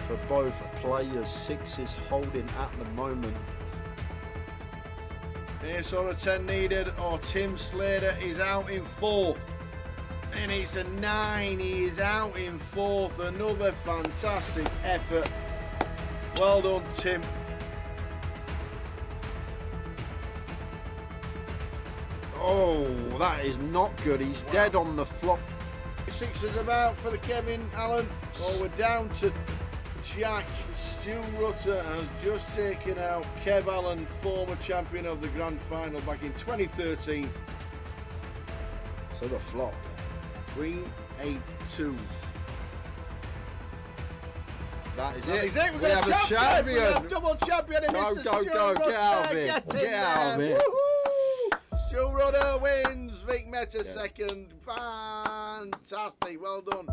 Speaker 2: for both players. Sixes holding at the moment.
Speaker 1: Ace or a 10 needed, or Tim Slater is out in fourth. And it's a 9. He is out in fourth. Another fantastic effort. Well done, Tim.
Speaker 2: Oh, that is not good. He's dead on the flop.
Speaker 1: Sixes about for the Kevin Allen. Oh, we're down to Jack. Stu Rutter has just taken out Kev Allen, former champion of the Grand Final back in 2013.
Speaker 2: So the flop.
Speaker 1: Queen 8-2.
Speaker 2: That is
Speaker 1: That
Speaker 2: it.
Speaker 1: is it.
Speaker 2: We have a champion.
Speaker 1: We have double champion in
Speaker 2: Go,
Speaker 1: Mr.
Speaker 2: go,
Speaker 1: Stu
Speaker 2: go.
Speaker 1: Rutter.
Speaker 2: Get out of it.
Speaker 1: Get
Speaker 2: Out of
Speaker 1: there.
Speaker 2: it.
Speaker 1: Woohoo! Stu Rutter wins. Vic Meta second. Fantastic. Well done.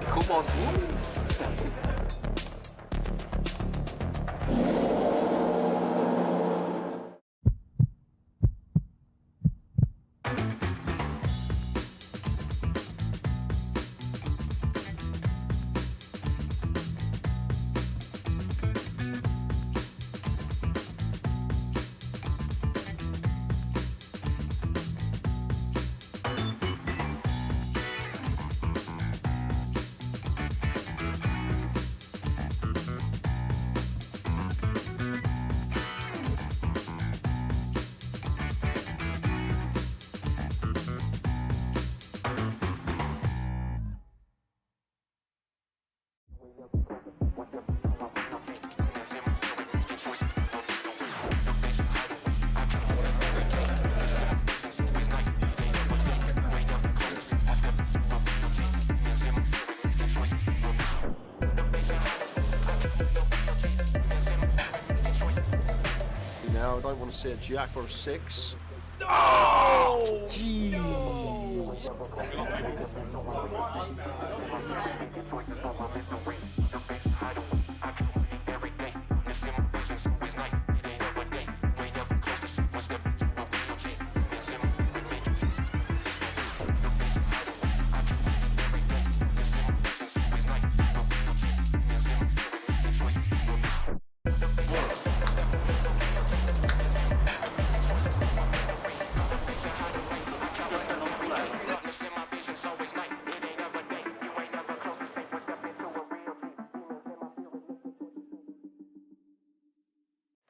Speaker 9: Come on.
Speaker 2: now. I don't want to see a jack or a 6.
Speaker 1: Oh!
Speaker 2: Jeez.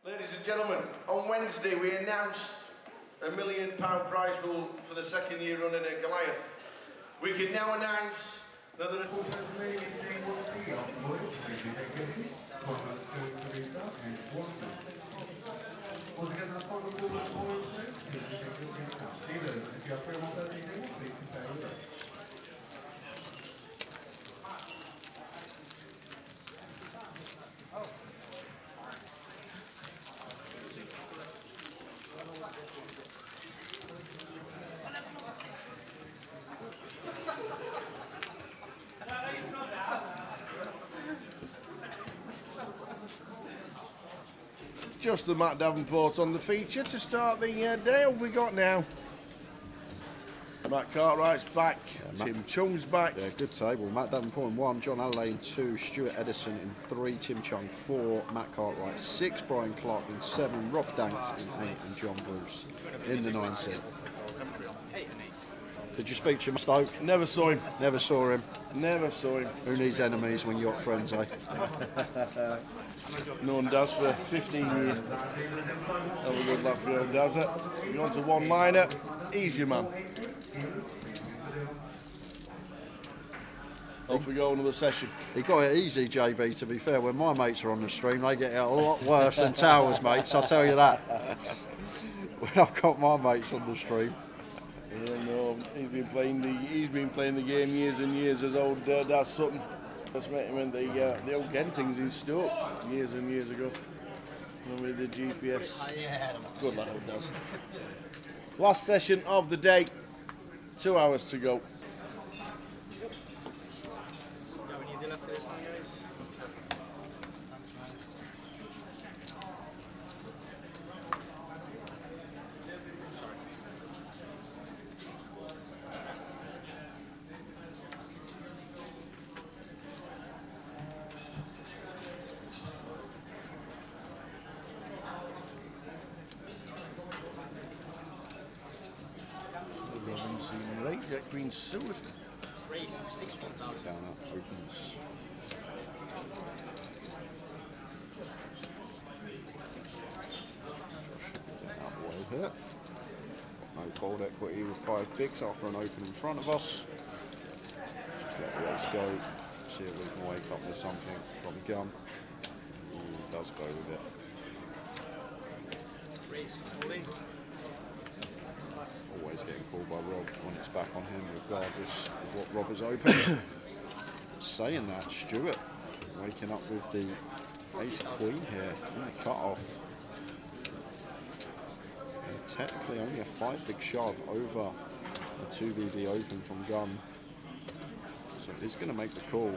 Speaker 1: Ladies and gentlemen, on Wednesday we announced £1 million prize pool for the second year running at Goliath. We can now announce that there are just the Matt Davenport on the feature to start the day. What have we got now? Matt Cartwright's back, Tim Chung's back.
Speaker 2: Yeah, good table. Matt Davenport in 1, John Adelaide in 2, Stuart Edison in 3, Tim Chung 4, Matt Cartwright 6, Brian Clark in 7, Rob Danks in 8, and John Bruce in the 9 seat. Did you speak to him, Stoke?
Speaker 1: Never saw him.
Speaker 2: Never saw him.
Speaker 1: Never saw him.
Speaker 2: Who needs enemies when you got friends, eh?
Speaker 1: No one does for 15 years. Have a good laugh, no one does it. You want a one-liner, he's your man. Off we go, another session.
Speaker 2: He got it easy, JB, to be fair. When my mates are on the stream, they get it a lot worse than Towers mates, I'll tell you that. When I've got my mates on the stream.
Speaker 1: Yeah, no, he's been playing the game years and years as old Daz Sutton. First met him in the old Kentings in Stoke years and years ago. With the GPS. Good lad, old Daz. Last session of the day. 2 hours to go. Jack Green Seward.
Speaker 13: Race 6-1
Speaker 2: down up, opens. Out the way here. No fold equity with 5 bigs after an open in front of us. Just let the race go. See if we can wake up with something from Gun. He does go with it.
Speaker 13: Race holding.
Speaker 2: Always getting called by Rob when it's back on him, regardless of what Rob has opened. Saying that, Stuart waking up with the ace queen here in the cut-off. And technically only a 5 big shove over the 2BB open from Gun. So he's going to make the call.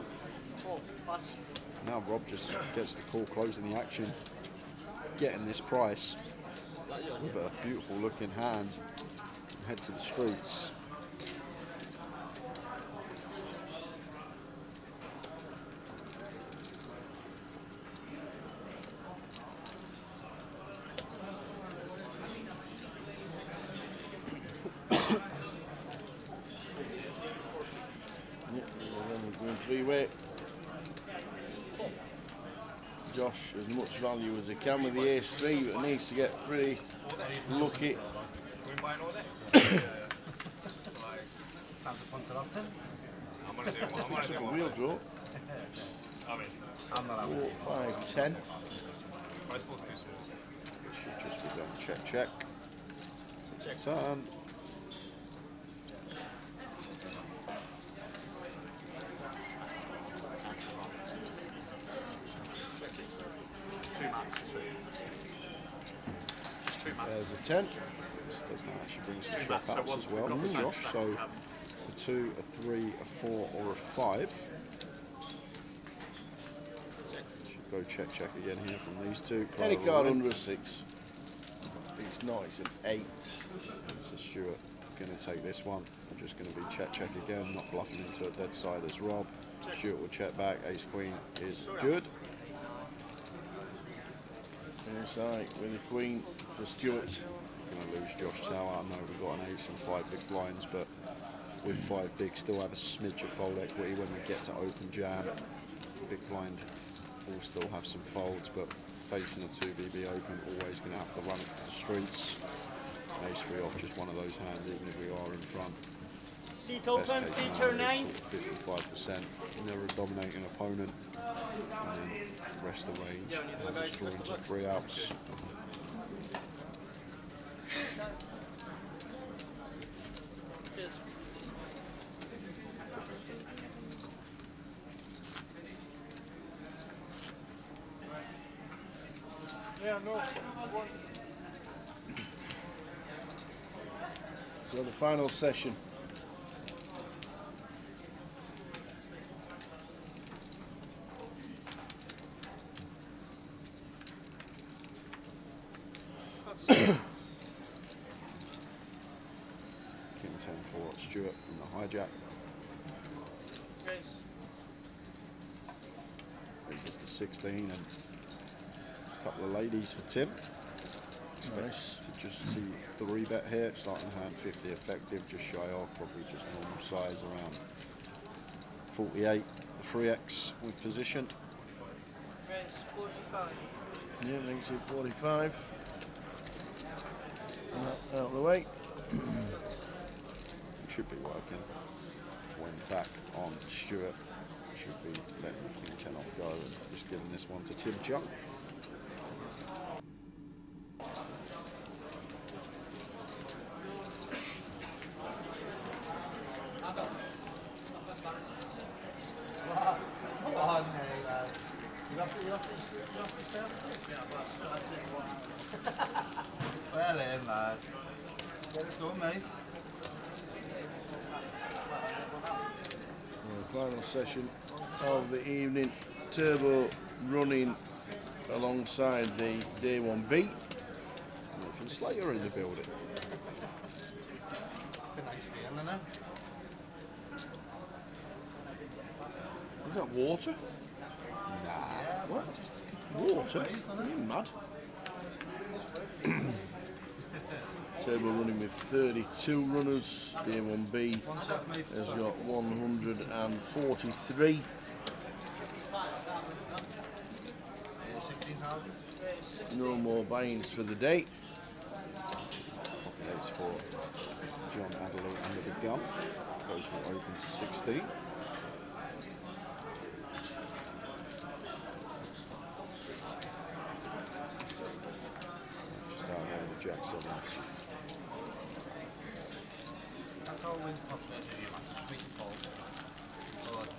Speaker 2: Now Rob just gets the call, closing the action, getting this price with a beautiful looking hand. Head to the streets.
Speaker 1: Going 3-way. Josh, as much value as he can with the ace-3, but needs to get pretty lucky.
Speaker 13: Time to punch it up, Tim.
Speaker 9: I'm going to do one.
Speaker 1: It's a real draw.
Speaker 9: I mean,
Speaker 13: I'm not
Speaker 1: 4, 5, 10.
Speaker 9: price pool's too small.
Speaker 2: Should just be done. Check, check.
Speaker 13: Check.
Speaker 2: Turn.
Speaker 1: There's a 10.
Speaker 2: This doesn't actually bring us to swap outs as well, Josh. So a 2, a 3, a 4, or a 5. Should go check again here from these two.
Speaker 1: Any card under a 6. It's not, it's an 8.
Speaker 2: So Stuart going to take this one. I'm just going to be check again, not bluffing into a dead side as Rob. Stuart will check back. Ace Queen is good.
Speaker 1: Yes, right, with the Queen for Stuart.
Speaker 2: Going to lose Josh Tower. I know we've got an ace and 5 big blinds, but with 5 big, still have a smidge of fold equity when we get to open jam. Big blind will still have some folds, but facing a 2BB open, always going to have to run it to the streets. Ace 3 off, just one of those hands, even if we are in front.
Speaker 13: Seat open, feature 9.
Speaker 2: 55%, never a dominating opponent. And then rest of the range has a straw into 3 outs.
Speaker 12: Yeah, no.
Speaker 1: So the final session.
Speaker 2: King 10 for Stuart in the hijack. Raises the 16 and a couple of ladies for Tim.
Speaker 1: Nice.
Speaker 2: To just see 3 bet here, starting hand 50 effective, just shy off, probably just normal size around 48. The 3x with position.
Speaker 15: Race 45.
Speaker 1: Yeah, makes it 45. Out of the way.
Speaker 2: Should be working. When back on Stuart, should be letting the King 10 off go and just giving this one to Tim Junk.
Speaker 4: Well in, lad. Get it done, mate.
Speaker 1: Final session of the evening. Turbo running alongside the day 1B.
Speaker 2: Nathan Slater in the building.
Speaker 4: It's a nice feeling, isn't it?
Speaker 1: Is that water?
Speaker 2: Nah.
Speaker 1: What? Water? Are you mad? Turbo running with 32 runners. Day 1B has got 143.
Speaker 4: 16,000.
Speaker 1: No more buy-ins for the day.
Speaker 2: Goes for John Adelaide under the gun. Goes for open to 16. Just out there with the Jack 7.
Speaker 4: That's all wins population here, man. Sweet fault. Lord.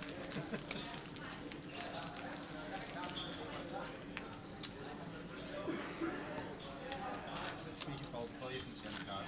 Speaker 4: Sweet fault before you can see on the card.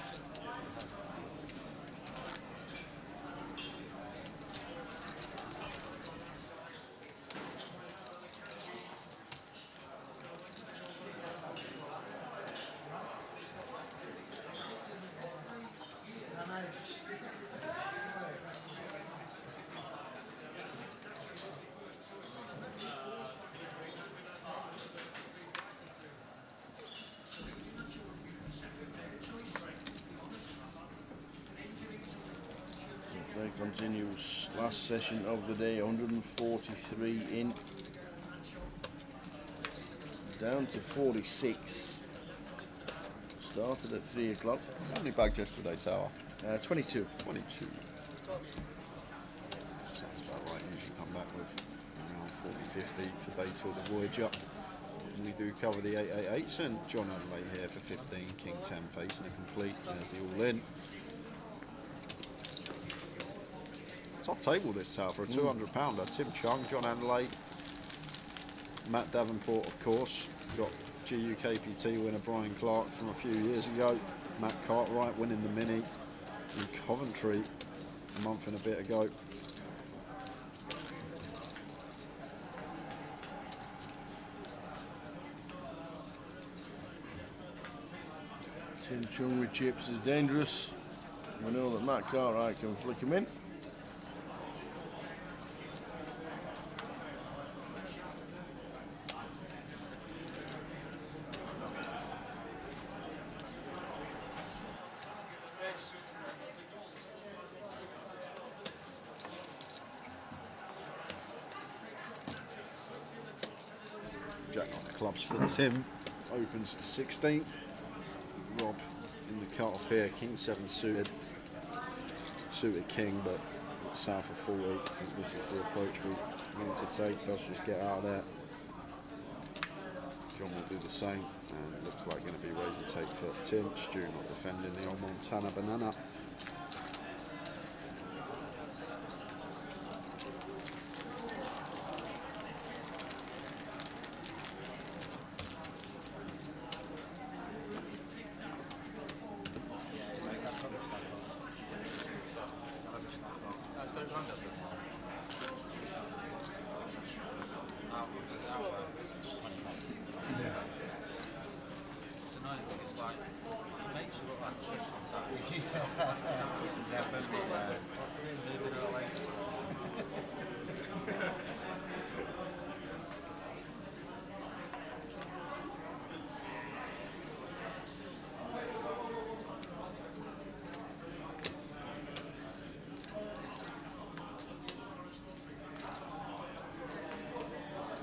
Speaker 1: Play continues. Last session of the day, 143 in. Down to 46. Started at 3 o'clock.
Speaker 2: How many bagged yesterday, Tower?
Speaker 1: 22.
Speaker 2: 22. Sounds about right. Usually come back with around 40-50 for day till the Voyage up. We do cover the 888s and John Adelaide here for 15. King 10 facing a complete. There's the all-in. Top table this Tower for a 200-pounder. Tim Chung, John Adelaide, Matt Davenport, of course. Got GUKPT winner Brian Clark from a few years ago. Matt Cartwright winning the Mini in Coventry a month and a bit ago.
Speaker 1: Tim Chung with chips is dangerous. We know that Matt Cartwright can flick him in.
Speaker 2: Jack on the clubs for Tim. Opens to 16. Rob in the cut-off here. King 7 suited. Suited king, but it's south of 40. I think this is the approach we need to take. Does just get out of there. John will do the same. And it looks like going to be raising take for Tim. Stu not defending the old Montana banana.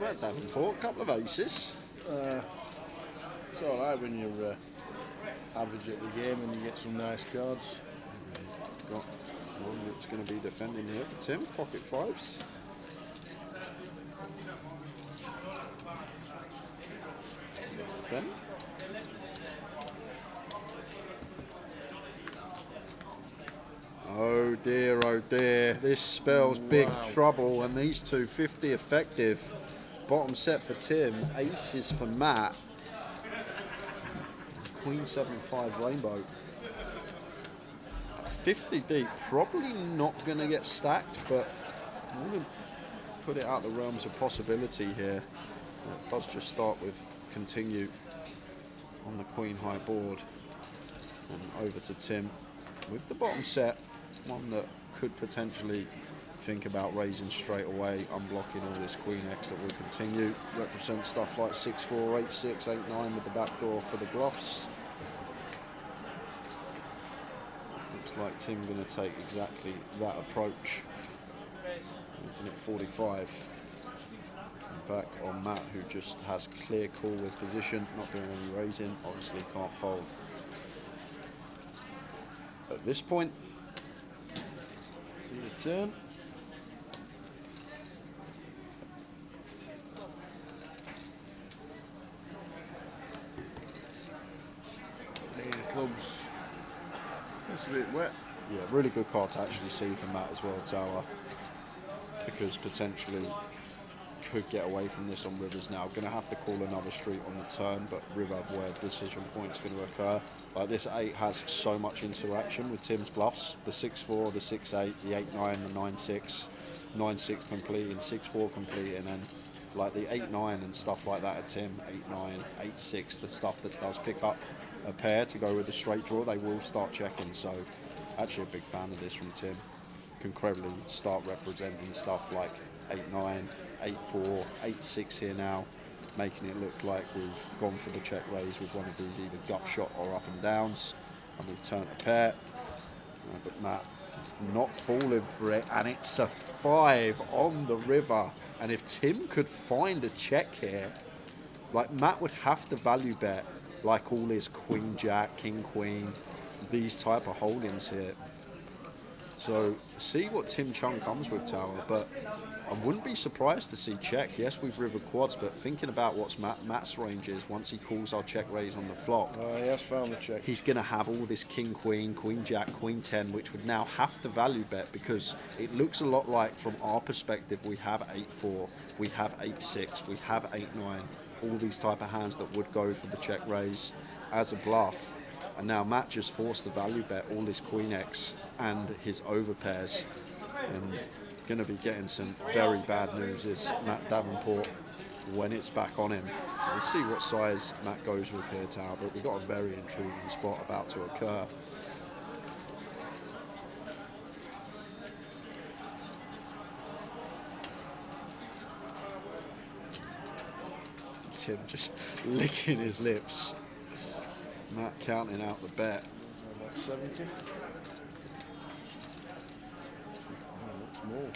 Speaker 2: Right, Davenport, couple of aces.
Speaker 1: It's alright when you're average at the game and you get some nice cards.
Speaker 2: Got one that's going to be defending here for Tim, pocket fives. Defend. Oh dear, this spells big trouble, and these two 50 effective. Bottom set for Tim, aces for Matt. Queen 7-5 rainbow. 50 deep, probably not going to get stacked, but I'm going to put it out the realms of possibility here. It does just start with continue on the queen high board, and over to Tim with the bottom set, one that could potentially think about raising straight away, unblocking all this queen X that will continue. Represent stuff like 6-4, 8-6, 8-9 with the back door for the bluffs. Looks like Tim going to take exactly that approach. Making it 45. And back on Matt, who just has clear call with position, not doing any raising, obviously can't fold. At this point,
Speaker 1: see the turn. Clubs. That's a bit wet.
Speaker 2: Yeah, really good card to actually see from Matt as well, Tower, because potentially could get away from this on rivers now. Going to have to call another street on the turn, but river where decision point's going to occur. Like this 8 has so much interaction with Tim's bluffs. The 6-4, the 6-8, the 8-9, the 9-6, 9-6 complete and 6-4 complete, and then like the 8-9 and stuff like that at Tim, 8-9, 8-6, the stuff that does pick up a pair to go with a straight draw, they will start checking. So actually a big fan of this from Tim. Can cleverly start representing stuff like 8-9, 8-4, 8-6 here now, making it look like we've gone for the check raise with one of these either gut shot or up and downs, and we've turned a pair. But Matt not falling for it, and it's a 5 on the river. And if Tim could find a check here, like Matt would have to value bet like all his queen jack, king queen, these type of holdings here. So see what Tim Chung comes with, Tower, but I wouldn't be surprised to see check. Yes, we've river quads, but thinking about what's Matt's range is once he calls our check raise on the flop.
Speaker 1: He has found the check.
Speaker 2: He's going to have all this king queen, queen jack, queen 10, which would now have to value bet, because it looks a lot like from our perspective we have 8-4, we have 8-6, we have 8-9. all these type of hands that would go for the check raise as a bluff. And now Matt just forced the value bet all his Queen X and his overpairs. And going to be getting some very bad news is Matt Davenport when it's back on him. We'll see what size Matt goes with here, Tower, but we've got a very intriguing spot about to occur. Tim just licking his lips. Matt counting out the bet.
Speaker 1: About 70. More.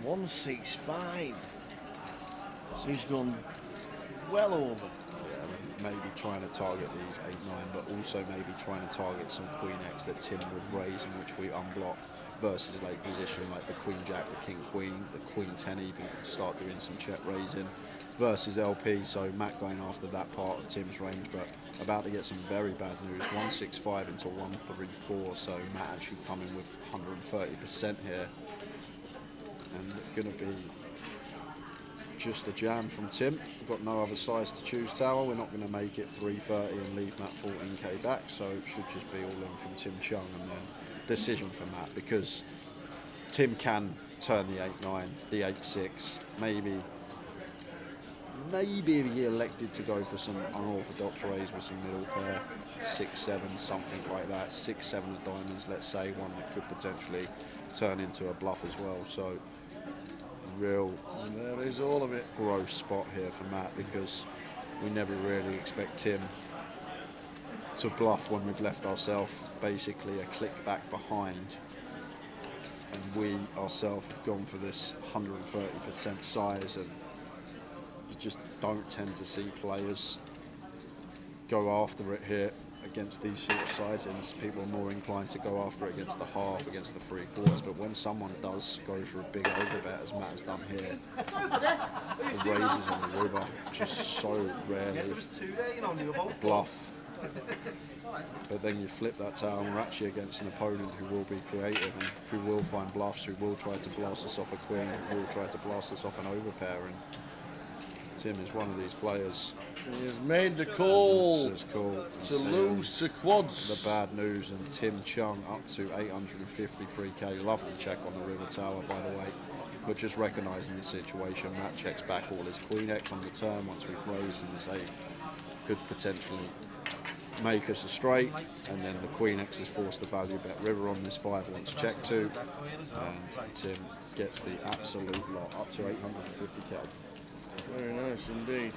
Speaker 1: 165. So he's gone well over.
Speaker 2: Yeah, maybe trying to target these 8-9, but also maybe trying to target some Queen X that Tim would raise in which we unblock versus late position like the Queen Jack, the King Queen, the Queen 10 even could start doing some check raising versus LP. So Matt going after that part of Tim's range, but about to get some very bad news. 165 into 134, so Matt actually coming with 130% here, and going to be just a jam from Tim. We've got no other size to choose, Tower. We're not going to make it 330 and leave Matt 14k back, so it should just be all in from Tim Chung, and then decision for Matt, because Tim can turn the 8-9, the 8-6, maybe he elected to go for some unorthodox raise with some middle pair, 6-7, something like that, 6-7 of diamonds, let's say, one that could potentially turn into a bluff as well. So real,
Speaker 1: and there is all of it.
Speaker 2: Gross spot here for Matt, because we never really expect Tim to bluff when we've left ourselves basically a click back behind, and we ourselves have gone for this 130% size, and you just don't tend to see players go after it here against these sort of sizings. People are more inclined to go after it against the half, against the 3/4, but when someone does go for a big overbet, as Matt has done here, the raises on the river just so rarely bluff. But then you flip that Tower and we're actually against an opponent who will be creative and who will find bluffs, who will try to blast us off a queen, who will try to blast us off an overpair, and Tim is one of these players.
Speaker 1: He has made the call
Speaker 2: to
Speaker 1: lose to quads.
Speaker 2: The bad news, and Tim Chung up to 853k. Lovely check on the river Tower, by the way. But just recognising the situation, Matt checks back all his Queen X on the turn once we've raised, and this 8 could potentially make us a straight, and then the Queen X is forced to value bet river on this 5 wants check 2, and Tim gets the absolute lot up to 850k.
Speaker 1: Very nice indeed.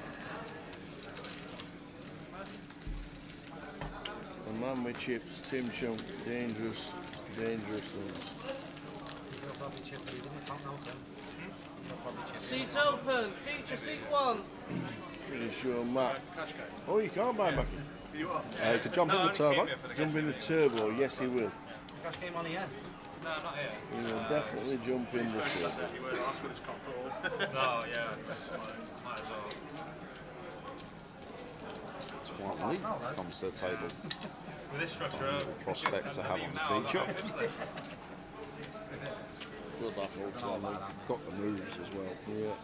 Speaker 1: The man with chips, Tim Chung, dangerous things.
Speaker 15: Seat open, feature seat 1.
Speaker 1: Pretty sure Matt. Oh, you can't buy back in.
Speaker 2: He could jump in the turbo.
Speaker 1: Jump in the turbo, yes he will.
Speaker 8: Cash came on here.
Speaker 9: No, not here.
Speaker 1: He will definitely jump in the turbo.
Speaker 9: You weren't asked for this control. No, yeah. Might as well.
Speaker 2: Swanley comes to the table.
Speaker 9: With this structure,
Speaker 2: Prospect to have on the feature.
Speaker 1: Good that Swanley.
Speaker 2: Got the moves as well.
Speaker 1: Yeah.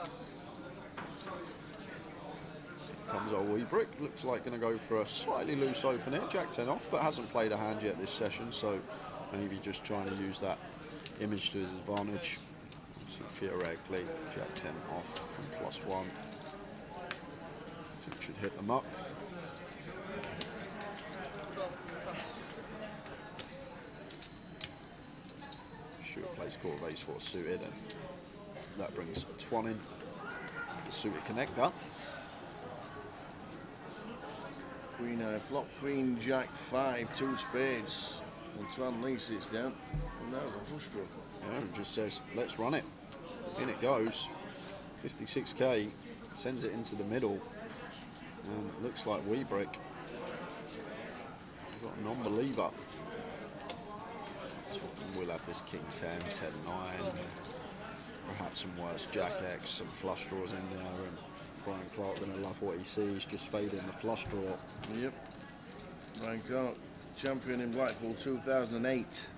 Speaker 2: Comes old Weebrick. Looks like going to go for a slightly loose open here. Jack 10 off, but hasn't played a hand yet this session, so maybe just trying to use that image to his advantage. So theoretically, Jack 10 off from +1. So should hit the muck. Shoot a place called Ace 4 suited, and that brings 1 in. The suited connector.
Speaker 1: Queen high flop, Queen Jack 5, 2 spades. And Twan Lee sits down. And that was a flush draw.
Speaker 2: Yeah, and just says, let's run it. In it goes. 56k. Sends it into the middle. And it looks like Weebrick. We've got a non-believer. We'll have this King 10, 10, 9. Perhaps some worse Jack X, some flush draws in there. And Brian Clark going to love what he sees, just fading the flush draw.
Speaker 1: Yep. Brian Clark, champion in Blackpool 2008.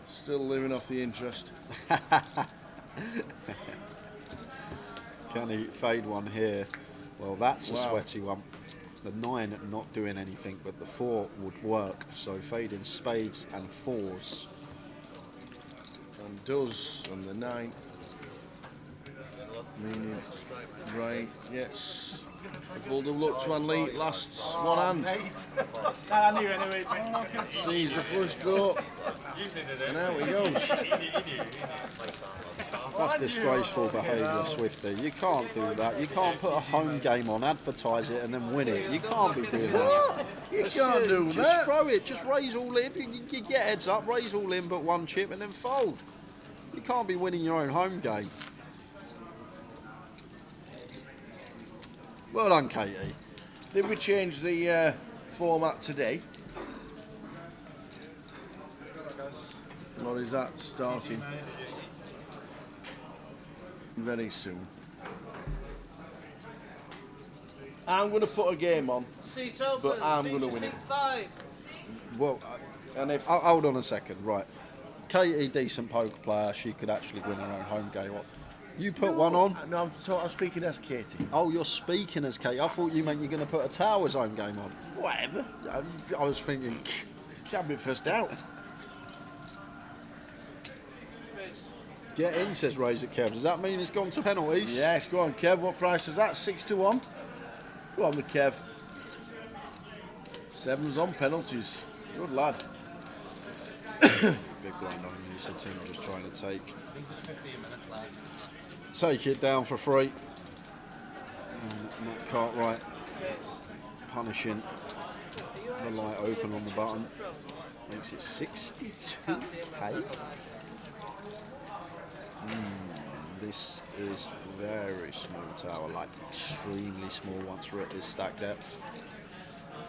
Speaker 1: Still living off the interest.
Speaker 2: Can he fade one here? Well, that's a
Speaker 1: Wow.
Speaker 2: sweaty one. The 9 not doing anything, but the 4 would work. So fading spades and 4s.
Speaker 1: And does on the 9. Meaning, right, yes. A full double up to unlead, lasts one hand.
Speaker 12: I knew anyway.
Speaker 1: Sees the flush draw. And out he goes.
Speaker 2: That's disgraceful behaviour, Swifty. You can't do that. You can't put a home game on, advertise it, and then win it. You can't be doing that.
Speaker 1: What? You can't do
Speaker 2: Just
Speaker 1: that.
Speaker 2: throw it. Just raise all in. You get heads up, raise all in but one chip, and then fold. You can't be winning your own home game. Well done, Katie.
Speaker 1: Did we change the format today? Or is that starting very soon? I'm going to put a game on,
Speaker 15: Seat open.
Speaker 1: but I'm going to
Speaker 15: Feature
Speaker 1: win it.
Speaker 15: seat 5.
Speaker 2: Well,
Speaker 1: And if
Speaker 2: hold on a second. Right. Katie, decent poker player. She could actually win her own home game. You put one on?
Speaker 1: No, I'm speaking as Katie.
Speaker 2: Oh, you're speaking as Katie. I thought you meant you're going to put a Towers home game on.
Speaker 1: Whatever.
Speaker 2: I was thinking...
Speaker 1: Can't be first out.
Speaker 2: Get in, says Razor Kev. Does that mean it's gone to penalties?
Speaker 1: Yes, go on, Kev. What price is that? 6-1. Go on, the Kev. 7's on penalties. Good lad.
Speaker 2: Big blind on you, so Tim just trying to take it down for free. And Matt Cartwright punishing the light open on the button. Makes it 62k. This is very small tower, like extremely small once we're at this stack depth.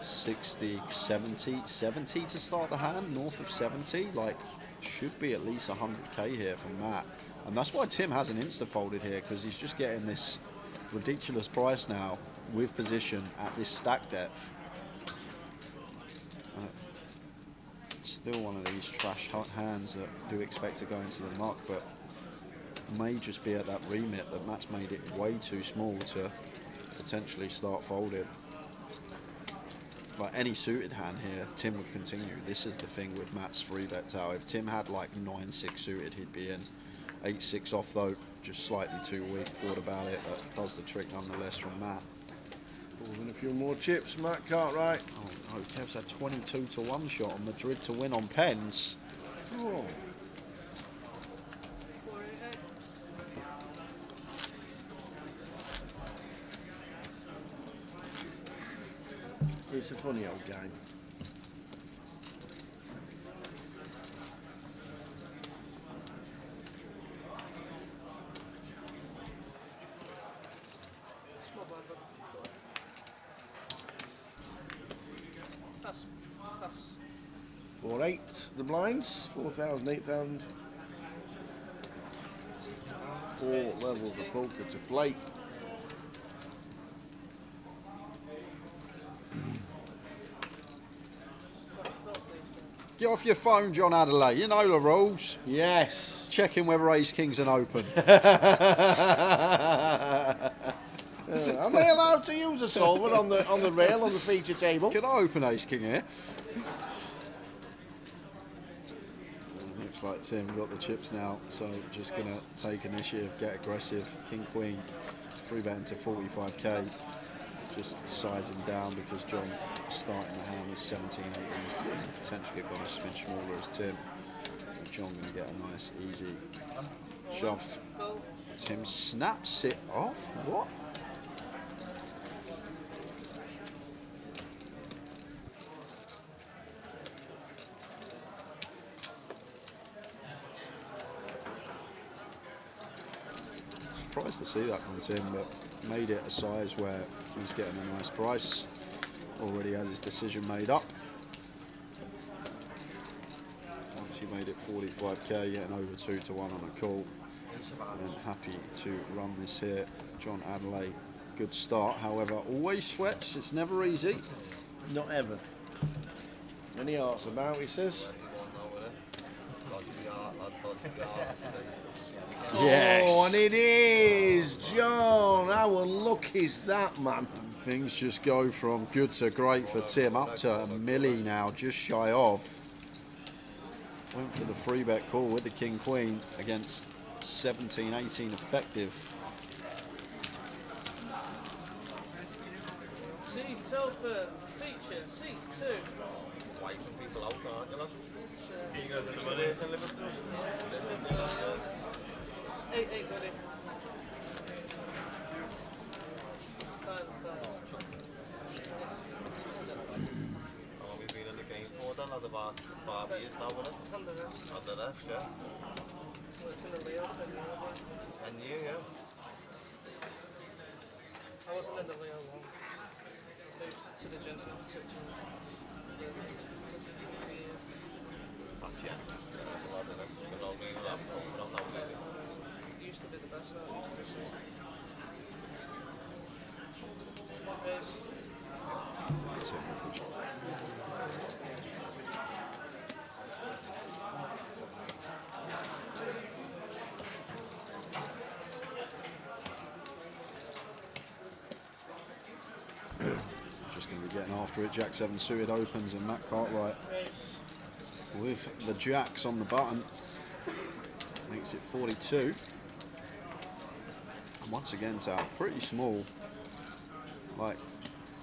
Speaker 2: 60, 70 to start the hand, north of 70, like should be at least 100k here from Matt. And that's why Tim hasn't insta-folded here, because he's just getting this ridiculous price now with position at this stack depth. Still one of these trash hands that do expect to go into the muck, but may just be at that remit that Matt's made it way too small to potentially start folding. Like any suited hand here, Tim would continue. This is the thing with Matt's 3-bet tower. If Tim had like 9-6 suited, he'd be in. 8-6 off though, just slightly too weak. Thought about it, but does the trick nonetheless from Matt.
Speaker 1: Pulling a few more chips, Matt Cartwright.
Speaker 2: Oh no, Kev's had 22 to 1 shot on Madrid to win on pens.
Speaker 1: Oh. It's a funny old game.
Speaker 15: That's
Speaker 1: 4-8, the blinds, 4,000, 8,000. 4 levels of poker to play.
Speaker 2: Get off your phone, John Adelaide. You know the rules.
Speaker 1: Yes.
Speaker 2: Checking whether ace king's an open.
Speaker 1: Am I allowed to use a solver on the rail on the feature table?
Speaker 2: Can I open ace king here? Looks like Tim got the chips now, so just gonna take initiative, get aggressive. King queen, 3-betting to 45k. Just sizing down because John starting the hand with 17, 18, potentially gone a smidge smaller as Tim. But John gonna get a nice easy shove. Tim snaps it off. What? Surprised to see that from Tim, but made it a size where he's getting a nice price. Already had his decision made up. Once he made it 45k, getting over 2 to 1 on a call. And happy to run this here. John Adelaide, good start. However, always sweats. It's never easy.
Speaker 1: Not ever. Any arts about, he says.
Speaker 2: Yes.
Speaker 1: Oh, and it is, John. How lucky is that, man?
Speaker 2: Things just go from good to great for Tim, up to a milli now, just shy of. Went for the 3-bet call with the King Queen against 17-18 effective.
Speaker 15: C-Telfer feature, C2.
Speaker 9: Wiping people out, aren't you, lad?
Speaker 15: You
Speaker 9: guys in the money?
Speaker 15: It's 8-8, buddy. 5 and 5.
Speaker 9: How long have you been in the game for then? That's about 5 years now, wasn't it?
Speaker 15: Under this.
Speaker 9: Under this, yeah.
Speaker 15: Well, it's in the Leo, so
Speaker 9: 10 years, yeah.
Speaker 15: I wasn't in the Leo long. Moved to the gentleman section.
Speaker 9: That's yeah. It's terrible, isn't it? You know me, we don't know really.
Speaker 15: It used to be the best, now it used to be
Speaker 2: Just going to be getting after it. Jack 7 suited opens and Matt Cartwright with the jacks on the button makes it 42. And once again, Tal, pretty small. Like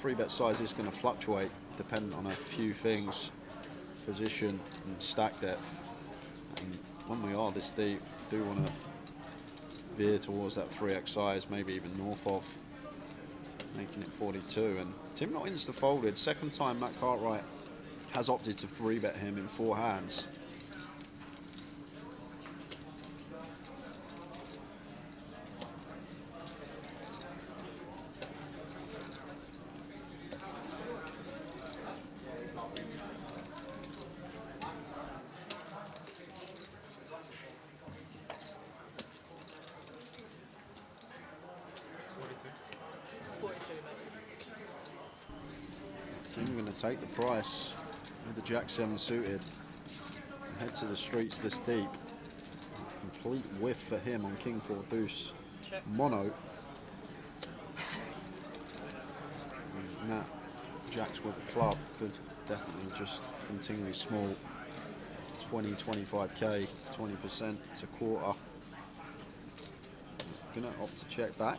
Speaker 2: 3-bet size is going to fluctuate dependent on a few things, position and stack depth. And when we are this deep, do want to veer towards that 3x size, maybe even north of, making it 42. And Tim not insta folded. Second time Matt Cartwright has opted to 3-bet him in 4 hands. Tim going to take the price with the Jack 7 suited and head to the streets this deep. Complete whiff for him on King 4 deuce mono. And Matt Jacks with a club could definitely just continue small. 20-25k, 20% to quarter. Gonna opt to check back.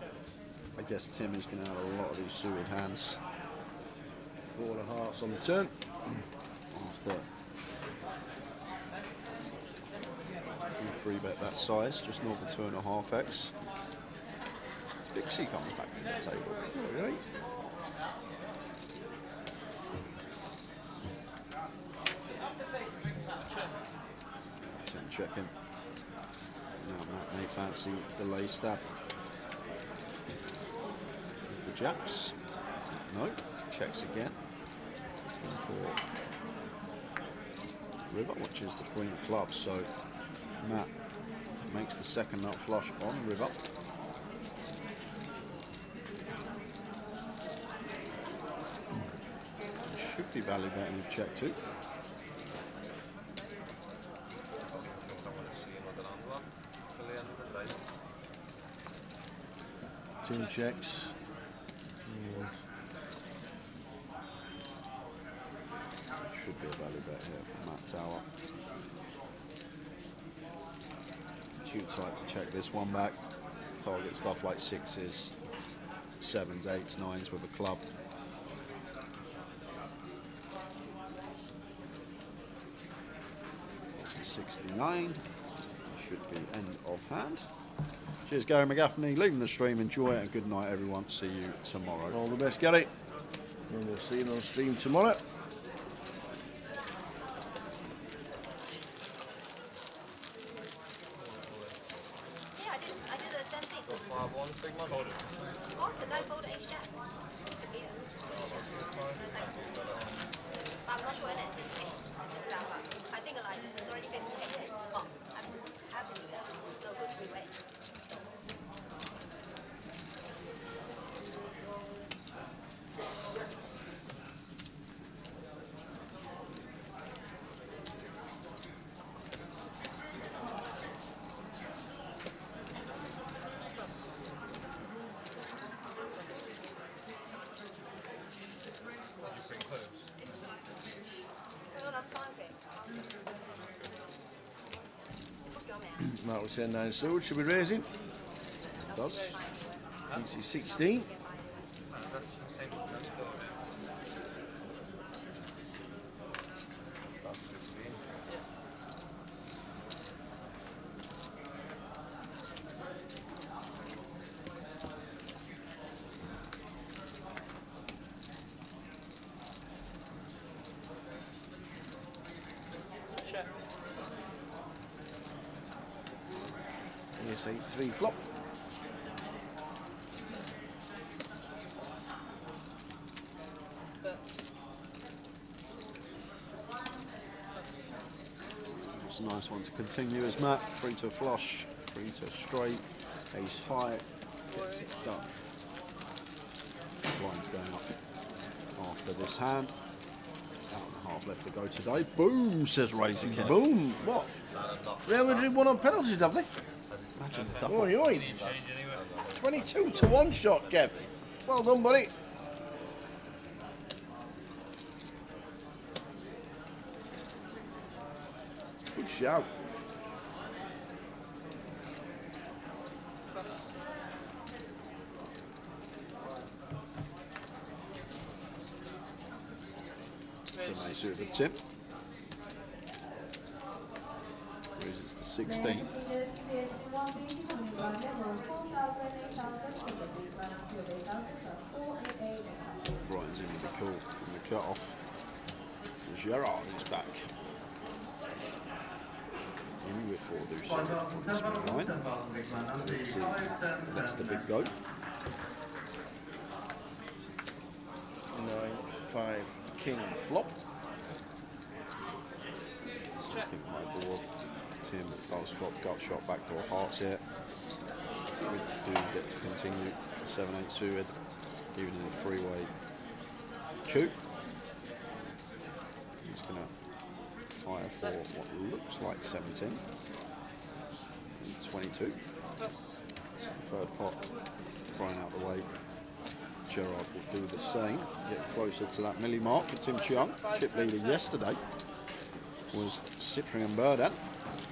Speaker 2: I guess Tim is gonna have a lot of these suited hands.
Speaker 1: 4 of hearts on the turn.
Speaker 2: After you 3-bet that size, just north of 2.5x. It's Big C coming back to the table.
Speaker 1: All right.
Speaker 2: Tim checking. Now Matt may fancy the lay stab. With the jacks. No. Checks again. For river, which is the queen of clubs. So Matt makes the second nut flush on river. Should be value betting with check 2.
Speaker 1: Two checks.
Speaker 2: Should be a value bet here for Matt Tower. Too tight to check this one back. Target stuff like 6s, 7s, 8s, 9s with a club. $69 should be end of hand. Cheers, Gary McGaffney. Leaving the stream. Enjoy it and good night, everyone. See you tomorrow.
Speaker 1: All the best, Gary. And we'll see you on stream tomorrow. Mark with 10-9 suited, should be raising.
Speaker 2: Does.
Speaker 1: Thinks he's 16.
Speaker 9: That's the same as still.
Speaker 15: Check.
Speaker 1: Here's 8-3 flop.
Speaker 2: It's a nice one to continue as Matt. 3 to a flush, 3 to a straight, ace high, gets it done. Blind's going up after this hand. Hour and a half left to go today. Boom, says Raising Kev.
Speaker 1: Boom, what? Real Madrid won on penalties, have they?
Speaker 2: Imagine the double.
Speaker 1: Oi, oi. 22 to 1 shot, Kev. Well done, buddy. Good shout.
Speaker 2: So nice suit of a tip. Raises to 16. Brian's in with the call from the cut-off. Gerard is back. In with 4 loose from this line. Let's see, that's the big go.
Speaker 1: 9-5 king flop.
Speaker 2: Checking my board. Tim does flop, gut shot, backdoor hearts here. We do get to continue 7-8 suited, even in a three-way coup. He's going to fire for what looks like 17. 22. So third pot, Brian out the way. Gerard will do the same, get closer to that milli mark for Tim Chiang. Chip leader yesterday was Cyprian Burdan.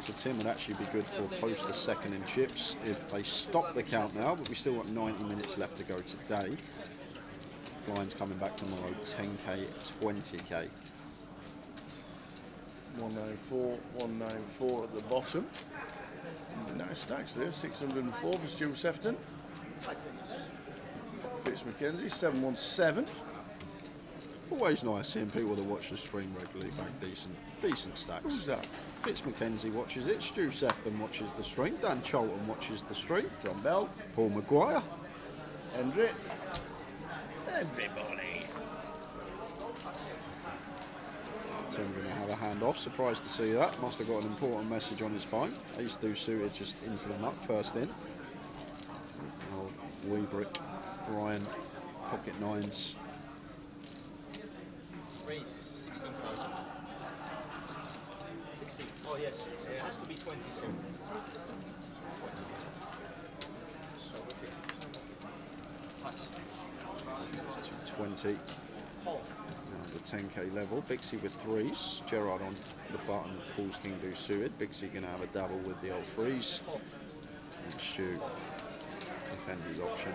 Speaker 2: So Tim would actually be good for close to second in chips if they stop the count now, but we still got 90 minutes left to go today. Blind's coming back tomorrow, 10k, 20k.
Speaker 1: 194, 194 at the bottom. Nice stacks there, 604 for Stu Sefton. Fitz McKenzie, 717.
Speaker 2: Always nice seeing people that watch the stream regularly back decent stacks.
Speaker 1: Who's that?
Speaker 2: Fitz McKenzie watches it, Stu Sefton watches the stream, Dan Cholton watches the stream,
Speaker 1: John Bell,
Speaker 2: Paul Maguire,
Speaker 1: Hendrick, everybody.
Speaker 2: Tim going to have a hand off, surprised to see that, must have got an important message on his phone. Ace do suited just into the muck, first in. Old Weebrick, Ryan, pocket nines.
Speaker 9: Raise 16,000. 16. Oh yes, it has to be 20 soon. So 50%. Pass.
Speaker 2: It's 220. Now the 10k level. Bixie with threes. Gerard on the button. Calls King do suited. Bixie going to have a double with the old threes. And Stu defend his option.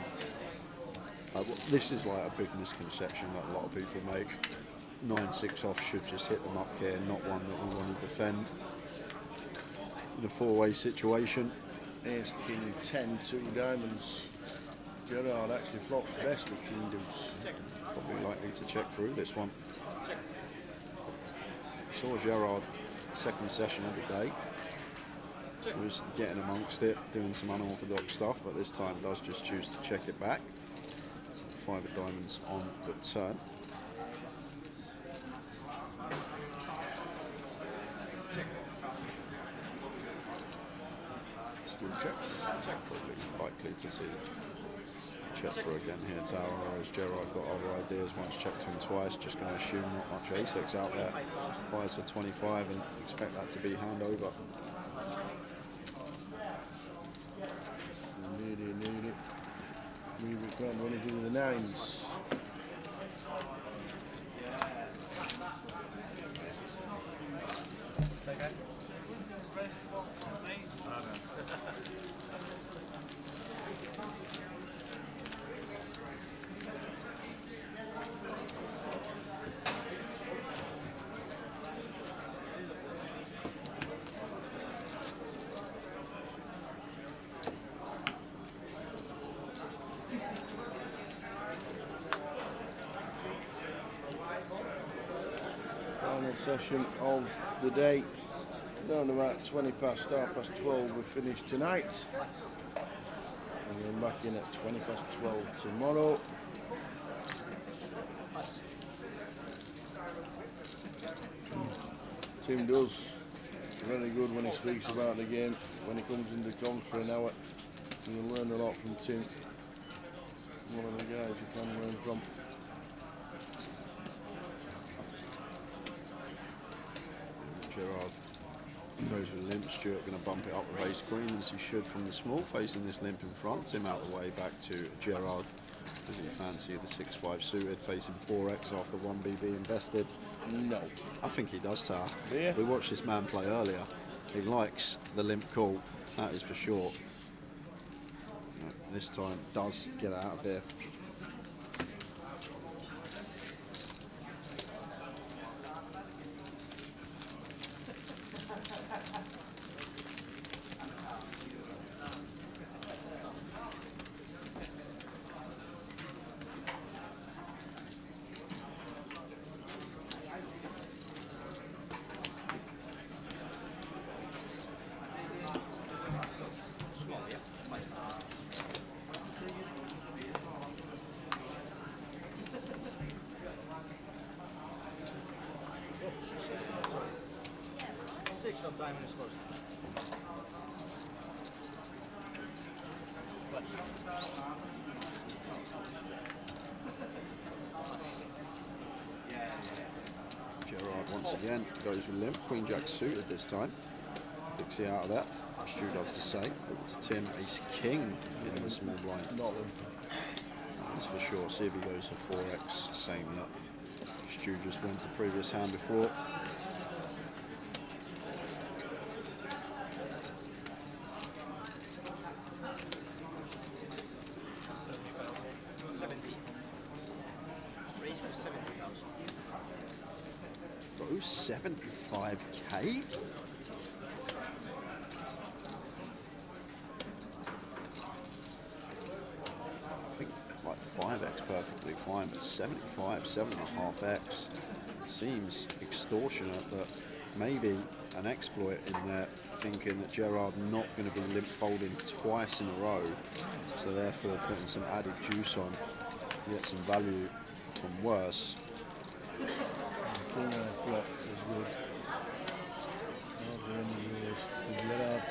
Speaker 2: This is like a big misconception that a lot of people make. 9-6 off should just hit them up here, not one that we want to defend. In a four-way situation.
Speaker 1: Here's King 10, 2 diamonds. Gerard actually flops best with King Deuce.
Speaker 2: Probably likely to check through this one. Saw Gerard second session of the day. Was getting amongst it, doing some unorthodox stuff, but this time does just choose to check it back. 5 of diamonds on the turn.
Speaker 1: Still check.
Speaker 2: Probably likely to see check through again here, Tower, whereas Gerard got other ideas. Once checked to him twice, just going to assume not much ace-X out there. Buys for 25 and expect that to be hand over.
Speaker 1: Need it. We can't do anything with the nines.
Speaker 4: Okay.
Speaker 1: Final session of the day. Down about 20 past, 12 we finish tonight. And we're back in at 20 past 12 tomorrow. Tim does very good when he speaks about the game. When he comes into comms for an hour, you'll learn a lot from Tim. One of the guys you can learn from.
Speaker 2: Gerard goes with Limp. Stewart going to bump it up the race queen as he should from the small, facing this Limp in front. Tim out the way back to Gerard. Does he fancy the 6-5 suited, facing 4x after 1BB invested?
Speaker 1: No.
Speaker 2: I think he does, Tar.
Speaker 1: Yeah.
Speaker 2: We watched this man play earlier. He likes the Limp call, that is for sure. This time does get out of here.
Speaker 8: Diamond is close.
Speaker 2: Gerard once again goes with Limp. Queen Jack suited this time. Dixie out of that. Stu does the same. Over to Tim. Ace King in the small blind.
Speaker 1: Not Limp.
Speaker 2: That's for sure. See if he goes for 4x. Same up. Stu just went the previous hand before.
Speaker 8: Raise to 70,000.
Speaker 2: Bro, 75k? I think like 5x perfectly fine, but 75, 7.5x seems extortionate. But maybe an exploit in there, thinking that Gerard not going to be limp folding twice in a row, so therefore putting some added juice on, get some value from worse.
Speaker 1: King flop is good. Not very many rules. Gerard.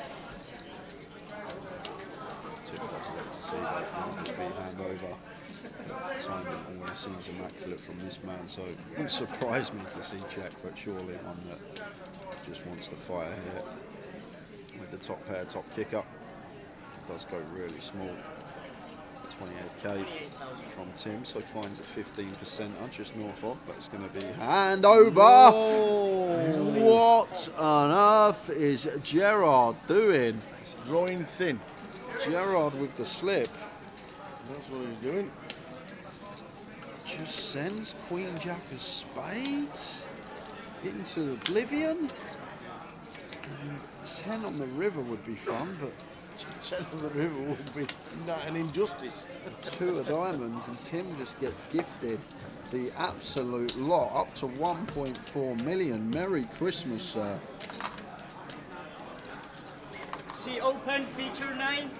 Speaker 2: Tim doesn't like to see that. It will just be hand over. Timing always seems immaculate from this man, so it wouldn't surprise me to see check, but surely one that just wants to fire here with the top pair, top kicker. It does go really small. 28k from Tim, so finds at 15%, just north of, but it's going to be hand over.
Speaker 1: Whoa.
Speaker 2: What on earth is Gerard doing?
Speaker 1: Drawing thin.
Speaker 2: Gerard with the slip.
Speaker 1: That's what he's doing.
Speaker 2: Just sends Queen Jack of Spades into oblivion. And 10 on the river would be fun, but
Speaker 1: 10 on the river would be not an injustice.
Speaker 2: 2 of diamonds, and Tim just gets gifted the absolute lot up to 1.4 million. Merry Christmas, sir.
Speaker 8: See open feature 9.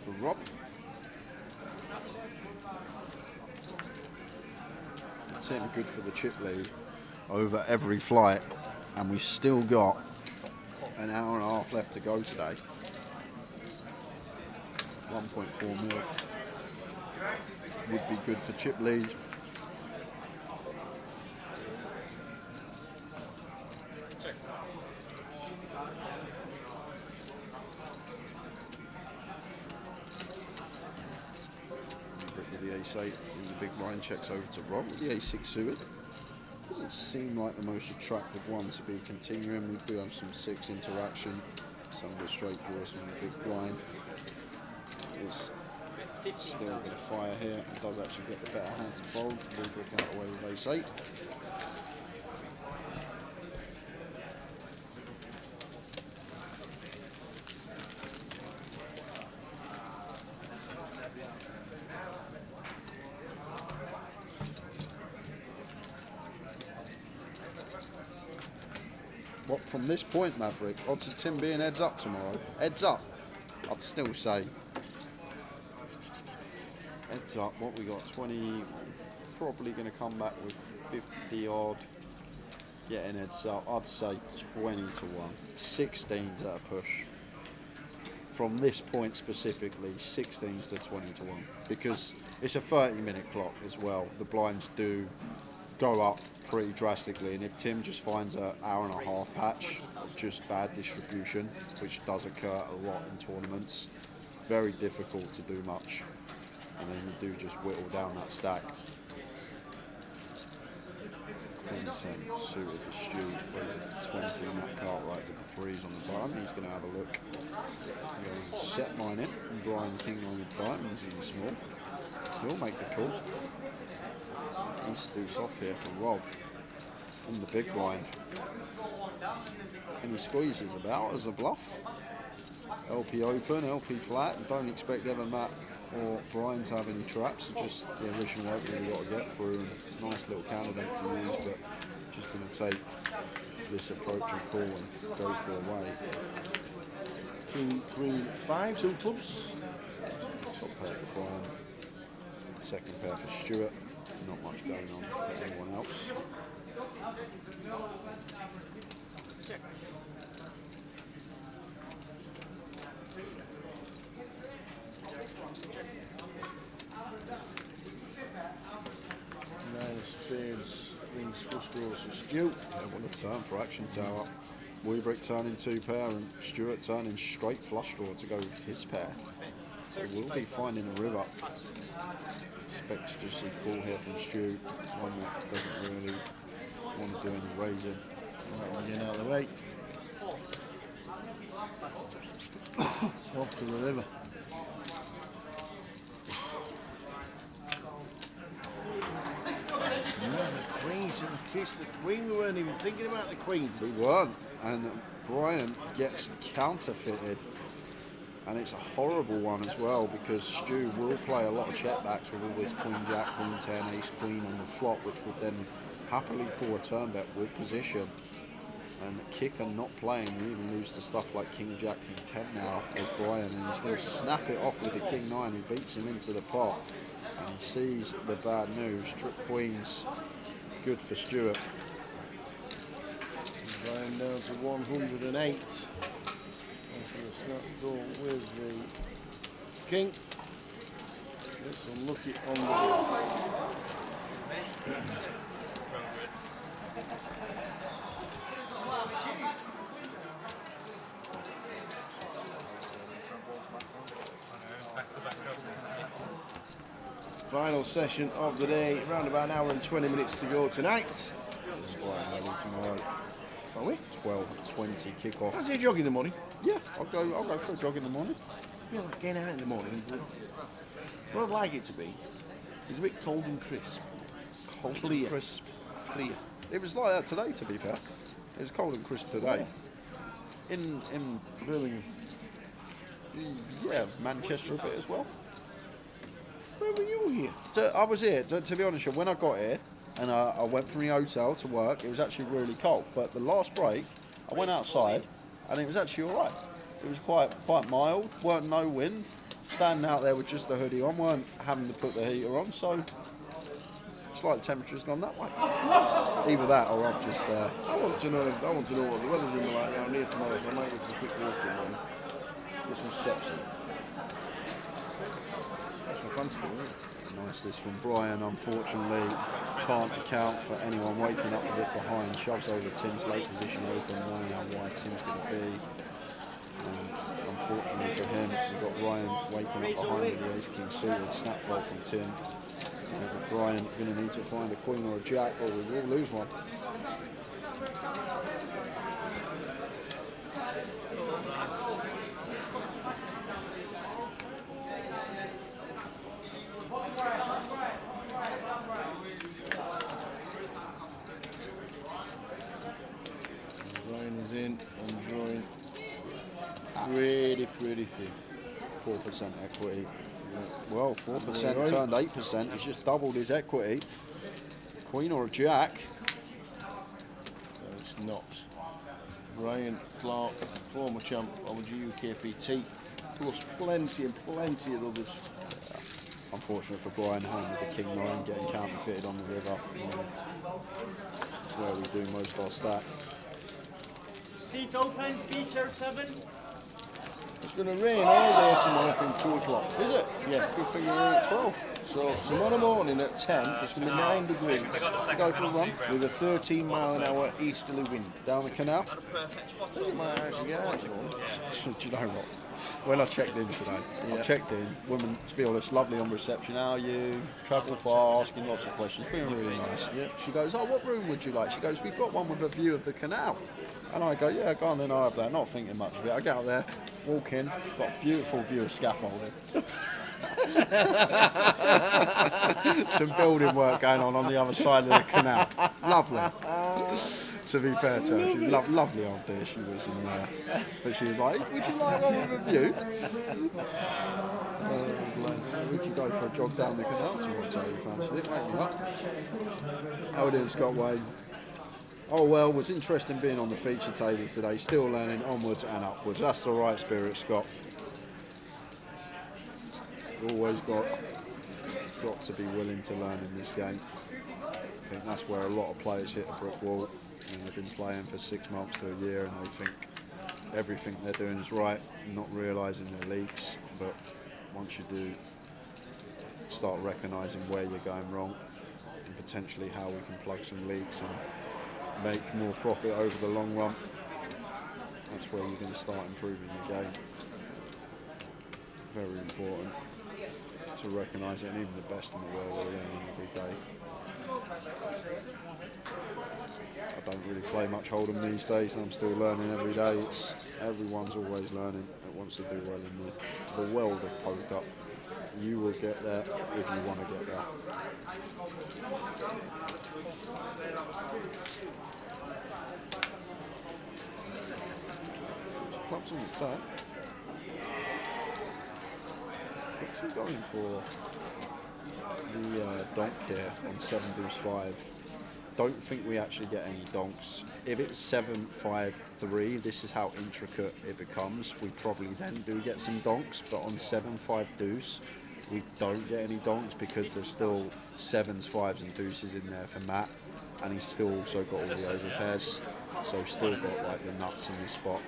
Speaker 2: For Rob. Tim good for the chip lead over every flight, and we've still got an hour and a half left to go today. 1.4 mil. would be good for chip lead. With the ace-8, and the big blind checks over to Rob with the ace-6 suited. Doesn't seem like the most attractive one to be continuing. We do have some 6 interaction, some of the straight draws from the big blind. Is still going to fire here and does actually get the better hand to fold. Will break out away with ace-8. What from this point, Maverick? Odds of Tim being heads up tomorrow. Heads up. I'd still say heads up. What we got? 20. Probably going to come back with 50 odd. Getting heads up. I'd say 20 to 1. 16's at a push. From this point specifically, 16's to 20 to 1 because it's a 30-minute clock as well. The blinds do go up pretty drastically, and if Tim just finds an hour and a half patch of just bad distribution, which does occur a lot in tournaments, very difficult to do much, and then you do just whittle down that stack. Queen 10 suited for Stu, raises to 20 on that Cartwright with the 3s on the button. He's going to have a look. Set mine in, and Brian King on with diamonds in the small. He'll make the call. He's deuce off here for Rob on the big blind. And he squeezes about as a bluff. LP open, LP flat. Don't expect ever Matt or Brian to have any traps. So just the original opener we've got to get through. And nice little candidate to use, but just going to take this approach and call and go for a way.
Speaker 1: King, Queen, 5, 2 clubs.
Speaker 2: Top pair for Brian. Second pair for Stuart. Not much going on for anyone else.
Speaker 1: Nine of spades, queens, flush draws for Stu.
Speaker 2: Yeah, what a turn for Action Tower. Weebrick turning 2 pair and Stuart turning straight flush draw to go with his pair. So we'll be finding a river. Expect to just see call here from Stu, one that doesn't really want to do any raising.
Speaker 1: That one getting out of the way. Off to the river. Another queen, should have kissed the queen. We weren't even thinking about the queen.
Speaker 2: We weren't, and Brian gets counterfeited. And it's a horrible one as well because Stu will play a lot of checkbacks with all this Queen Jack, Queen 10, Ace Queen on the flop, which would then happily call a turn bet with position. And Kicker not playing, you even lose to stuff like King Jack, King 10 now as Brian, and he's going to snap it off with the King 9 who beats him into the pot. And he sees the bad news. Trip Queens, good for Stuart.
Speaker 1: Brian down to 108. Snap draw with the king. Gets unlucky on final session of the day. Around about an hour and 20 minutes to go tonight.
Speaker 2: Brian ready tomorrow.
Speaker 1: Are we?
Speaker 2: 12:20 kickoff.
Speaker 1: How's your jog in the morning?
Speaker 2: Yeah, I'll go for a jog in the morning.
Speaker 1: Yeah, like getting out in the morning. What I'd like it to be is a bit cold and crisp.
Speaker 2: Cold
Speaker 1: Clear.
Speaker 2: and crisp.
Speaker 1: Clear.
Speaker 2: It was like that today, to be fair. It was cold and crisp today. In
Speaker 1: Birmingham.
Speaker 2: Yeah, Manchester a bit as well.
Speaker 1: Where were you here?
Speaker 2: So I was here, to be honest, when I got here and I went from the hotel to work, it was actually really cold. But the last break, I went outside and it was actually all right. It was quite mild, weren't no wind. Standing out there with just the hoodie on, weren't having to put the heater on, so it's like the temperature's gone that way. Either that or I've just...
Speaker 1: I want to know what the weather's going to be like around here tomorrow, so I might go for a quick walk and get some steps in. That's my fancy doing, isn't it?
Speaker 2: Nice this from Brian. Unfortunately, can't account for anyone waking up a bit behind. Shoves over Tim's late position open, knowing how wide Tim's going to be. Unfortunately for him, we've got Ryan waking up behind with the ace-king suited. Snap fold from Tim. But Brian going to need to find a queen or a jack, or we will lose one.
Speaker 1: Ryan is in and drawing pretty thin.
Speaker 2: 4% equity. Well, 4% turned 8%. He's just doubled his equity. Queen or a jack.
Speaker 1: No, it's not. Brian Clark, former champ of the UKPL, plus plenty of others.
Speaker 2: Unfortunate for Brian, home with the King 9, getting counterfeited on the river. That's where we do most of our stack.
Speaker 14: Seat open, feature 7.
Speaker 1: It's going to rain all day tomorrow from 2 o'clock.
Speaker 2: Is it?
Speaker 1: Yeah.
Speaker 2: Good thing you're in at 12.
Speaker 1: So tomorrow morning at 10, it's going to be 9 degrees.
Speaker 2: To go for a run
Speaker 1: with a 13-mile-an-hour easterly wind.
Speaker 2: Down the canal.
Speaker 1: You might actually get out.
Speaker 2: Do you know what? When I checked in today, I checked in, woman, to be honest, lovely on reception. How are you? Travel far, asking lots of questions, being really nice.
Speaker 1: Yeah.
Speaker 2: She goes, oh, what room would you like? She goes, we've got one with a view of the canal. And I go, yeah, go on then, I'll have that. Not thinking much of it. I get out there, walk in, got a beautiful view of scaffolding. Some building work going on the other side of the canal. Lovely. To be fair to her, she's lovely old dear, she was in there. But she was like, would you like one with a view? We could go for a jog down the canal tomorrow, tell you fancy it, wake me up. How it is, Scott Wayne? Oh well, was interesting being on the feature table today, still learning onwards and upwards. That's the right spirit, Scott. Always got to be willing to learn in this game. I think that's where a lot of players hit a brick wall. They've been playing for 6 months to a year and they think everything they're doing is right, not realising their leaks. But once you do start recognising where you're going wrong and potentially how we can plug some leaks and make more profit over the long run, that's where you're going to start improving your game. Very important to recognise it, and even the best in the world are learning every day. I don't really play much Hold'em these days, and I'm still learning every day. Everyone's always learning that wants to do well in the world of poker. You will get there if you want to get there. Clubs on the turn. What's he going for? The donk here on 7-deuce-5. Don't think we actually get any donks. If it's 7-5-3, this is how intricate it becomes. We probably then do get some donks, but on 7-5-deuce, we don't get any donks because there's still 7s, 5s and deuces in there for Matt, and he's still also got all the overpairs, so he's still got like the nuts in this spot.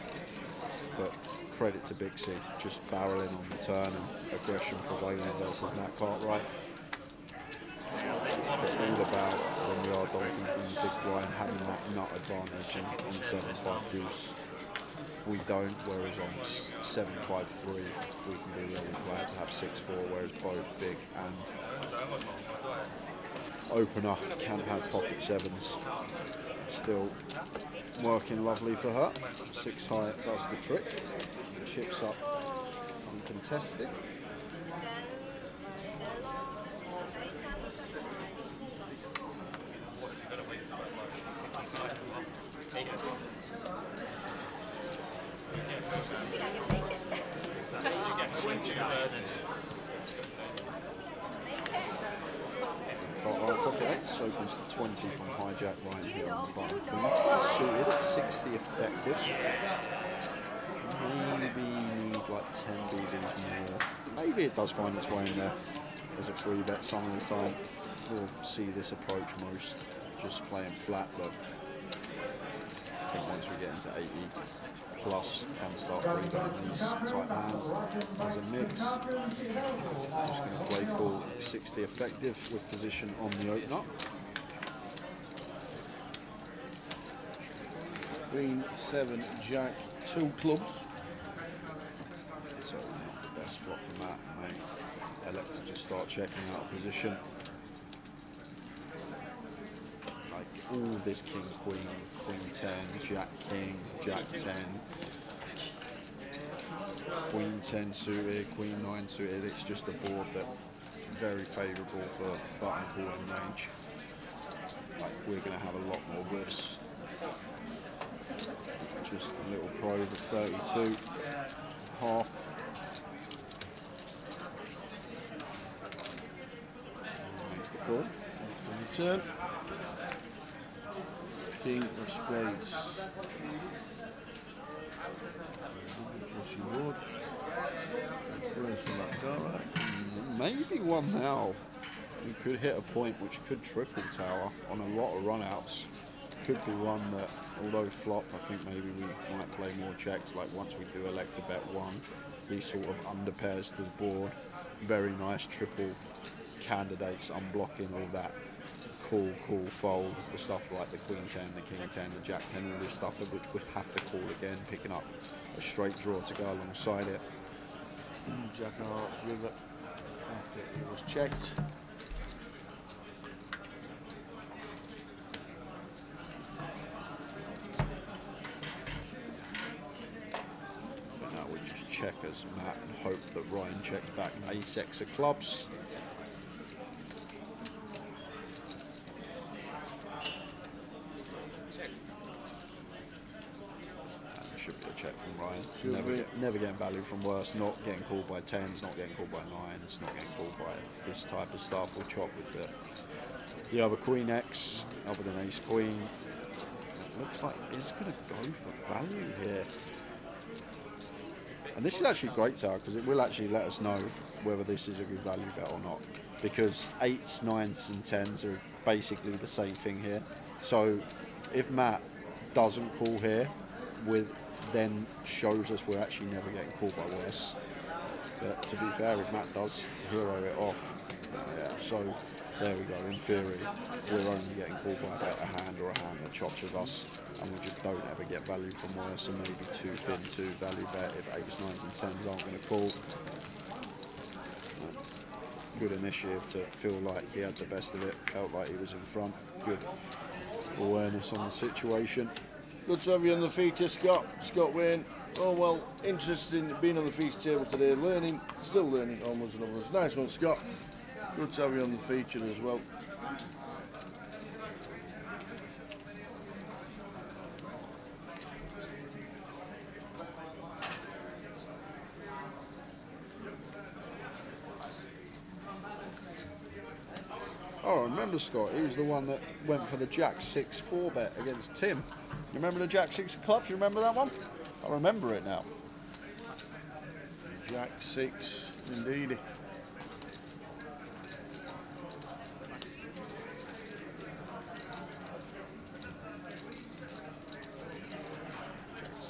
Speaker 2: But credit to Bixie, just barreling on the turn and aggression prevailing versus Matt Cartwright. It's all about when we are donking from the big blind having that nut advantage on 7-5-deuce. We don't, whereas on 7-5-3 we can be really glad to have 6-4, whereas both big and opener can have pocket 7s. Still working lovely for her. 6 high does the trick. Chips up uncontested. Pocket 8 opens to 20 from hijack right here on the bottom. Queen suited at 60 effective. Maybe need like 10 BBs more. Maybe it does find its way in there as a free bet some of the time. We'll see this approach most just playing flat, but I think once we get into 80 plus can start free betting these type hands as a mix. Just going to play cool 60 be effective with position on the opener.
Speaker 1: Queen, 7, Jack, 2 clubs.
Speaker 2: So not the best flop from that. May elect to just start checking out of position. Like all this king, queen, queen 10, jack king, jack 10, queen 10 suited, queen 9 suited. It's just a board that very favourable for button calling range. Like we're going to have a lot more whiffs. Just a little probe of 32, half. Makes the call.
Speaker 1: After the turn. King of spades. Flushing board.
Speaker 2: Maybe one now. We could hit a point which could triple tower on a lot of runouts. Could be one that, although flop, I think maybe we might play more checks. Like once we do elect to bet one, these sort of underpairs to the board. Very nice triple candidates, unblocking all that. Call, fold, the stuff like the queen 10, the king 10, the jack 10, all this stuff that would have to call again, picking up a straight draw to go alongside it.
Speaker 1: Jack of hearts river after it was checked.
Speaker 2: But now we just check as Matt and hope that Ryan checks back an ace-X of clubs. Never getting value from worse, not getting called by 10s, not getting called by 9s, not getting called by this type of stuff. We'll chop with the other queen X, other than ace queen. It looks like it's going to go for value here. And this is actually great tower because it will actually let us know whether this is a good value bet or not. Because 8s, 9s and 10s are basically the same thing here. So if Matt doesn't call here, then shows us we're actually never getting called by worse. But to be fair, if Matt does hero it off, yeah, so there we go. In theory, we're only getting called by a better hand or a hand that chops with us, and we just don't ever get value from worse, and maybe too thin to value bet if 8s, 9s and 10s aren't going to call. Good initiative to feel like he had the best of it, felt like he was in front. Good awareness on the situation.
Speaker 1: Good to have you on the feature, Scott. Scott Wayne. Oh, well, interesting being on the feature table today. Learning, still learning onwards and upwards. Nice one, Scott. Good to have you on the feature as well.
Speaker 2: Oh, I remember Scott. He was the one that went for the Jack 6-4 bet against Tim. You remember the Jack 6 clubs? You remember that one? I remember it now.
Speaker 1: Jack 6, indeed.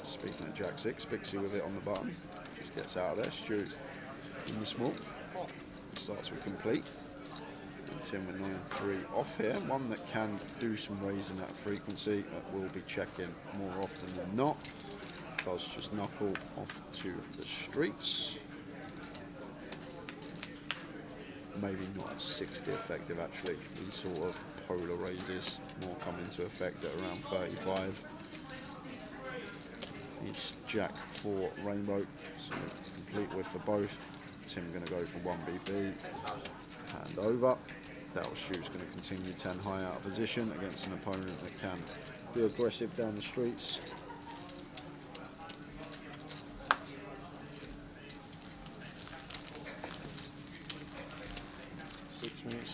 Speaker 2: Speaking of Jack 6, Pixie with it on the button. Just gets out of there. Stu in the small. Starts with complete. Tim with 9-3 off here. One that can do some raising at frequency, that will be checking more often than not. Does just knuckle off to the streets. Maybe not 60 effective actually. These sort of polar raises more come into effect at around 35. Each Jack 4 rainbow, so complete with for both. Tim going to go for 1 BP. Hand over. Stu's going to continue 10 high out of position against an opponent that can be aggressive down the streets.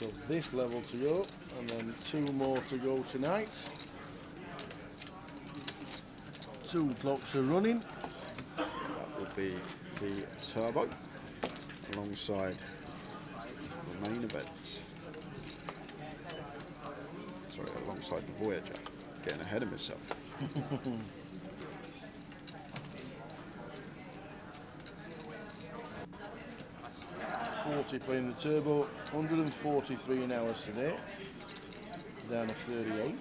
Speaker 1: Of this level to go, and then 2 more to go tonight. 2 clocks are running.
Speaker 2: That will be the turbo alongside the main event. Sorry, alongside the Voyage. Getting ahead of myself.
Speaker 1: 4 multiplying the turbo, 143 in hours today, down to 38.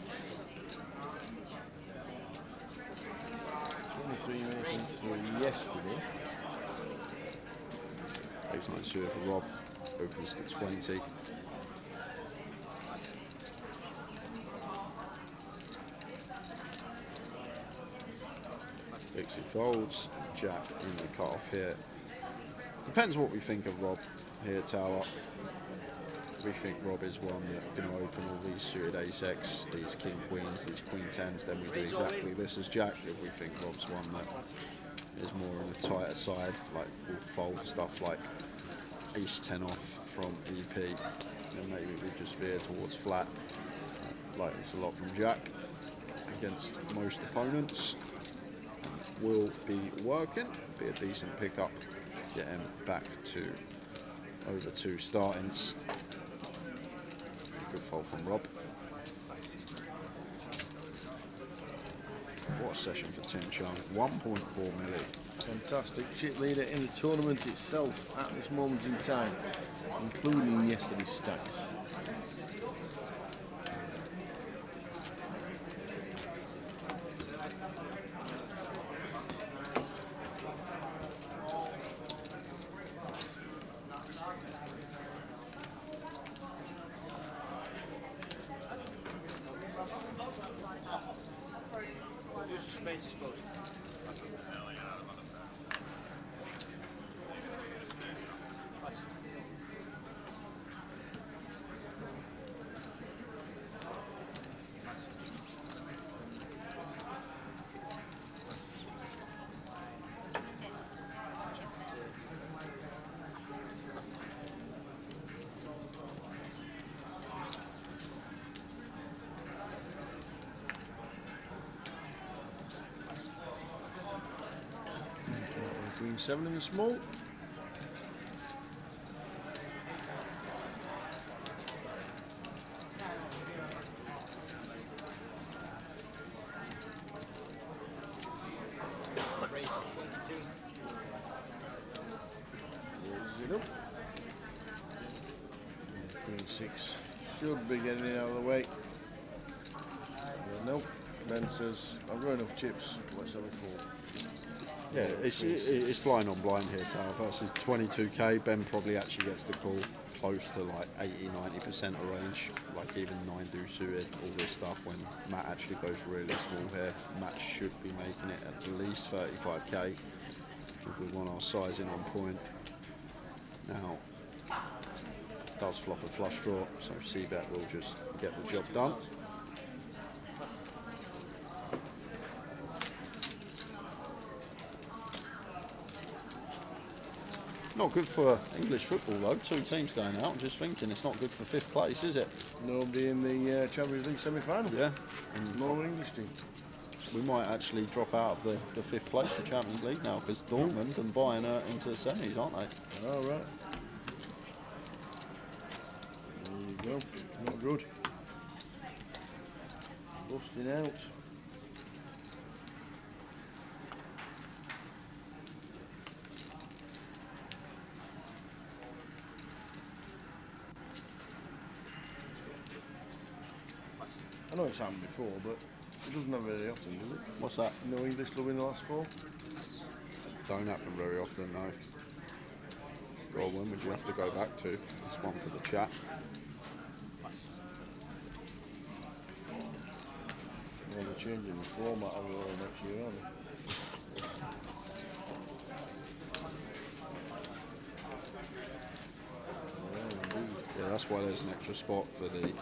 Speaker 1: 23 making 3 yesterday.
Speaker 2: Baseline sewer for Rob, opens to 20. Dixie folds, Jack in the cut-off here. Depends what we think of Rob here, Tower. We think Rob is one that's going to open all these suited ace-x, these king queens, these queen tens, then we do exactly this as Jack. If we think Rob's one that is more on the tighter side, like we'll fold stuff like ace 10 off from EP, and maybe we just veer towards flat, like it's a lot from Jack against most opponents. Will be working, be a decent pickup, get him back to over 2 startings. Good fold from Rob. What a session for Tim Chung, 1.4 million.
Speaker 1: Fantastic chip leader in the tournament itself at this moment in time, including yesterday's stacks. Queen 7 in the small. Queen 6 should be getting it out of the way. But nope, Ben says, I've got enough chips, let's have a call.
Speaker 2: Yeah, it's blind on blind here, Tower, versus 22k. Ben probably actually gets the call close to like 80-90% of range, like even 9 do suited, all this stuff. When Matt actually goes really small here, Matt should be making it at least 35k if we want our sizing on point. Now, does flop a flush draw, so C-bet will just get the job done. Not good for English football though, 2 teams going out. I'm just thinking it's not good for 5th place, is it?
Speaker 1: Nobody in the Champions League semi-final.
Speaker 2: Yeah.
Speaker 1: And no English team.
Speaker 2: We might actually drop out of the 5th place for Champions League now, because Dortmund and Bayern are into the semis, aren't they?
Speaker 1: All right. There you go. Not good. Busting out. I know it's happened before, but it doesn't happen very often, does it?
Speaker 2: What's that?
Speaker 1: No English club in the last 4?
Speaker 2: Don't happen very often, no. Well, when would you have to go back to? It's one for the chat.
Speaker 1: Well, they're changing the format of it all next year, aren't they?
Speaker 2: Yeah, that's why there's an extra spot for the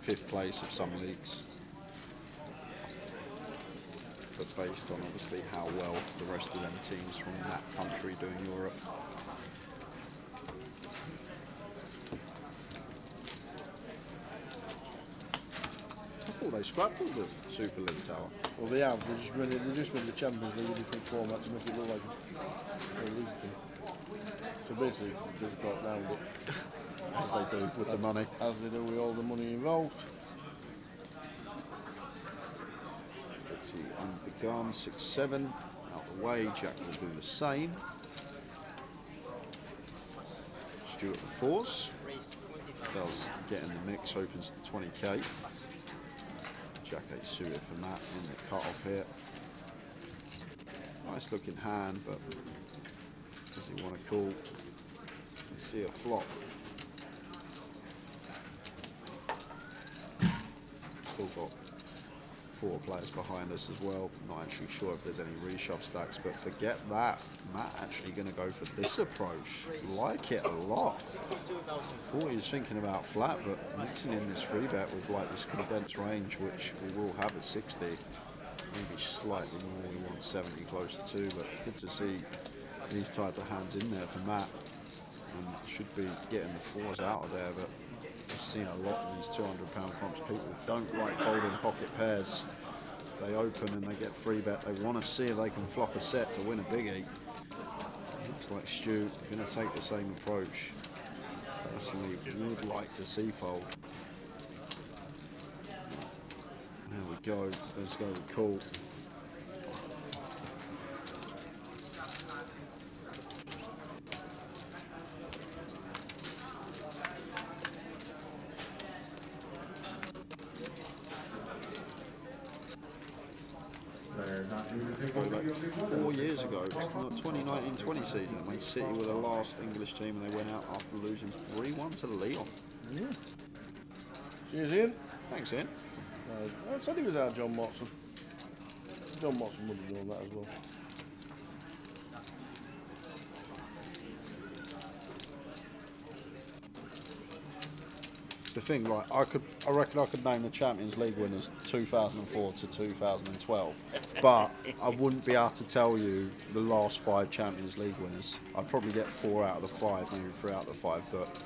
Speaker 2: 5th place of some leagues. But based on obviously how well the rest of them teams from that country do in Europe. I thought they scrapped all the Super League, Tower.
Speaker 1: Well, they have. They just made the Champions League a different format to make it look like a league thing. So basically, they've got round it.
Speaker 2: As they do with the money.
Speaker 1: As they do with all the money involved.
Speaker 2: Dixie under the gun, 6-7. Out the way, Jack will do the same. Stu at the fours. Does get in the mix, opens to 20k. Jack 8 suited for Matt in the cut-off here. Nice looking hand, but does he want to call? Let's see a flop. Still got 4 players behind us as well. Not actually sure if there's any reshove stacks, but forget that. Matt actually going to go for this approach. Like it a lot. Thought he was thinking about flat, but mixing in this free bet with like this condensed range, which we will have at 60. Maybe slightly more, we want 70 close to 2, but good to see these types of hands in there for Matt. And should be getting the 4s out of there, but I've seen a lot of these £200 comps. People don't like folding pocket pairs. They open and they get free bet. They want to see if they can flop a set to win a biggie. Looks like Stu going to take the same approach. Personally, would like to see fold. There we go. Let's go with call. Like 4 years ago, 2019-20 season, when City were the last English team and they went out after losing 3-1 to Leon.
Speaker 1: Yeah. Cheers, Ian.
Speaker 2: Thanks, Ian.
Speaker 1: I said he was out, John Watson. John Watson would have done that as well.
Speaker 2: The thing, like I reckon I could name the Champions League winners 2004 to 2012, but I wouldn't be able to tell you the last 5 Champions League winners. I'd probably get 4 out of the 5, maybe 3 out of the 5, but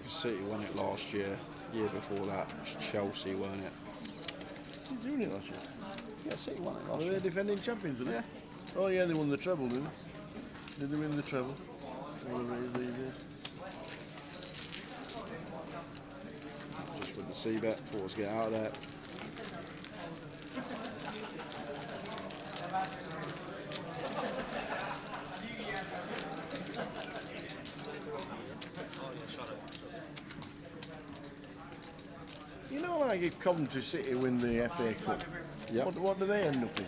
Speaker 2: City won it last year. Year before that, it was Chelsea, weren't it?
Speaker 1: He's doing it last year.
Speaker 2: Yeah, City won it last
Speaker 1: Were
Speaker 2: year.
Speaker 1: they defending champions, were they?
Speaker 2: Yeah.
Speaker 1: Oh yeah, they won the treble, didn't they? Did they win the treble?
Speaker 2: Just with the C-bet, thought us get out of there.
Speaker 1: You know, like if Coventry City win the FA Cup,
Speaker 2: Yep.
Speaker 1: what do they end up in?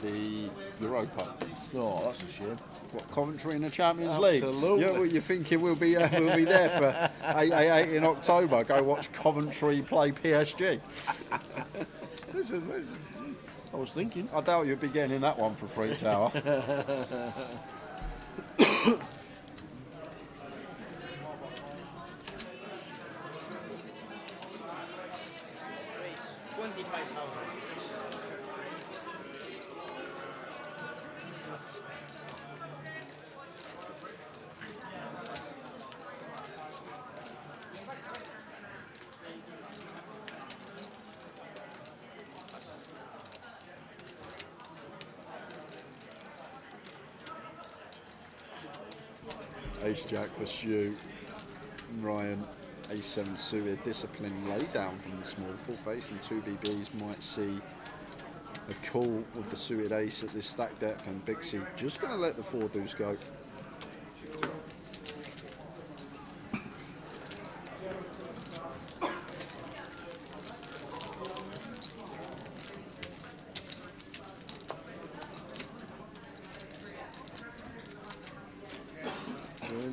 Speaker 2: The Europa.
Speaker 1: Oh, that's a shame.
Speaker 2: What, Coventry in the Champions League?
Speaker 1: Absolutely.
Speaker 2: Yeah, well, you're thinking we'll be there for 8 in October. Go watch Coventry play PSG.
Speaker 1: I was thinking.
Speaker 2: I doubt you'd be getting in that one for free, Tower. Ace Jack for Stu. Ryan, A7 suited. Discipline lay down from the small full face, and 2 BBs might see a call with the suited ace at this stack depth, and Big C just going to let the 4 deuce go.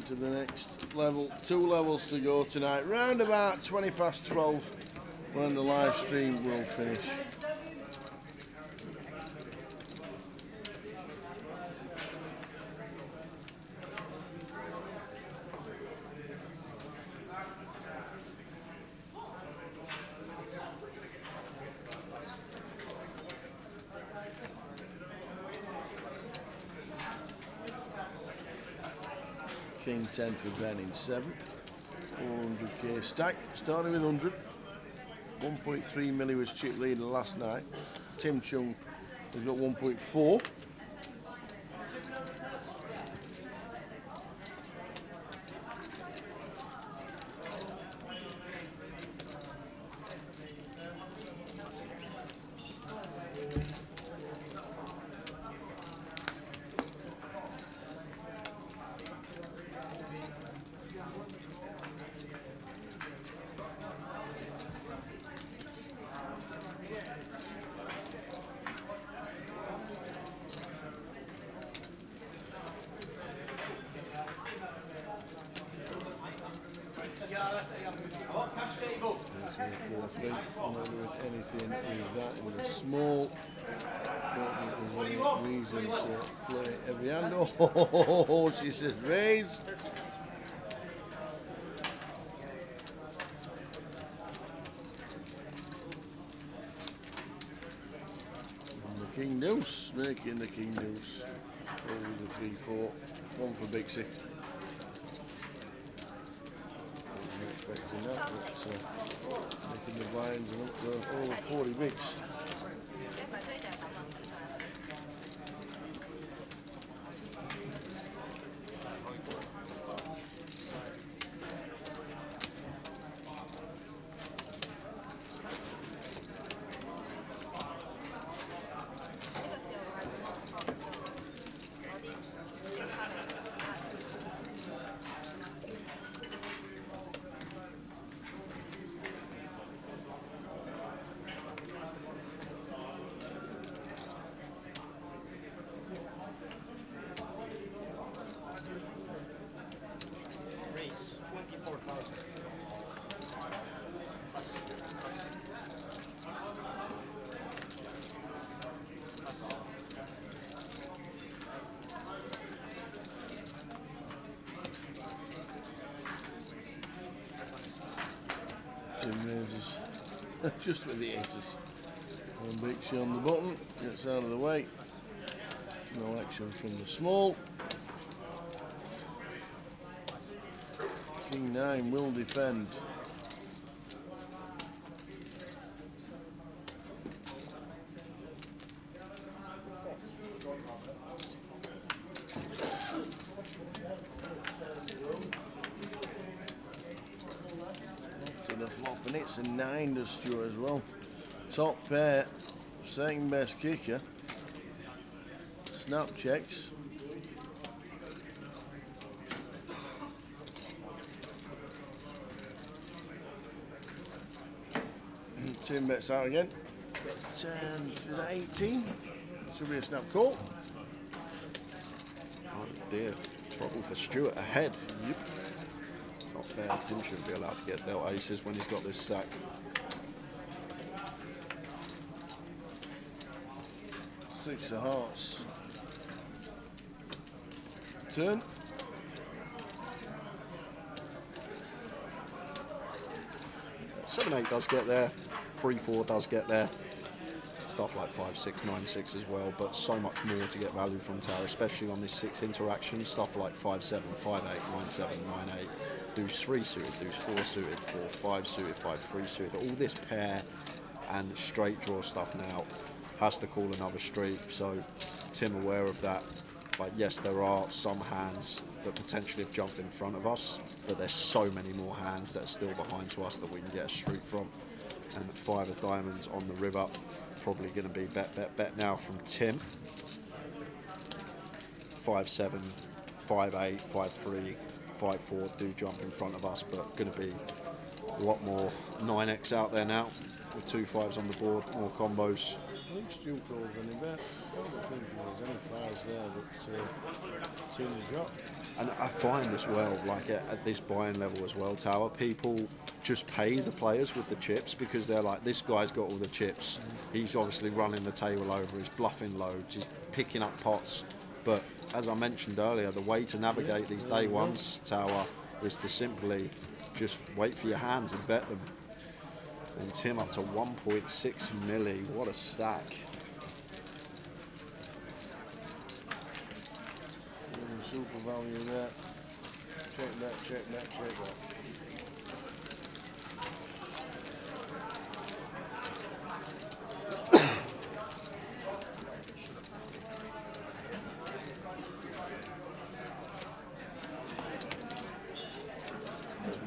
Speaker 1: To the next level, 2 levels to go tonight. Round about 20 past 12 when the live stream will finish. King 10 for Ben in 7. 400k stack, starting with 100. 1.3 milli was chip leader last night. Tim Chung has got 1.4. 4-3. I'm not doing anything with that in the small. Don't think there's any reason to play every hand. Oh, she says raise. And the king deuce, making the king deuce. Over the 3-4. One for Bixie. Wasn't expecting that, but making the blinds and up to over 40 bigs.
Speaker 4: Race 24,000. Plus.
Speaker 1: Tim raises just with the aces. And Bixie on the button, gets out of the way. No action from the small. King 9 will defend. After the flop, and it's a 9 to Stuart as well. Top pair, second best kicker. Snap checks. Tim bets out again. Is that 18? Should be a snap call.
Speaker 2: Oh dear, trouble for Stuart ahead. Yep. It's not fair. Tim shouldn't be allowed to get dealt aces when he's got this stack.
Speaker 1: Six of hearts. Turn.
Speaker 2: Seven, 8 does get there. 3-4 does get there. Stuff like 5-6, 9-6 as well, but so much more to get value from Tower, especially on this 6 interaction. Stuff like 5-7, 5-8, 9-7, 9-8, deuce 3 suited, deuce 4 suited, 4-5 suited, 5-3 suited. All this pair and straight draw stuff now has to call another street. So Tim aware of that. Like, yes, there are some hands that potentially have jumped in front of us, but there's so many more hands that are still behind to us that we can get a street from. And 5 of diamonds on the river, probably going to be bet now from Tim. 5-7, 5-8, 5-3, 5-4 do jump in front of us, but going to be a lot more 9x out there now with 2 5s on the board, more combos.
Speaker 1: I think Stu calls any bet. I don't think there's any 5s there that Tim's got.
Speaker 2: And I find as well, like at this buying level as well, Tower, people just pay the players with the chips because they're like, this guy's got all the chips. He's obviously running the table over, he's bluffing loads, he's picking up pots. But as I mentioned earlier, the way to navigate these day ones, Tower, is to simply just wait for your hands and bet them. And Tim up to 1.6 milli, what a stack.
Speaker 1: Super value there. Check that, check that, check that.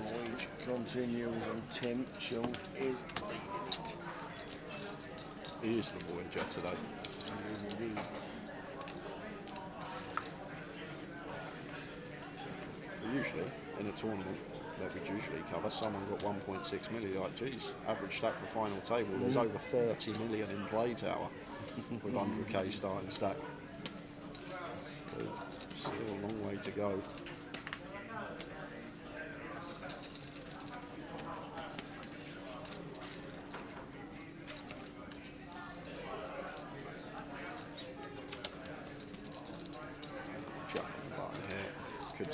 Speaker 1: Voyage continues and Tim Chung is leading it.
Speaker 2: He is the Voyager today.
Speaker 1: He is indeed.
Speaker 2: Usually, in a tournament that we'd usually cover, someone got 1.6 million, like, geez, average stack for final table, there's over 30 million in play, Tower, with 100k starting stack. So, still a long way to go.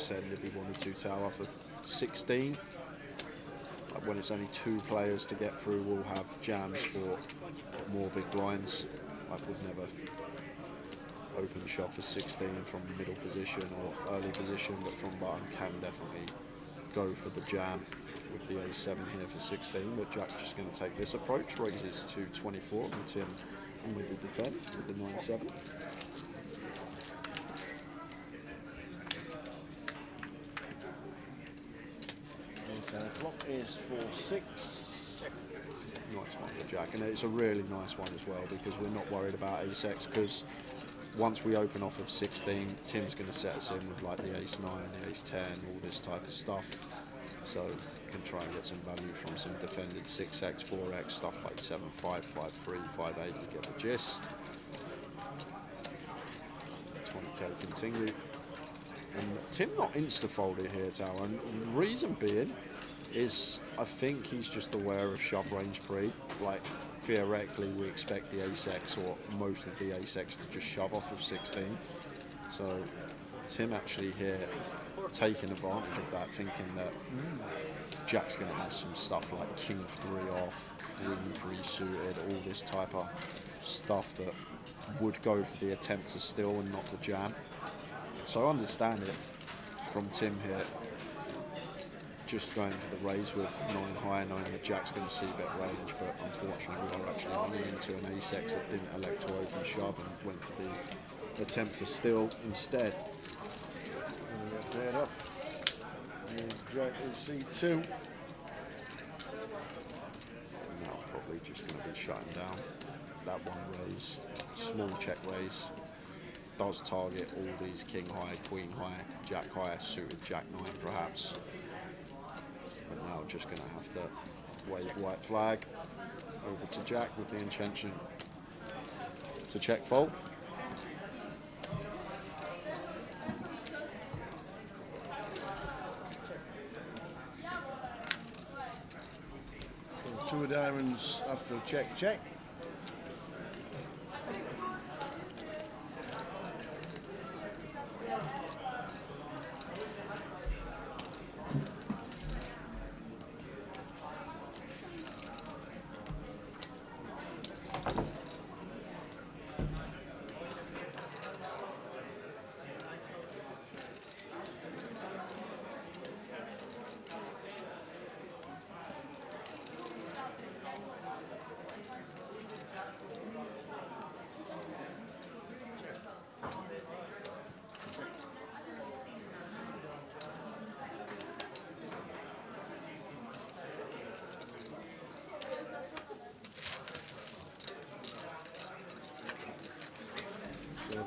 Speaker 2: said if he wanted to tower for 16. Like when it's only 2 players to get through, we'll have jams for more big blinds. Like we'd never open shove for 16 from middle position or early position, but from button can definitely go for the jam with the A7 here for 16. But Jack's just going to take this approach, raises to 24, and Tim with the defend with the 9-7.
Speaker 1: Flop is 4-6.
Speaker 2: Nice one for Jack, and it's a really nice one as well because we're not worried about ace-x, because once we open off of 16, Tim's going to set us in with like the ace-9, the ace-10, all this type of stuff. So can try and get some value from some defended 6x, 4x, stuff like 7-5, 5-3, 5-8, you get the gist. 20k continue. And Tim not insta-folded here, Tower, and the reason being is I think he's just aware of shove range pre. Like theoretically we expect the ace-x or most of the ace-x to just shove off of 16. So Tim actually here taking advantage of that, thinking that Jack's going to have some stuff like king 3 off, queen 3 suited, all this type of stuff that would go for the attempt to steal and not the jam. So I understand it from Tim here, just going for the raise with 9 high, knowing that Jack's going to see a bit range, but unfortunately we are actually running into an ace-x that didn't elect to open shove and went for the attempt to steal instead.
Speaker 1: Paired off. And Jack is C2.
Speaker 2: Now probably just going to be shutting down that one raise, small check raise. Does target all these king high, queen high, jack high, suited jack 9 perhaps. But now just going to have to wave white flag over to Jack with the intention to check fold.
Speaker 1: So 2 of diamonds after a check.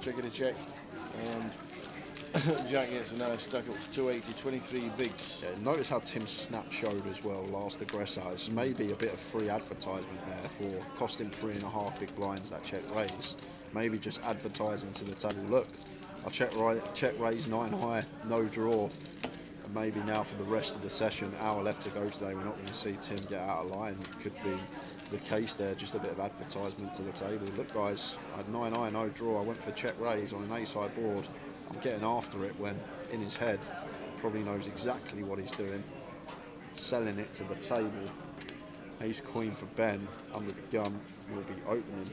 Speaker 1: Trigger to check, and Jack gets a nice stack up to 280, 23 bigs.
Speaker 2: Yeah, notice how Tim snap showed as well last aggressor. It's maybe a bit of free advertisement there for costing 3.5 big blinds that check raise. Maybe just advertising to the table. Look, I'll check raise 9 high, no draw. And maybe now for the rest of the session, hour left to go today, we're not going to see Tim get out of line. Could be the case there, just a bit of advertisement to the table. Look guys, I had 9 high, no draw, I went for check raise on an A-side board. I'm getting after it, when in his head, probably knows exactly what he's doing. Selling it to the table. Ace queen for Ben, under the gun, will be opening.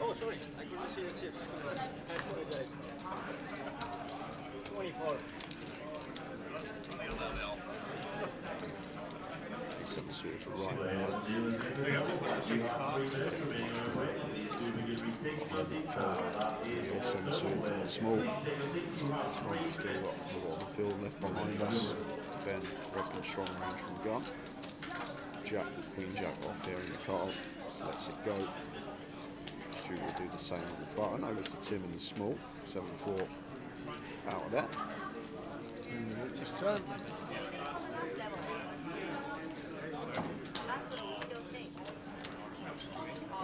Speaker 8: Oh, sorry, I couldn't see the chips. I apologize. 24.
Speaker 2: Some sort of right hand. Some sort of small. Small still got a lot of the field left behind us. Ben repping strong range from gun. Jack with queen jack off here in the cut-off. Lets it go. Stu will do the same on the button. Over to Tim in the small. 7-4 out of that.
Speaker 1: Just turn.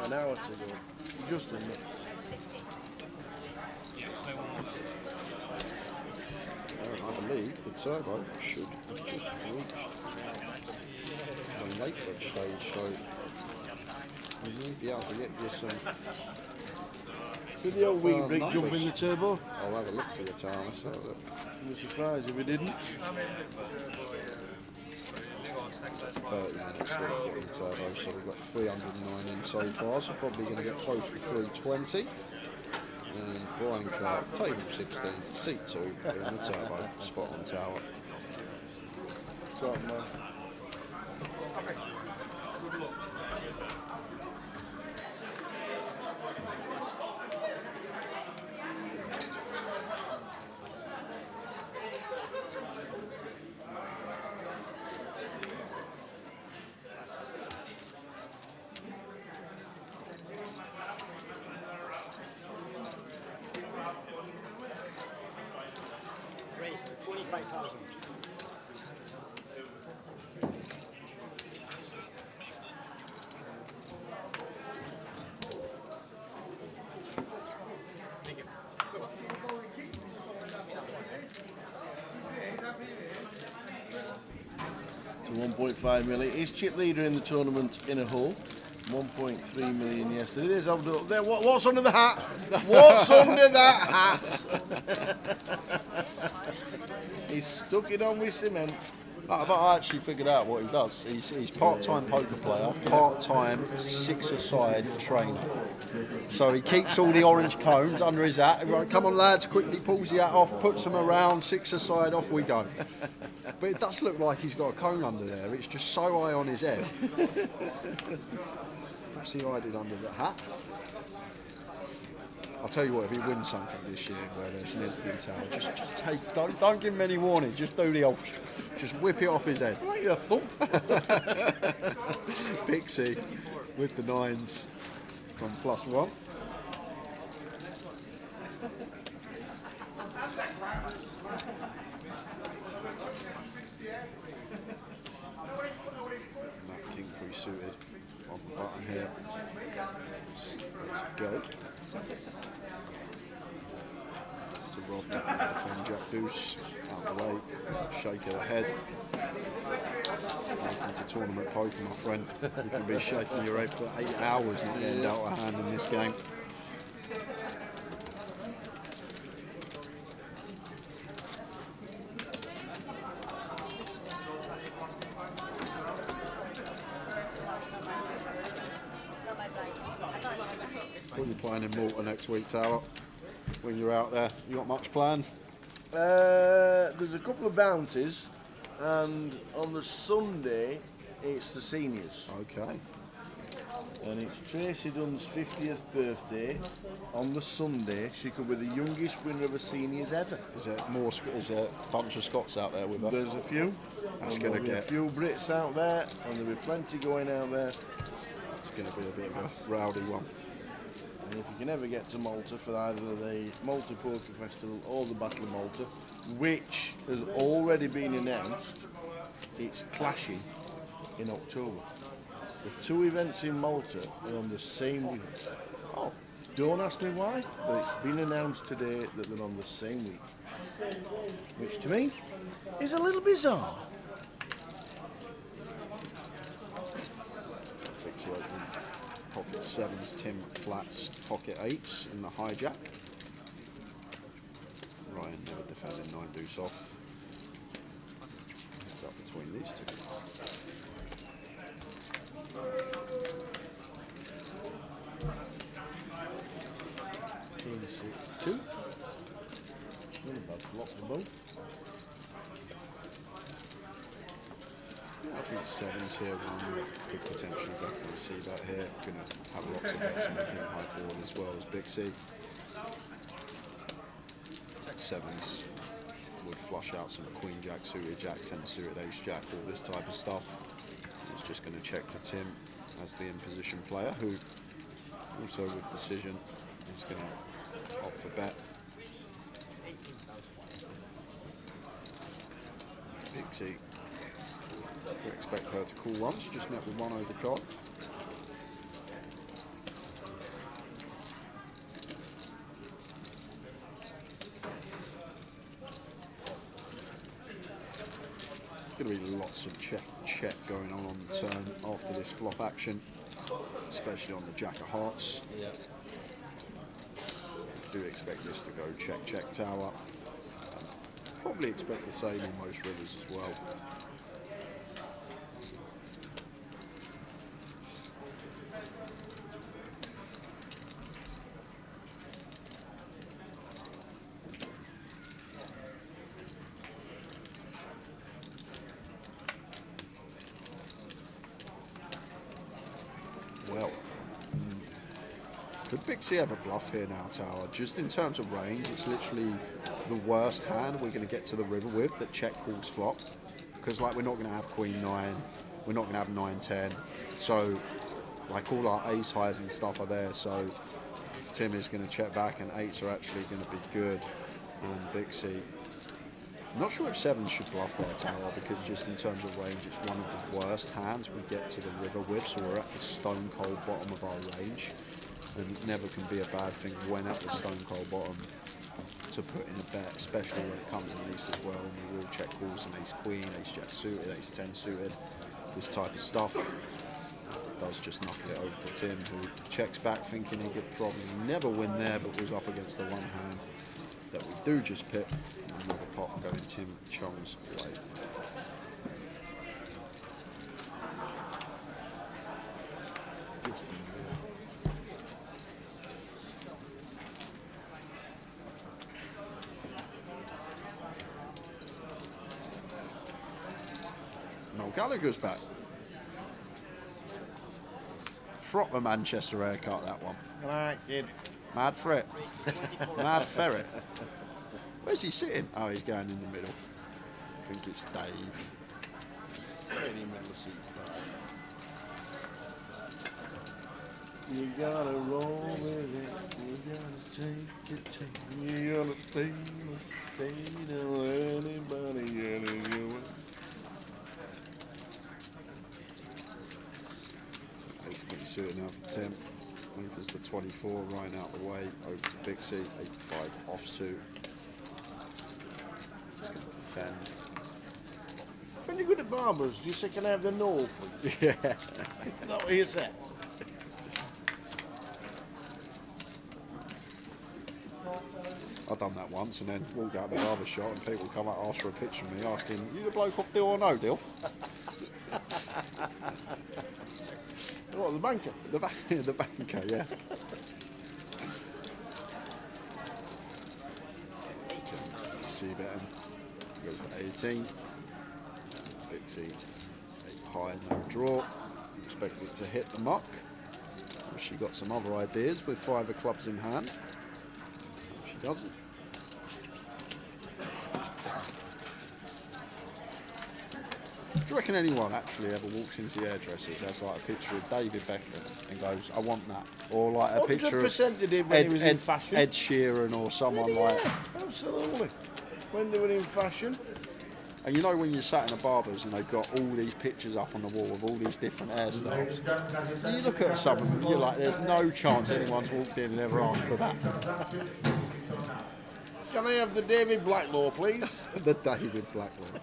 Speaker 1: An hour to go. Just in there.
Speaker 2: I believe the turbo should have just reached the late stage, so we may be able to get you some
Speaker 1: Did the old wing brig jump in the turbo?
Speaker 2: I'll have a look for you, Tom. Let's have a look.
Speaker 1: I'm surprised if we didn't.
Speaker 2: 30 minutes still to get in the turbo, so we've got 309 in so far, so probably going to get close to 320. And Brian Clark, table 16, seat 2, in the turbo, spot on tower.
Speaker 1: Top man.
Speaker 8: Raise 25,000. Thank you.
Speaker 1: So 1.5 million. Is chip leader in the tournament in a hole? 1.3 million yesterday. There's Abdul. There. What's under the hat? What's under that hat? He's stuck it on with cement.
Speaker 2: No, but I actually figured out what he does. He's part-time poker player, part-time 6-a-side trainer. So he keeps all the orange cones under his hat. Right, come on lads, quickly pulls the hat off, puts them around, 6-a-side, off we go. But it does look like he's got a cone under there. It's just so high on his head. What's he hiding under the hat? I'll tell you what, if he wins something this year where there's an interview tower, just take, don't give him any warning, just do the old, just whip it off his head.
Speaker 1: Right, a thump.
Speaker 2: Pixie with the 9s from +1. And that king 3 suited on the button here. Let's go. To Rob, defend Jack Deuce, out the way, shake her head. Welcome to tournament poker, my friend. You can be shaking your head for 8 hours not getting out of hand in this game. What are you playing in Malta next week, Tower? When you're out there, you got much planned?
Speaker 1: There's a couple of bounties, and on the Sunday it's the seniors.
Speaker 2: Okay.
Speaker 1: And it's Tracy Dunn's 50th birthday on the Sunday. She could be the youngest winner of a seniors ever.
Speaker 2: Is there is there a bunch of Scots out there with her?
Speaker 1: There's a few.
Speaker 2: That's
Speaker 1: And
Speaker 2: going to
Speaker 1: there'll be
Speaker 2: get
Speaker 1: a few Brits out there, and there'll be plenty going out there.
Speaker 2: It's going to be a bit of a rowdy one.
Speaker 1: And if you can ever get to Malta for either the Malta Poker Festival or the Battle of Malta, which has already been announced, it's clashing in October. The two events in Malta are on the same week. Oh, don't ask me why, but it's been announced today that they're on the same week. Which to me is a little bizarre.
Speaker 2: Pocket 7s, Tim flats, pocket 8s in the hijack. Ryan never defending 9 deuce off. It's up between these two.
Speaker 1: Two. Not a bad flop for both.
Speaker 2: I think 7s here, one could potentially definitely see that here. Going to have lots of bets on the king high board as well as Big C. 7s would flush out some queen jack, suited jack, 10 suited ace jack, all this type of stuff. He's just going to check to Tim as the in position player, who also with decision is going to opt for bet. Big C. We expect her to call once, just met with one over card. There's going to be lots of check going on the turn after this flop action, especially on the Jack of Hearts.
Speaker 1: Yeah.
Speaker 2: do expect this to go check tower. Probably expect the same on most rivers as well. Well, could Bixie have a bluff here now, tower? Just in terms of range, it's literally the worst hand we're going to get to the river with that check calls flop. Because like we're not going to have queen 9, we're not going to have 9-10. So like all our ace highs and stuff are there. So Tim is going to check back and 8s are actually going to be good on Bixie. I'm not sure if 7 should bluff there, tower, because just in terms of range, it's one of the worst hands we get to the river with, so we're at the stone cold bottom of our range, and it never can be a bad thing when at the stone cold bottom to put in a bet, especially when it comes in ace as well, and we will check calls and ace queen, ace jack suited, ace 10 suited, this type of stuff. Does just knock it over to Tim, who checks back thinking he could probably never win there, but was up against the one hand that we do just pick. Another pot going Tim Chong's way. Noel Gallagher's back. Proper Manchester haircut, that one.
Speaker 1: Right, kid.
Speaker 2: Mad Ferret. Mad Ferret. Where's he sitting? Oh, he's going in the middle. I think it's Dave.
Speaker 1: In the middle of seat 5. You gotta roll with it. You gotta take your time. You gotta stay, don't let anybody get in your way.
Speaker 2: Basically suited now for Tim. I think it's the 24 right out the way. Over to Bixie. 85 offsuit. It's going to defend.
Speaker 1: When you're good at barbers, you say, can I have the null, please?
Speaker 2: Yeah.
Speaker 1: Is that what you said?
Speaker 2: I've done that once and then walked out the barber shop and people come up ask for a picture of me asking, you the bloke off Deal or No Deal?
Speaker 1: What, the banker?
Speaker 2: The banker, yeah. See betting. Goes for 18. Bixie, 8 high, no draw. Expect it to hit the muck. She got some other ideas with 5 of clubs in hand. She doesn't. Do you reckon anyone actually ever walks into the hairdressers, has like a picture of David Beckham and goes, I want that? Or like a picture of
Speaker 1: 100% they did when he was in fashion.
Speaker 2: Ed Sheeran or someone like...
Speaker 1: Absolutely. When they were in fashion.
Speaker 2: And you know when you're sat in a barber's and they've got all these pictures up on the wall of all these different hairstyles, you look at some of them, you're like, there's no chance anyone's walked in and ever asked for that.
Speaker 1: Can I have the David Blacklaw, please?
Speaker 2: The David Blacklaw.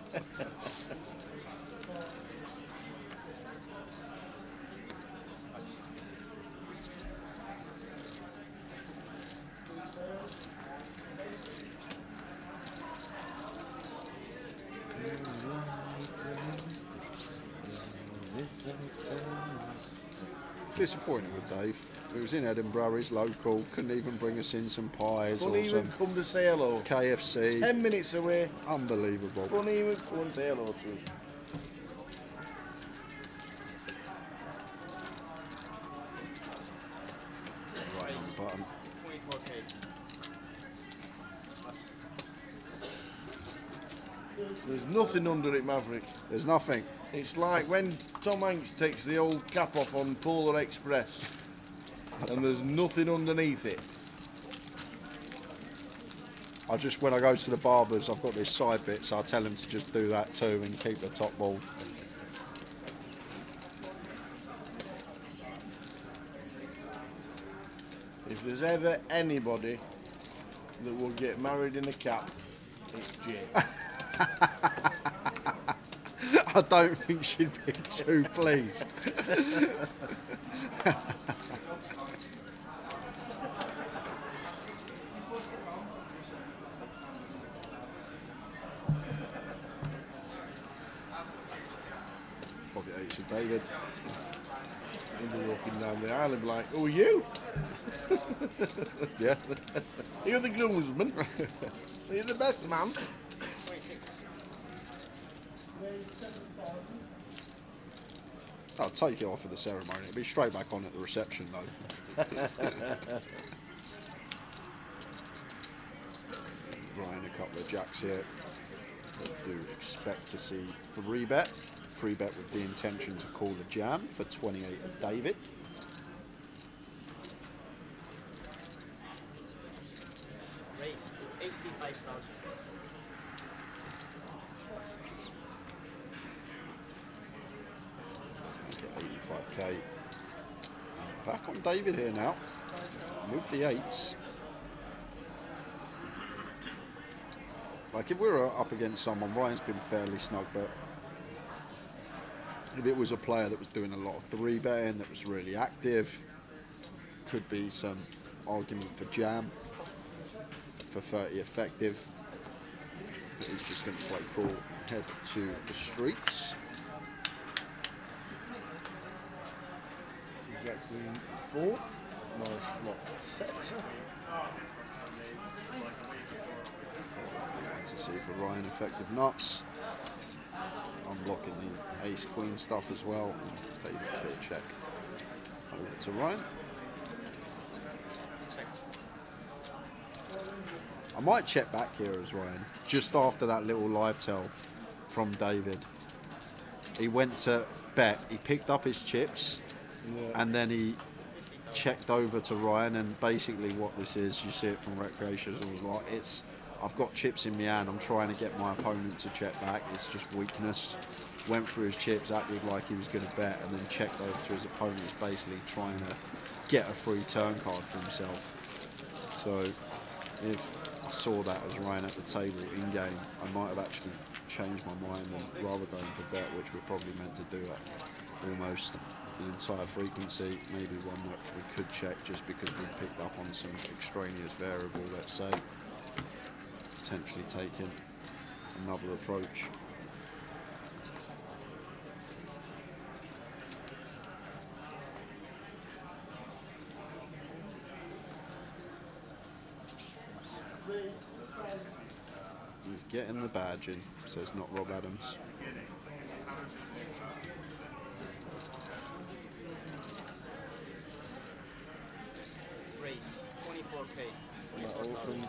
Speaker 2: Disappointed with Dave. He was in Edinburgh, he's local, couldn't even bring us in some pies
Speaker 1: Couldn't
Speaker 2: or
Speaker 1: even
Speaker 2: some
Speaker 1: come to say hello.
Speaker 2: KFC.
Speaker 1: 10 minutes away.
Speaker 2: Unbelievable.
Speaker 1: Couldn't even come and say hello to him.
Speaker 2: Right on the button.
Speaker 3: 24k.
Speaker 1: There's nothing under it, Maverick.
Speaker 2: There's nothing.
Speaker 1: It's like when Tom Hanks takes the old cap off on Polar Express and there's nothing underneath it.
Speaker 2: When I go to the barbers, I've got this side bit, so I tell them to just do that too and keep the top ball.
Speaker 1: If there's ever anybody that will get married in a cap, it's Jane.
Speaker 2: I don't think she'd be too pleased. Pocket eights with David.
Speaker 1: He'll be walking down the aisle and be like, "Oh, you?
Speaker 2: Yeah.
Speaker 1: You're the groomsman. You're the best man."
Speaker 8: 26.
Speaker 2: I'll take it off of the ceremony. It'll be straight back on at the reception, though. Ryan, a couple of jacks here. I do expect to see 3-bet. 3-bet with the intention to call the jam for 28 of David.
Speaker 8: Raise to 85,000.
Speaker 2: Get 85k. Back on David here now. With the 8s. Like, if we were up against someone, Ryan's been fairly snug, but if it was a player that was doing a lot of 3-betting, that was really active, could be some argument for jam, for 30 effective. But he's just going to play cool, head to the streets.
Speaker 1: Exactly 4. Nice flop set.
Speaker 2: To see for Ryan effective nuts. Unblocking the ace queen stuff as well. David clear check. Over to Ryan. I might check back here as Ryan, just after that little live tell from David. He went to bet, he picked up his chips, and then he checked over to Ryan, and basically what this is, you see it from Recreations, it was like, I've got chips in my hand, I'm trying to get my opponent to check back, it's just weakness. Went through his chips, acted like he was going to bet, and then checked over to his opponent, was basically trying to get a free turn card for himself. So if I saw that as Ryan at the table in game, I might have actually changed my mind and rather going for bet, which we're probably meant to do at almost the entire frequency, maybe one that we could check just because we picked up on some extraneous variable, let's say, potentially taking another approach. He's getting the badge in, says not Rob Adams.
Speaker 8: Raise 24k.
Speaker 1: That opens.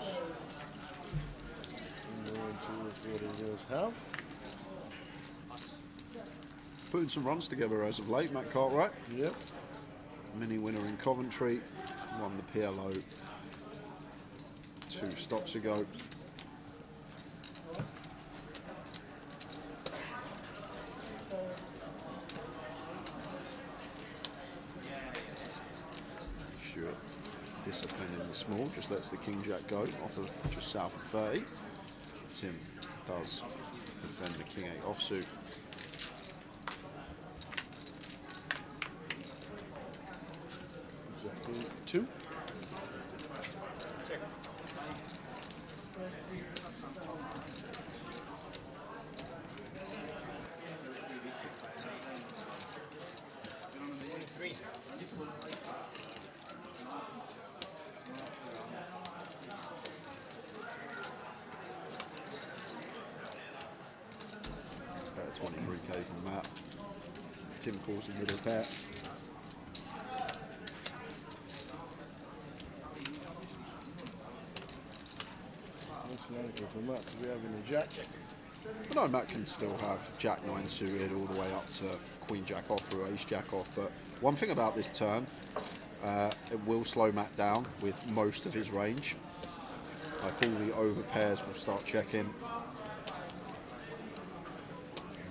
Speaker 1: And we're into what he does have.
Speaker 2: Putting some runs together as of late, Matt Cartwright.
Speaker 1: Yep.
Speaker 2: Mini winner in Coventry, won the PLO 2 stops ago. Sure, discipline in the small, just lets the King Jack go off of just south of 30. Tim does defend the King 8 offsuit.
Speaker 1: Exactly 2.
Speaker 2: About 23k from Matt. Tim calls the middle bet.
Speaker 1: For Matt to be having a jack.
Speaker 2: But no, Matt can still have Jack 9 suited all the way up to Queen Jack off or Ace Jack off. But one thing about this turn, it will slow Matt down with most of his range. Like all the over pairs will start checking. And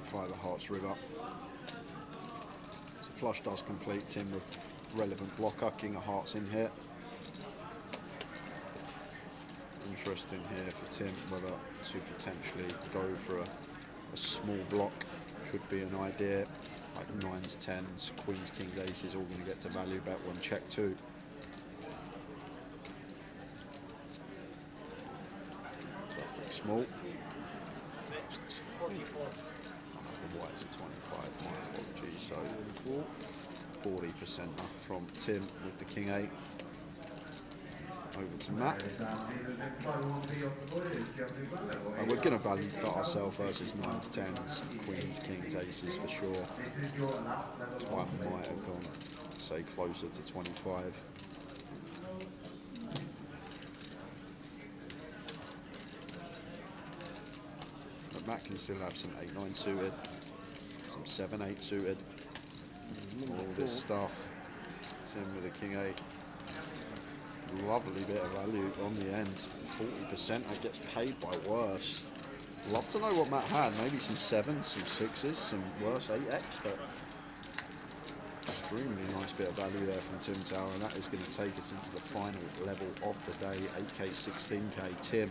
Speaker 2: fire the Hearts River. So flush does complete Tim with relevant blocker. King of Hearts in here. Interesting here for Tim whether to potentially go for a small block could be an idea, like 9s, 10s, Queens, Kings, Aces all going to get to value bet one check 2. Small.
Speaker 8: Next 44.
Speaker 2: The whites are 25, my apologies. 40% from Tim with the king 8. Over to Matt. And we're going to value cut ourselves versus 9s, 10s, queens, kings, aces for sure. That's why I might have gone, say, closer to 25. But Matt can still have some 8-9 suited, some 7-8 suited, all this stuff. Tim with a king 8. Lovely bit of value on the end. 40% that gets paid by worse. Love to know what Matt had. Maybe some 7s, some 6s, some worse 8x, but extremely nice bit of value there from Tim Tower, and that is going to take us into the final level of the day. 8k, 16k. Tim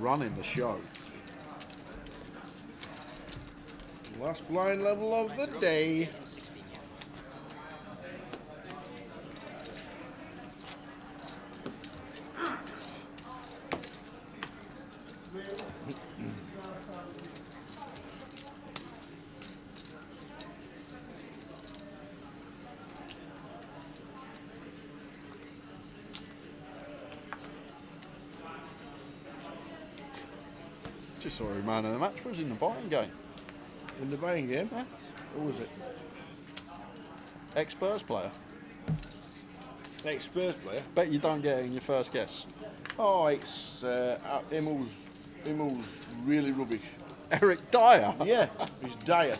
Speaker 2: running the show.
Speaker 1: Last blind level of the day.
Speaker 2: Just saw who man of the match was in the buying game.
Speaker 1: In the buying game?
Speaker 2: Yeah.
Speaker 1: Who was it?
Speaker 2: Ex-Spurs player.
Speaker 1: Ex-Spurs player?
Speaker 2: Bet you don't get it in your first guess.
Speaker 1: Oh, it's him who's really rubbish.
Speaker 2: Eric Dyer?
Speaker 1: Yeah, he's Dyer.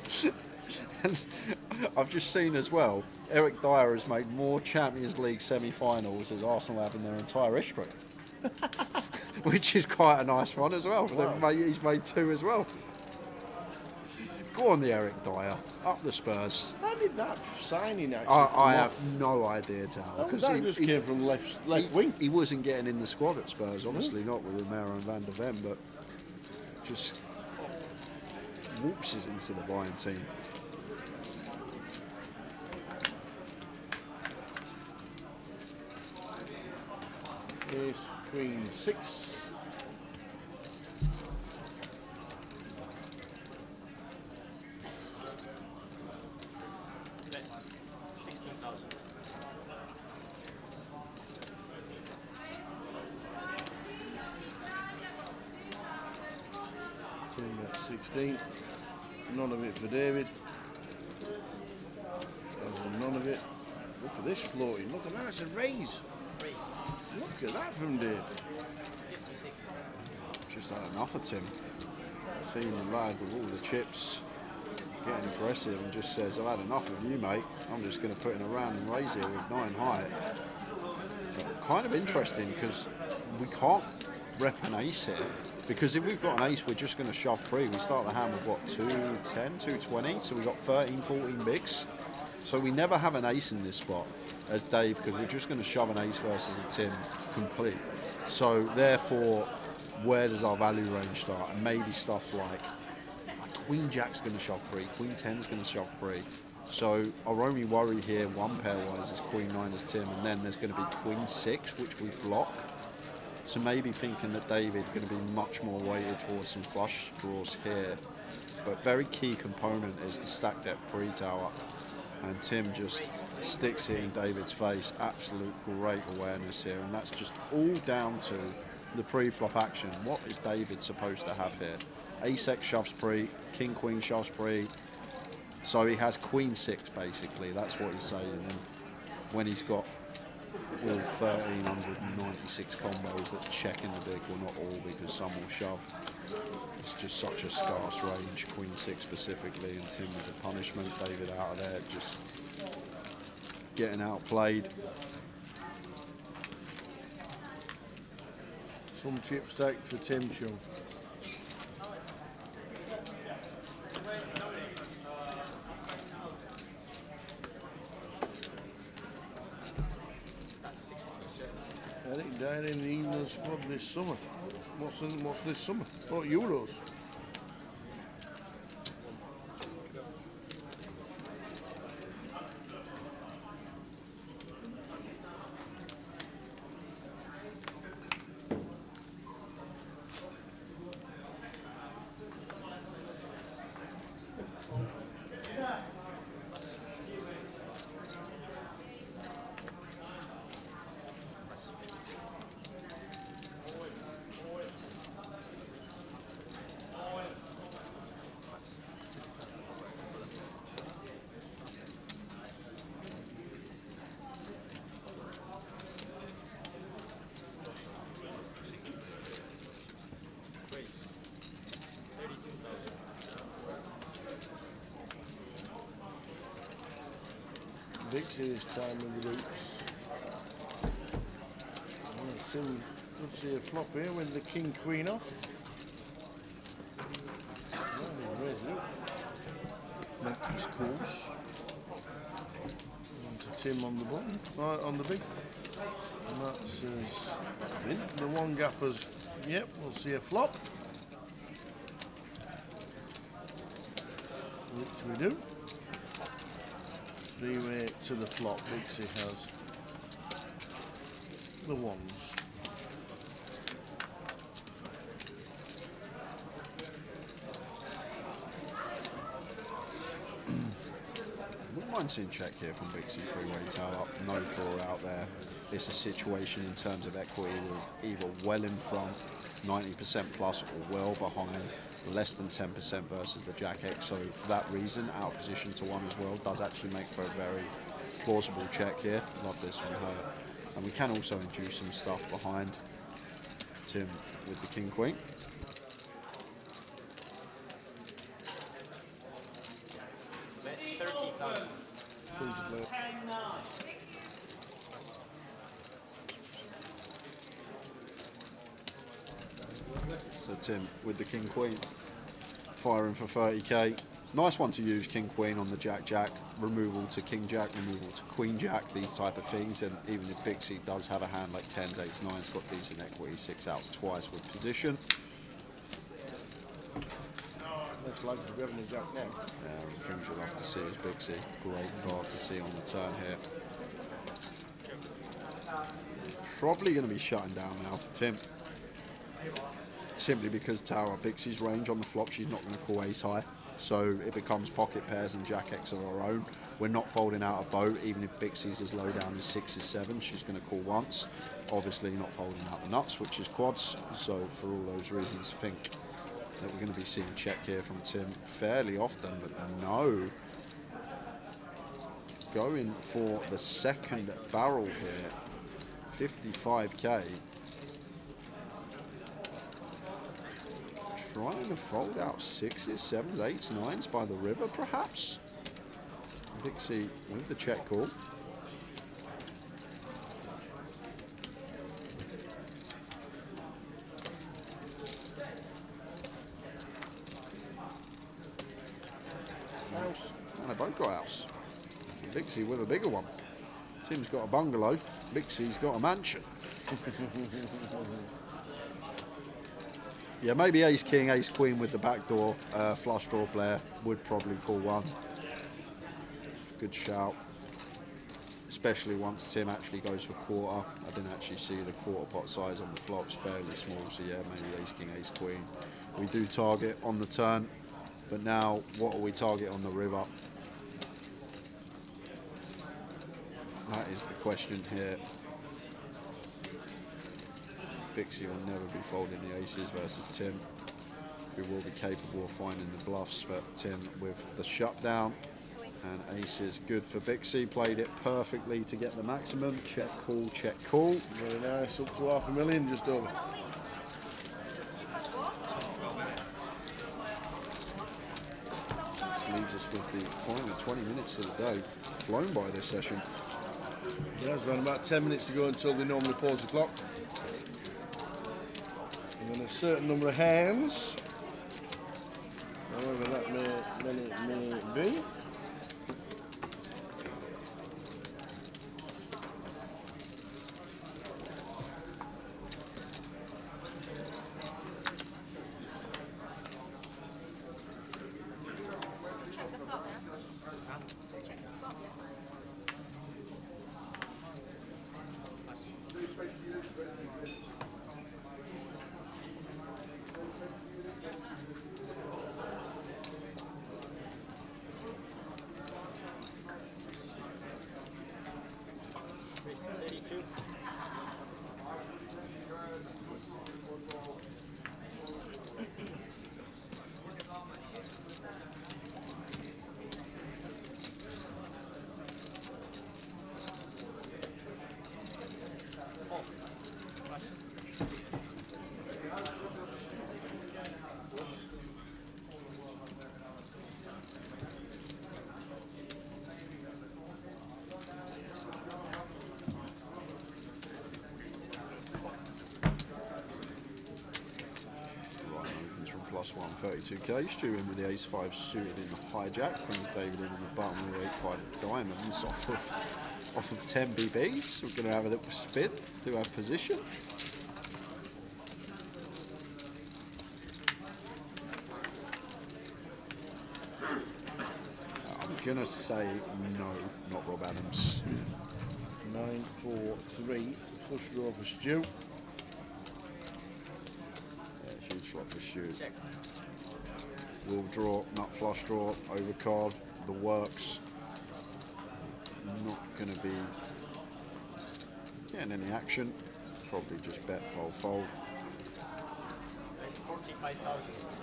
Speaker 2: I've just seen as well, Eric Dyer has made more Champions League semi-finals as Arsenal have in their entire history. Which is quite a nice one as well.
Speaker 1: Wow.
Speaker 2: He's made 2 as well. Go on, the Eric Dyer. Up the Spurs.
Speaker 1: How did that signing actually
Speaker 2: I have no idea, Tal.
Speaker 1: Because that just came from left wing.
Speaker 2: He wasn't getting in the squad at Spurs, obviously not with Romero and Van der Ven, but just whoopses into the buying team.
Speaker 1: Ace, queen, 6. Tim at 16. None of it for David. None of it. Look at this floating. Look at that. It's a raise. Look at that from Dave.
Speaker 2: Just had enough of Tim. Seeing the lad with all the chips getting aggressive and just says, I've had enough of you, mate. I'm just going to put in a random raise here with 9 high. But kind of interesting because we can't rep an ace here. Because if we've got an ace, we're just going to shove pre. We start the hand with what, 210, 220? So we've got 13, 14 bigs. So we never have an ace in this spot as Dave because we're just going to shove an ace versus a Tim complete. So therefore, where does our value range start? And maybe stuff like Queen Jack's going to shove pre, Queen 10's going to shove pre. So our only worry here, one pair wise, is Queen 9 as Tim, and then there's going to be Queen 6, which we block. So maybe thinking that David's going to be much more weighted towards some flush draws here. But very key component is the stack depth pre-tower. And Tim just sticks it in David's face. Absolute great awareness here. And that's just all down to the pre-flop action. What is David supposed to have here? Ace-X shoves pre, King-Queen shoves pre. So he has Queen 6 basically. That's what he's saying. And when he's got all 1,396 combos that check in the big, well not all because some will shove. It's just such a scarce range, Queen 6 specifically, and Tim with a punishment, David out of there, just getting outplayed.
Speaker 1: Some chip stack for Tim Chung. Eric died in the England squad this summer. What's this summer? Oh, Euros. Dixie this time with the boots. Tim could see a flop here with the king queen off. Well, he's raised it up. Make his calls. And to Tim on the bottom, on the big. And that's the one gappers. Yep, we'll see a flop. Which we do. Three-way to the flop. Dixie has the ones.
Speaker 2: Wouldn't mind seeing check here from Dixie, three-way tower, no draw out there. It's a situation in terms of equity with either well in front, 90% plus, or well behind, less than 10% versus the Jack X. So for that reason, out of position to one as well does actually make for a very plausible check here. Love this from her. And we can also induce some stuff behind Tim with the king queen.
Speaker 8: Bet 30,000.
Speaker 2: So Tim with the king queen, firing for 30k. Nice one to use king queen on the jack jack, removal to king jack, removal to queen jack, these type of things. And even if Dixie does have a hand like 10s, 8s, 9s, got decent equity, 6 outs twice with position.
Speaker 1: Looks like we're having a jack now.
Speaker 2: Yeah, the things you'll love to see is Dixie. Great card to see on the turn here. Probably going to be shutting down now for Tim. Simply because tower Dixie's range on the flop, she's not going to call ace high. So it becomes pocket pairs and jack X of her own. We're not folding out a boat, even if Dixie's as low down as 6s, 7s, she's going to call once. Obviously not folding out the nuts, which is quads. So for all those reasons, think that we're going to be seeing check here from Tim fairly often, but no. Going for the second barrel here, 55k. Trying to fold out 6s, 7s, 8s, 9s by the river, perhaps. Dixie with the check call.
Speaker 1: House.
Speaker 2: And they both got house. Dixie with a bigger one. Tim's got a bungalow. Dixie's got a mansion. Yeah, maybe ace king, ace queen with the backdoor flush draw player would probably call one. Good shout. Especially once Tim actually goes for quarter. I didn't actually see the quarter pot size on the flops, fairly small, so yeah, maybe ace king, ace queen. We do target on the turn, but now what will we target on the river? That is the question here. Dixie will never be folding the aces versus Tim, who will be capable of finding the bluffs, but Tim with the shutdown and aces good for Dixie. Played it perfectly to get the maximum. Check call, check call.
Speaker 1: Very nice, up to $500,000 just over.
Speaker 2: This leaves us with the final 20 minutes of the day. Flown by this session.
Speaker 1: Yeah, there's around about 10 minutes to go until they normally pause the clock. And then a certain number of hands, however that may be.
Speaker 2: 32k. Stu in with the ace-5 suited in the hijack. Brings David in on the button with 8-5 diamonds off of 10 BBs. We're going to have a little spin, do our position. I'm going to say no, not Rob Adams.
Speaker 1: 9-4-3. Flush draw for Stu.
Speaker 2: Yeah, huge flop for Stu. Will draw, nut flush draw, overcard, the works. Not going to be getting any action. Probably just bet, fold, fold.
Speaker 8: 45,000.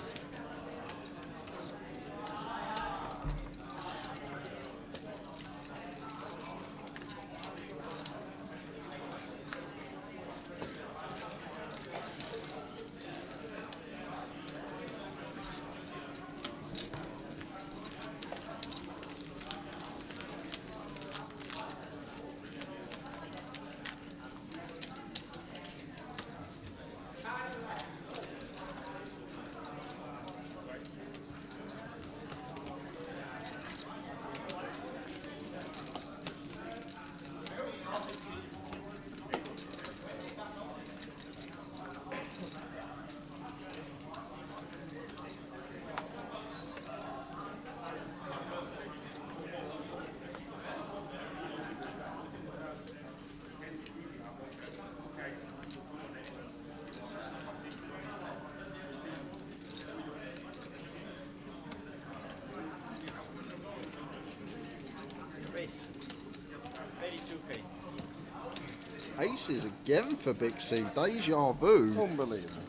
Speaker 2: Aces again for Big C. Deja vu.
Speaker 1: Unbelievable.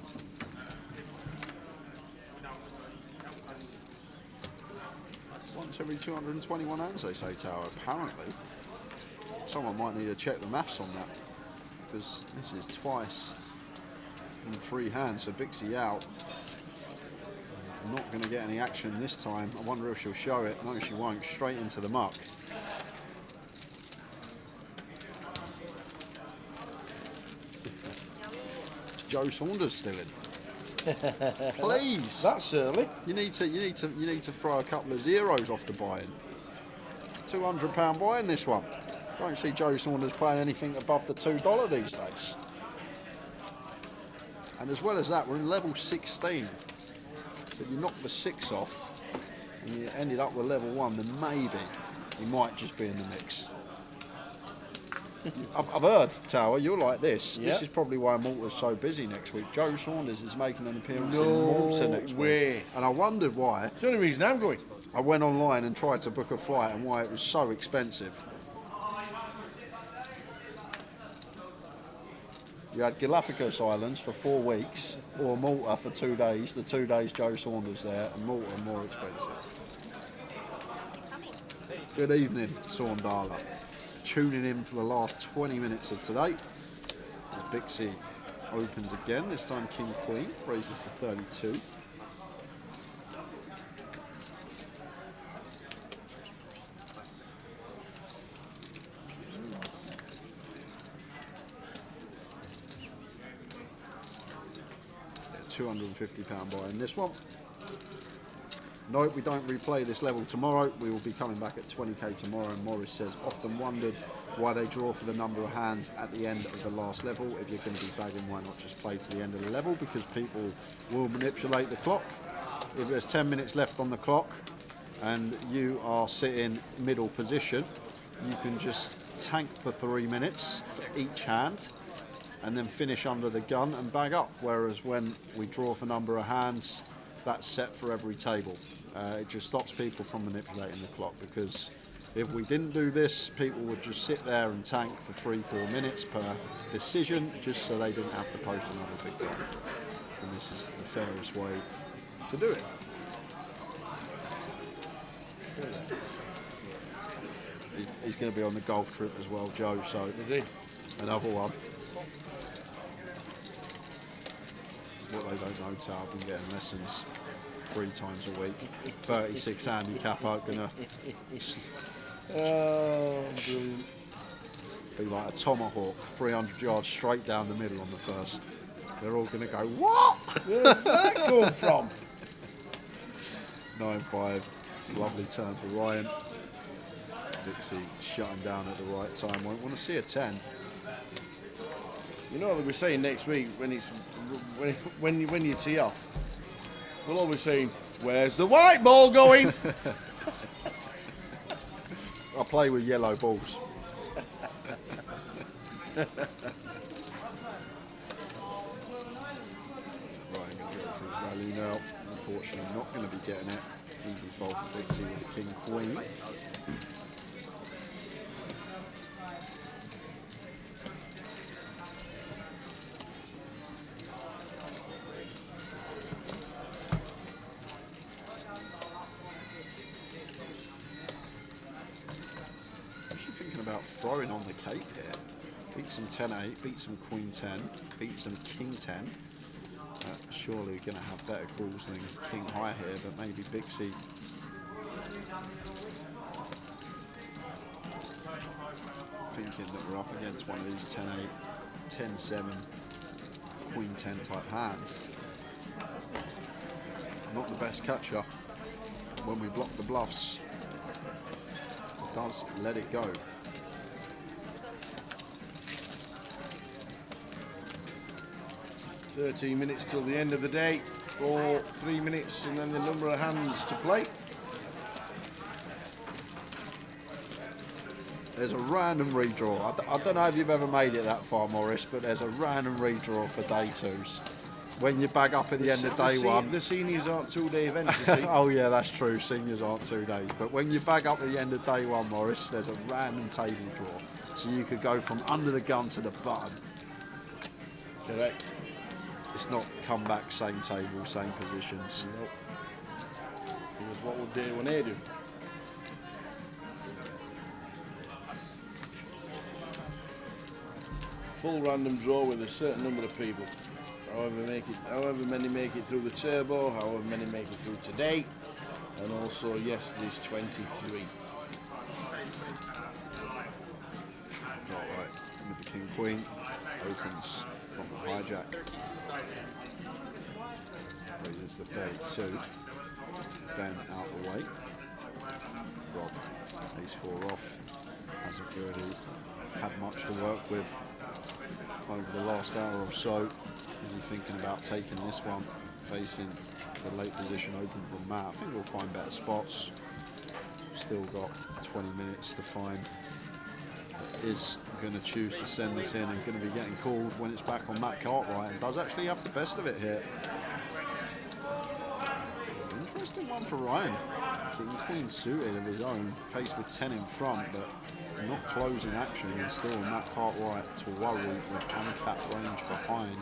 Speaker 2: Once every 221 hands, they say, Tower. Apparently, someone might need to check the maths on that, because this is twice in 3 hands. So Big C out. Not going to get any action this time. I wonder if she'll show it. No, she won't. Straight into the muck. Joe Saunders still in. Please.
Speaker 1: That's early.
Speaker 2: You need to throw a couple of zeros off the buy-in. £200 buy-in this one. Don't see Joe Saunders playing anything above the $2 these days. And as well as that, we're in level 16. So if you knock the 6 off and you ended up with level 1, then maybe you might just be in the mix. I've heard, Tower, you're like this.
Speaker 1: Yeah.
Speaker 2: This is probably why Malta's so busy next week. Joe Saunders is making an appearance in Malta next week. And I wondered why.
Speaker 1: It's the only reason I'm going.
Speaker 2: I went online and tried to book a flight and why it was so expensive. You had Galapagos Islands for 4 weeks, or Malta for 2 days. The 2 days Joe Saunders there, and Malta more expensive. Good evening, Saundala. Tuning in for the last 20 minutes of today. As Bixie opens again, this time King Queen, raises to 32. £250 buy in this one. No, we don't replay this level tomorrow. We will be coming back at 20k tomorrow. And Morris says, often wondered why they draw for the number of hands at the end of the last level. If you're going to be bagging, why not just play to the end of the level? Because people will manipulate the clock. If there's 10 minutes left on the clock and you are sitting middle position, you can just tank for 3 minutes for each hand and then finish under the gun and bag up. Whereas when we draw for number of hands, that's set for every table. It just stops people from manipulating the clock, because if we didn't do this, people would just sit there and tank for 3-4 minutes per decision, just so they didn't have to post another big one. And this is the fairest way to do it. He's going to be on the golf trip as well, Joe, so another one. What they don't know, Tal, been getting lessons 3 times a week. 36 handicapper, gonna
Speaker 1: brilliant.
Speaker 2: Be like a tomahawk, 300 yards straight down the middle on the first. They're all gonna go, what?
Speaker 1: Where's that come from?
Speaker 2: 9-5. Lovely turn for Ryan. Dixie shutting down at the right time. Won't want to see a 10.
Speaker 1: You know what we'll be saying next week when you tee off? We'll all be saying, "Where's the white ball going?"
Speaker 2: I play with yellow balls. Ryan going to go for his value now. Unfortunately, not going to be getting it. Easy fold for Dixie with the king queen. Actually thinking about throwing on the cape here. Beat some 10-8, beat some queen 10, beat some king 10. Surely going to have better calls than king high here, but maybe Bixie thinking that we're up against one of these 10-8, 10-7, queen 10 type hands. Not the best catcher. When we block the bluffs, it does let it go.
Speaker 1: 13 minutes till the end of the day, or 3 minutes and then the number of hands to play.
Speaker 2: There's a random redraw. I don't know if you've ever made it that far, Morris, but there's a random redraw for day twos. When you bag up at the end of day one.
Speaker 1: The seniors aren't 2-day events, you see.
Speaker 2: Oh yeah, that's true. Seniors aren't 2 days. But when you bag up at the end of day one, Morris, there's a random table draw. So you could go from under the gun to the button.
Speaker 1: Correct.
Speaker 2: It's not come back, same table, same positions.
Speaker 1: Nope. Because what would day one A do? Full random draw with a certain number of people. However many make it through the turbo, however many make it through today, and also yesterday's 23.
Speaker 2: Alright, with the king queen, opens from the hijack. Raises the 32. Ben out the way. Rob, ace 4 off. Hasn't really had much to work with over the last hour or so. Is he thinking about taking this one, facing the late position open from Matt? I think we'll find better spots. Still got 20 minutes to find. Is going to choose to send this in and going to be getting called when it's back on Matt Cartwright, and does actually have the best of it here. Interesting one for Ryan. King queen suited of his own, faced with 10 in front, but not closing action, and still Matt Cartwright to worry with uncapped range behind.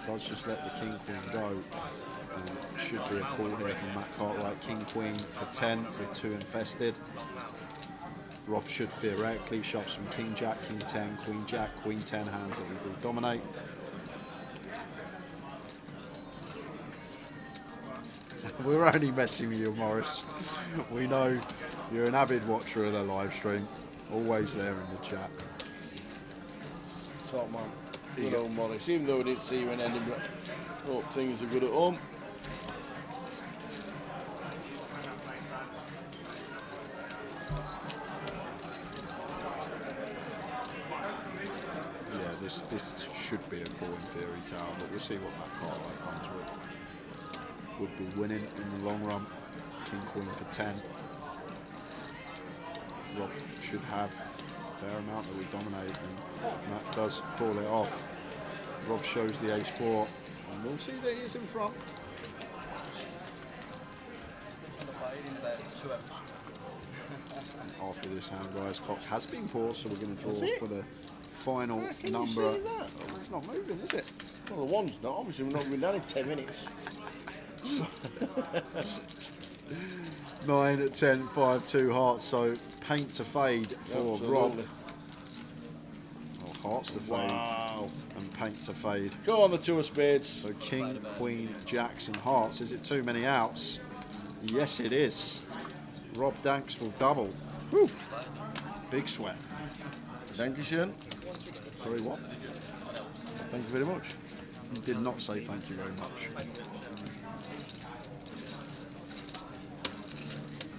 Speaker 2: Does just let the king queen go, and it should be a call here from Matt Cartwright. King queen for 10 with 2 infested. Rob should theoretically shove some king jack, king 10, queen jack, queen 10 hands that we do dominate. We're only messing with you, Morris. We know you're an avid watcher of the live stream. Always there in the chat.
Speaker 1: Top man. Good old Morris. Even though we didn't see you in Edinburgh, hope things are good at home.
Speaker 2: Yeah, this should be a call in theory, Tower, but we'll see what Matt Cartwright comes with. Would be winning in the long run. King queen for 10. Rob should have a fair amount that we dominate, and Matt does call it off. Rob shows the ace 4, and we'll see that he's in front. After this hand, guys, clock has been paused, so we're going to draw for the final number. Oh, it's not moving, is it?
Speaker 1: Well, the one's not. Obviously, we're not going down in 10 minutes.
Speaker 2: 9 at 10, 5, 2 hearts, so paint to fade for Rob. Oh, hearts to fade.
Speaker 1: Wow.
Speaker 2: And paint to fade.
Speaker 1: Go on the 2 of spades. So
Speaker 2: king, queen, jacks and hearts. Is it too many outs? Yes, it is. Rob Danks will double. Whew. Big sweat.
Speaker 1: Dankeschön.
Speaker 2: Sorry, what?
Speaker 1: Thank you very much.
Speaker 2: You did not say thank you very much.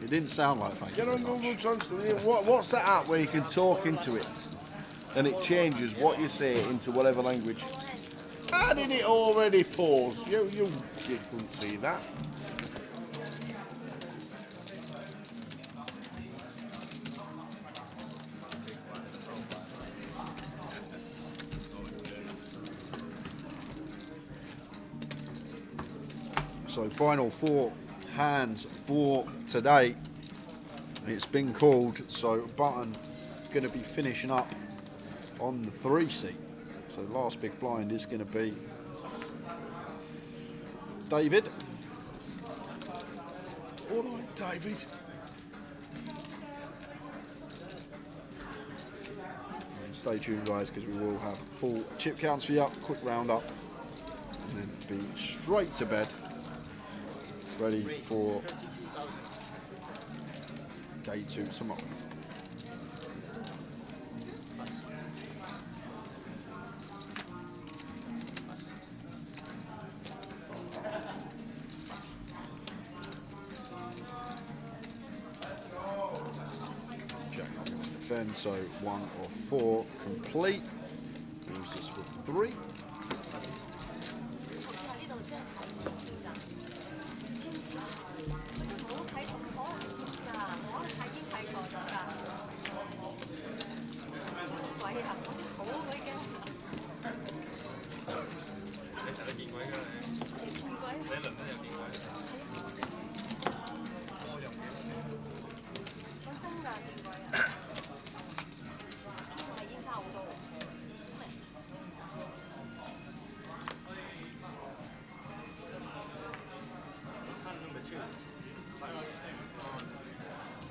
Speaker 2: It didn't sound like thank you
Speaker 1: Get on
Speaker 2: very
Speaker 1: Google
Speaker 2: much.
Speaker 1: Translate. What's that app where you can talk into it and it changes what you say into whatever language? How did it already pause? You kid couldn't see that.
Speaker 2: So final 4 hands for today. It's been called, so Button is going to be finishing up on the 3 seat. So the last big blind is going to be David.
Speaker 1: All right, David.
Speaker 2: And stay tuned, guys, because we will have full chip counts for you, quick roundup, and then be straight to bed, ready for day 2 tomorrow. Jack not going to defend, so 1 of 4 complete. Leaves us with 3.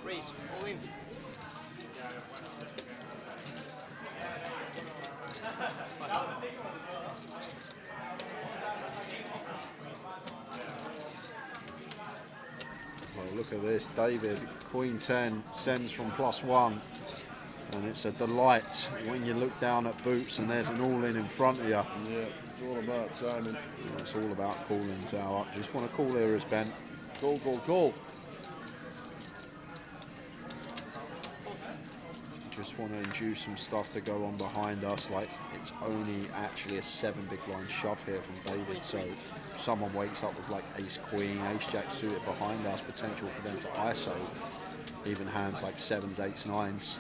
Speaker 8: Race, all in.
Speaker 2: Well, look at this, David, Queen 10, sends from +1, and it's a delight when you look down at Boots and there's an all-in in front of you.
Speaker 1: Yeah, it's all about timing.
Speaker 2: It's all about calling tower. Just want to call here as Ben.
Speaker 1: Call, call, call.
Speaker 2: Just want to induce some stuff to go on behind us, like it's only actually a 7 big blind shove here from David, so if someone wakes up with like ace queen, ace jack suited behind us, potential for them to ISO, even hands like 7s, 8s, 9s.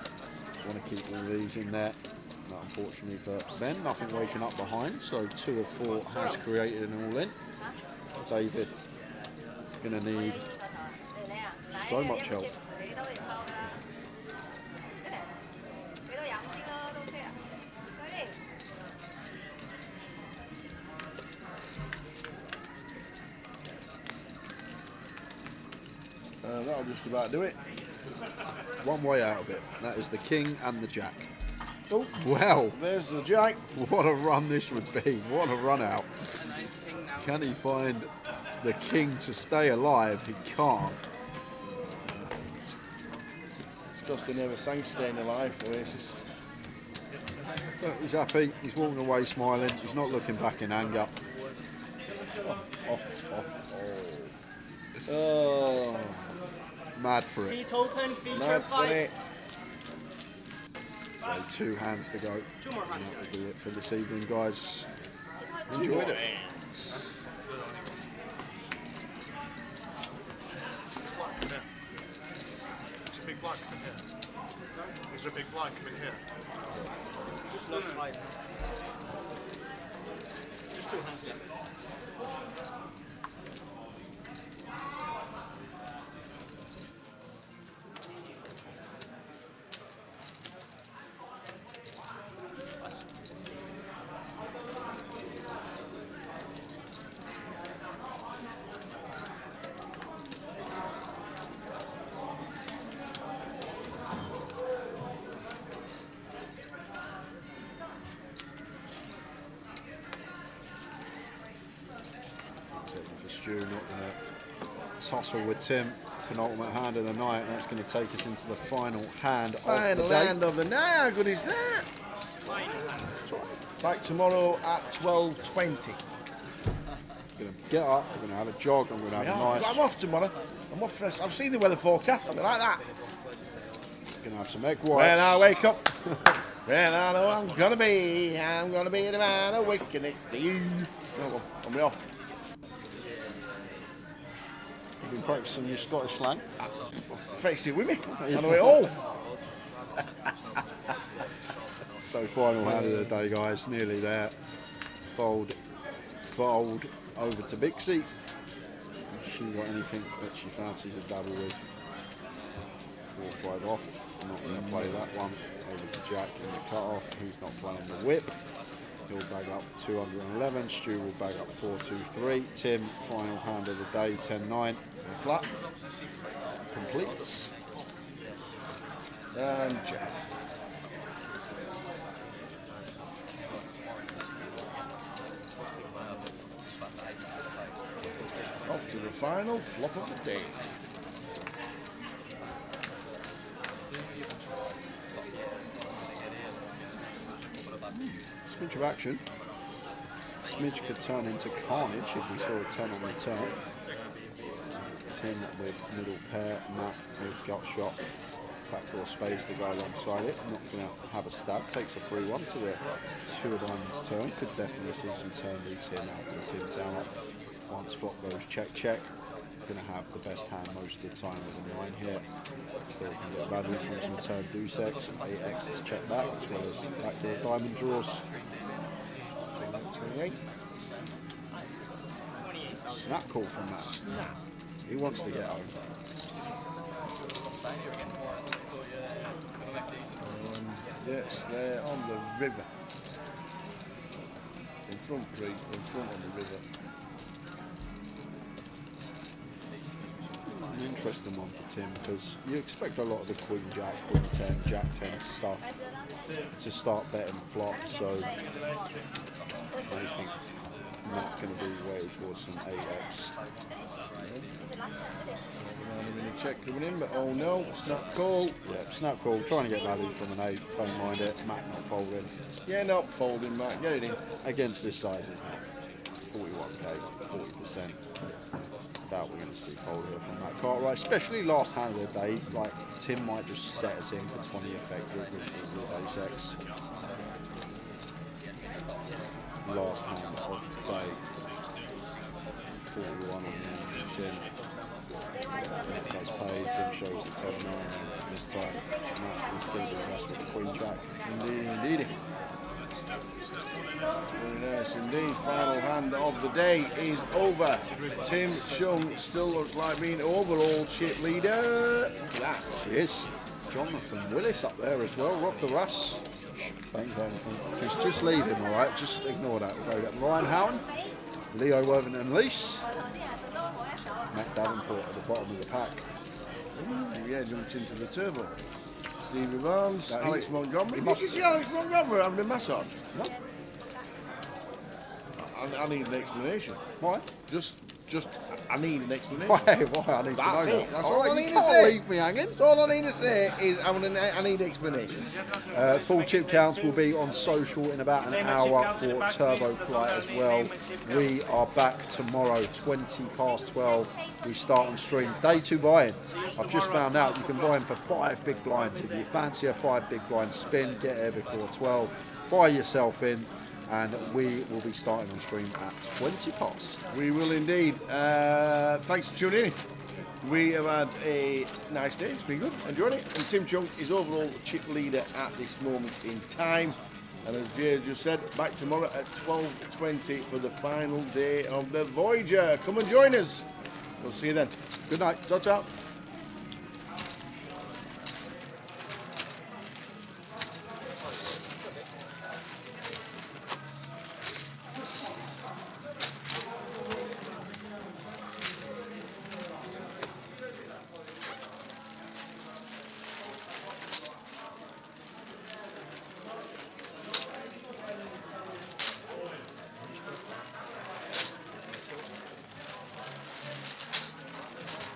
Speaker 2: Want to keep all these in there. But unfortunately for Ben, nothing waking up behind, so 2 of 4 has created an all-in. David gonna need so much help.
Speaker 1: That'll just about do it.
Speaker 2: One way out of it. That is the king and the jack.
Speaker 1: Oh,
Speaker 2: well,
Speaker 1: there's the jack.
Speaker 2: What a run this would be. What a run out. Can he find the king to stay alive? He can't.
Speaker 1: It's costing ever sang staying alive for Oasis.
Speaker 2: But he's happy. He's walking away smiling. He's not looking back in anger.
Speaker 1: Oh.
Speaker 2: Mad for it.
Speaker 8: Seat open, feature
Speaker 1: Mad for
Speaker 8: 5.
Speaker 1: it.
Speaker 2: So 2 hands to go.
Speaker 8: 2 more
Speaker 2: And
Speaker 8: hands.
Speaker 2: that will be it for this evening, guys.
Speaker 1: Enjoy
Speaker 2: Enjoyed
Speaker 1: it.
Speaker 2: it.
Speaker 16: There's a big blind coming here. Is there a big blind coming here?
Speaker 8: Just lost 5. Just 2 hands left.
Speaker 2: For Stu, not going to tussle with Tim. Penultimate hand of the night, and that's going to take us into the final hand of
Speaker 1: Final
Speaker 2: the day.
Speaker 1: hand of the night. How good is that? Back tomorrow at 12:20.
Speaker 2: Going to get up, we're going to have a jog, I'm going to have a nice...
Speaker 1: I'm off tomorrow. I'm not fresh. I've seen the weather forecast. I'll be like that.
Speaker 2: Gonna have some egg whites.
Speaker 1: When I wake up, when I know I'm gonna be the man awakening to you. No, I'm way off.
Speaker 2: You've been practicing your Scottish slang?
Speaker 1: Face it with me. I know it all.
Speaker 2: So final hand of the day, guys. Nearly there. Fold over to Bixie. Has she got anything that she fancies a double with? 4-5 off. I'm not going to play that one. Over to Jack in the cut-off. He's not playing the whip. He'll bag up 211. Stu will bag up 4-2-3. Tim, final hand of the day, 10-9.
Speaker 1: Flat.
Speaker 2: Completes.
Speaker 1: And Jack. Off to the final flop of the day.
Speaker 2: Smidge of action. Smidge could turn into carnage if we saw a 10 on the turn. Tim with middle pair, Matt with gut shot. Backdoor space to go alongside it. Not going to have a stab. Takes a 3-1 to the 2 of diamonds turn. Could definitely see some turn leads here now for the Tim Tower. Once flop goes check check. Going to have the best hand most of the time with a 9 here. Still can get value from some turn deuce X, some 8X to check back, as well as backdoor diamond draws.
Speaker 1: 28.
Speaker 2: Snap call from that.
Speaker 1: Snap.
Speaker 2: He wants to get home.
Speaker 1: Yes, they're on the river. In front creek, in front of the river.
Speaker 2: An interesting one for Tim, because you expect a lot of the Queen Jack, Queen 10, Jack 10 stuff to start betting flop, so I think not going to be way towards some 8X.
Speaker 1: Check coming in, but oh no, snap call.
Speaker 2: Yeah, snap call, trying to get value from an 8, don't mind it. Matt not folding.
Speaker 1: Yeah, not folding, Matt, get it in.
Speaker 2: Against this size, isn't it? 41k, 40%. Doubt we're going to see fold here from Matt Cartwright, especially last hand of the day. Like, Tim might just set us in for 20 effective with his ace-X. Last hand of the day. 41 on the end from Tim. Matt does pay, Tim shows the 10-9, and this time Matt is going to be blessed with the Queen Jack.
Speaker 1: Indeed. Very nice indeed. Final hand of the day is over. Tim Chung still looks like being overall chip leader. Look at that.
Speaker 2: He is. Jonathan Willis up there as well. Rob the Russ. Thanks, Jonathan. Just leave him, all right? Just ignore that. We'll go to Ryan Howen, Leo Worthington Lease, Matt Davenport at the bottom of the pack.
Speaker 1: Ooh, yeah, jumped into the turbo. Stevie Barnes,
Speaker 2: No,
Speaker 1: Alex Montgomery. Did you see Alex Montgomery having a massage?
Speaker 2: No.
Speaker 1: I need an explanation.
Speaker 2: Why?
Speaker 1: Just, I need an explanation.
Speaker 2: Why? I need
Speaker 1: That's
Speaker 2: to know
Speaker 1: it.
Speaker 2: that.
Speaker 1: That's all I need
Speaker 2: you
Speaker 1: to
Speaker 2: can't
Speaker 1: say.
Speaker 2: leave me hanging.
Speaker 1: That's all I need to say is I need explanation.
Speaker 2: Full chip counts will be on social in about an hour for Turbo Flight as well. We are back tomorrow, 12:20. We start on stream. Day 2 buy-in. I've just found out you can buy in for 5 big blinds. If you fancy a 5 big blind spin, get here before 12. Buy yourself in. And we will be starting on stream at 20 past.
Speaker 1: We will indeed. Thanks for tuning in. We have had a nice day. It's been good. Enjoyed it. And Tim Chung is overall the chip leader at this moment in time. And as Jay just said, back tomorrow at 12:20 for the final day of the Voyager. Come and join us. We'll see you then.
Speaker 2: Good night.
Speaker 1: Ciao, ciao.